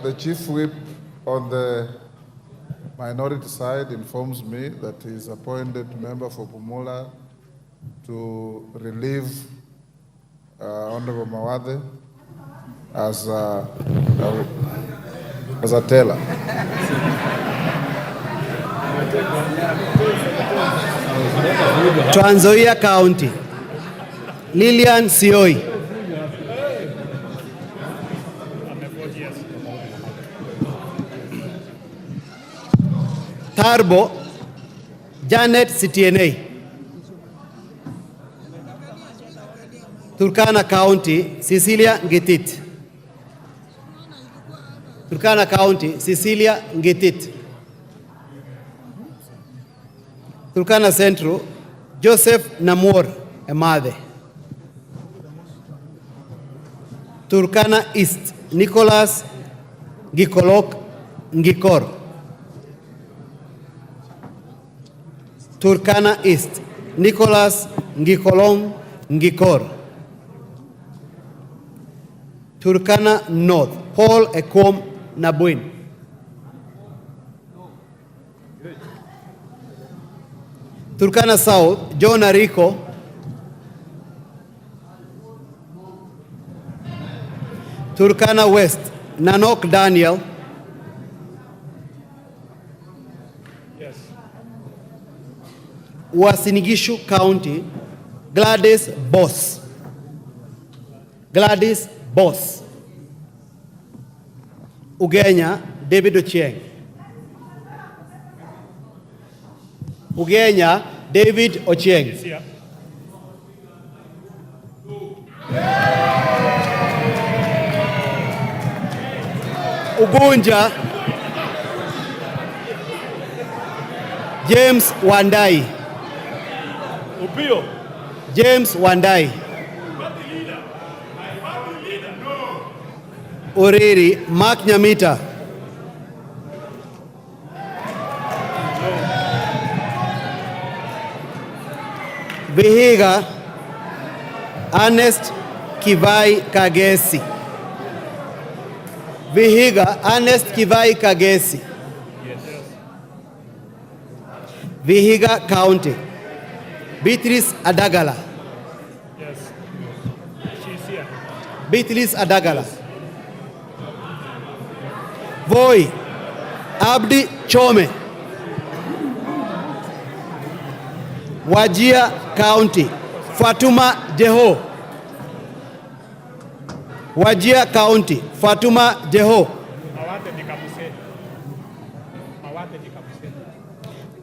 The Chief Whip on the minority side informs me that he is appointed member for Pumula to relieve Honorable Mawathe as a teller. Trans Nzoia County, Lillian Sioe. Tarbo, Janet Citiene. Turkana County, Cecilia Ngetit. Turkana County, Cecilia Ngetit. Turkana Central, Joseph Namor Emade. Turkana East, Nicholas Gikolok Ngikor. Turkana East, Nicholas Ngikolong Ngikor. Turkana North, Paul Ekom Nabuin. Turkana South, John Ariko. Turkana West, Nanok Daniel. Uasin County, Gladys Boss. Ugenya, David Ochieng. Ugunja, James Wandai. Oriri, Mark Nyamita. Vihiga, Ernest Kivai Kagesi. Vihiga County, Beatrice Adagala. Voi, Abdi Chome. Wajir County, Fatuma Jeho.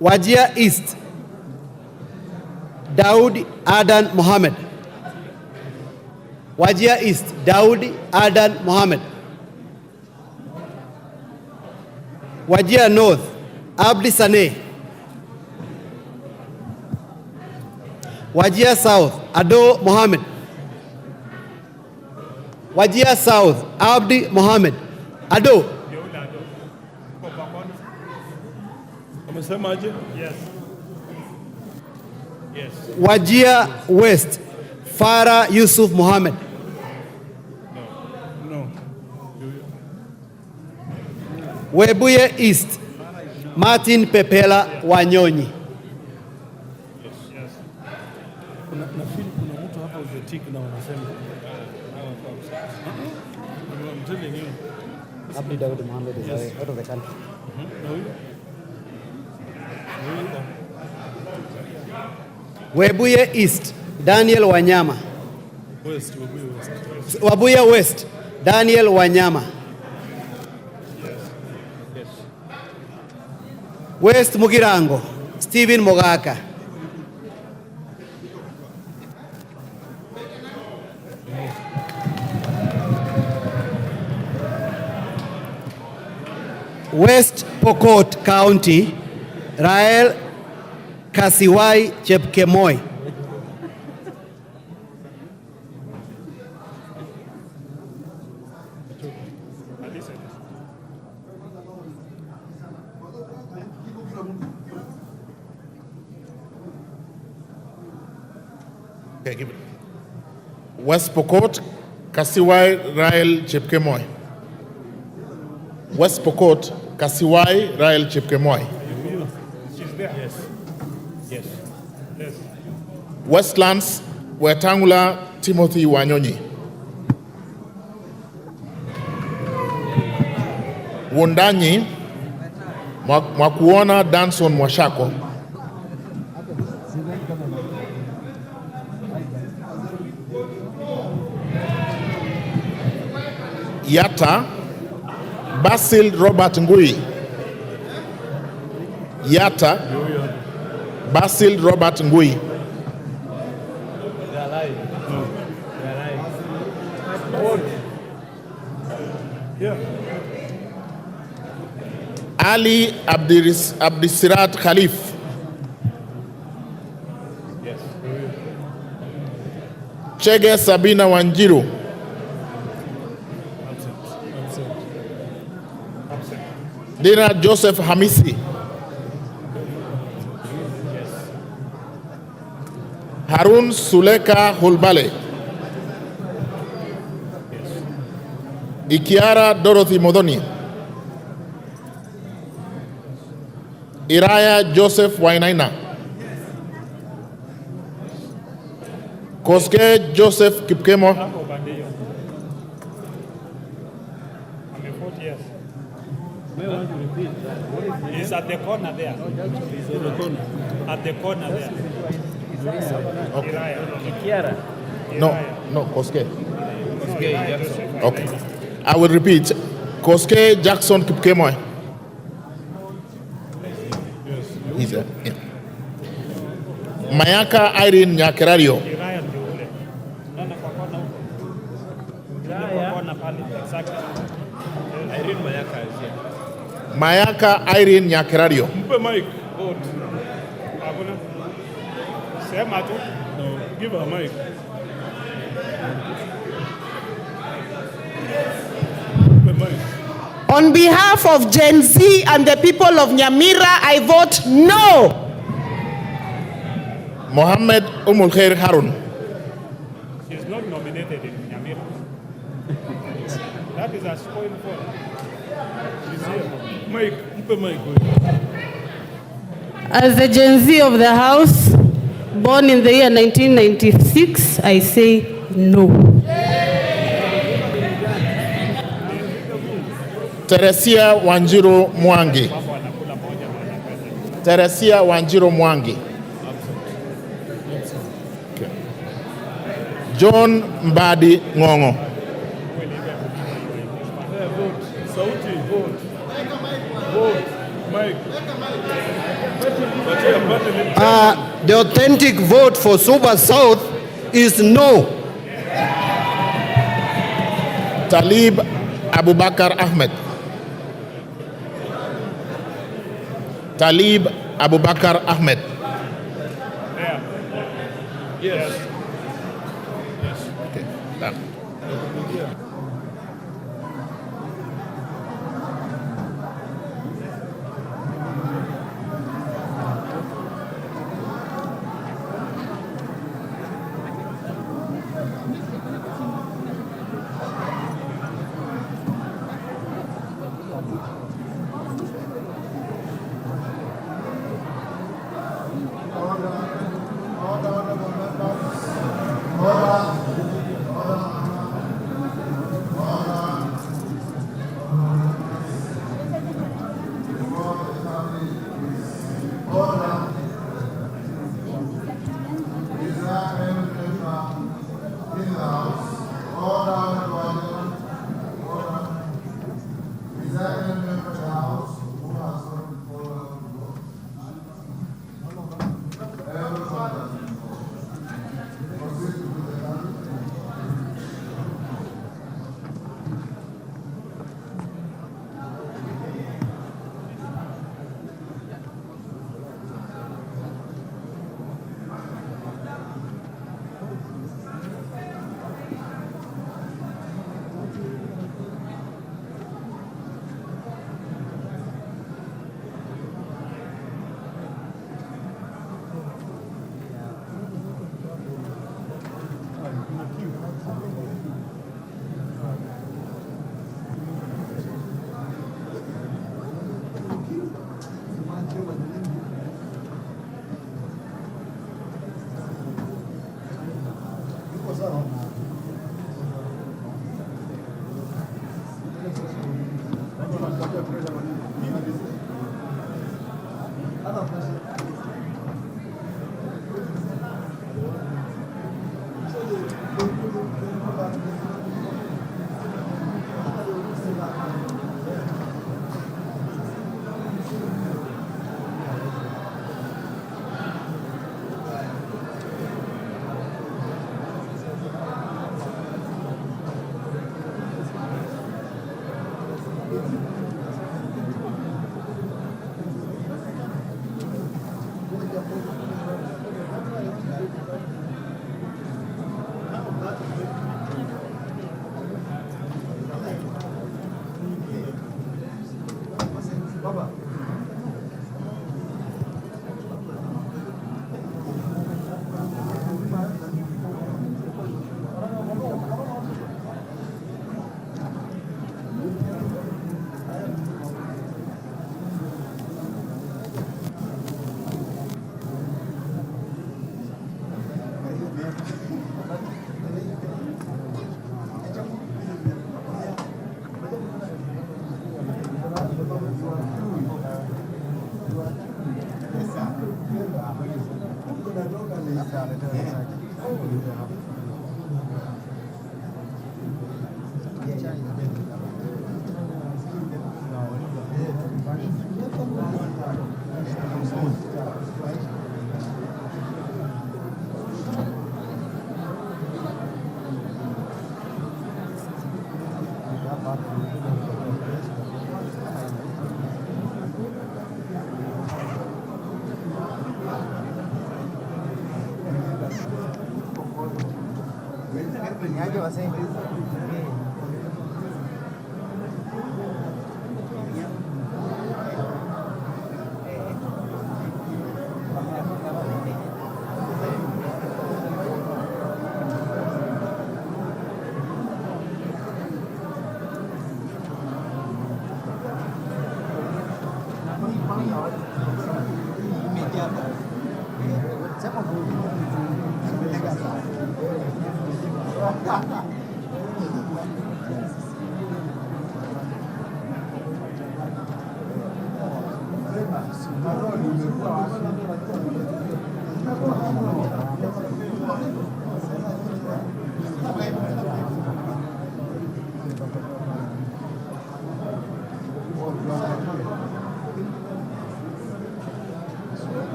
Wajir East, Daud Adan Mohammed. Wajir North, Abdi Sane. Wajir South, Ado Mohammed. Wajir South, Abdi Mohammed. Ado. Yes. Yes. Wajir West, Farah Yusuf Mohammed. No. Webuye East, Martin Pepela Wanyonyi. Abdi Daud Mohammed is out of the country. Webuye East, Daniel Wanyama. West. Webuye West, Daniel Wanyama. Yes. West Mugirango, Stephen Mogaka. West Pokot County, Rael Kasiwai Chepkemoi. Okay, give it. West Pokot, Kasiwai Rael Chepkemoi. West Pokot, Kasiwai Rael Chepkemoi. She's there. Yes. Yes. Yes. Westlands, Wetangula Timothy Wanyonyi. Wundanyi, Mwakuona Danson Mwashako. Yata, Basil Robert Ngui. Yata, Basil Robert Ngui. Ali Abdisirat Khalif. Yes. Chege Sabina Wanjiru. Dina Joseph Hamisi. Harun Suleka Hulbale. Ikiara Dorothy Modoni. Iraya Joseph Wainaina. Koske Joseph Kipkemo. He's at the corner there. At the corner there. Okay. No, Koske. Okay. I will repeat. Koske Jackson Kipkemoy. He's there. Yeah. Mayaka Irene Nyakerario. Mayaka Irene Nyakerario. Mpe mic. Vote. Sema tu. No, give her mic. On behalf of Gen Z and the people of Nyamira, I vote no. Mohammed Khair Harun. She's not nominated in Nyamira. That is a spoil for her. She's here. Mike, As the Gen Z of the House, born in the year 1996, I say no. Teresia Wanjiru Mwangi. Teresia Wanjiru Mwangi. Okay. John Mbadi Ngongo. The authentic vote for Suba South is no. Talib Abubakar Ahmed. Talib Abubakar Ahmed. Yes. Okay. Done.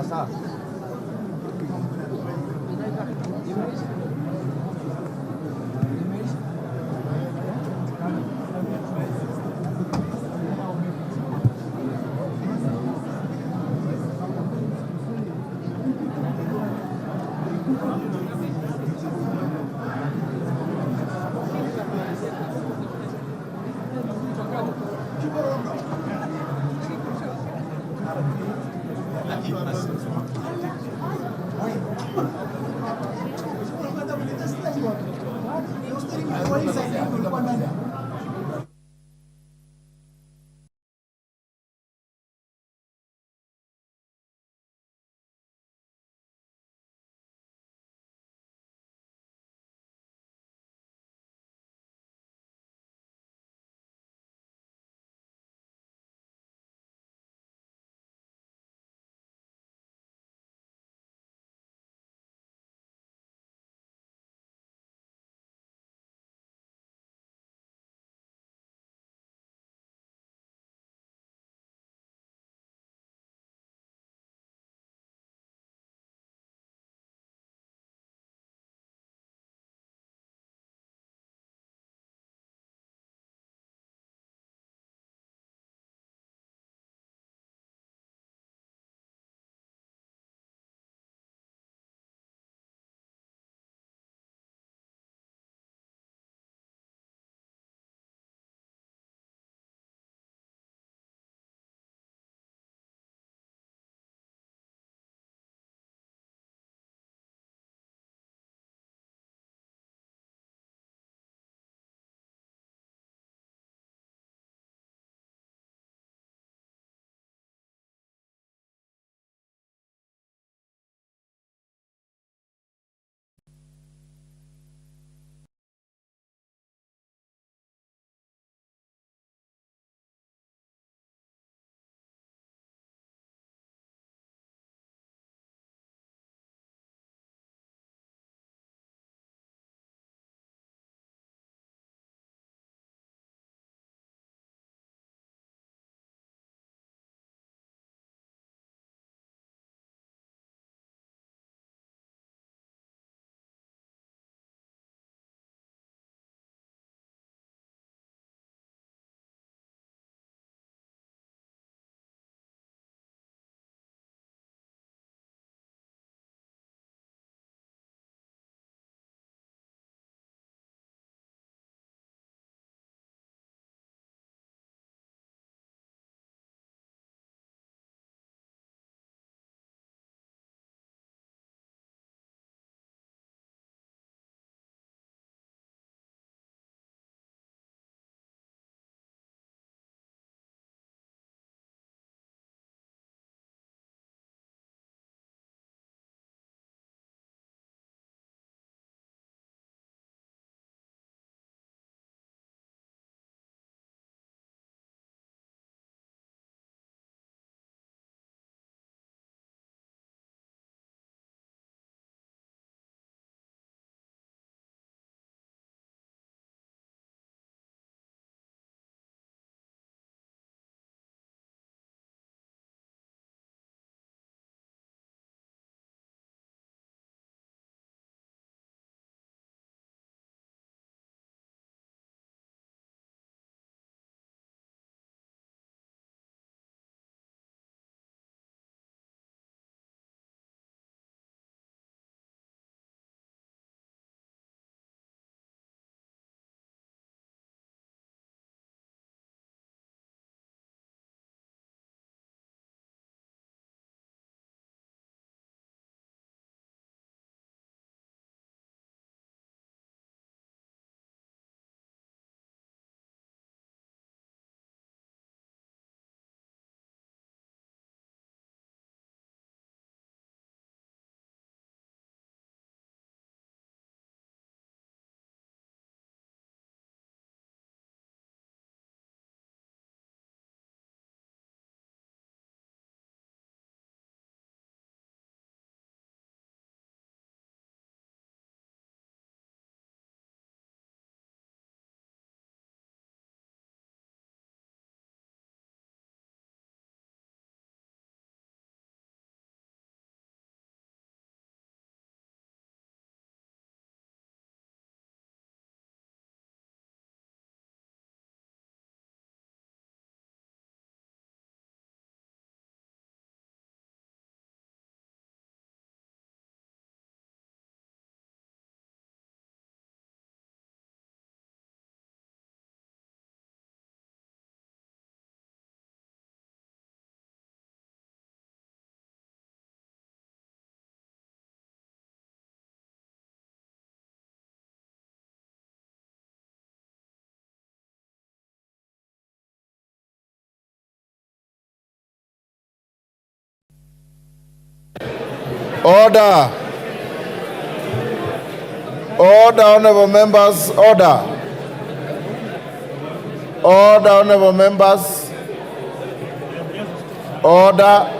Sawa. Order. Order, honorable members, order. Order, honorable members. Order.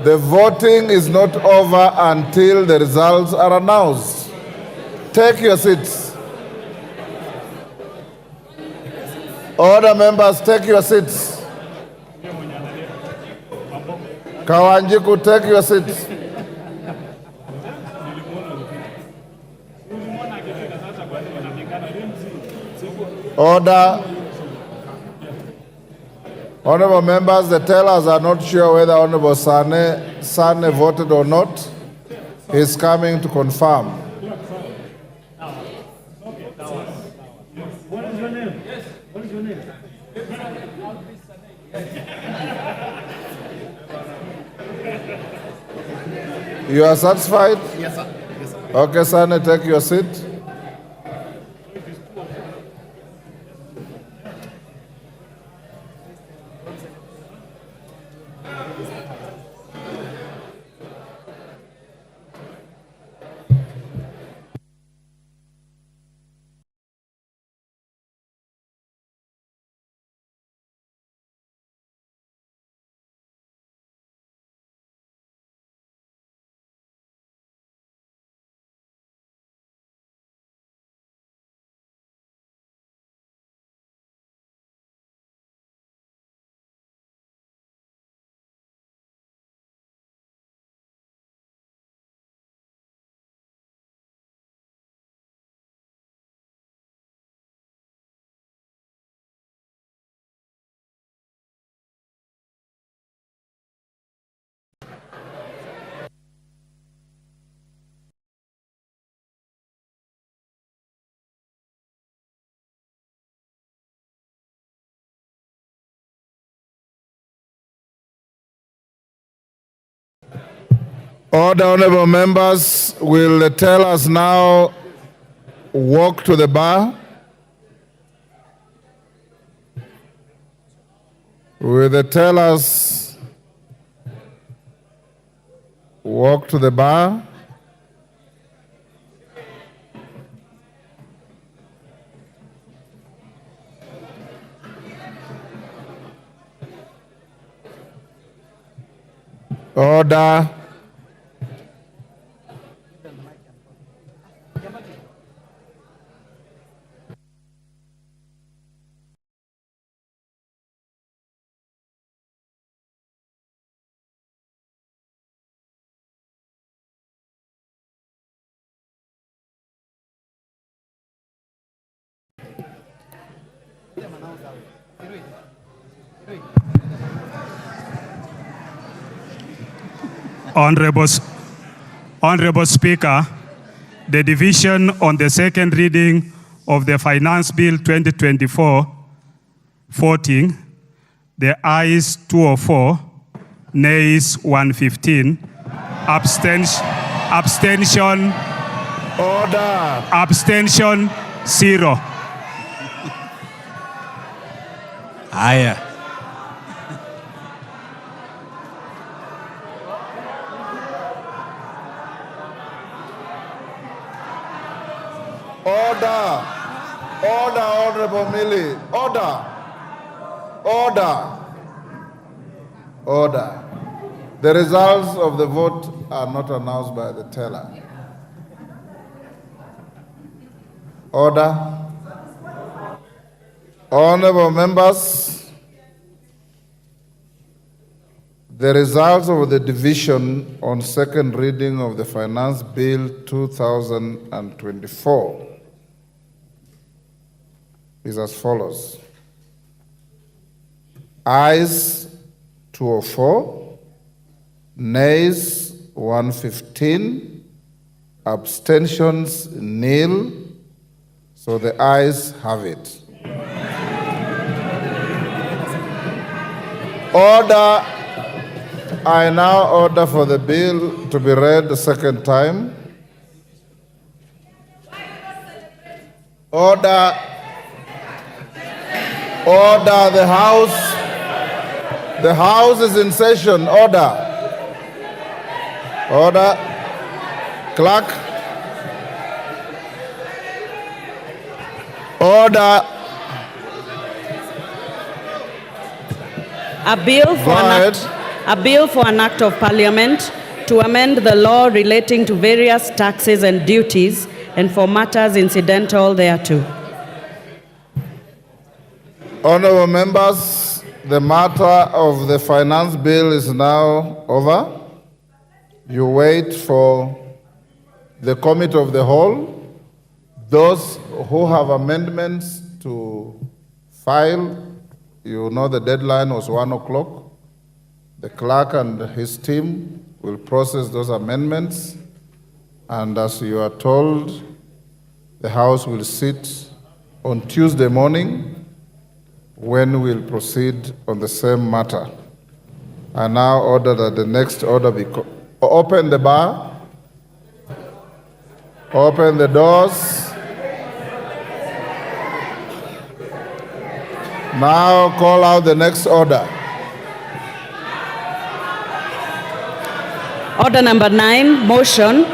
The voting is not over until the results are announced. Take your seats. Order, members, take your seats. Kawanjiku, take your seats. Order. Honorable members, the tellers are not sure whether Honorable Sane voted or not. He's coming to confirm. What is your name? Yes. What is your name? You are satisfied? Yes, sir. Yes, sir. Okay, Sane, take your seat. Order, honorable members. Will the tellers now walk to the bar? Will the tellers walk to the bar? Order. Honorable Speaker, the division on the second reading of the Finance Bill 2024 voting, the ayes 204, nays 115, abstention, order, abstention 0. Haya. Order. Order, Honorable Millie. Order. Order. Order. The results of the vote are not announced by the teller. Order. Honorable members, the results of the division on second reading of the Finance Bill 2024 is as follows. Ayes 204, nays 115, abstentions nil. So the ayes have it. Order. I now order for the bill to be read the second time. Order. Order, the House is in session. Order. Order. Clerk. Order. A bill for an act of parliament to amend the law relating to various taxes and duties and for matters incidental thereto. Honorable members, the matter of the finance bill is now over. You wait for the committee of the whole. Those who have amendments to file, you know the deadline was 1 o'clock. The clerk and his team will process those amendments. And as you are told, the House will sit on Tuesday morning when we'll proceed on the same matter. I now order that the next order be open the bar, open the doors. Now call out the next order. Order number 9, motion,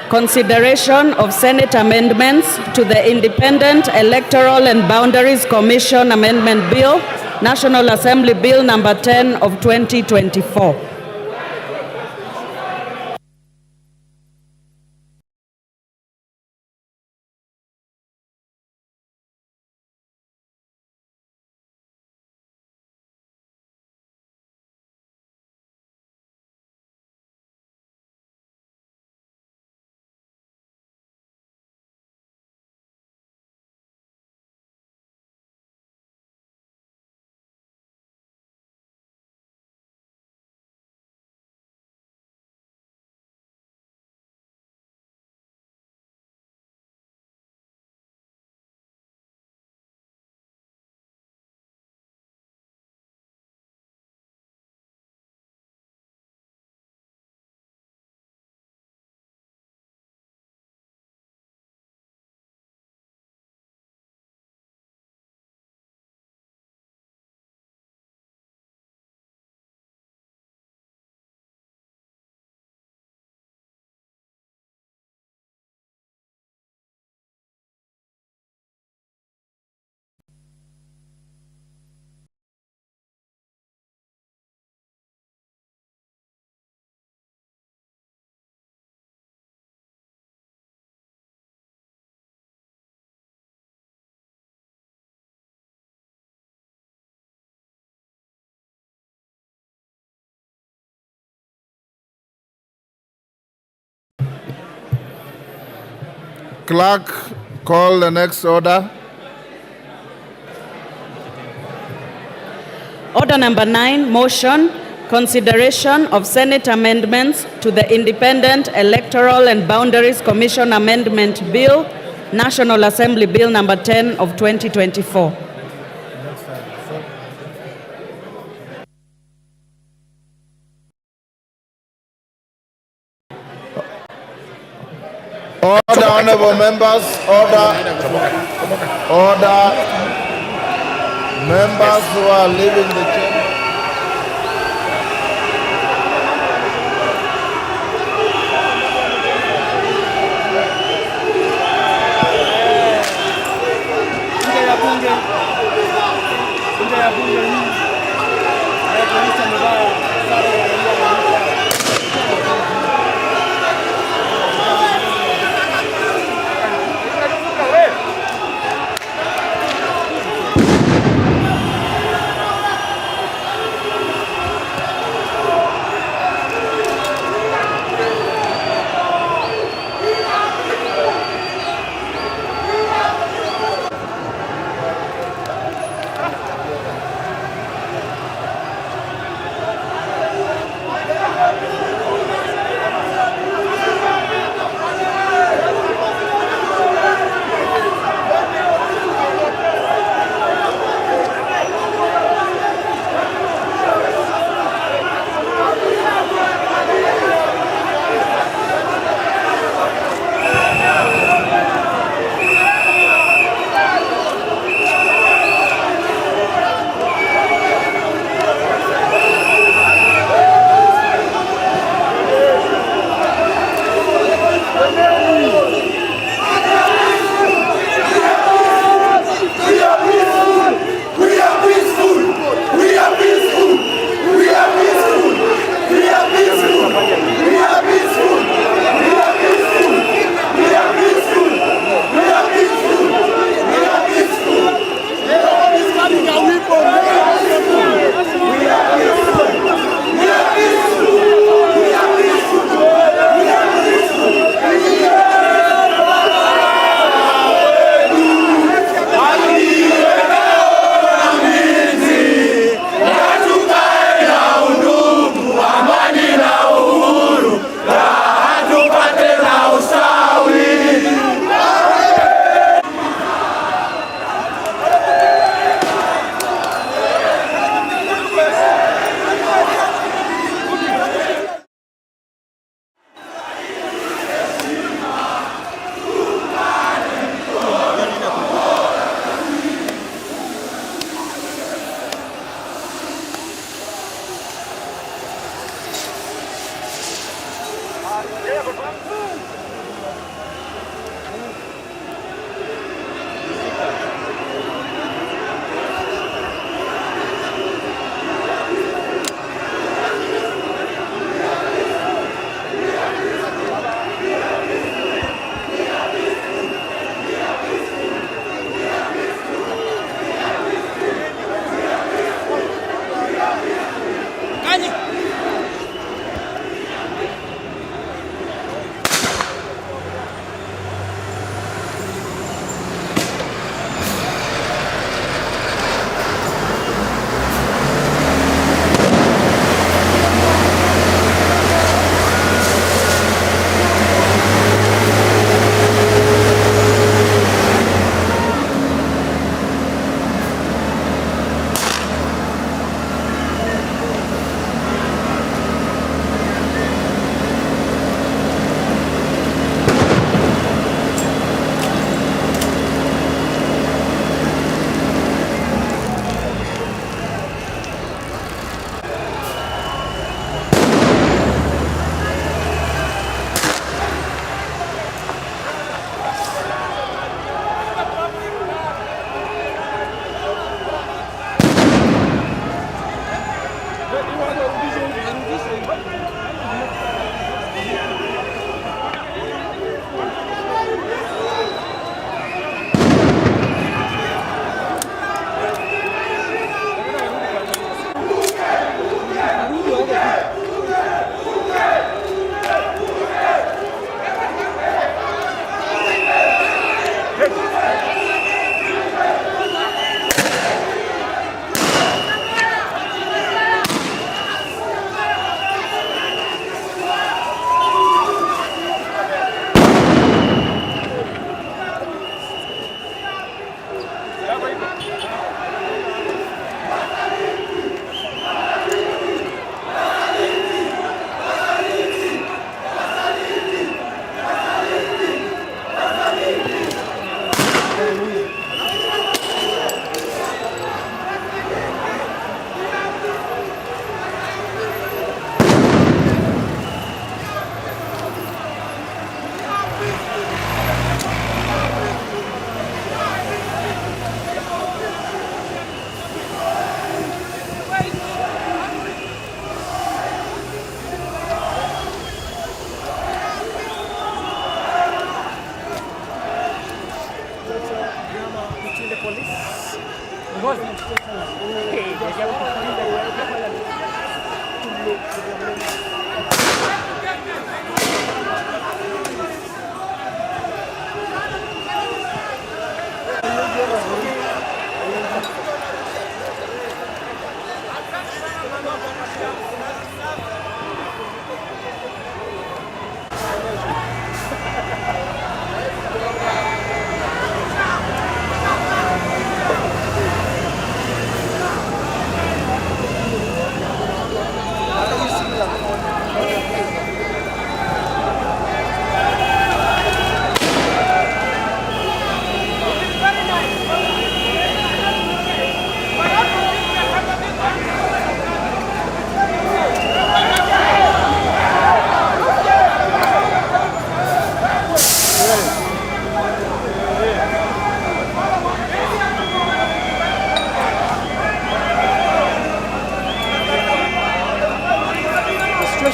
consideration of Senate amendments to the Independent Electoral and Boundaries Commission Amendment Bill, National Assembly Bill number 10 of 2024. Clerk, call the next order. Order number 9, motion, consideration of Senate amendments to the Independent Electoral and Boundaries Commission Amendment Bill, National Assembly Bill number 10 of 2024. Order, honorable members, order. Order. Members who are leaving the chamber.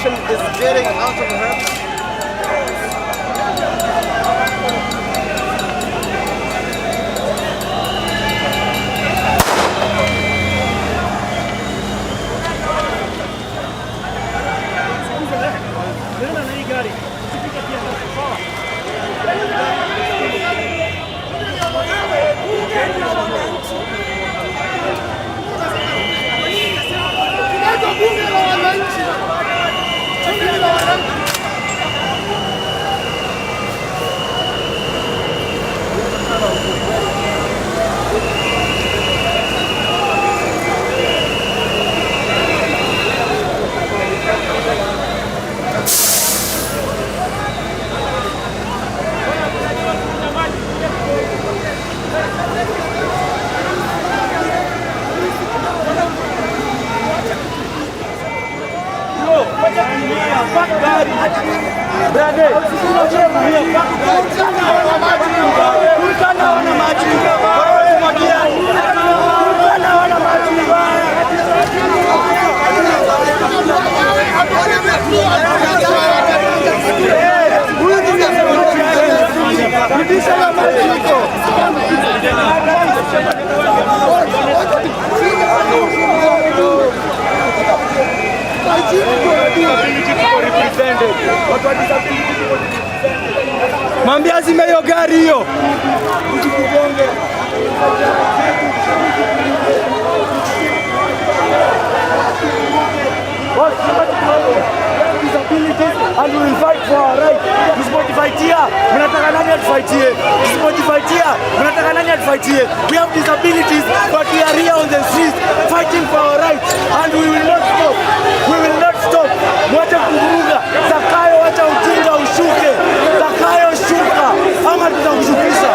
is getting out of hand. Mwambie azime hiyo gari hiyo. And we will fight for our right. Tusipojifightia, mnataka nani atufightie? Tusipojifightia, mnataka nani atufightie? We have disabilities, but we are here on the streets fighting for our rights, and we will not stop. We will not stop. Mwache kuvuruga. Zakayo, wacha ujinga ushuke. Zakayo shuka, ama tutakushukisha.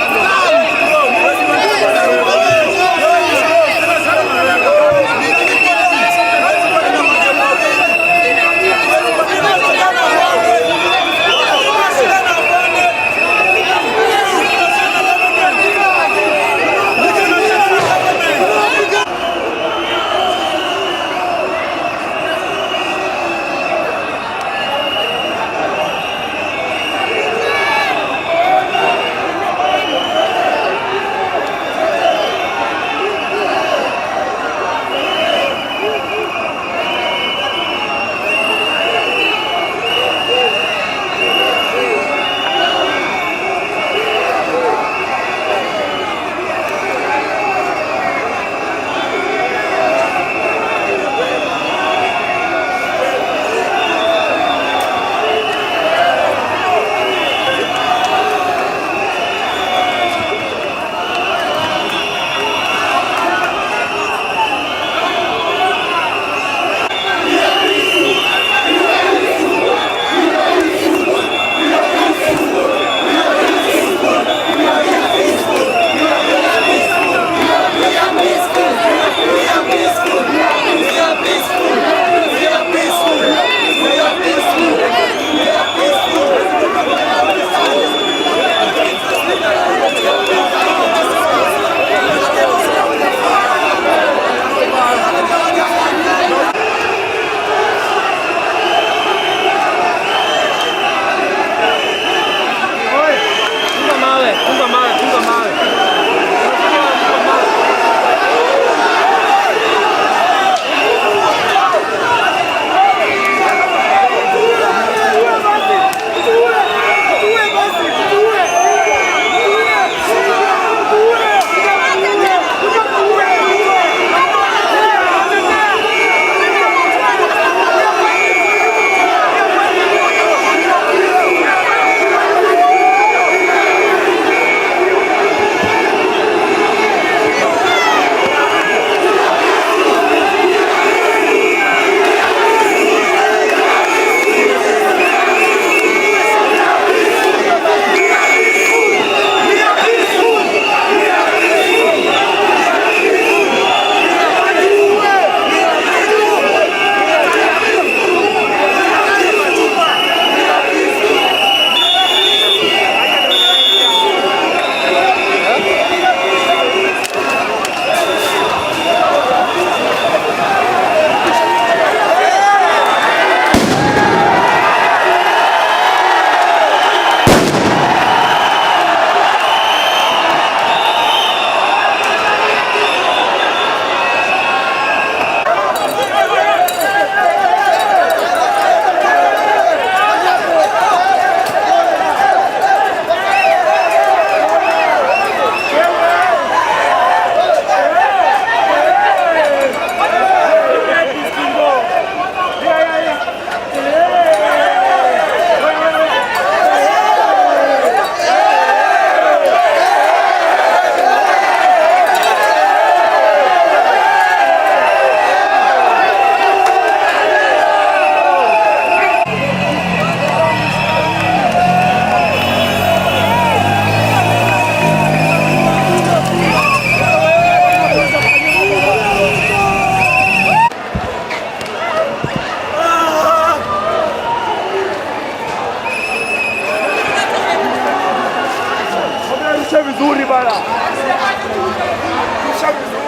What vizuri bana. Pisha vizuri.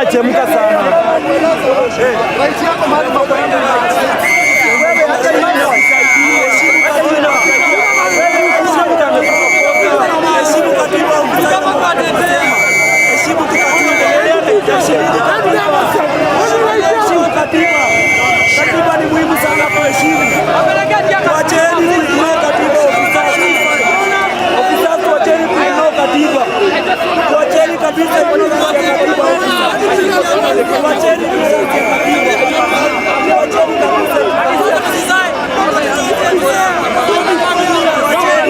umechemka sana. Right yako mahali mambo yanaenda. Wewe hata heshimu katiba. Heshimu katiba. Heshimu katiba. Katiba ni muhimu sana kuheshimu. Wacheni kuignore katiba. Ofisa wacheni kuignore katiba. Wacheni kabisa kuignore katiba. Wacheni kuignore katiba. Wacheni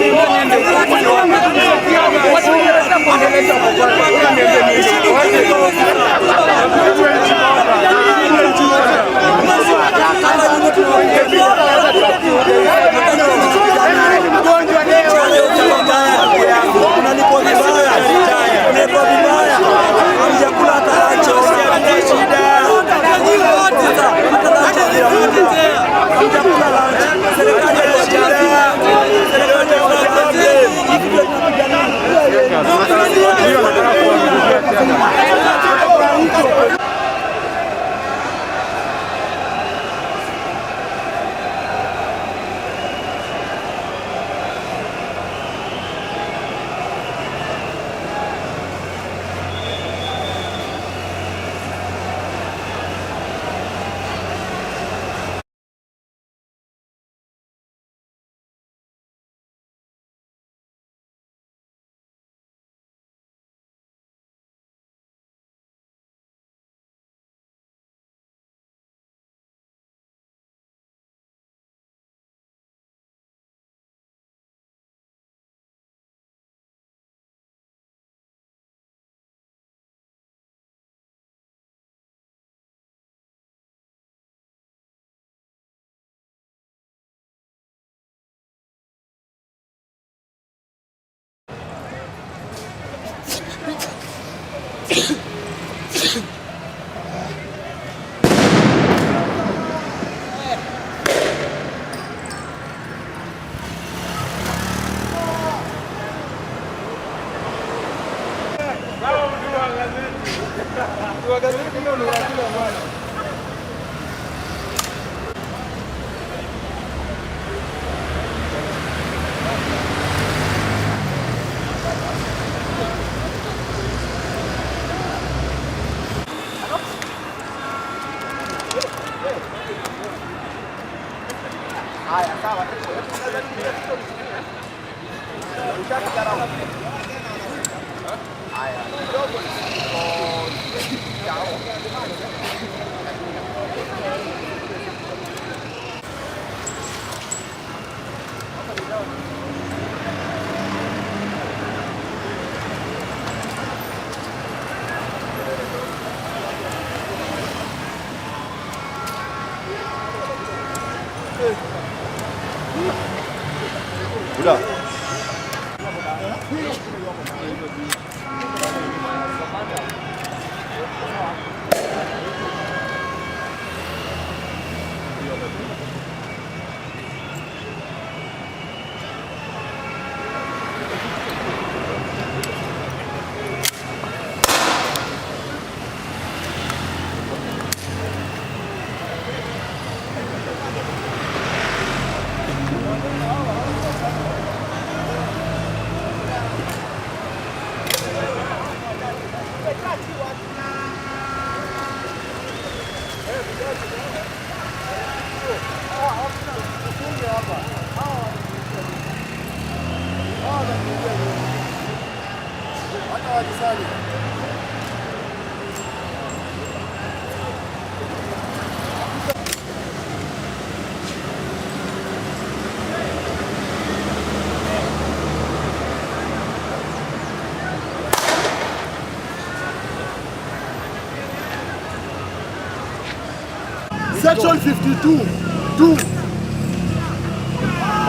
Section 52(2)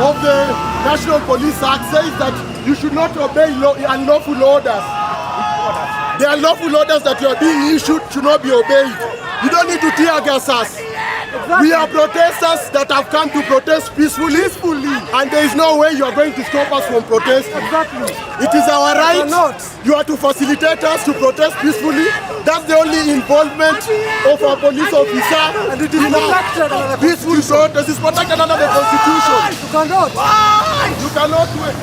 of the National Police Act says that you should not obey unlawful orders. The unlawful orders that you are being issued should not be obeyed. You don't need to tear gas us. We are protesters that have come to protest peacefully. And there is no way you are going to stop us from protesting. Exactly. It is our right. Not. You are to facilitate us to protest peacefully. That's the only involvement of a police officer. And it is not peaceful protest. It's protected under the Constitution. You cannot. You cannot wait.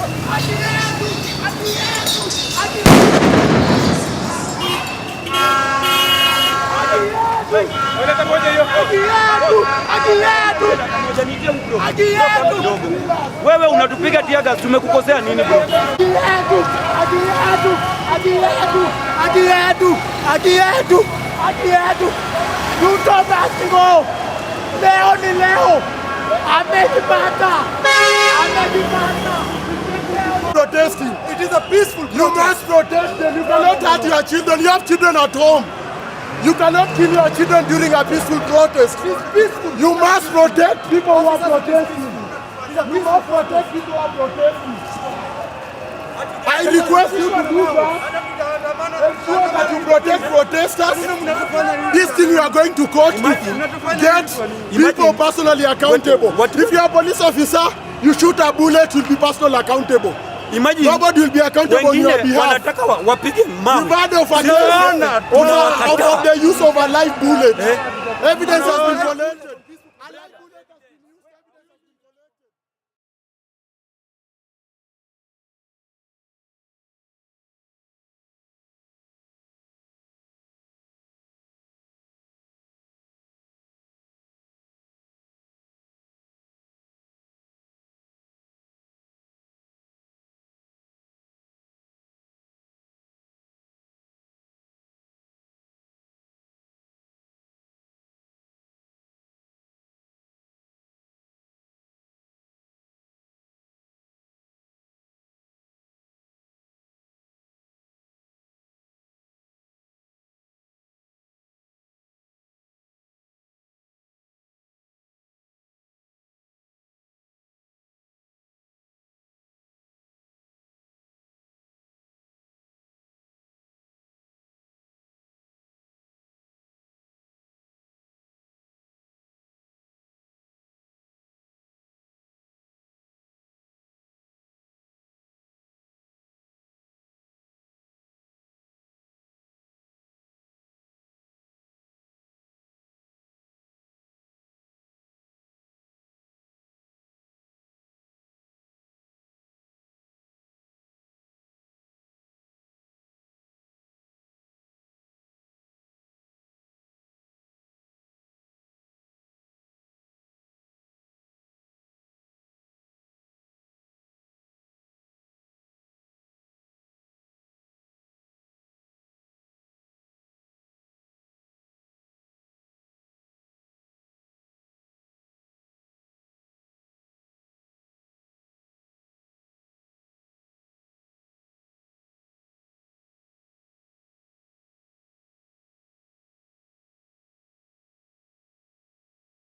Wewe unatupiga tiaga, tumekukosea nini bro? Leo ni leo. Amejipata. Protesting. It is a peaceful protest. You must protest them. You cannot hurt your children. You have children at home. You cannot kill your children during a peaceful protest. It's peaceful. You must protect people who are protesting. You must protect people who are protesting. I request you to do that. Ensure that you protect protesters. This thing we are going to court to get people personally accountable. If you are a police officer, you shoot a bullet, you'll be personally accountable. Imagine nobody will be accountable on your behalf. Of the use of a live bullet. Evidence has been collected.